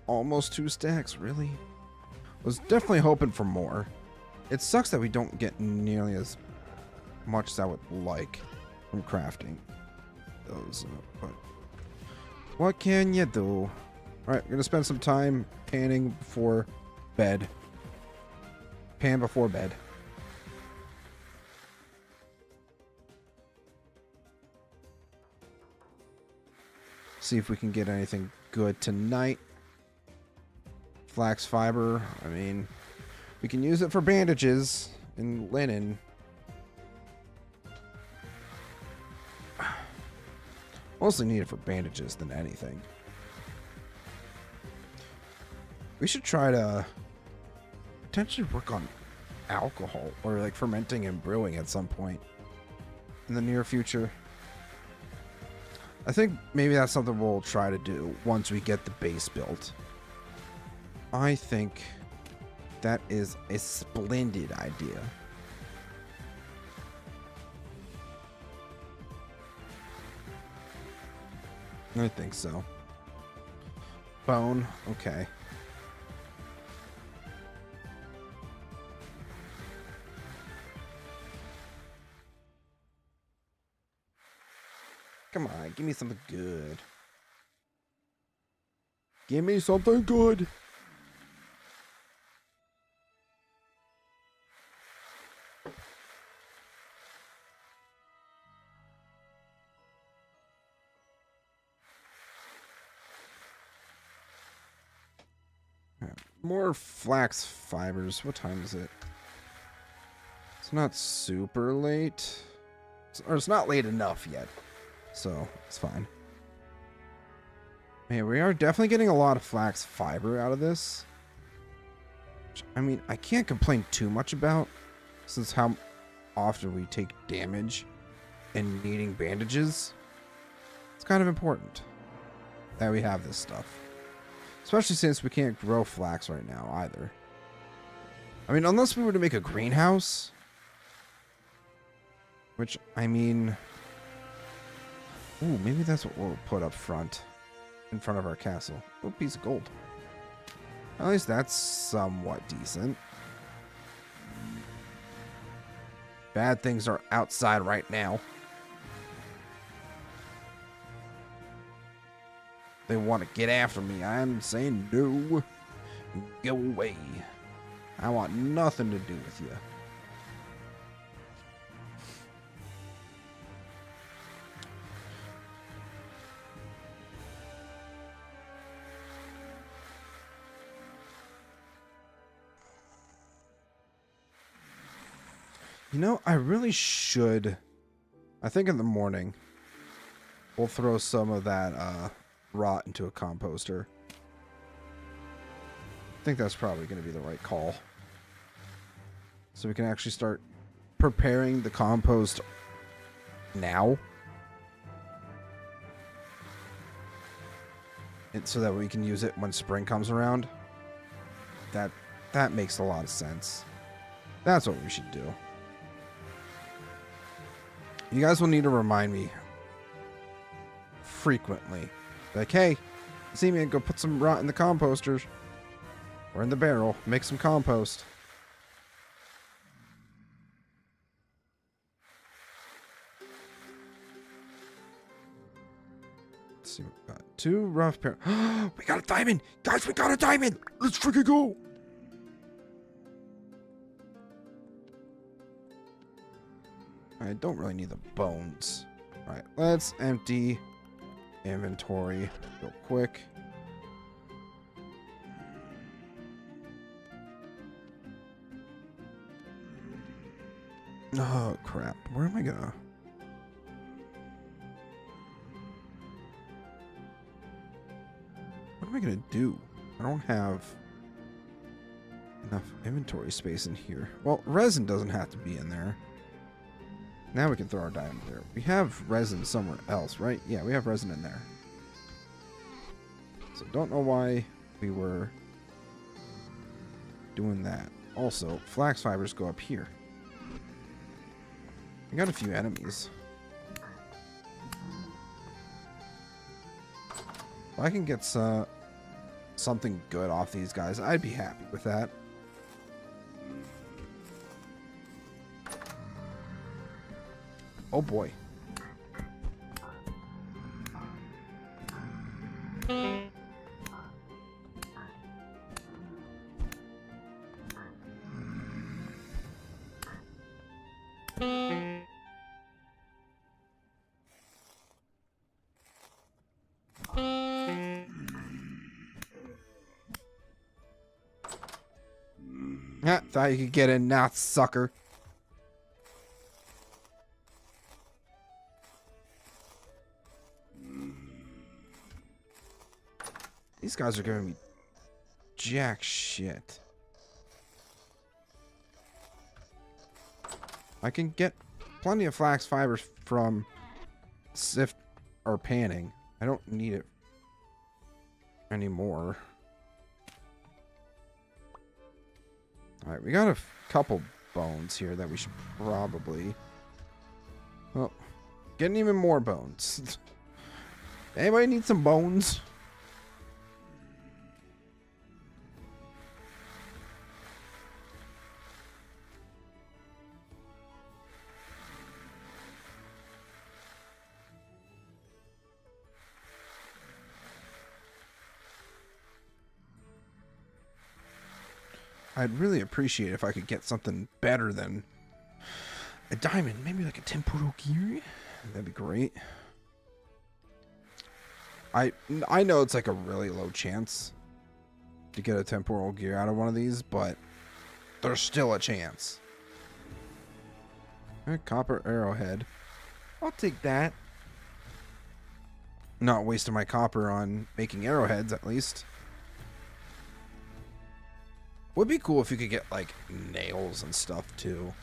Almost 2 stacks, really? Was definitely hoping for more. It sucks that we don't get nearly as much as I would like from crafting those, but what can you do? Alright, we're gonna spend some time panning before bed. Pan before bed. See if we can get anything good tonight. Flax fiber, I mean, we can use it for bandages and linen. Mostly need it for bandages than anything. We should try to potentially work on alcohol or like fermenting and brewing at some point in the near future. I think maybe that's something we'll try to do once we get the base built. I think that is a splendid idea. I think so. Bone, okay. Come on, give me something good. Give me something good. More flax fibers. What time is it? It's not super late. Or it's not late enough yet. So, it's fine. Man, we are definitely getting a lot of flax fiber out of this. Which, I mean, I can't complain too much about, since how often we take damage and needing bandages. It's kind of important that we have this stuff. Especially since we can't grow flax right now either. I mean, unless we were to make a greenhouse. Which, I mean... Ooh, maybe that's what we'll put up front. In front of our castle. Oh, piece of gold. At least that's somewhat decent. Bad things are outside right now. They want to get after me. I'm saying no. Go away. I want nothing to do with you. You know, I really should. I think in the morning, we'll throw some of that rot into a composter. I think that's probably going to be the right call. So we can actually start preparing the compost now. And so that we can use it when spring comes around. That makes a lot of sense. That's what we should do. You guys will need to remind me frequently. Like, hey, see me and go put some rot in the composters. We're in the barrel. Make some compost. Let's see what we got. 2 rough pair. We got a diamond! Guys, we got a diamond! Let's freaking go! I don't really need the bones. Alright, let's empty inventory real quick. Oh, crap. Where am I gonna... What am I gonna do? I don't have enough inventory space in here. Well, resin doesn't have to be in there. Now we can throw our diamond there. We have resin somewhere else, right? Yeah, we have resin in there. So don't know why we were doing that. Also, flax fibers go up here. We got a few enemies. If I can get something good off these guys, I'd be happy with that. Oh boy. Thought you could get in now, sucker. These guys are giving me jack shit. I can get plenty of flax fibers from sift or panning. I don't need it anymore. Alright, we got a couple bones here that we should probably... Oh, getting even more bones. Anybody need some bones? I'd really appreciate if I could get something better than a diamond. Maybe like a temporal gear. That'd be great. I know it's like a really low chance to get a temporal gear out of one of these, but there's still a chance. A copper arrowhead. I'll take that. Not wasting my copper on making arrowheads, at least. Would be cool if you could get, like, nails and stuff, too.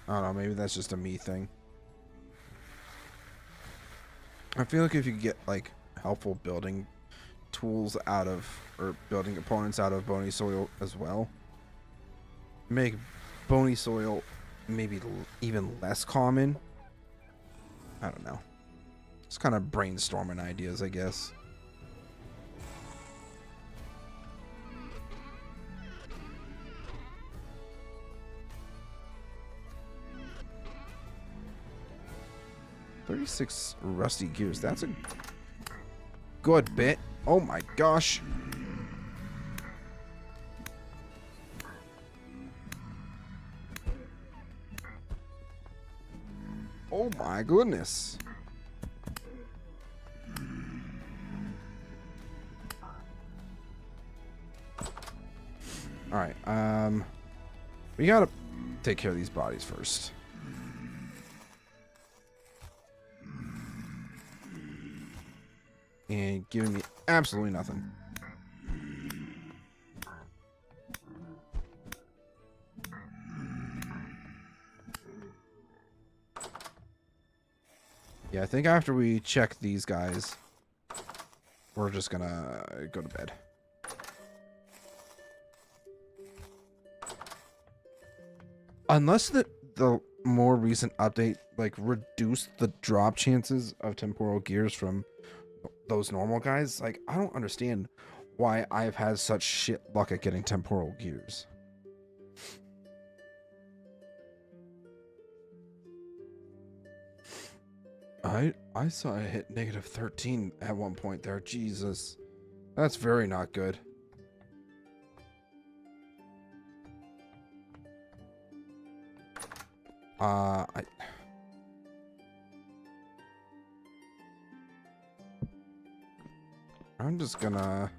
I don't know, maybe that's just a me thing. I feel like if you could get, like, helpful building tools out of, or building components out of bony soil as well, make bony soil maybe even less common. I don't know. Just kind of brainstorming ideas, I guess. $36 rusty gears. That's a good bit. Oh my gosh. Oh my goodness. All right. We gotta take care of these bodies first. And giving me absolutely nothing. Yeah, I think after we check these guys, we're just gonna go to bed. Unless the more recent update like reduced the drop chances of temporal gears from those normal guys. Like, I don't understand why I've had such shit luck at getting temporal gears. I saw I hit -13 at one point there. Jesus. That's very not good. I'm just gonna...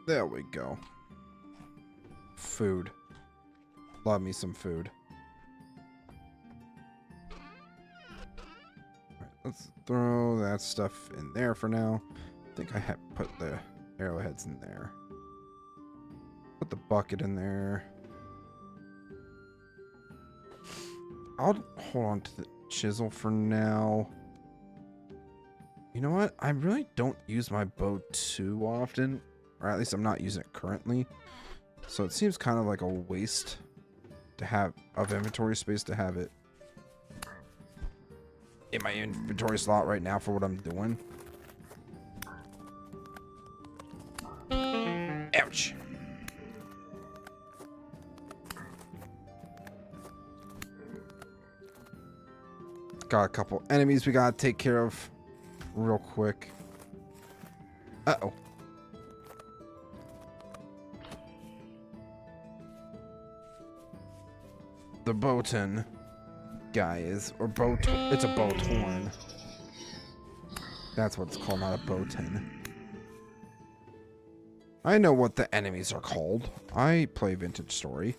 There we go. Food. Love me some food. Alright, let's throw that stuff in there for now. I think I have put the arrowheads in there. Put the bucket in there. I'll hold on to the chisel for now. You know what? I really don't use my bow too often. Or at least I'm not using it currently. So it seems kind of like a waste to have of inventory space to have it in my inventory slot right now for what I'm doing. Ouch. Got a couple enemies we gotta take care of real quick. Uh-oh. The Botan guy is, or it's a Botorn. That's what it's called, not a Botan. I know what the enemies are called. I play Vintage Story.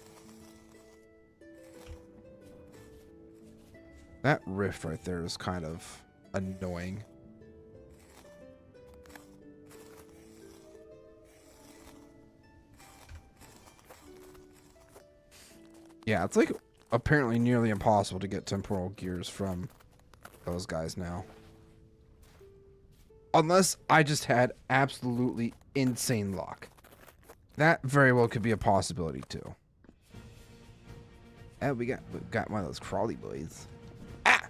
That rift right there is kind of annoying. Yeah, it's like apparently nearly impossible to get temporal gears from those guys now. Unless I just had absolutely insane luck. That very well could be a possibility too. And we got one of those crawly boys. Ah!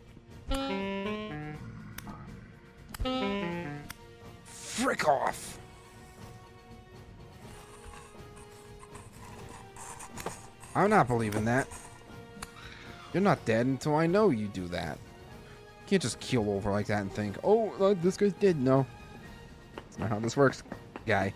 Frick off! I'm not believing that. You're not dead until I know you do that. You can't just keel over like that and think, oh, this guy's dead. No. That's not how this works, guy.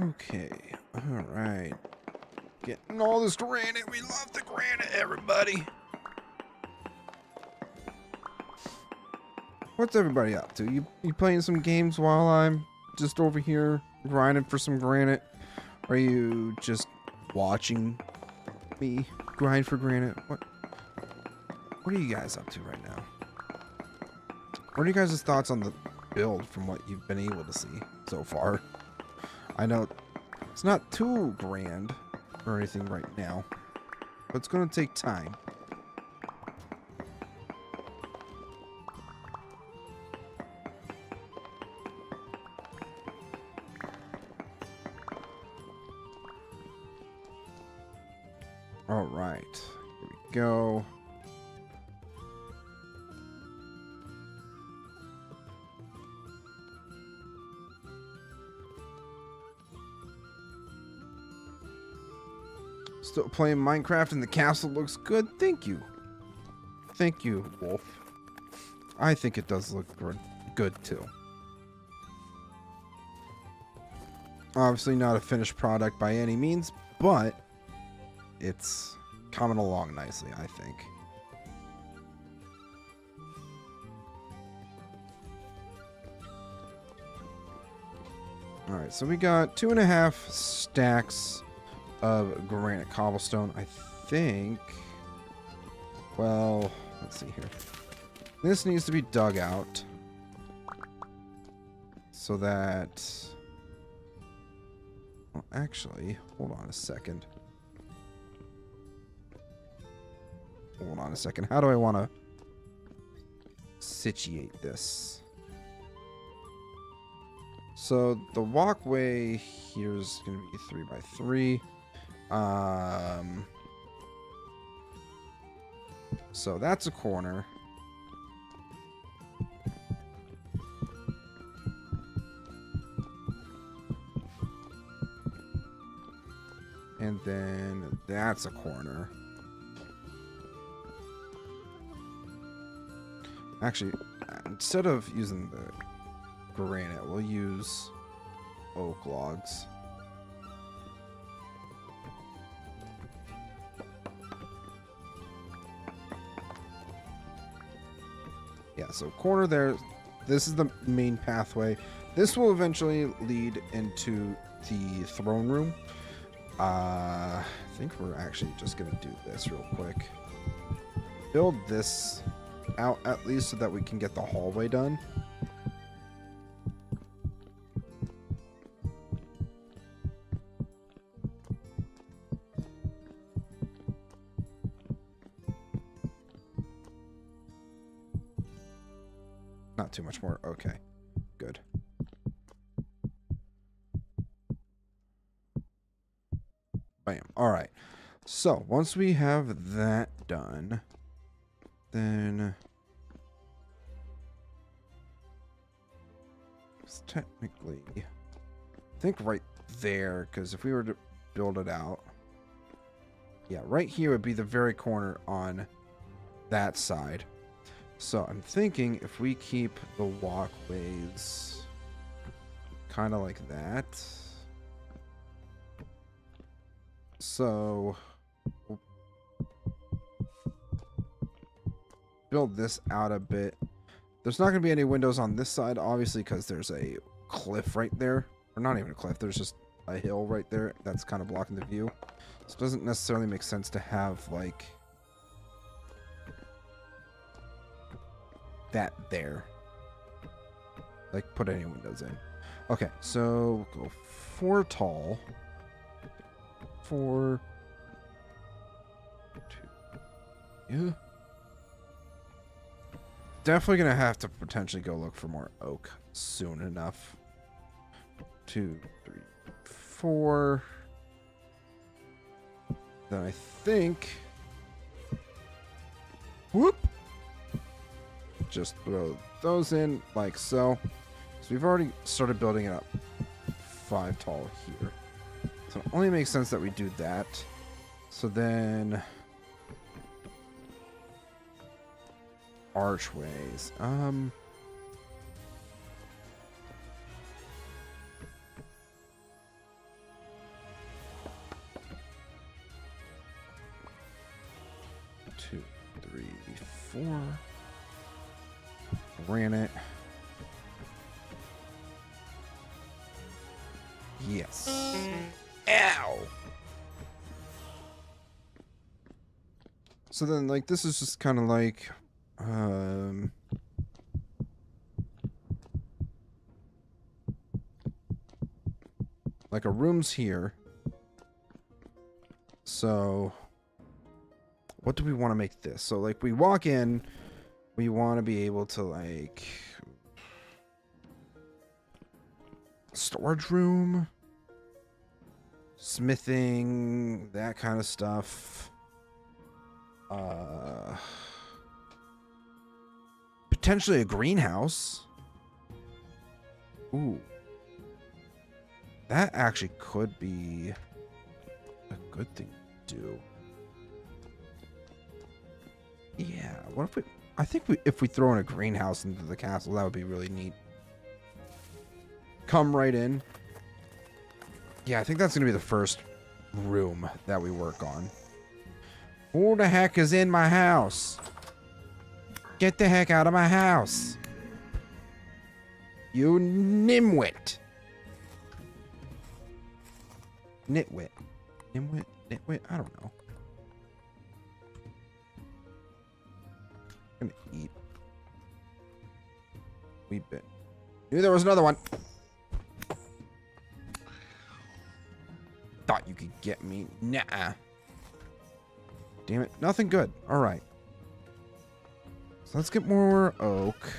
Okay, all right. Getting all this granite. We love the granite, everybody. What's everybody up to? You playing some games while I'm just over here grinding for some granite? Are you just watching me grind for granite? What are you guys up to right now? What are you guys' thoughts on the build from what you've been able to see so far? I know it's not too grand or anything right now, but it's going to take time. All right. Here we go. Still playing Minecraft and the castle looks good. Thank you. Thank you, Wolf. I think it does look good too. Obviously not a finished product by any means, but it's coming along nicely, I think. Alright, so we got 2.5 stacks of granite cobblestone. I think, well, let's see here. This needs to be dug out so that, well, actually, hold on a second. Hold on a second. How do I want to situate this? So the walkway here is going to be 3 by 3. So that's a corner. And then that's a corner. Actually, instead of using the granite, we'll use oak logs. Yeah, so corner there. This is the main pathway. This will eventually lead into the throne room. I think we're actually just going to do this real quick. Build this out at least so that we can get the hallway done. Not too much more. Okay, good. Bam. All right. So once we have that done, then it's technically, I think right there, because if we were to build it out, yeah, right here would be the very corner on that side. So I'm thinking if we keep the walkways kind of like that. So we'll build this out a bit. There's not going to be any windows on this side, obviously, because there's a cliff right there. Or not even a cliff, there's just a hill right there that's kind of blocking the view. So it doesn't necessarily make sense to have, like, that there. Like, put any windows in. Okay, so we'll go 4 tall. 4, 2, yeah. Definitely gonna have to potentially go look for more oak soon enough. 2, 3, 4. Then I think, whoop, just throw those in like so. So we've already started building it up 5 tall here. So it only makes sense that we do that. So then archways. 2, 3, 4. Granite. Yes. Ow! So then, like, this is just kind of like, like a room's here. So what do we want to make this? So, like, we walk in, we want to be able to, like, storage room, smithing, that kind of stuff. Uh, potentially a greenhouse. Ooh. That actually could be a good thing to do. Yeah, what if we... I think if we throw in a greenhouse into the castle, that would be really neat. Come right in. Yeah, I think that's going to be the first room that we work on. Who the heck is in my house? Get the heck out of my house. You nimwit. Nitwit. Nimwit? Nitwit? I don't know. I'm gonna eat. Wee bit. Knew there was another one. Thought you could get me. Nah. Damn it. Nothing good. Alright. So let's get more oak.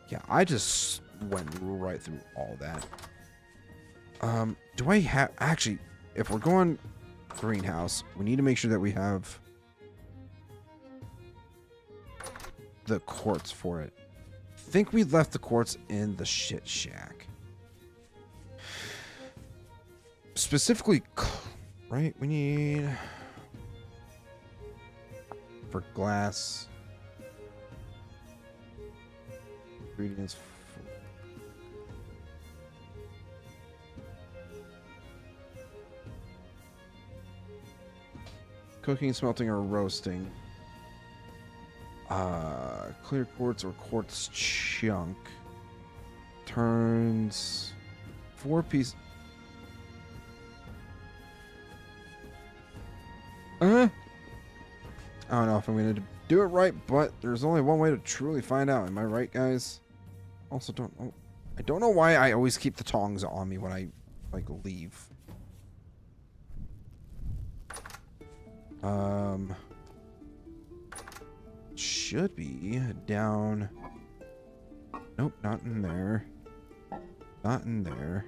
Yeah, I just went right through all that. Do I have... Actually, if we're going greenhouse, we need to make sure that we have the quartz for it. I think we left the quartz in the shit shack. Specifically, right? We need... For glass... Ingredients... Cooking, smelting, or roasting. Clear quartz or quartz chunk. Turns 4 pieces. I don't know if I'm gonna do it right, but there's only one way to truly find out. Am I right, guys? Also, I don't know why I always keep the tongs on me when I like leave. Should be down. Nope, not in there. Not in there.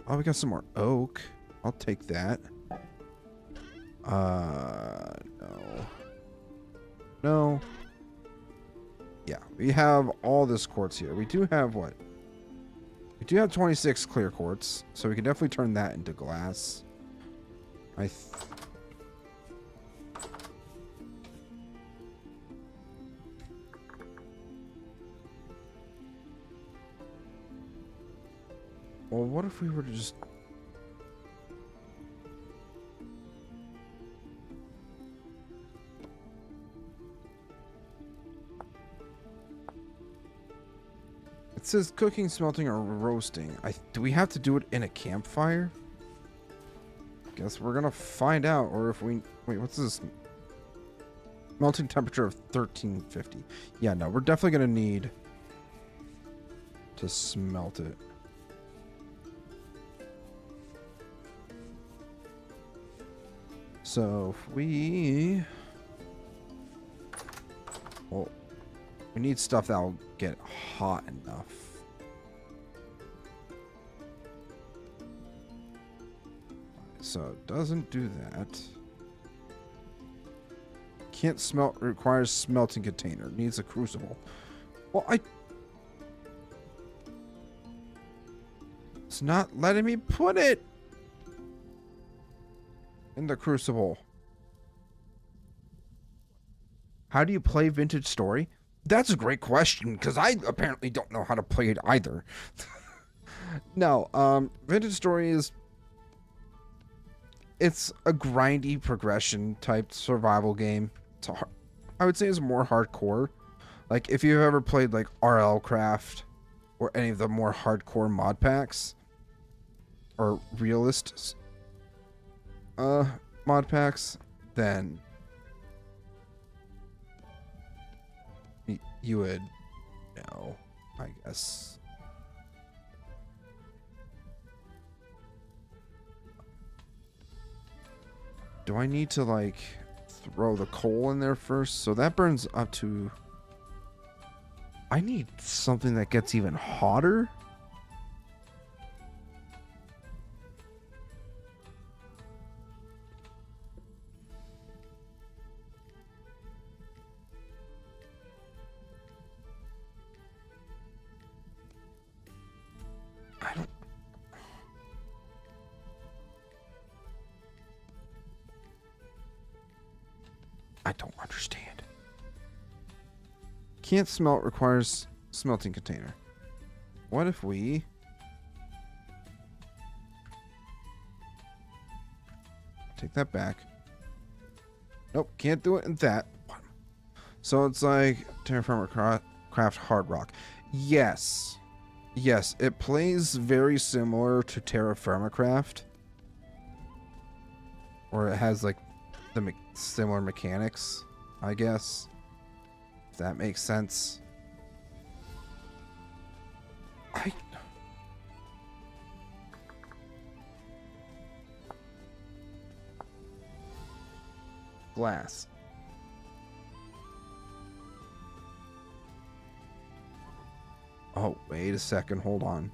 Oh, we got some more oak. I'll take that. No. No. Yeah, we have all this quartz here. We do have what? We do have 26 clear quartz, so we can definitely turn that into glass. Well, what if we were to just... It says cooking, smelting, or roasting. Do we have to do it in a campfire? Guess we're gonna find out, or if we... Wait, what's this? Melting temperature of 1350. Yeah, no, we're definitely gonna need to smelt it. So if we... Well, we need stuff that'll get hot enough. So it doesn't do that. Can't smelt, requires smelting container. Needs a crucible. Well, it's not letting me put it in the crucible. How do you play Vintage Story? That's a great question, because I apparently don't know how to play it either. No, Vintage Story is... It's a grindy progression type survival game. It's I would say it's more hardcore. Like, if you've ever played, like, RL Craft, or any of the more hardcore mod packs, or realist mod packs, then you would know, I guess. Do I need to, like, throw the coal in there first? So that burns up to... I need something that gets even hotter. don't understand. Can't smelt, requires smelting container. What if we... Take that back. Nope, can't do it in that. So it's like Terra Firma Craft Hard Rock. Yes. Yes, it plays very similar to Terra Firma Craft. Or it has like the similar mechanics, I guess. If that makes sense. Glass. Oh, wait a second. Hold on.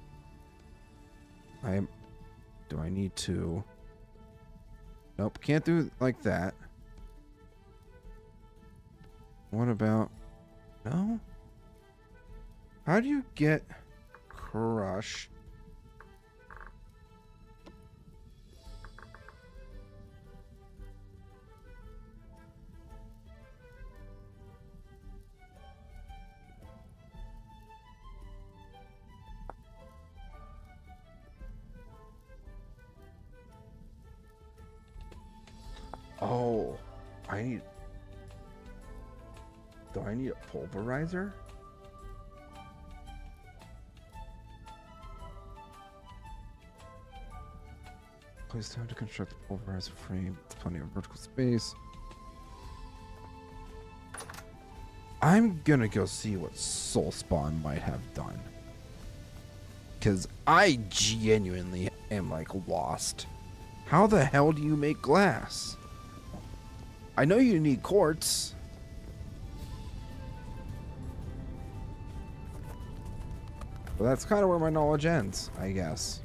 Do I need to... Nope, can't do it like that. What about... No? How do you get crush? Oh, do I need a pulverizer? Please time to construct the pulverizer frame. It's plenty of vertical space. I'm gonna go see what Soulspawn might have done. Because I genuinely am like lost. How the hell do you make glass? I know you need quartz. But that's kind of where my knowledge ends, I guess.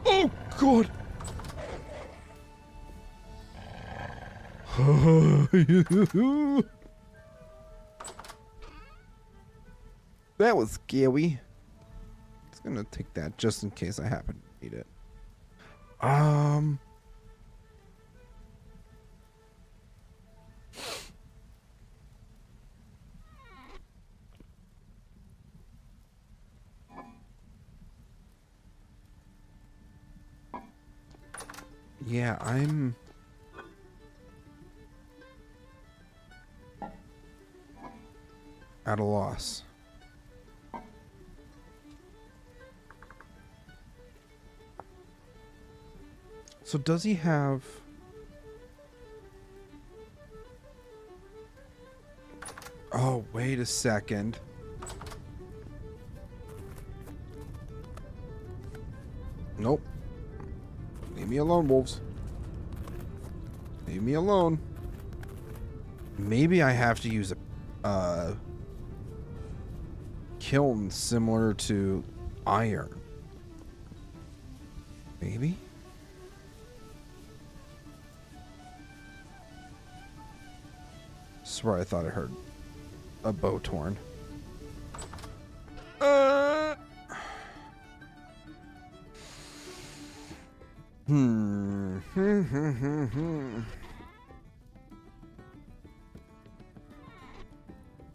Oh, God! That was scary. I'm gonna take that just in case I happen to need it. Yeah, I'm at a loss. So does he have... Oh, wait a second. Nope. Leave me alone, wolves. Leave me alone. Maybe I have to use a kiln similar to iron. Maybe? Swear I thought I heard a bow torn.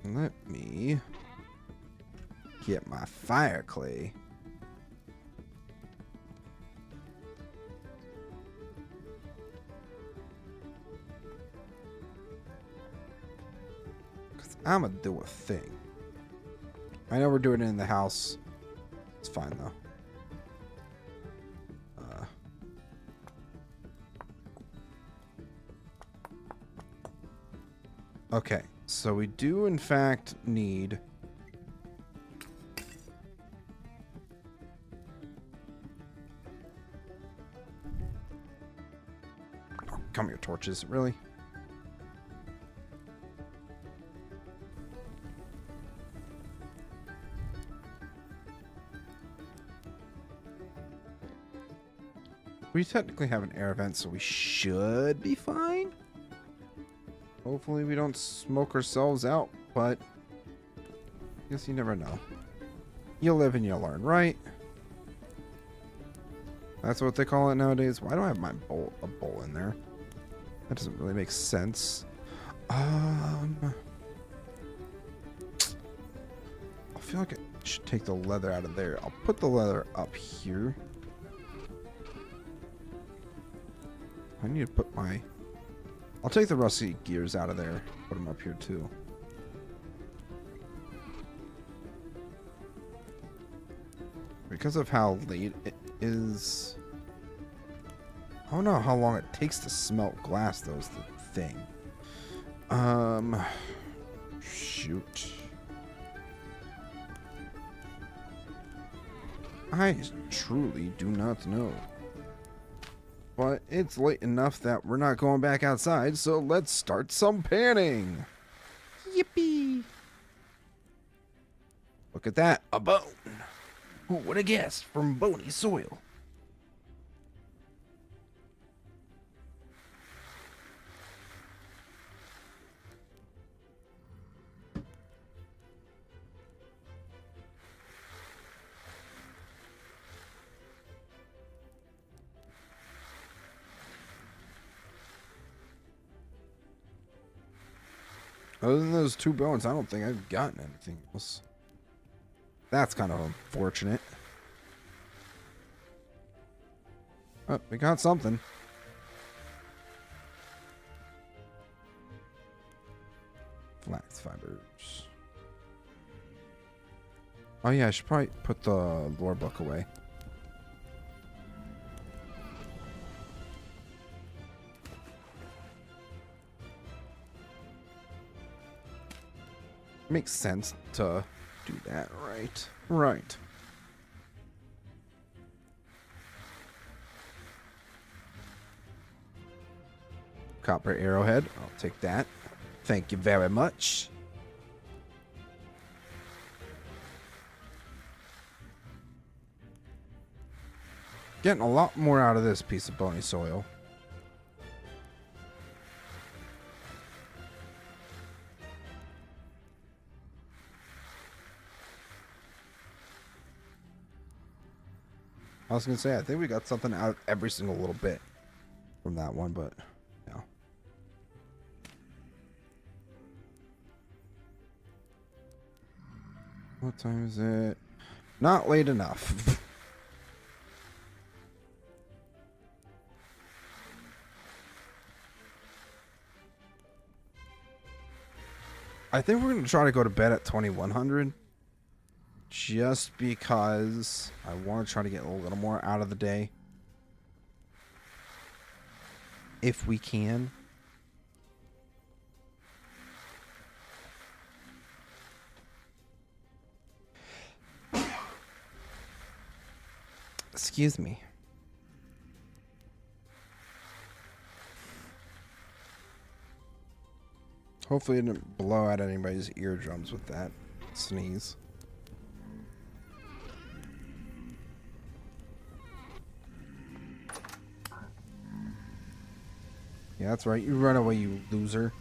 Let me get my fire clay. I'm gonna do a thing. I know we're doing it in the house. It's fine though. Okay, so we do in fact need... Oh, come here, torches, really? We technically have an air vent, so we should be fine. Hopefully we don't smoke ourselves out, but I guess you never know. You live and you learn, right? That's what they call it nowadays. Why do I have my bowl, a bowl in there? That doesn't really make sense. I feel like I should take the leather out of there. I'll put the leather up here. I need to put my... I'll take the rusty gears out of there. Put them up here too. Because of how late it is... I don't know how long it takes to smelt glass, though, is the thing. Shoot. I truly do not know. But it's late enough that we're not going back outside, so let's start some panning. Yippee! Look at that, a bone. Who would have guessed from bony soil? Other than those 2 bones, I don't think I've gotten anything else. That's kind of unfortunate. Oh, we got something. Flax fibers. Oh yeah, I should probably put the lore book away. Makes sense to do that, right? Right. Copper arrowhead. I'll take that. Thank you very much. Getting a lot more out of this piece of bony soil. I was going to say, I think we got something out of every single little bit from that one, but yeah. What time is it? Not late enough. I think we're going to try to go to bed at 2100. Just because I want to try to get a little more out of the day. If we can. Excuse me. Hopefully it didn't blow out anybody's eardrums with that sneeze. Yeah, that's right. You run away, you loser.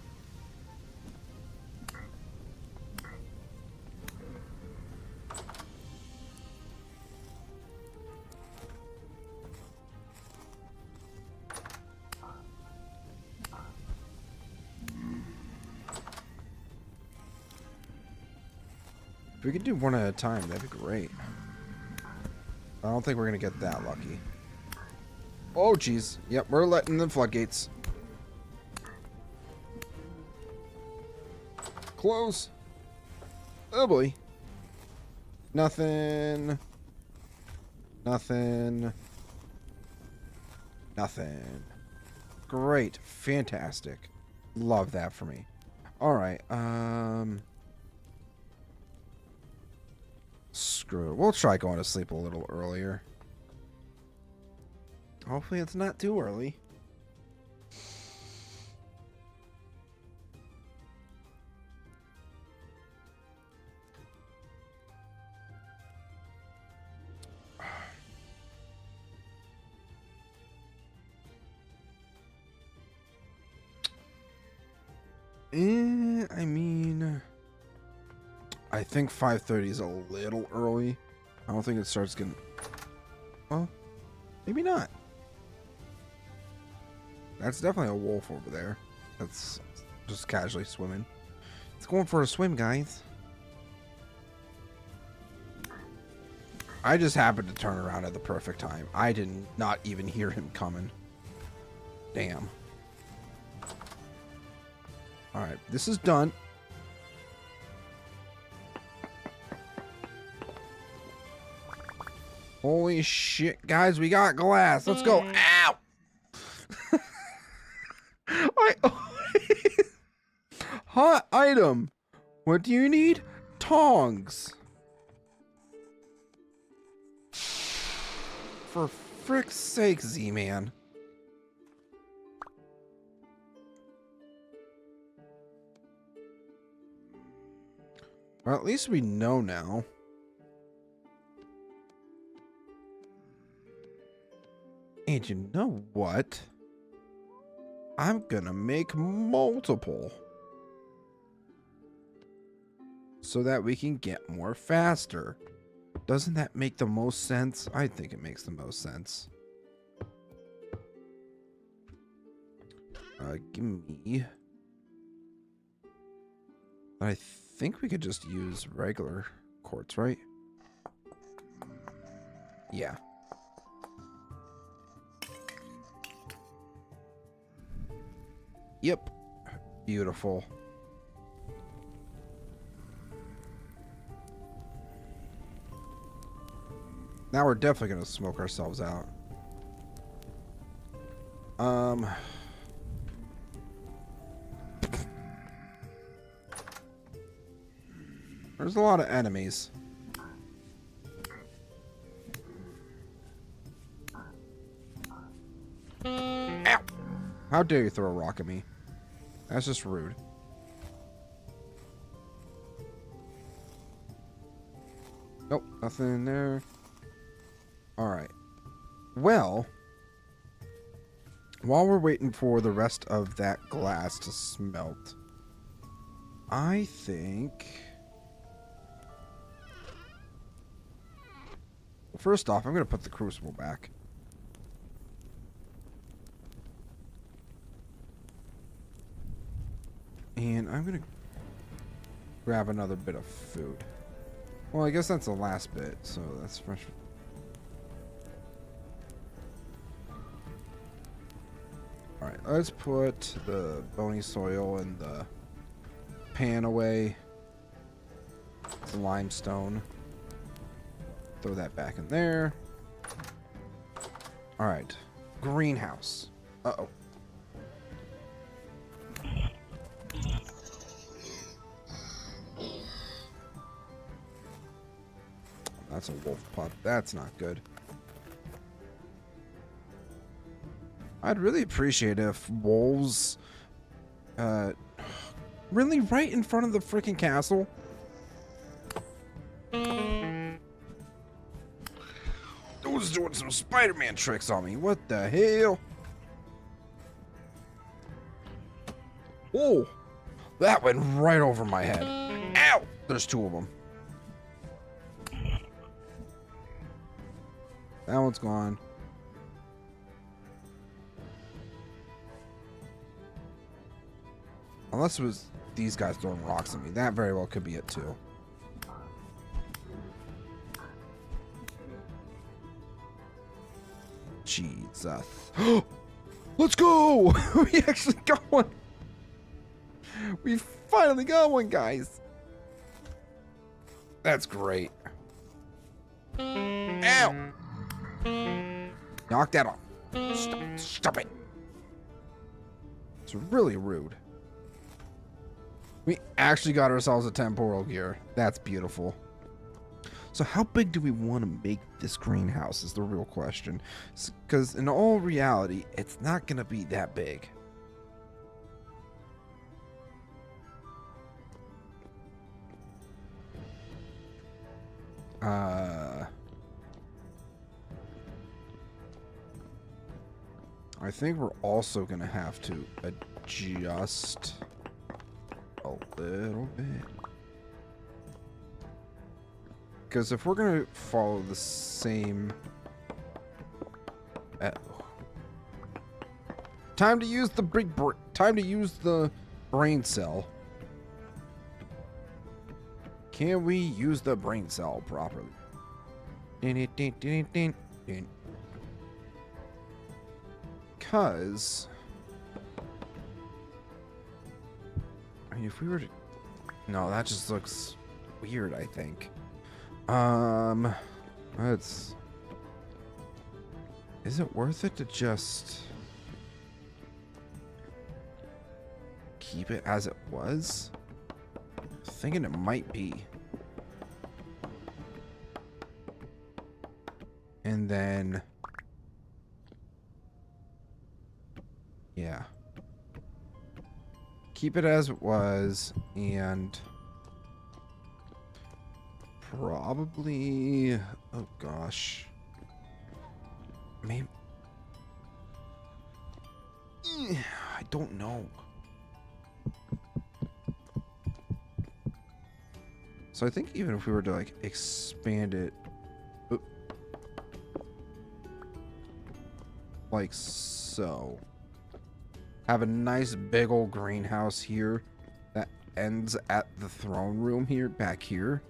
If we could do one at a time, that'd be great. I don't think we're gonna get that lucky. Oh, jeez. Yep, we're letting the floodgates. Close. Oh boy. Nothing. Nothing. Nothing. Great. Fantastic. Love that for me. Alright, screw it. We'll try going to sleep a little earlier. Hopefully it's not too early. I mean, I think 5:30 is a little early. I don't think it starts getting... Well, Maybe not. That's definitely a wolf over there. That's just casually swimming. It's going for a swim, guys. I just happened to turn around at the perfect time. I did not even hear him coming. Damn. Alright, this is done. Holy shit, guys, we got glass. Let's go. Ow! Hot item. What do you need? Tongs. For frick's sake, Z-Man. Well, at least we know now. And you know what? I'm gonna make multiple. So that we can get more faster. Doesn't that make the most sense? I think it makes the most sense. Give me... I think we could just use regular quartz, right? Yeah. Yep. Beautiful. Now we're definitely going to smoke ourselves out. There's a lot of enemies. Ow! How dare you throw a rock at me? That's just rude. Nope, nothing in there. Alright. Well, while we're waiting for the rest of that glass to smelt, I think... First off, I'm going to put the crucible back. And I'm going to grab another bit of food. Well, I guess that's the last bit, so that's fresh. Alright, let's put the bony soil and the pan away. The limestone. Throw that back in there. Alright. Greenhouse. Uh-oh. That's a wolf pup. That's not good. I'd really appreciate if wolves... really right in front of the freaking castle? Who's doing some Spider-Man tricks on me? What the hell? Oh! That went right over my head. Ow! There's two of them. That one's gone. Unless it was these guys throwing rocks at me. That very well could be it too. Jesus. Let's go! We actually got one. We finally got one, guys. That's great. Ow! Knock that off. Stop it. It's really rude. We actually got ourselves a temporal gear. That's beautiful. So how big do we want to make this greenhouse is the real question. Because in all reality, it's not going to be that big. I think we're also going to have to adjust a little bit. Because if we're going to follow the same Time to use the time to use the brain cell. Can we use the brain cell properly? Because I mean, if we were to, no, that just looks weird. I think. Let's. Is it worth it to just keep it as it was? Thinking it might be. And then yeah. Keep it as it was and probably, oh gosh. Maybe I don't know. So I think even if we were to like expand it like so, have a nice big old greenhouse here that ends at the throne room here, back here.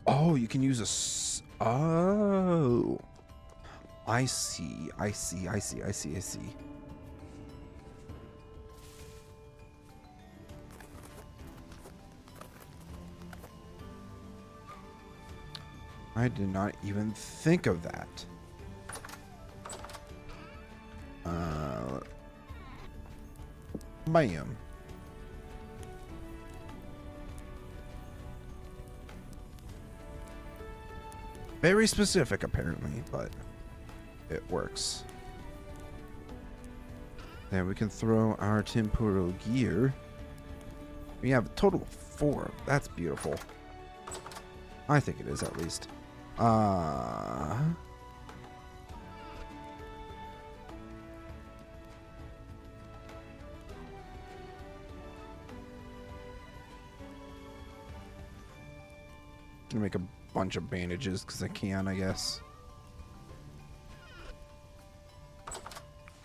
Oh, you can use a oh. I see. I see. I see. I see. I see. I did not even think of that. Bam. Very specific, apparently, but it works. Then we can throw our Tempuro gear. We have a total of 4. That's beautiful. I think it is, at least. Gonna make a bunch of bandages because I can, I guess.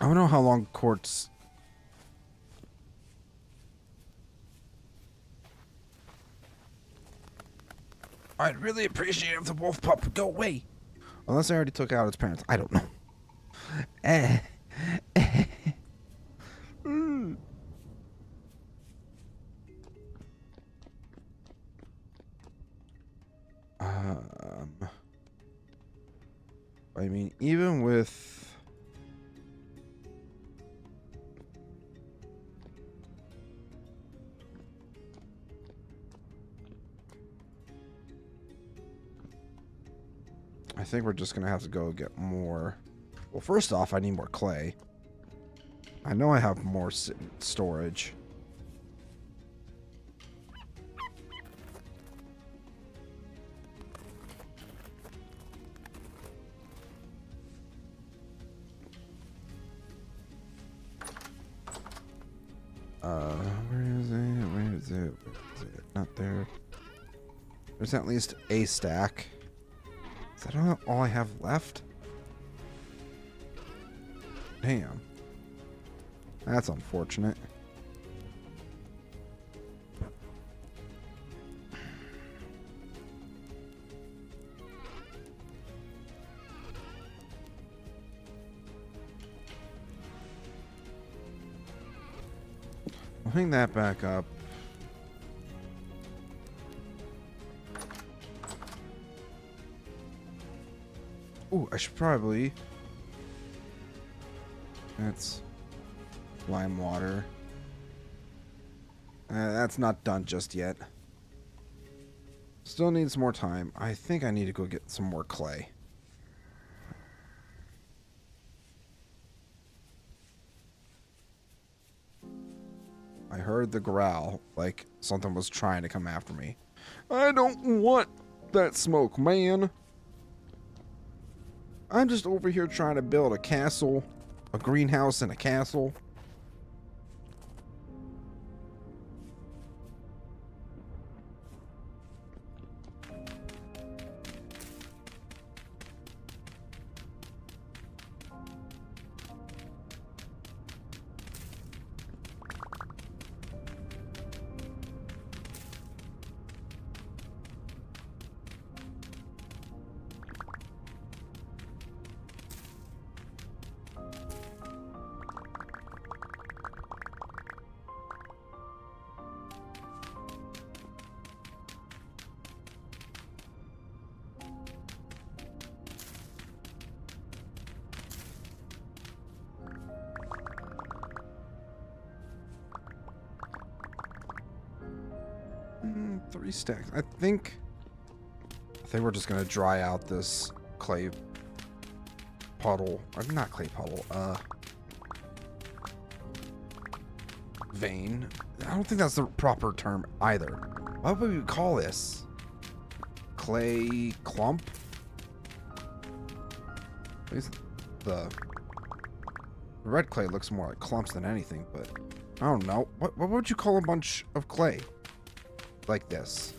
I don't know how long quartz. I'd really appreciate it if the wolf pup would go away. Unless I already took out its parents. I don't know. I mean, even with I think we're just gonna have to go get more. Well, first off, I need more clay. I know I have more storage. Where is it? Where is it? Where is it? Not there. There's at least a stack. Is that all I have left? Damn. That's unfortunate. I'll hang that back up. Ooh, I should probably... That's lime water. That's not done just yet. Still needs more time. I think I need to go get some more clay. I heard the growl, like something was trying to come after me. I don't want that smoke, man. I'm just over here trying to build a castle, a greenhouse and a castle. Three stacks. I think we're just gonna dry out this clay puddle. Or not clay puddle. Vein. I don't think that's the proper term either. What would we call this? Clay clump? At least the red clay looks more like clumps than anything, but I don't know. What would you call a bunch of clay like this?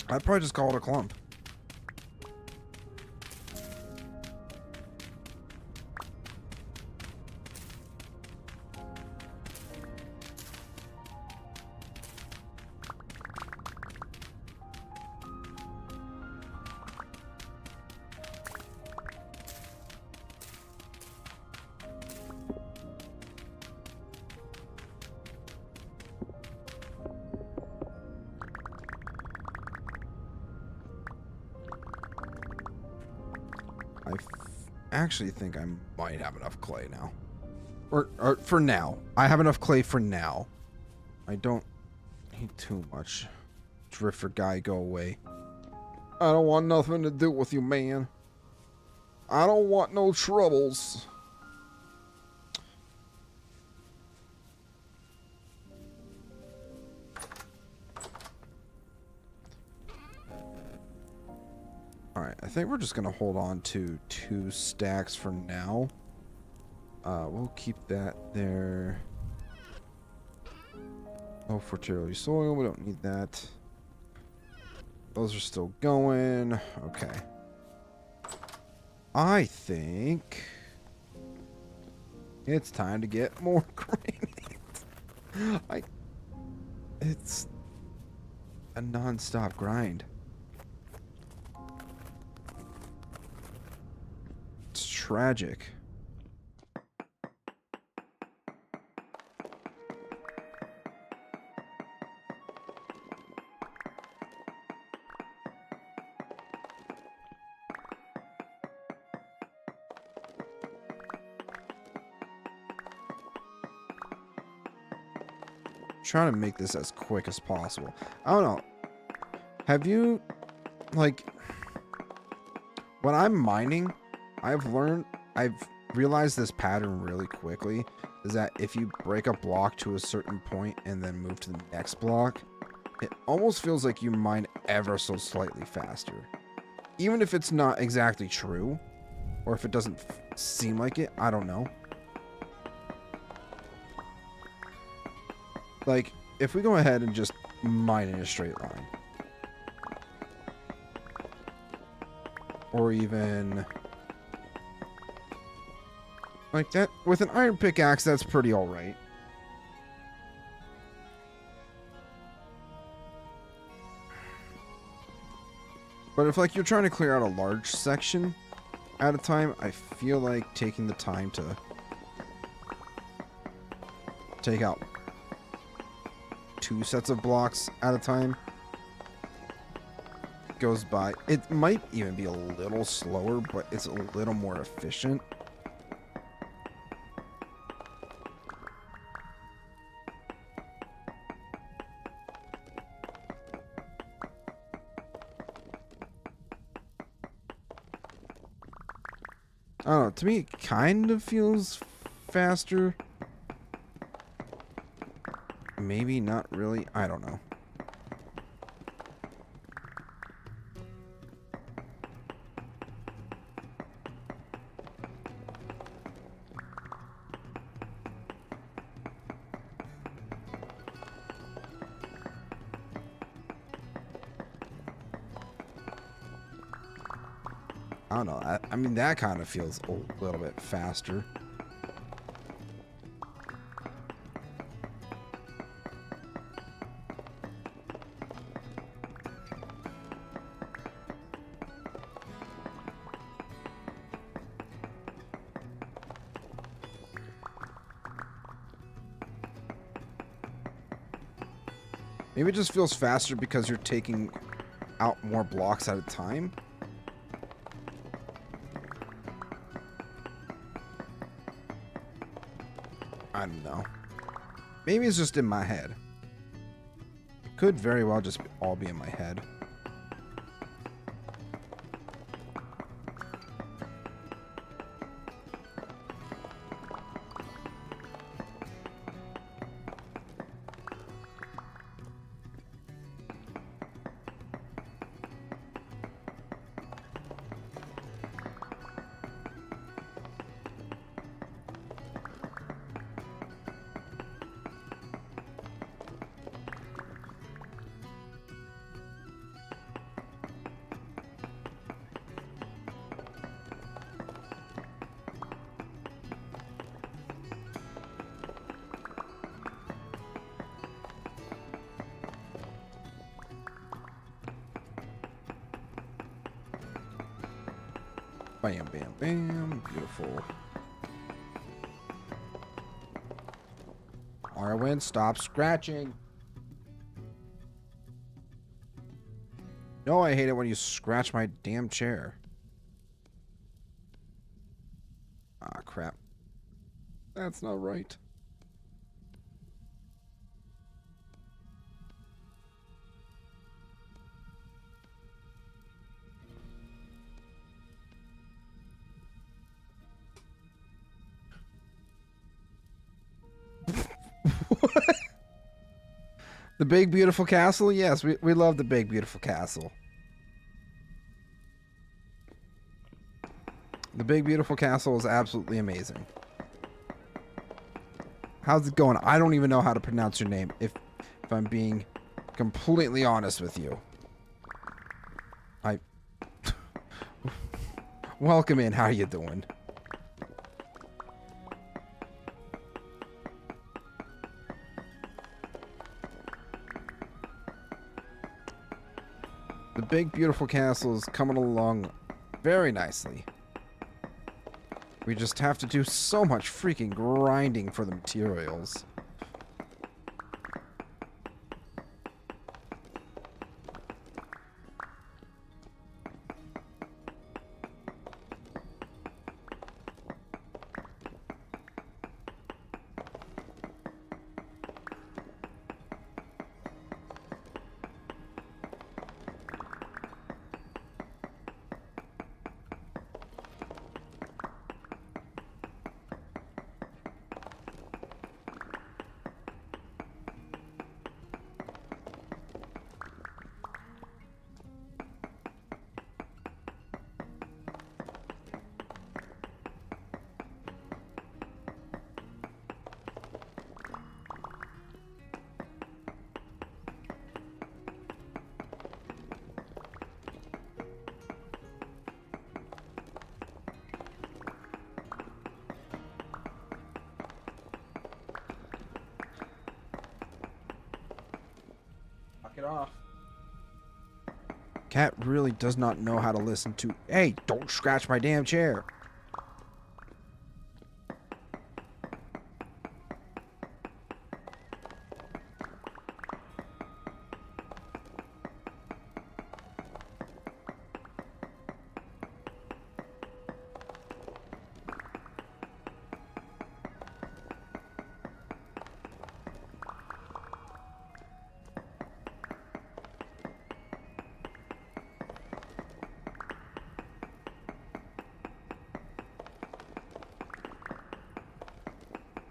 I'd probably just call it a clump. Actually think I might have enough clay now. Or for now. I have enough clay for now. I don't need too much. Drifter guy, go away. I don't want nothing to do with you, man. I don't want no troubles. Alright, I think we're just going to hold on to 2 stacks for now. We'll keep that there. No fertility soil, we don't need that. Those are still going. Okay. I think it's time to get more granite. It's a non-stop grind. It's tragic. Trying to make this as quick as possible. I don't know. Have you, like, when I'm mining, I've realized this pattern really quickly, is that if you break a block to a certain point and then move to the next block, it almost feels like you mine ever so slightly faster. Even if it's not exactly true, or if it doesn't seem like it, I don't know. Like, if we go ahead and just mine in a straight line. Or even like that. With an iron pickaxe, that's pretty alright. But if, like, you're trying to clear out a large section at a time, I feel like taking the time to take out 2 sets of blocks at a time goes by. It might even be a little slower, but it's a little more efficient. I don't know, to me it kind of feels faster. Maybe not really. I don't know. don't know. I mean, that kind of feels a little bit faster. Maybe it just feels faster because you're taking out more blocks at a time. I don't know. Maybe it's just in my head. It could very well just all be in my head. Bam, bam, bam. Beautiful. Arwen, stop scratching. No, I hate it when you scratch my damn chair. Ah, crap. That's not right. The Big Beautiful Castle? Yes, we love the Big Beautiful Castle. The Big Beautiful Castle is absolutely amazing. How's it going? I don't even know how to pronounce your name, if I'm being completely honest with you. Welcome in, how you doing? The Big Beautiful Castle is coming along very nicely. We just have to do so much freaking grinding for the materials. Knock it off. Cat really does not know how to listen to. Hey, don't scratch my damn chair.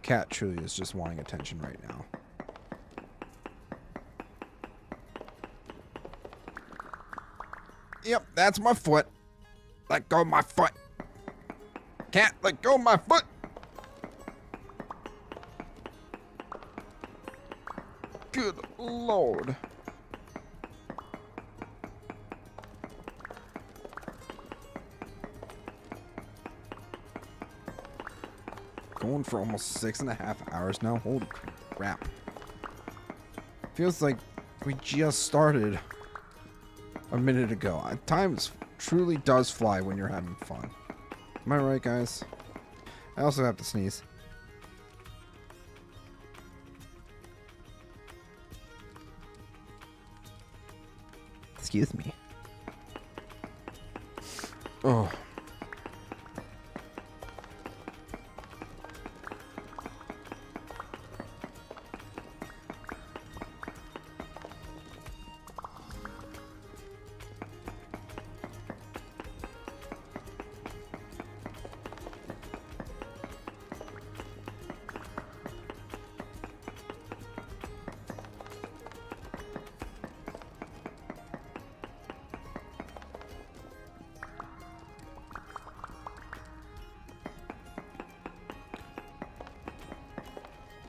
Cat truly is just wanting attention right now. Yep, that's my foot. Let go of my foot. Cat, let go of my foot. Good Lord. going for almost 6.5 hours now. Holy crap. Feels like we just started a minute ago. Time truly does fly when you're having fun. Am I right, guys? I also have to sneeze. Excuse me. Oh.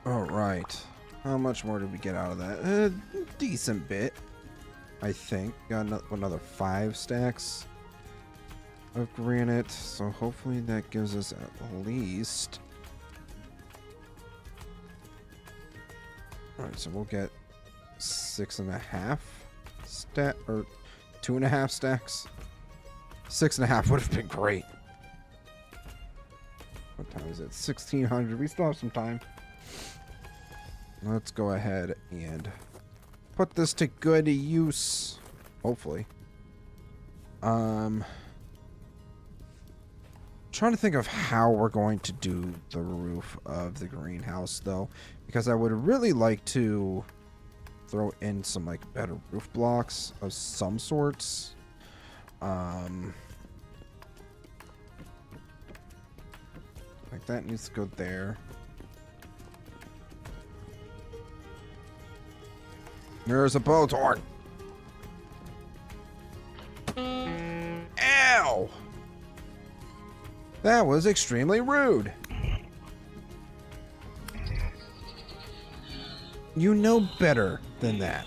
All right. How much more did we get out of that? A decent bit, I think. Got another 5 stacks of granite, so hopefully that gives us at least. All right, so we'll get 6.5 stack or 2.5 stacks. 6.5 would have been great. What time is it? 1600. We still have some time. Let's go ahead and put this to good use. Hopefully. Trying to think of how we're going to do the roof of the greenhouse, though, because I would really like to throw in some like better roof blocks of some sorts. Like that needs to go there. There's a blowtorch. Ow! That was extremely rude. You know better than that.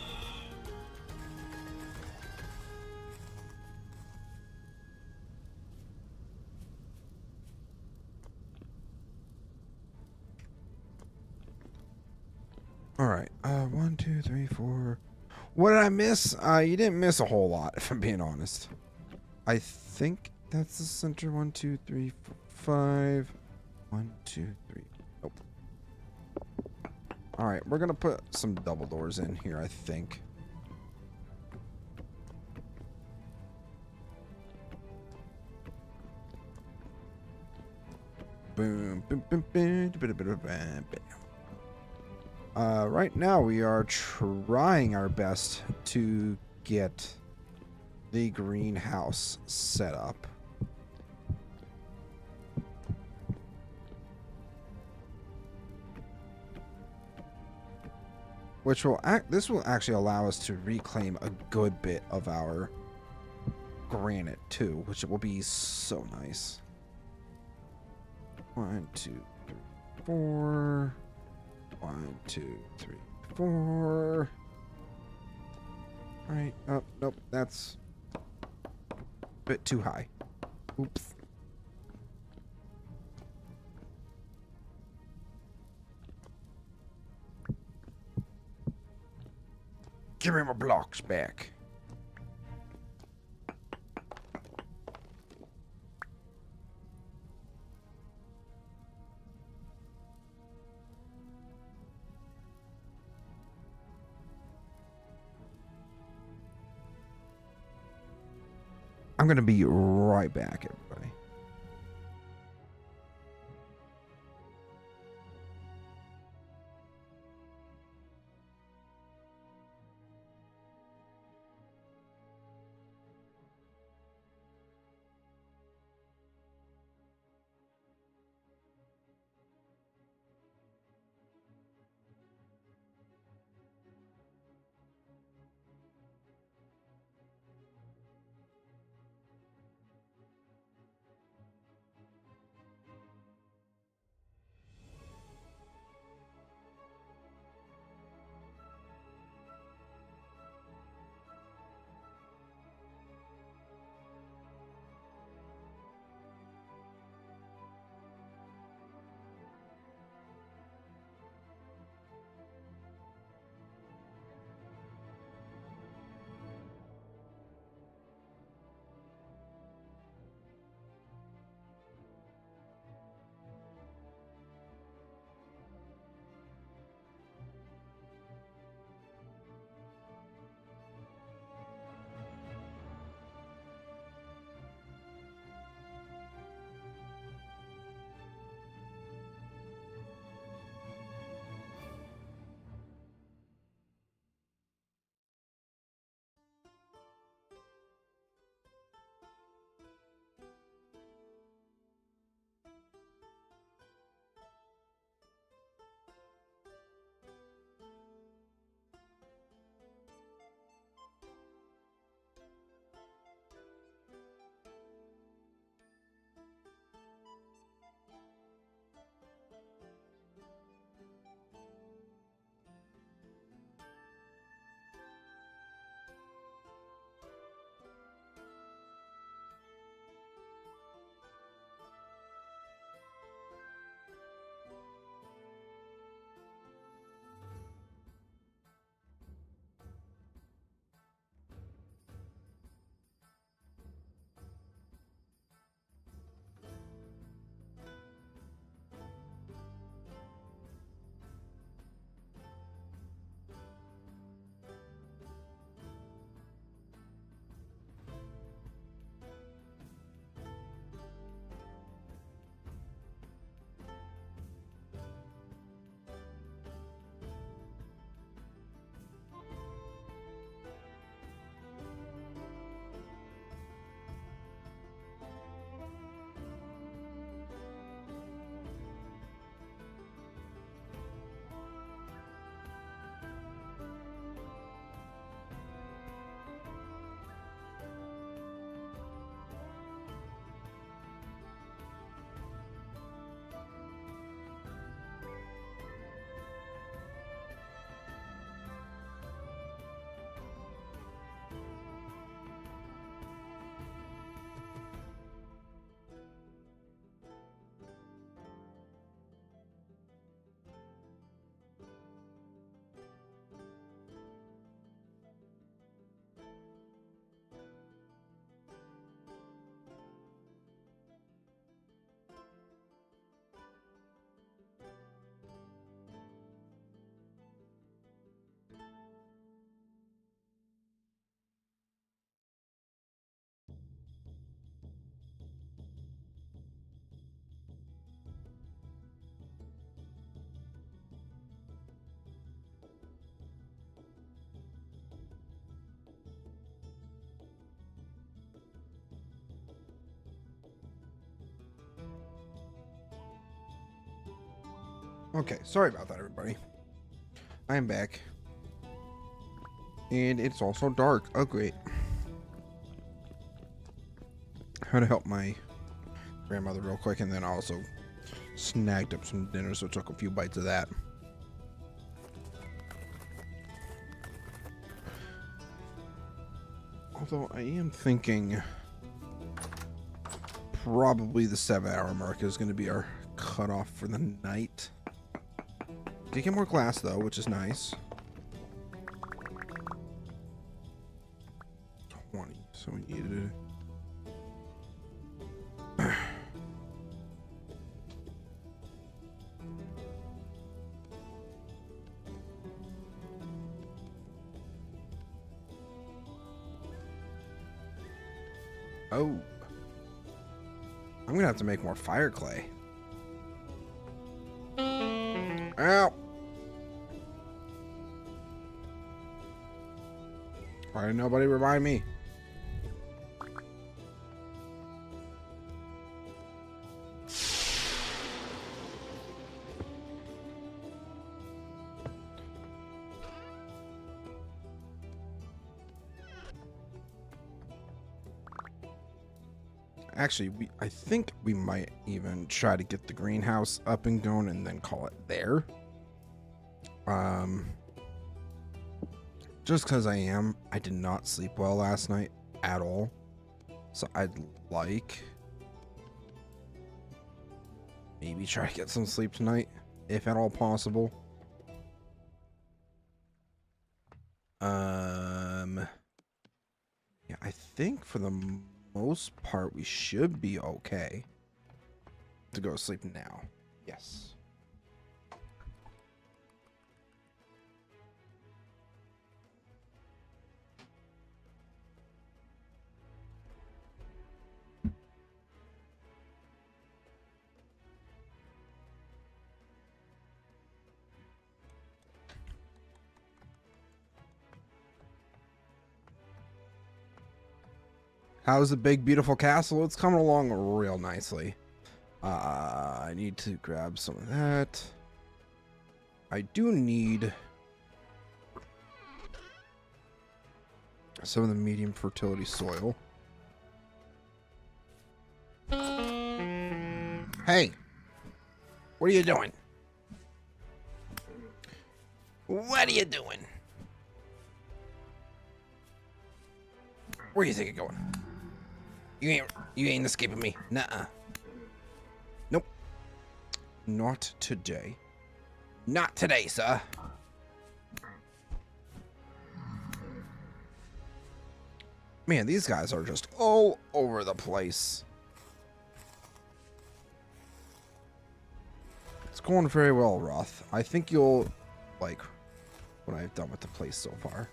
All right. 1, 2, 3, 4. What did I miss? You didn't miss a whole lot, if I'm being honest. I think that's the center. 1, 2, 3, 4, 5. 1, 2, 3. Nope. All right, we're gonna put some double doors in here, I think. Boom, boom, boom, boom, boom, boom, boom. Right now we are trying our best to get the greenhouse set up. Which will this will actually allow us to reclaim a good bit of our granite too, which will be so nice. 1, 2, 3, 4. 1, 2, 3, 4. All right. Oh, nope. That's a bit too high. Oops. Give me my blocks back. I'm going to be right back, everybody. Okay, sorry about that, everybody. I am back. And it's also dark. Oh, great. Had to help my grandmother real quick, and then I also snagged up some dinner, so took a few bites of that. Although I am thinking probably the 7-hour mark is going to be our cutoff for the night. Did get more glass though, which is nice. 20, so we needed Oh. I'm gonna have to make more fire clay. Ow! Why did nobody remind me? Actually, I think we might even try to get the greenhouse up and going and then call it there. Just because I did not sleep well last night at all. So I'd like maybe try to get some sleep tonight, if at all possible. Yeah, I think for the most part we should be okay to go to sleep now. Yes. How's the big beautiful castle? It's coming along real nicely. I need to grab some of that. I do need some of the medium fertility soil. Hey, what are you doing? What are you doing? Where do you think you're going? You ain't escaping me. Nuh-uh. Nope. Not today. Not today, sir. Man, these guys are just all over the place. It's going very well, Roth. I think you'll like what I've done with the place so far.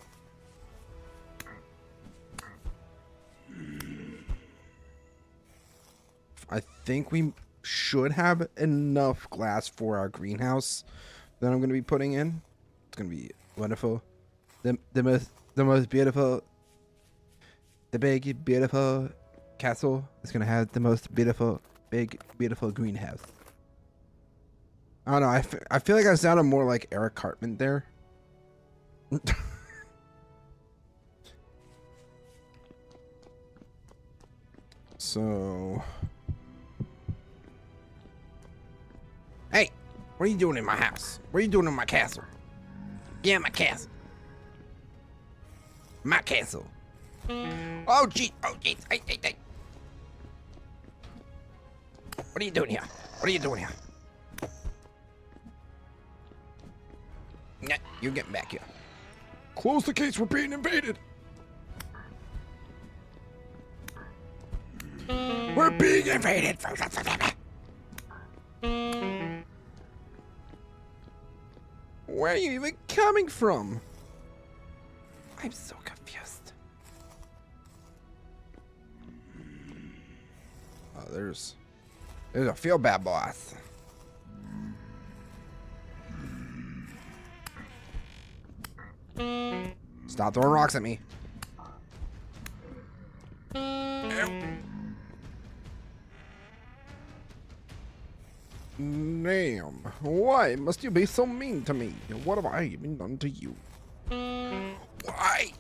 I think we should have enough glass for our greenhouse that I'm going to be putting in. It's going to be wonderful. The most beautiful, the big beautiful castle is going to have the most beautiful, big beautiful greenhouse. I don't know. I feel like I sounded more like Eric Cartman there. So, Hey, what are you doing in my house? What are you doing in my castle? Yeah, my castle. My castle. Oh, jeez. Oh, jeez. Hey. What are you doing here? What are you doing here? Nah, you're getting back here. close the gates. We're being invaded. We're being invaded. Where are you even coming from? I'm so confused. Oh, there's a feel bad boss. Stop throwing rocks at me. Damn. Why must you be so mean to me? What have I even done to you? Why?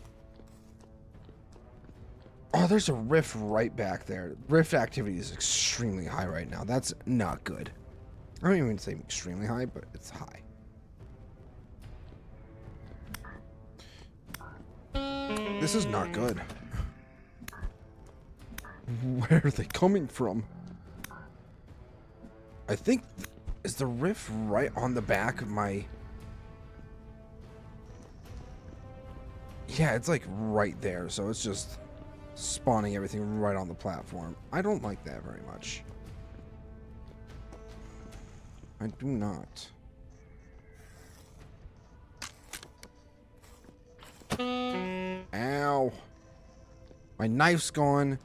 Oh, there's a rift right back there. Rift activity is extremely high right now. That's not good. I don't even say extremely high, but it's high. This is not good. Where are they coming from? I think... Is the rift right on the back of my... Yeah, it's like right there, so it's just spawning everything right on the platform. I don't like that very much. I do not. Ow. My knife's gone.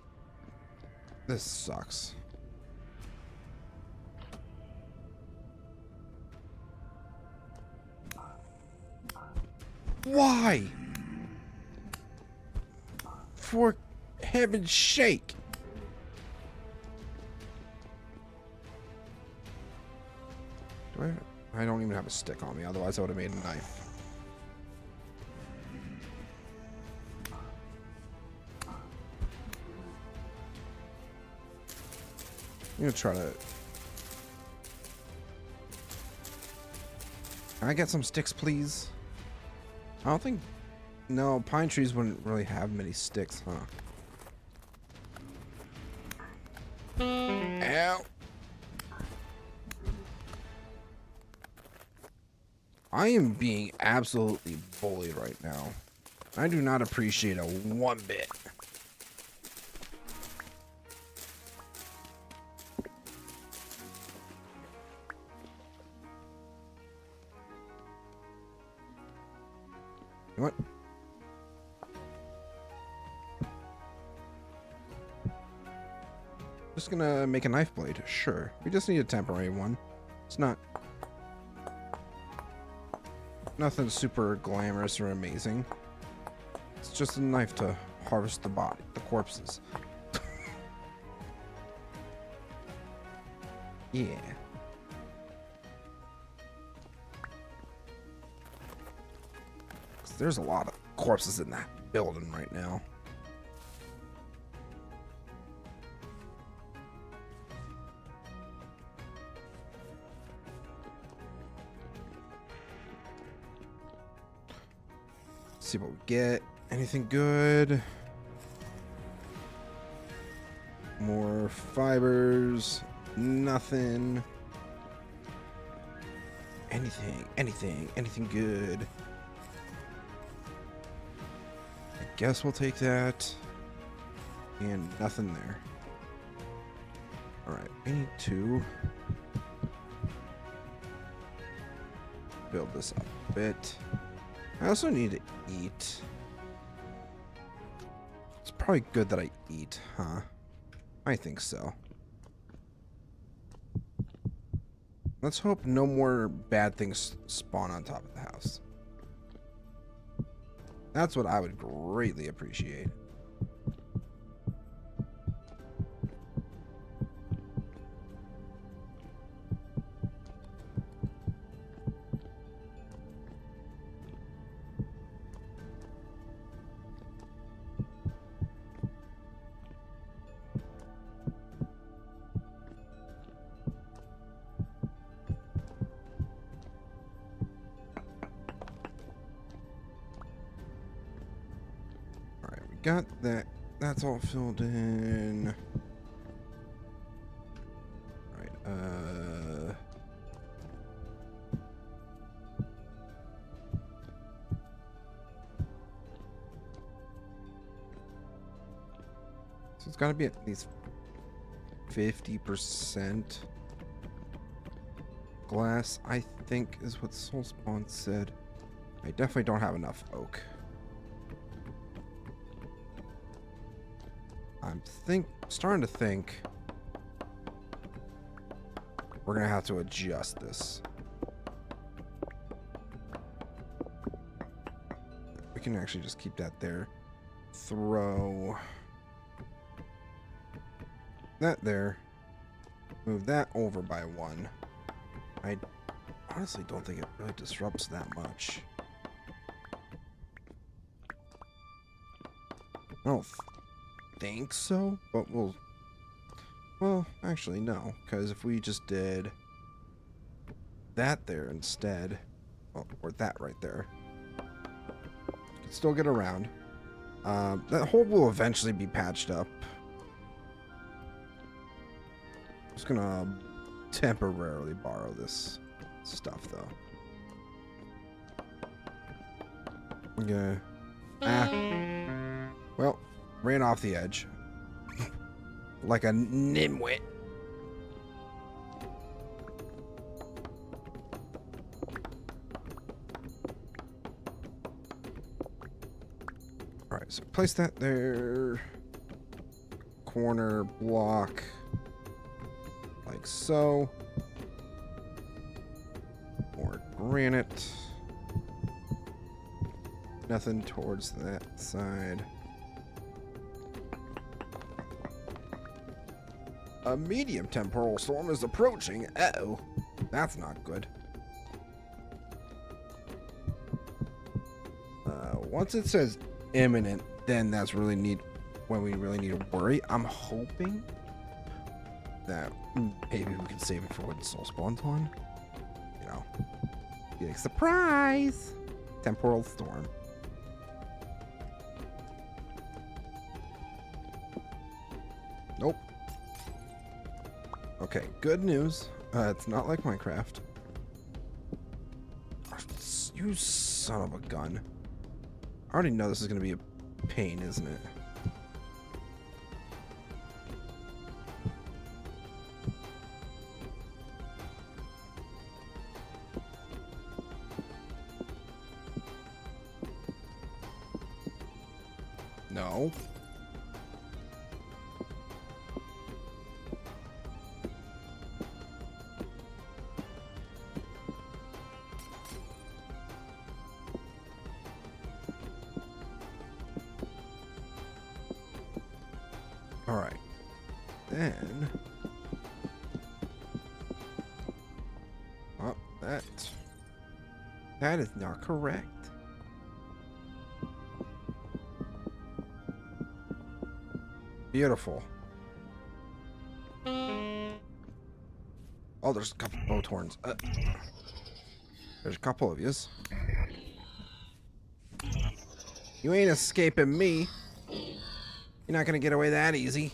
This sucks. Why? For heaven's sake. I don't even have a stick on me, otherwise I would have made a knife. I'm gonna try to... Can I get some sticks, please? I don't think... No, pine trees wouldn't really have many sticks, huh? Ow! I am being absolutely bullied right now. I do not appreciate it one bit. You know what? Just gonna make a knife blade. Sure. We just need a temporary one. It's not... Nothing super glamorous or amazing. It's just a knife to harvest the corpses. Yeah. There's a lot of corpses in that building right now. Let's see what we get. Anything good? More fibers. Nothing. Anything good. I guess we'll take that. And nothing there. Alright, we need to build this up a bit. I also need to eat. It's probably good that I eat, huh? I think so. Let's hope no more bad things spawn on top of the house. That's what I would greatly appreciate. Got that. That's all filled in. Right. So it's got to be at least 50% glass, I think, is what Soulspawn said. I definitely don't have enough oak. I'm starting to think we're gonna have to adjust this. We can actually just keep that there. Throw that there. Move that over by 1. I honestly don't think it really disrupts that much. I don't think so, but we'll... Well, actually, no, because if we just did that there instead, well, or that right there, could still get around. That hole will eventually be patched up. Just gonna temporarily borrow this stuff, though. I'm gonna... Well, ran off the edge. Like a nimwit. Alright, so place that there. Corner block. Like so. More granite. Nothing towards that side. A medium temporal storm is approaching. Uh-oh. That's not good. Once it says imminent, then that's really neat when we really need to worry. I'm hoping that maybe we can save it for when Soul Spawn's on. You know. Be like, surprise! Temporal storm. Nope. Okay, good news. It's not like Minecraft. You son of a gun. I already know this is going to be a pain, isn't it? No. All right. Then. Oh, that is not correct. Beautiful. Oh, there's a couple of boat horns. There's a couple of yous. You ain't escaping me. You're not gonna get away that easy.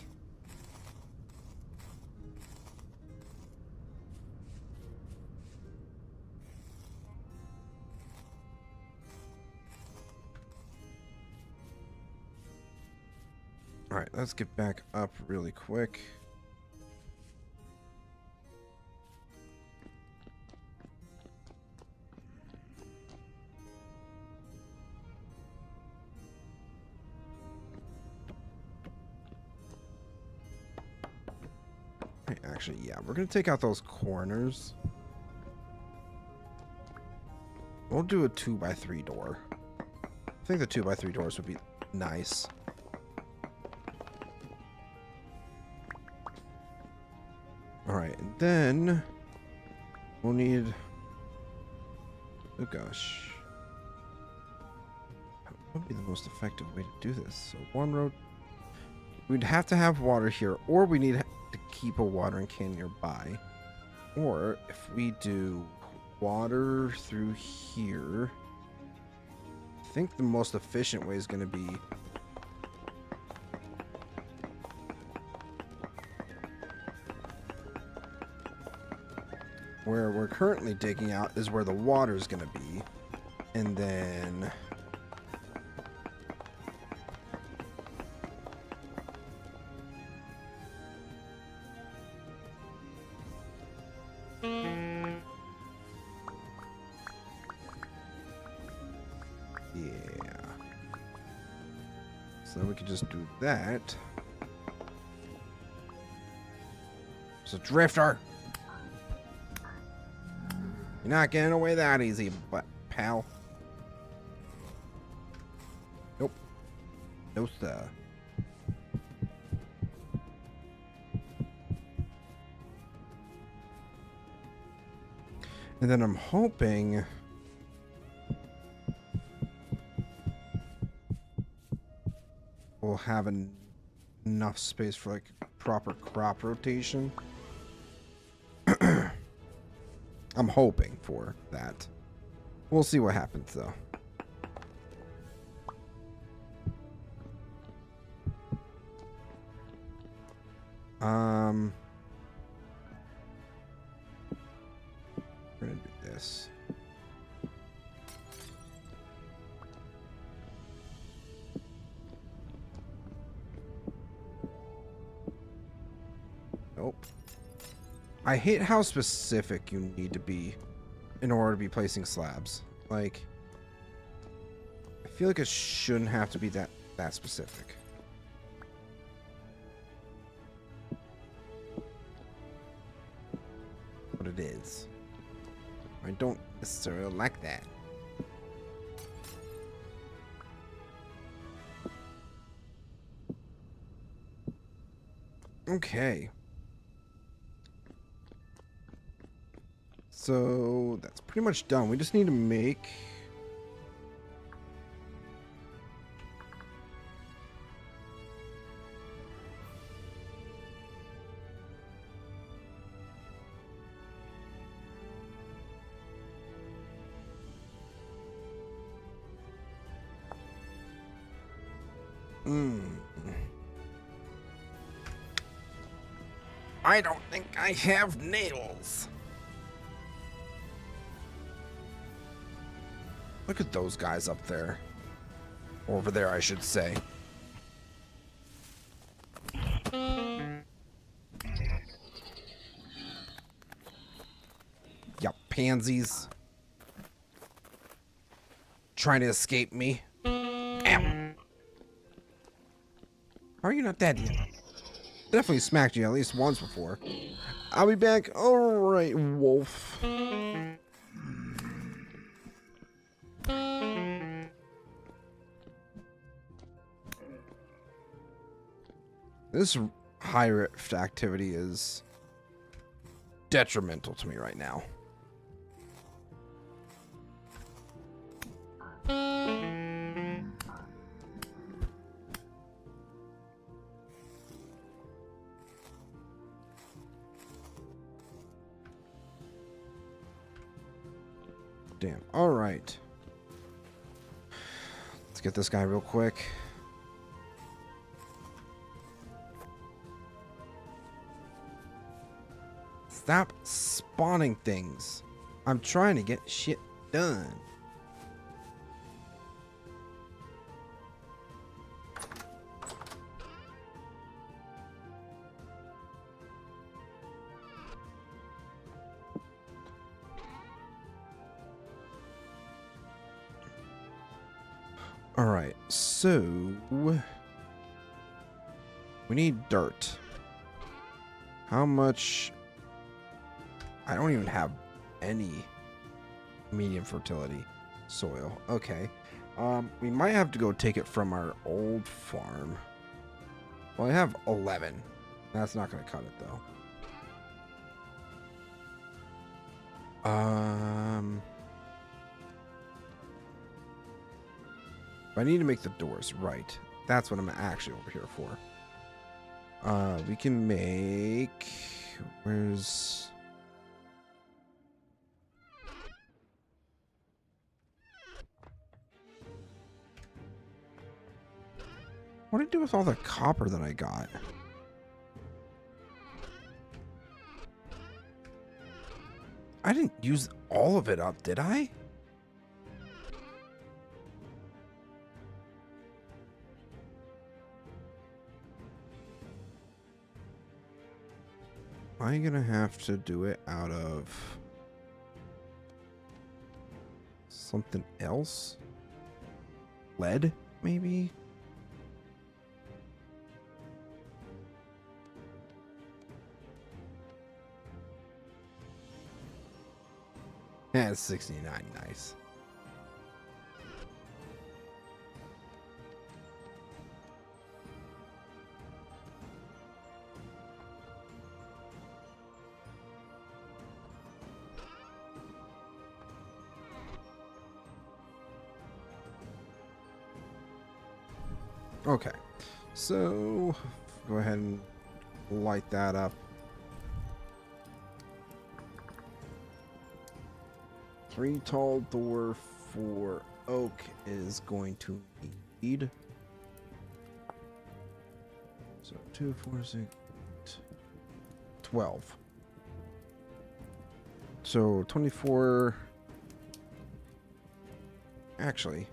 Alright, let's get back up really quick. Actually, yeah, we're gonna take out those corners. We'll do a 2x3 door. I think the 2x3 doors would be nice. Alright, and then we'll need... Oh gosh. What would be the most effective way to do this? So one road... We'd have to have water here, or we need to keep a watering can nearby. Or if we do water through here, I think the most efficient way is going to be where we're currently digging out is where the water is going to be, and then so then we can just do that. So Drifter, you're not getting away that easy, but pal. Nope. No sir. And then I'm hoping we'll have enough space for like proper crop rotation. I'm hoping for that. We'll see what happens though. We're gonna do this. Nope. I hate how specific you need to be in order to be placing slabs. Like, I feel like it shouldn't have to be that specific. But it is. I don't necessarily like that. Okay. So that's pretty much done. We just need to make I don't think I have nails. look at those guys up there. Over there, I should say. Ya pansies. Trying to escape me. Ow. How are you not dead yet? Definitely smacked you at least once before. I'll be back. Alright, wolf. This high rift activity is detrimental to me right now. Damn. All right. Let's get this guy real quick. Stop spawning things. I'm trying to get shit done. All right, so we need dirt. How much? I don't even have any medium fertility soil. Okay. We might have to go take it from our old farm. Well, I have 11. That's not going to cut it, though. I need to make the doors, right. That's what I'm actually over here for. We can make... Where's... What did I do with all the copper that I got? I didn't use all of it up, did I? Am I gonna have to do it out of something else? Lead, maybe? Yeah, it's 69. Nice. Okay. So, go ahead and light that up. 3 tall door, 4 oak is going to need. So 2, 4, 6, 12. So 24. Actually.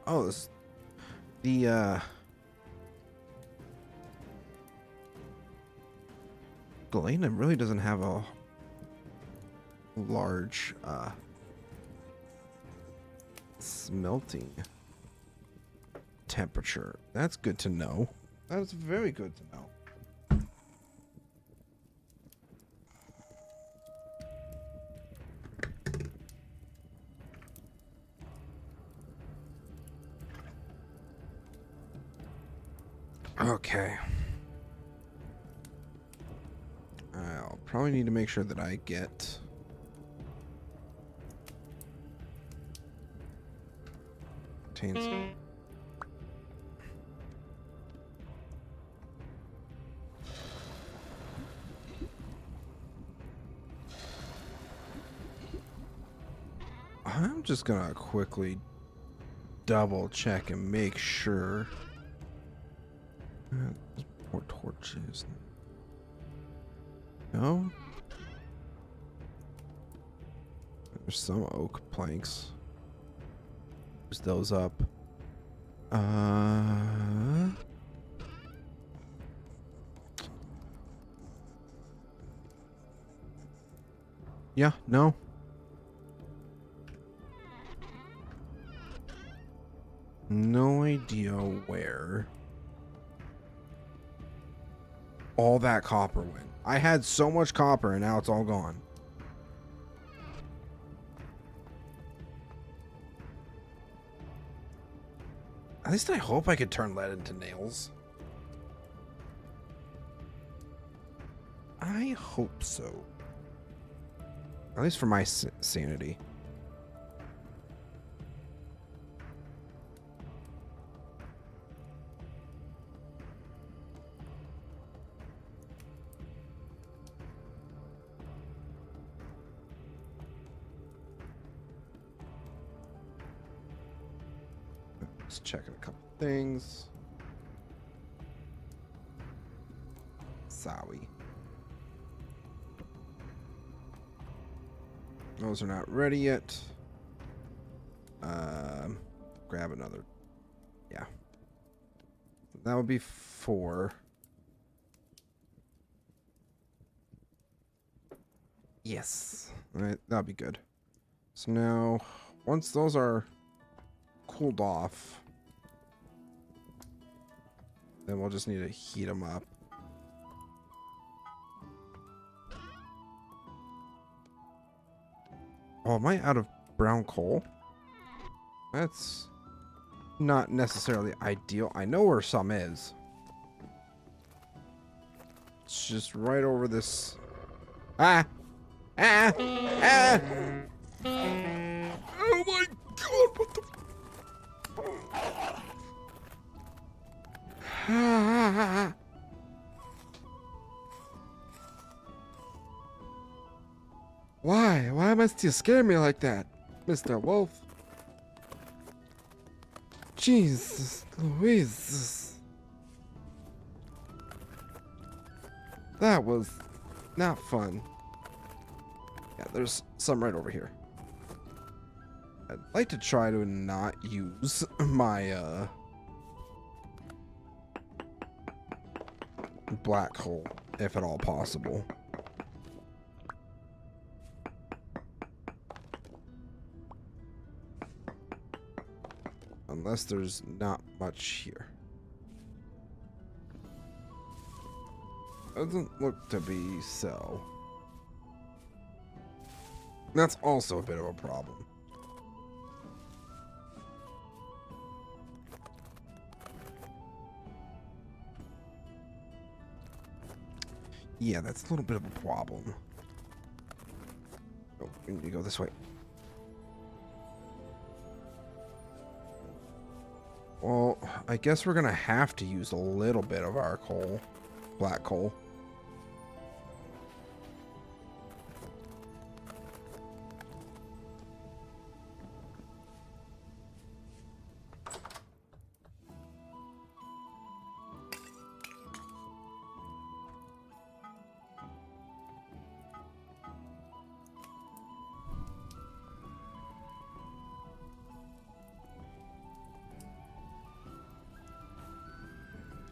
Oh, this, the Galena really doesn't have a large smelting temperature. That's good to know. That's very good to know. Okay. I'll probably need to make sure that I get contains. I'm just gonna quickly double check and make sure. More torches. No? There's some oak planks. Use those up. Yeah, no. No idea where all that copper went. I had so much copper and now it's all gone. At least I hope I could turn lead into nails. I hope so. At least for my sanity. Just checking a couple things. Sorry. Those are not ready yet. Grab another. Yeah. That would be 4. Yes. All right, that'll be good. So now, once those are cooled off, then we'll just need to heat them up. Oh, am I out of brown coal? That's not necessarily ideal. I know where some is. It's just right over this. Ah! Ah! Ah! Oh my god, what the... Why? Why must you scare me like that, Mr. Wolf? Jesus Louise. That was not fun. Yeah, there's some right over here. I'd like to try to not use my black hole, if at all possible. Unless there's not much here. Doesn't look to be so. That's also a bit of a problem. Yeah, that's a little bit of a problem. Oh, we need to go this way. Well, I guess we're gonna have to use a little bit of our coal. Black coal.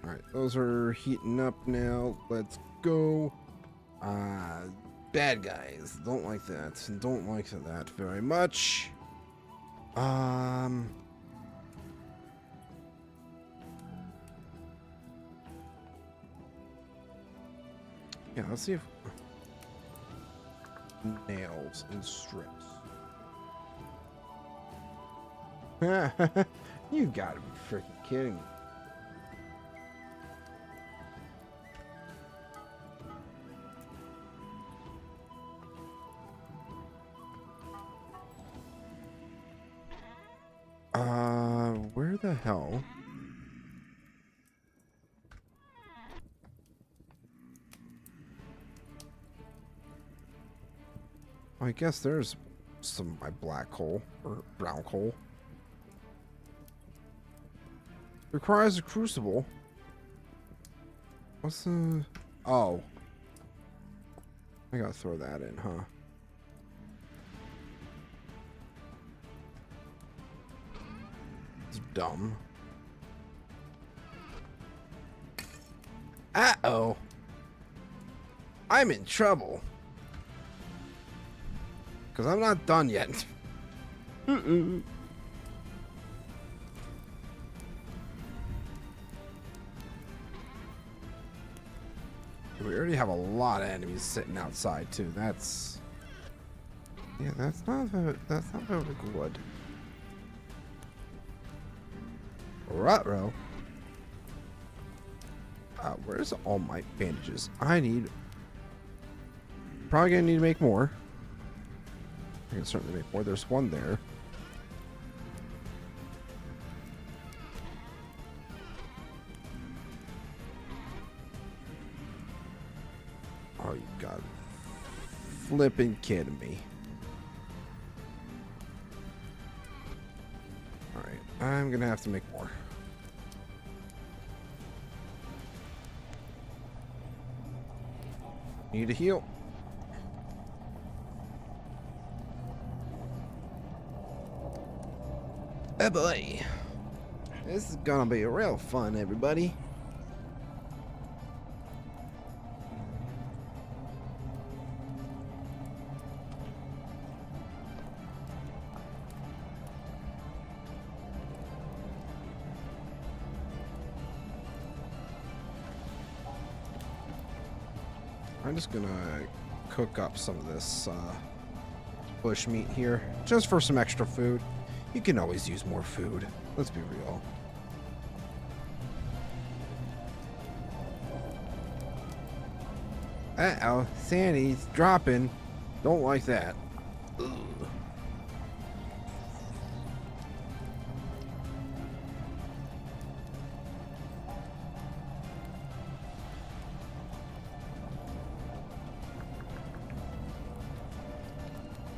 Alright, those are heating up now. Let's go. Bad guys. Don't like that. Don't like that very much. Yeah, let's see if... Nails and strips. You gotta be freaking kidding me. Where the hell? I guess there's some of my black coal or brown coal. Requires a crucible. What's the... Oh. I gotta throw that in, huh? It's dumb. Uh-oh. I'm in trouble. Because I'm not done yet. We already have a lot of enemies sitting outside too. That's... Yeah, that's not very good. Ruh-roh. Where's all my bandages? I need... Probably gonna need to make more. I can certainly make more. There's one there. Oh, you got flipping kidding me. Alright, I'm gonna have to make more. Need to heal. Oh boy. This is gonna be real fun, everybody. I'm just gonna cook up some of this bush meat here, just for some extra food. You can always use more food. Let's be real. Uh-oh, Sandy's dropping. Don't like that. Ugh.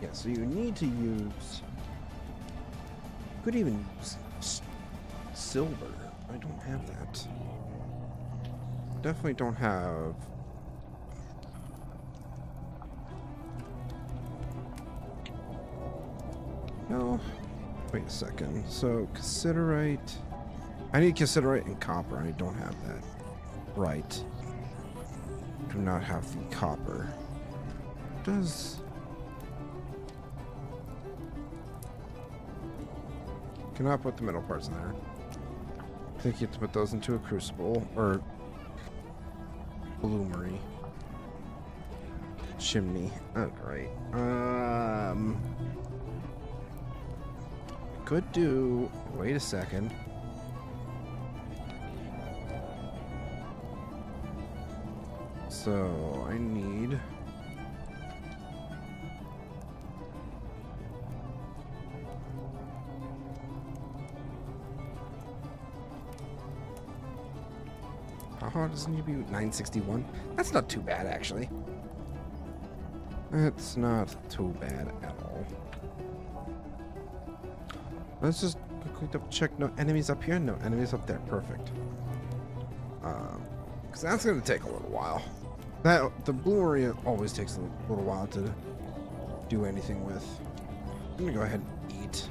Yeah, so you need to use... Could even use silver. I don't have that. Definitely don't have... No. Wait a second. So, cassiterite... I need cassiterite and copper. I don't have that. Right. Do not have the copper. Does... Cannot put the metal parts in there. I think you have to put those into a crucible or bloomery. Chimney. Oh, great. Could do. Wait a second. So I need. Oh, does it need to be 961? That's not too bad, actually. That's not too bad at all. Let's just quick double check. No enemies up here. No enemies up there. Perfect. Because that's gonna take a little while. The blue area always takes a little while to do anything with. I'm gonna go ahead and eat.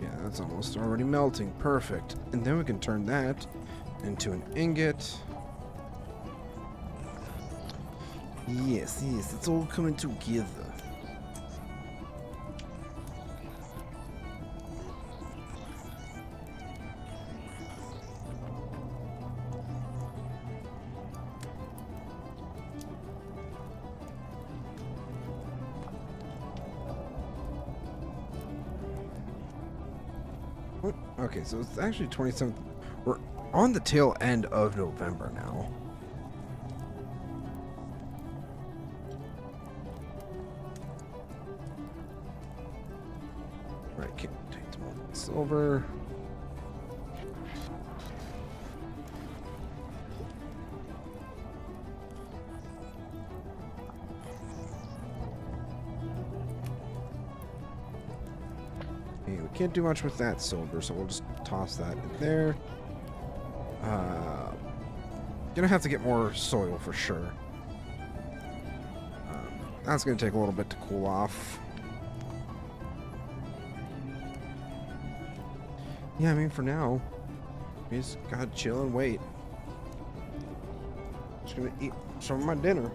Yeah, that's almost already melting. Perfect. And then we can turn that into an ingot. Yes, yes, it's all coming together. Okay, so it's actually 27th. We're on the tail end of November now. Right, can take some more silver. Okay, we can't do much with that silver, so we'll just toss that in there. Gonna have to get more soil for sure. That's gonna take a little bit to cool off. Yeah, I mean, for now, we just gotta chill and wait. Just gonna eat some of my dinner.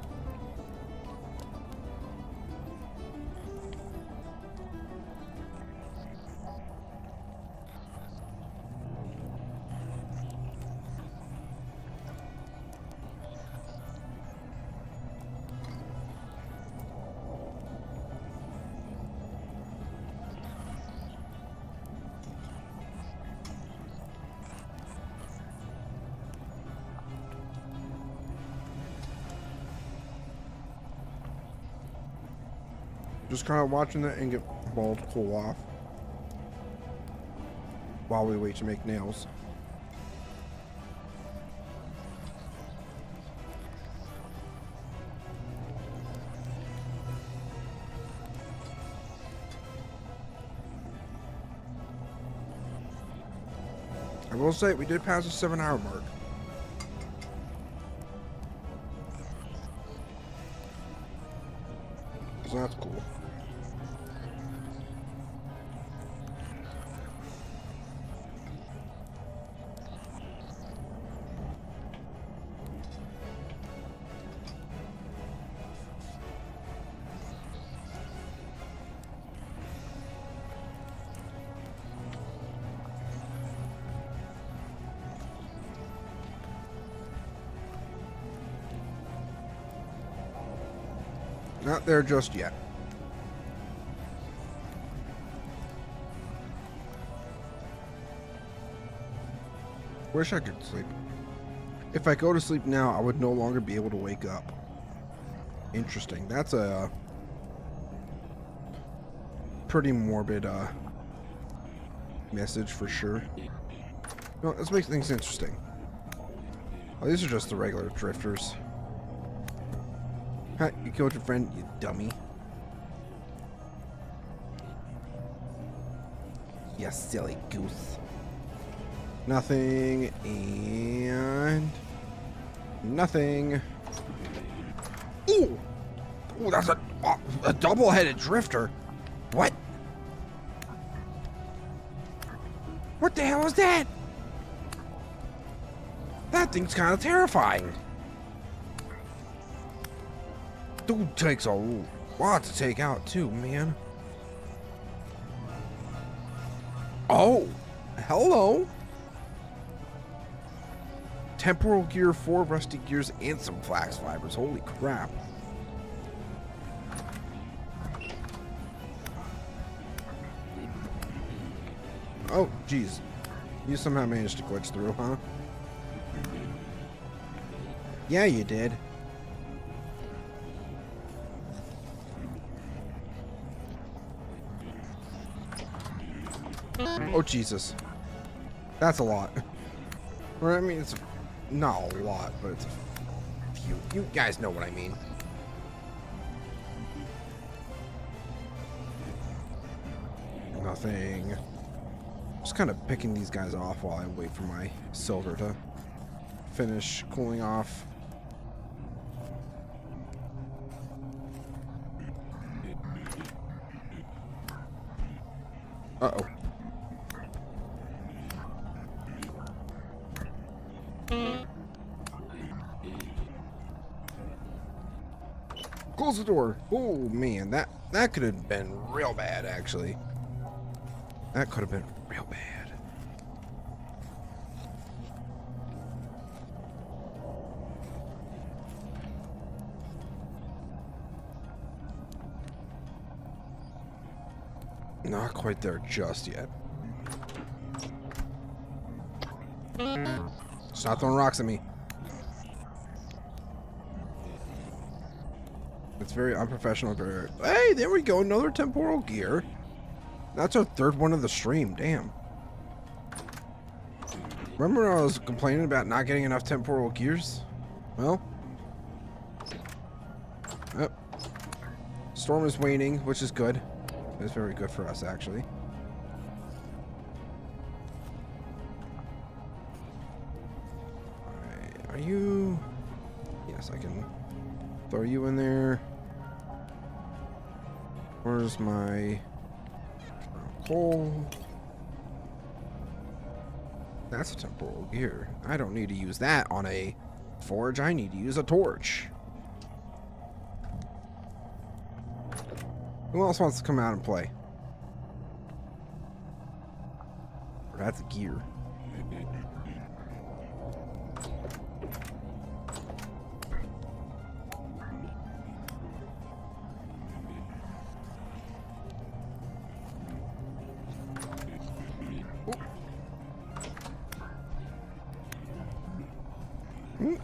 Just kind of watching the ingot ball cool off while we wait to make nails. I will say we did pass the 7-hour mark. So that's cool. Not there just yet. Wish I could sleep. If I go to sleep now, I would no longer be able to wake up. Interesting. That's a pretty morbid message for sure. No, let's make things interesting. Oh, these are just the regular drifters. Huh, you killed your friend, you dummy. You silly goose. Nothing and nothing. Ooh! Ooh, that's a double-headed drifter. What? What the hell is that? That thing's kind of terrifying. Dude takes a lot to take out too, man. Oh, hello. Temporal gear, 4 rusty gears, and some flax fibers. Holy crap. Oh, geez. You somehow managed to glitch through, huh? Yeah, you did. Oh, Jesus. That's a lot. Or, I mean, it's not a lot, but it's a few. You guys know what I mean. Nothing. Just kind of picking these guys off while I wait for my silver to finish cooling off. Uh-oh. Close the door. Oh, man. That could have been real bad, actually. That could have been real bad. Not quite there just yet. Stop throwing rocks at me. It's very unprofessional. Very. Hey, there we go. Another temporal gear. That's our third one of the stream. Damn. Remember I was complaining about not getting enough temporal gears? Well. Yep. Storm is waning, which is good. It's very good for us, actually. Alright, are you... Yes, I can throw you in there. Where's my coal? That's a temporal gear. I don't need to use that on a forge. I need to use a torch. Who else wants to come out and play? That's a gear.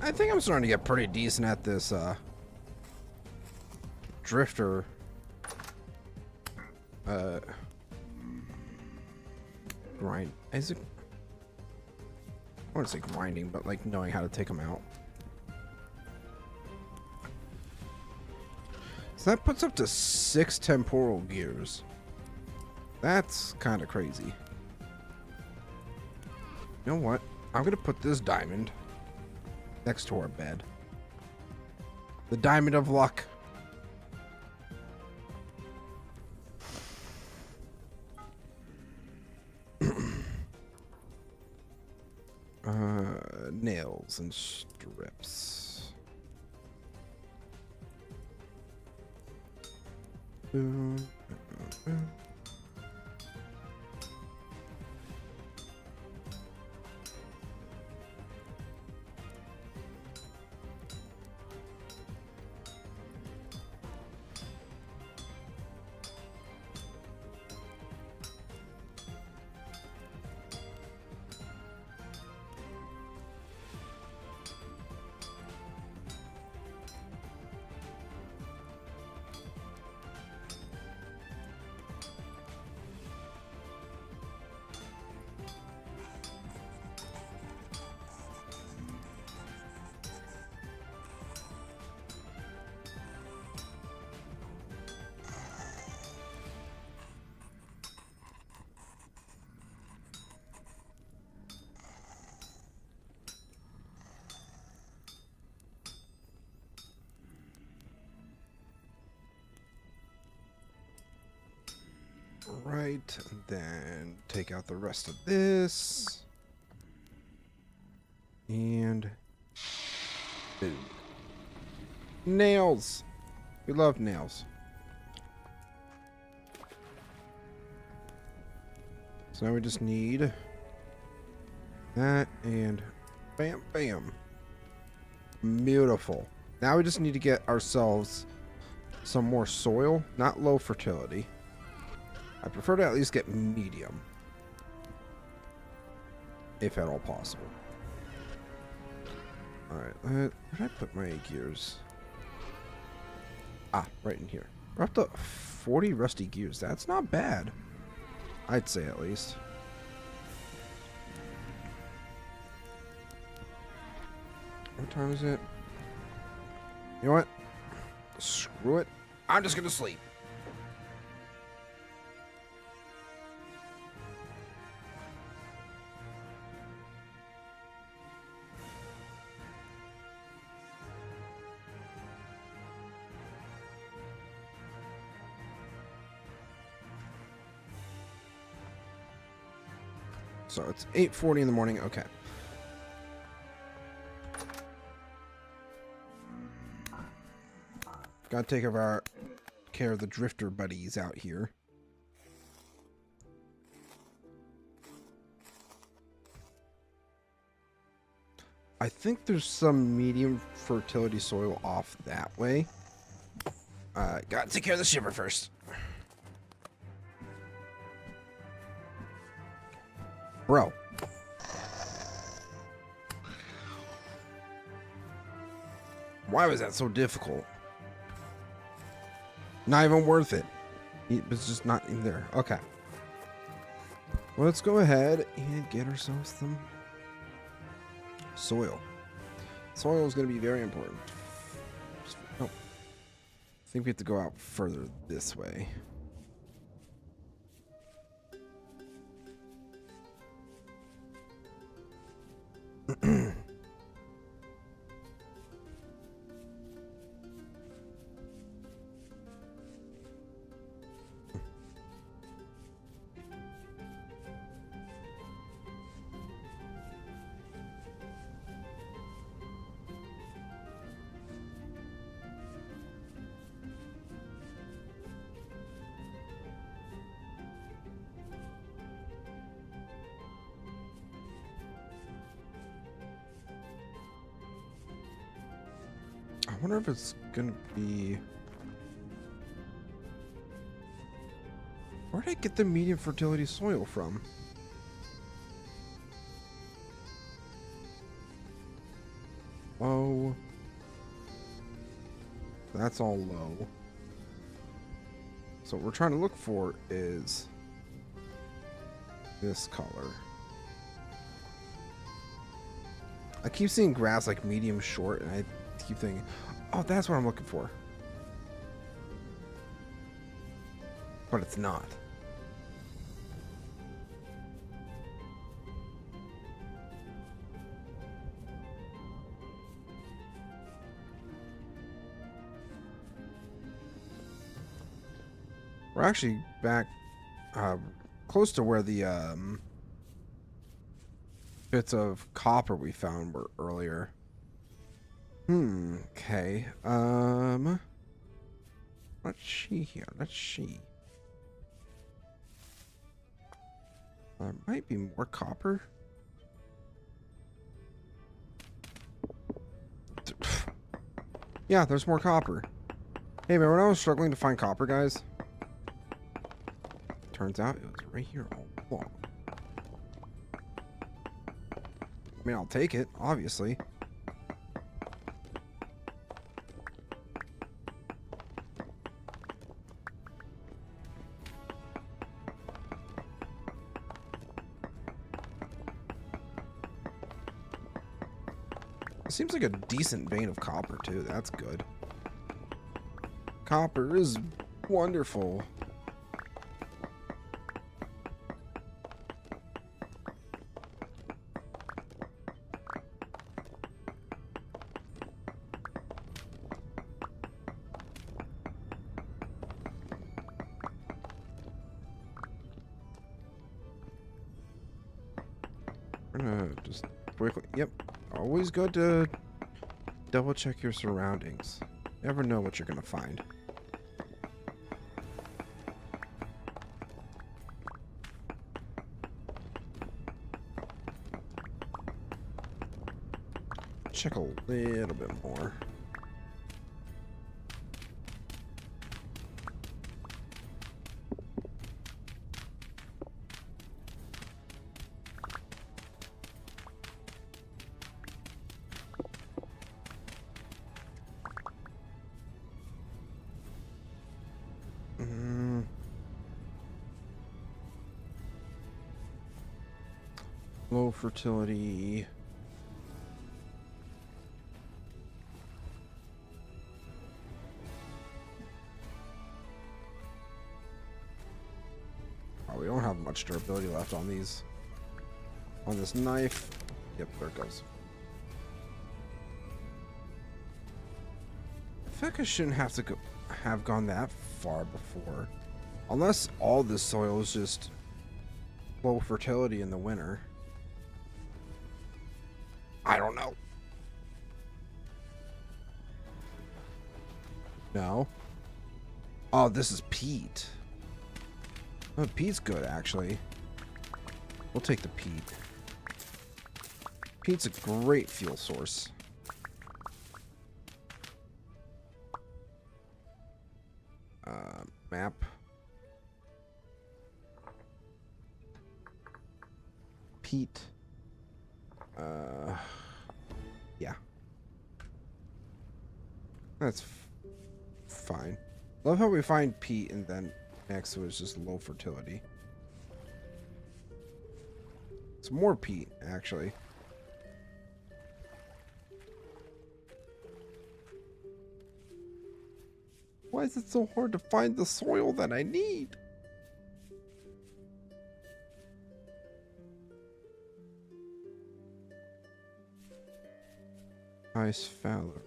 I think I'm starting to get pretty decent at this drifter grind. Is it? I want to say grinding, but like knowing how to take them out. So that puts up to 6 temporal gears. That's kind of crazy. You know what? I'm gonna put this diamond next to our bed. The diamond of luck. Nails and strips. Right, then take out the rest of this. And boom. Nails. We love nails. So now we just need that and bam, bam. Beautiful. Now we just need to get ourselves some more soil, not low fertility. I prefer to at least get medium. if at all possible. Alright, where did I put my gears? Ah, right in here. We're up to 40 rusty gears. That's not bad. I'd say at least. What time is it? You know what? Screw it. I'm just gonna sleep. So it's 8:40 in the morning. Okay. Gotta take care of the drifter buddies out here. I think there's some medium fertility soil off that way. Gotta take care of the shiver first. Bro. Why was that so difficult? Not even worth it. It was just not in there. Okay. Well, let's go ahead and get ourselves some soil. Soil is going to be very important. Oh. I think we have to go out further this way. I wonder if it's gonna be... Where did I get the medium fertility soil from? Oh. That's all low. So what we're trying to look for is this color. I keep seeing grass like medium short, and I keep thinking, oh, that's what I'm looking for. But it's not. We're actually back close to where the bits of copper we found were earlier. Okay. Let's see here. Let's see. There might be more copper. Yeah, there's more copper. Hey, man, when I was struggling to find copper, guys, turns out it was right here all along. I mean, I'll take it, obviously. It seems like a decent vein of copper, too. That's good. Copper is wonderful. We're gonna just quickly... Yep. Always good to double check your surroundings. Never know what you're gonna find. Check a little bit more. Low fertility. Oh, we don't have much durability left on these. On this knife. Yep, there it goes. I feel like I shouldn't have gone that far before. Unless all this soil is just low fertility in the winter. I don't know. No. Oh, this is peat. Oh, peat's good, actually. We'll take the peat. Peat's a great fuel source. Map. Peat. Yeah. That's fine. Love how we find peat and then next to it is just low fertility. It's more peat, actually. Why is it so hard to find the soil that I need? Ice Fowler.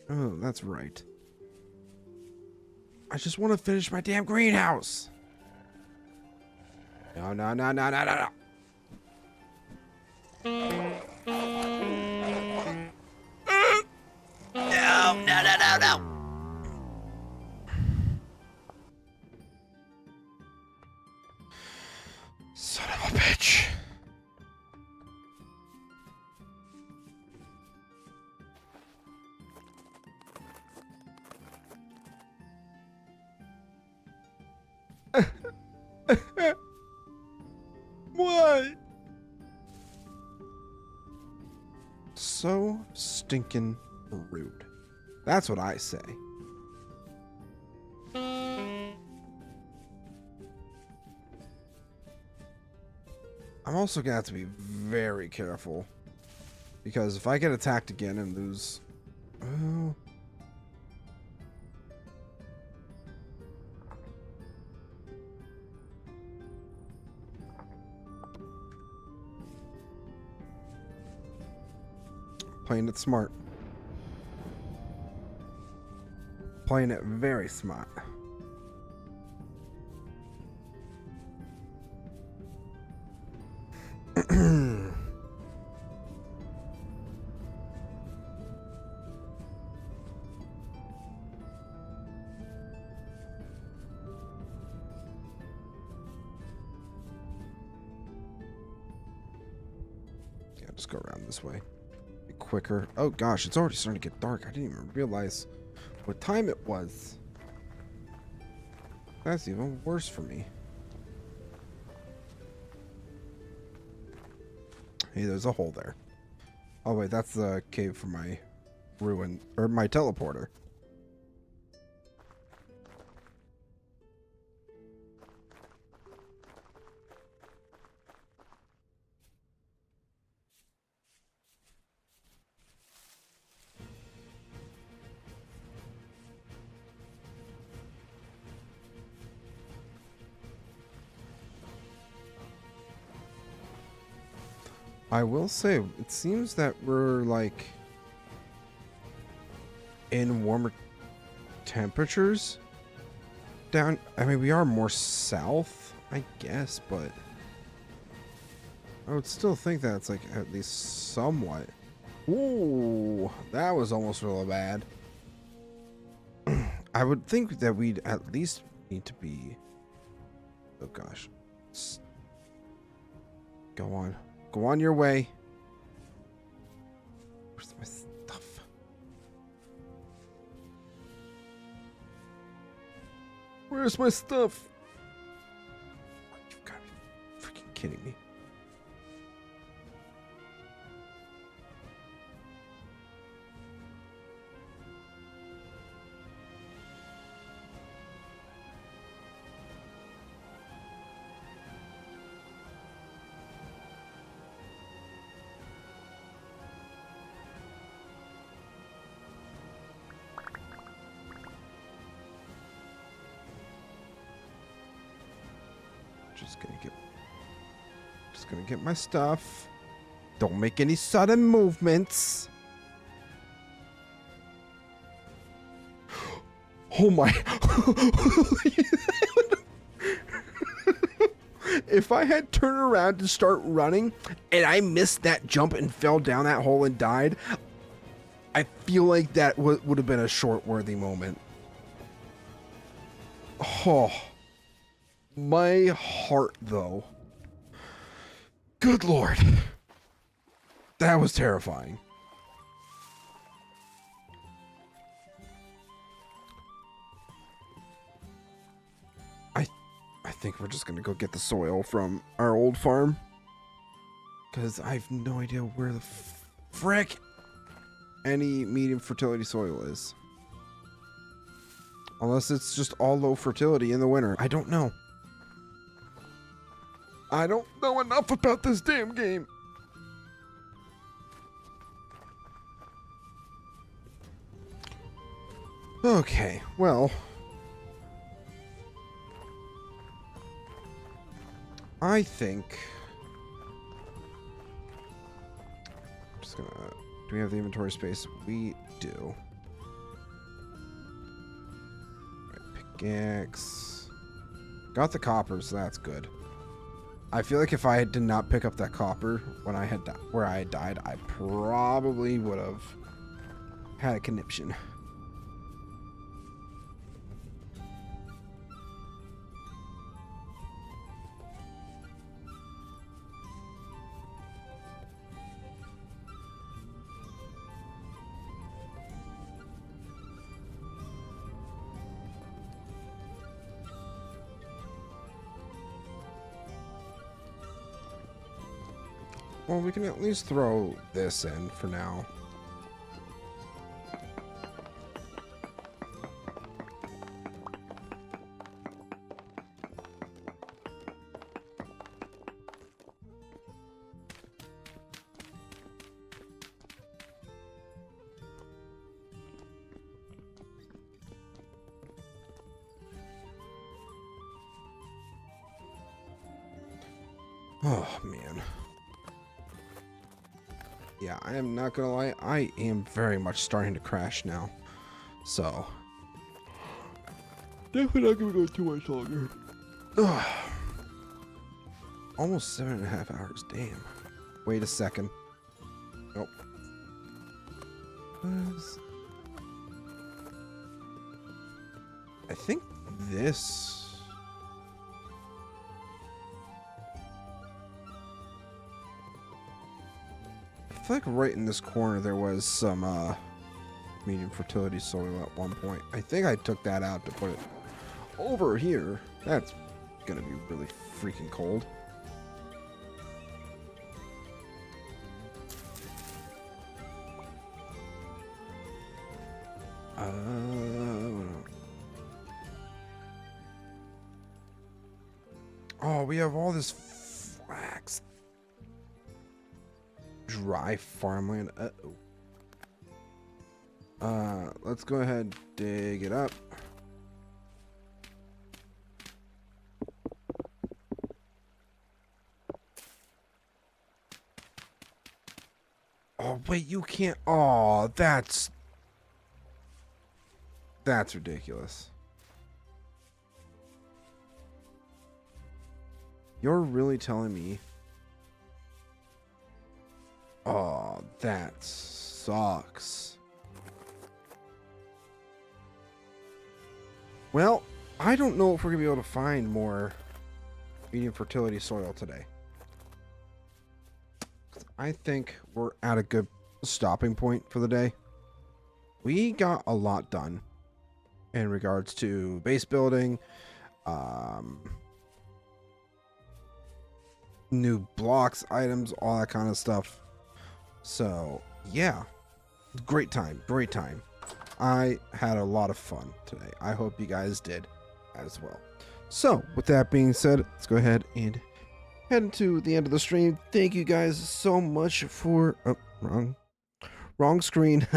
Oh, that's right. I just want to finish my damn greenhouse. No, no, no, no, no, no, no. No, no, no, no, no. Son of a bitch. What? So stinking rude. That's what I say. I'm also gonna have to be very careful, because if I get attacked again and lose, oh, playing it smart, playing it very smart. Yeah, just go around this way. Be quicker. Oh gosh, it's already starting to get dark. I didn't even realize what time it was. That's even worse for me. Hey, there's a hole there. Oh wait, that's the cave for my ruin, or my teleporter. I will say, it seems that we're like in warmer temperatures down. I mean, we are more south, I guess, but I would still think that it's like at least somewhat. Ooh, that was almost real bad. I would think that we'd at least need to be. Oh gosh. Go on. Go on your way. Where's my stuff? Where's my stuff? You've got to be freaking kidding me. Just gonna get my stuff. Don't make any sudden movements. Oh my. If I had turned around to start running and I missed that jump and fell down that hole and died, I feel like that would have been a short-worthy moment. Oh. My heart, though. Good Lord. That was terrifying. I think we're just gonna go get the soil from our old farm. Because I have no idea where the frick any medium fertility soil is. Unless it's just all low fertility in the winter. I don't know. I don't know enough about this damn game. Okay, well. I think... I'm just gonna... Do we have the inventory space? We do. Right, pickaxe. Got the copper, so that's good. I feel like if I did not pick up that copper when I had where I had died, I probably would have had a conniption. Well, we can at least throw this in for now. Oh, man. Yeah, I am not gonna lie, I am very much starting to crash now. So, definitely not gonna go too much longer. Ugh. Almost 7.5 hours, damn. Wait a second. Nope. I think this... I feel like right in this corner there was some medium fertility soil at one point. I think I took that out to put it over here. That's gonna be really freaking cold. Oh, we have all this flax. Dry farmland. Let's go ahead and dig it up. Oh, wait, you can't. Oh, that's ridiculous. You're really telling me? Oh, that sucks. Well, I don't know if we're going to be able to find more medium fertility soil today. I think we're at a good stopping point for the day. We got a lot done in regards to base building, new blocks, items, all that kind of stuff. So, yeah, great time, great time. I had a lot of fun today. I hope you guys did as well. So, with that being said, let's go ahead and head into the end of the stream. Thank you guys so much for... Oh, Wrong screen.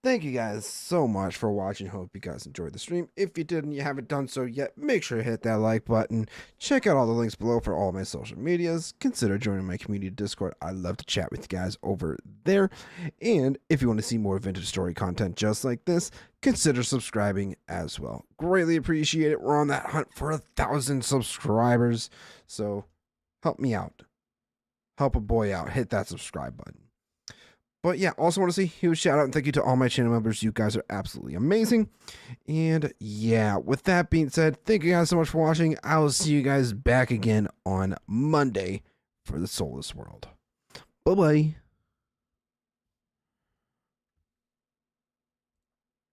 Thank you guys so much for watching. Hope you guys enjoyed the stream. If you did and you haven't done so yet, make sure to hit that like button. Check out all the links below for all my social medias. Consider joining my community Discord. I love to chat with you guys over there. And if you want to see more vintage story content just like this, consider subscribing as well. Greatly appreciate it. We're on that hunt for 1,000 subscribers. So help me out. Help a boy out. Hit that subscribe button. But yeah, also want to say huge shout out and thank you to all my channel members. You guys are absolutely amazing. And yeah, with that being said, thank you guys so much for watching. I will see you guys back again on Monday for the Soulless World. Bye-bye.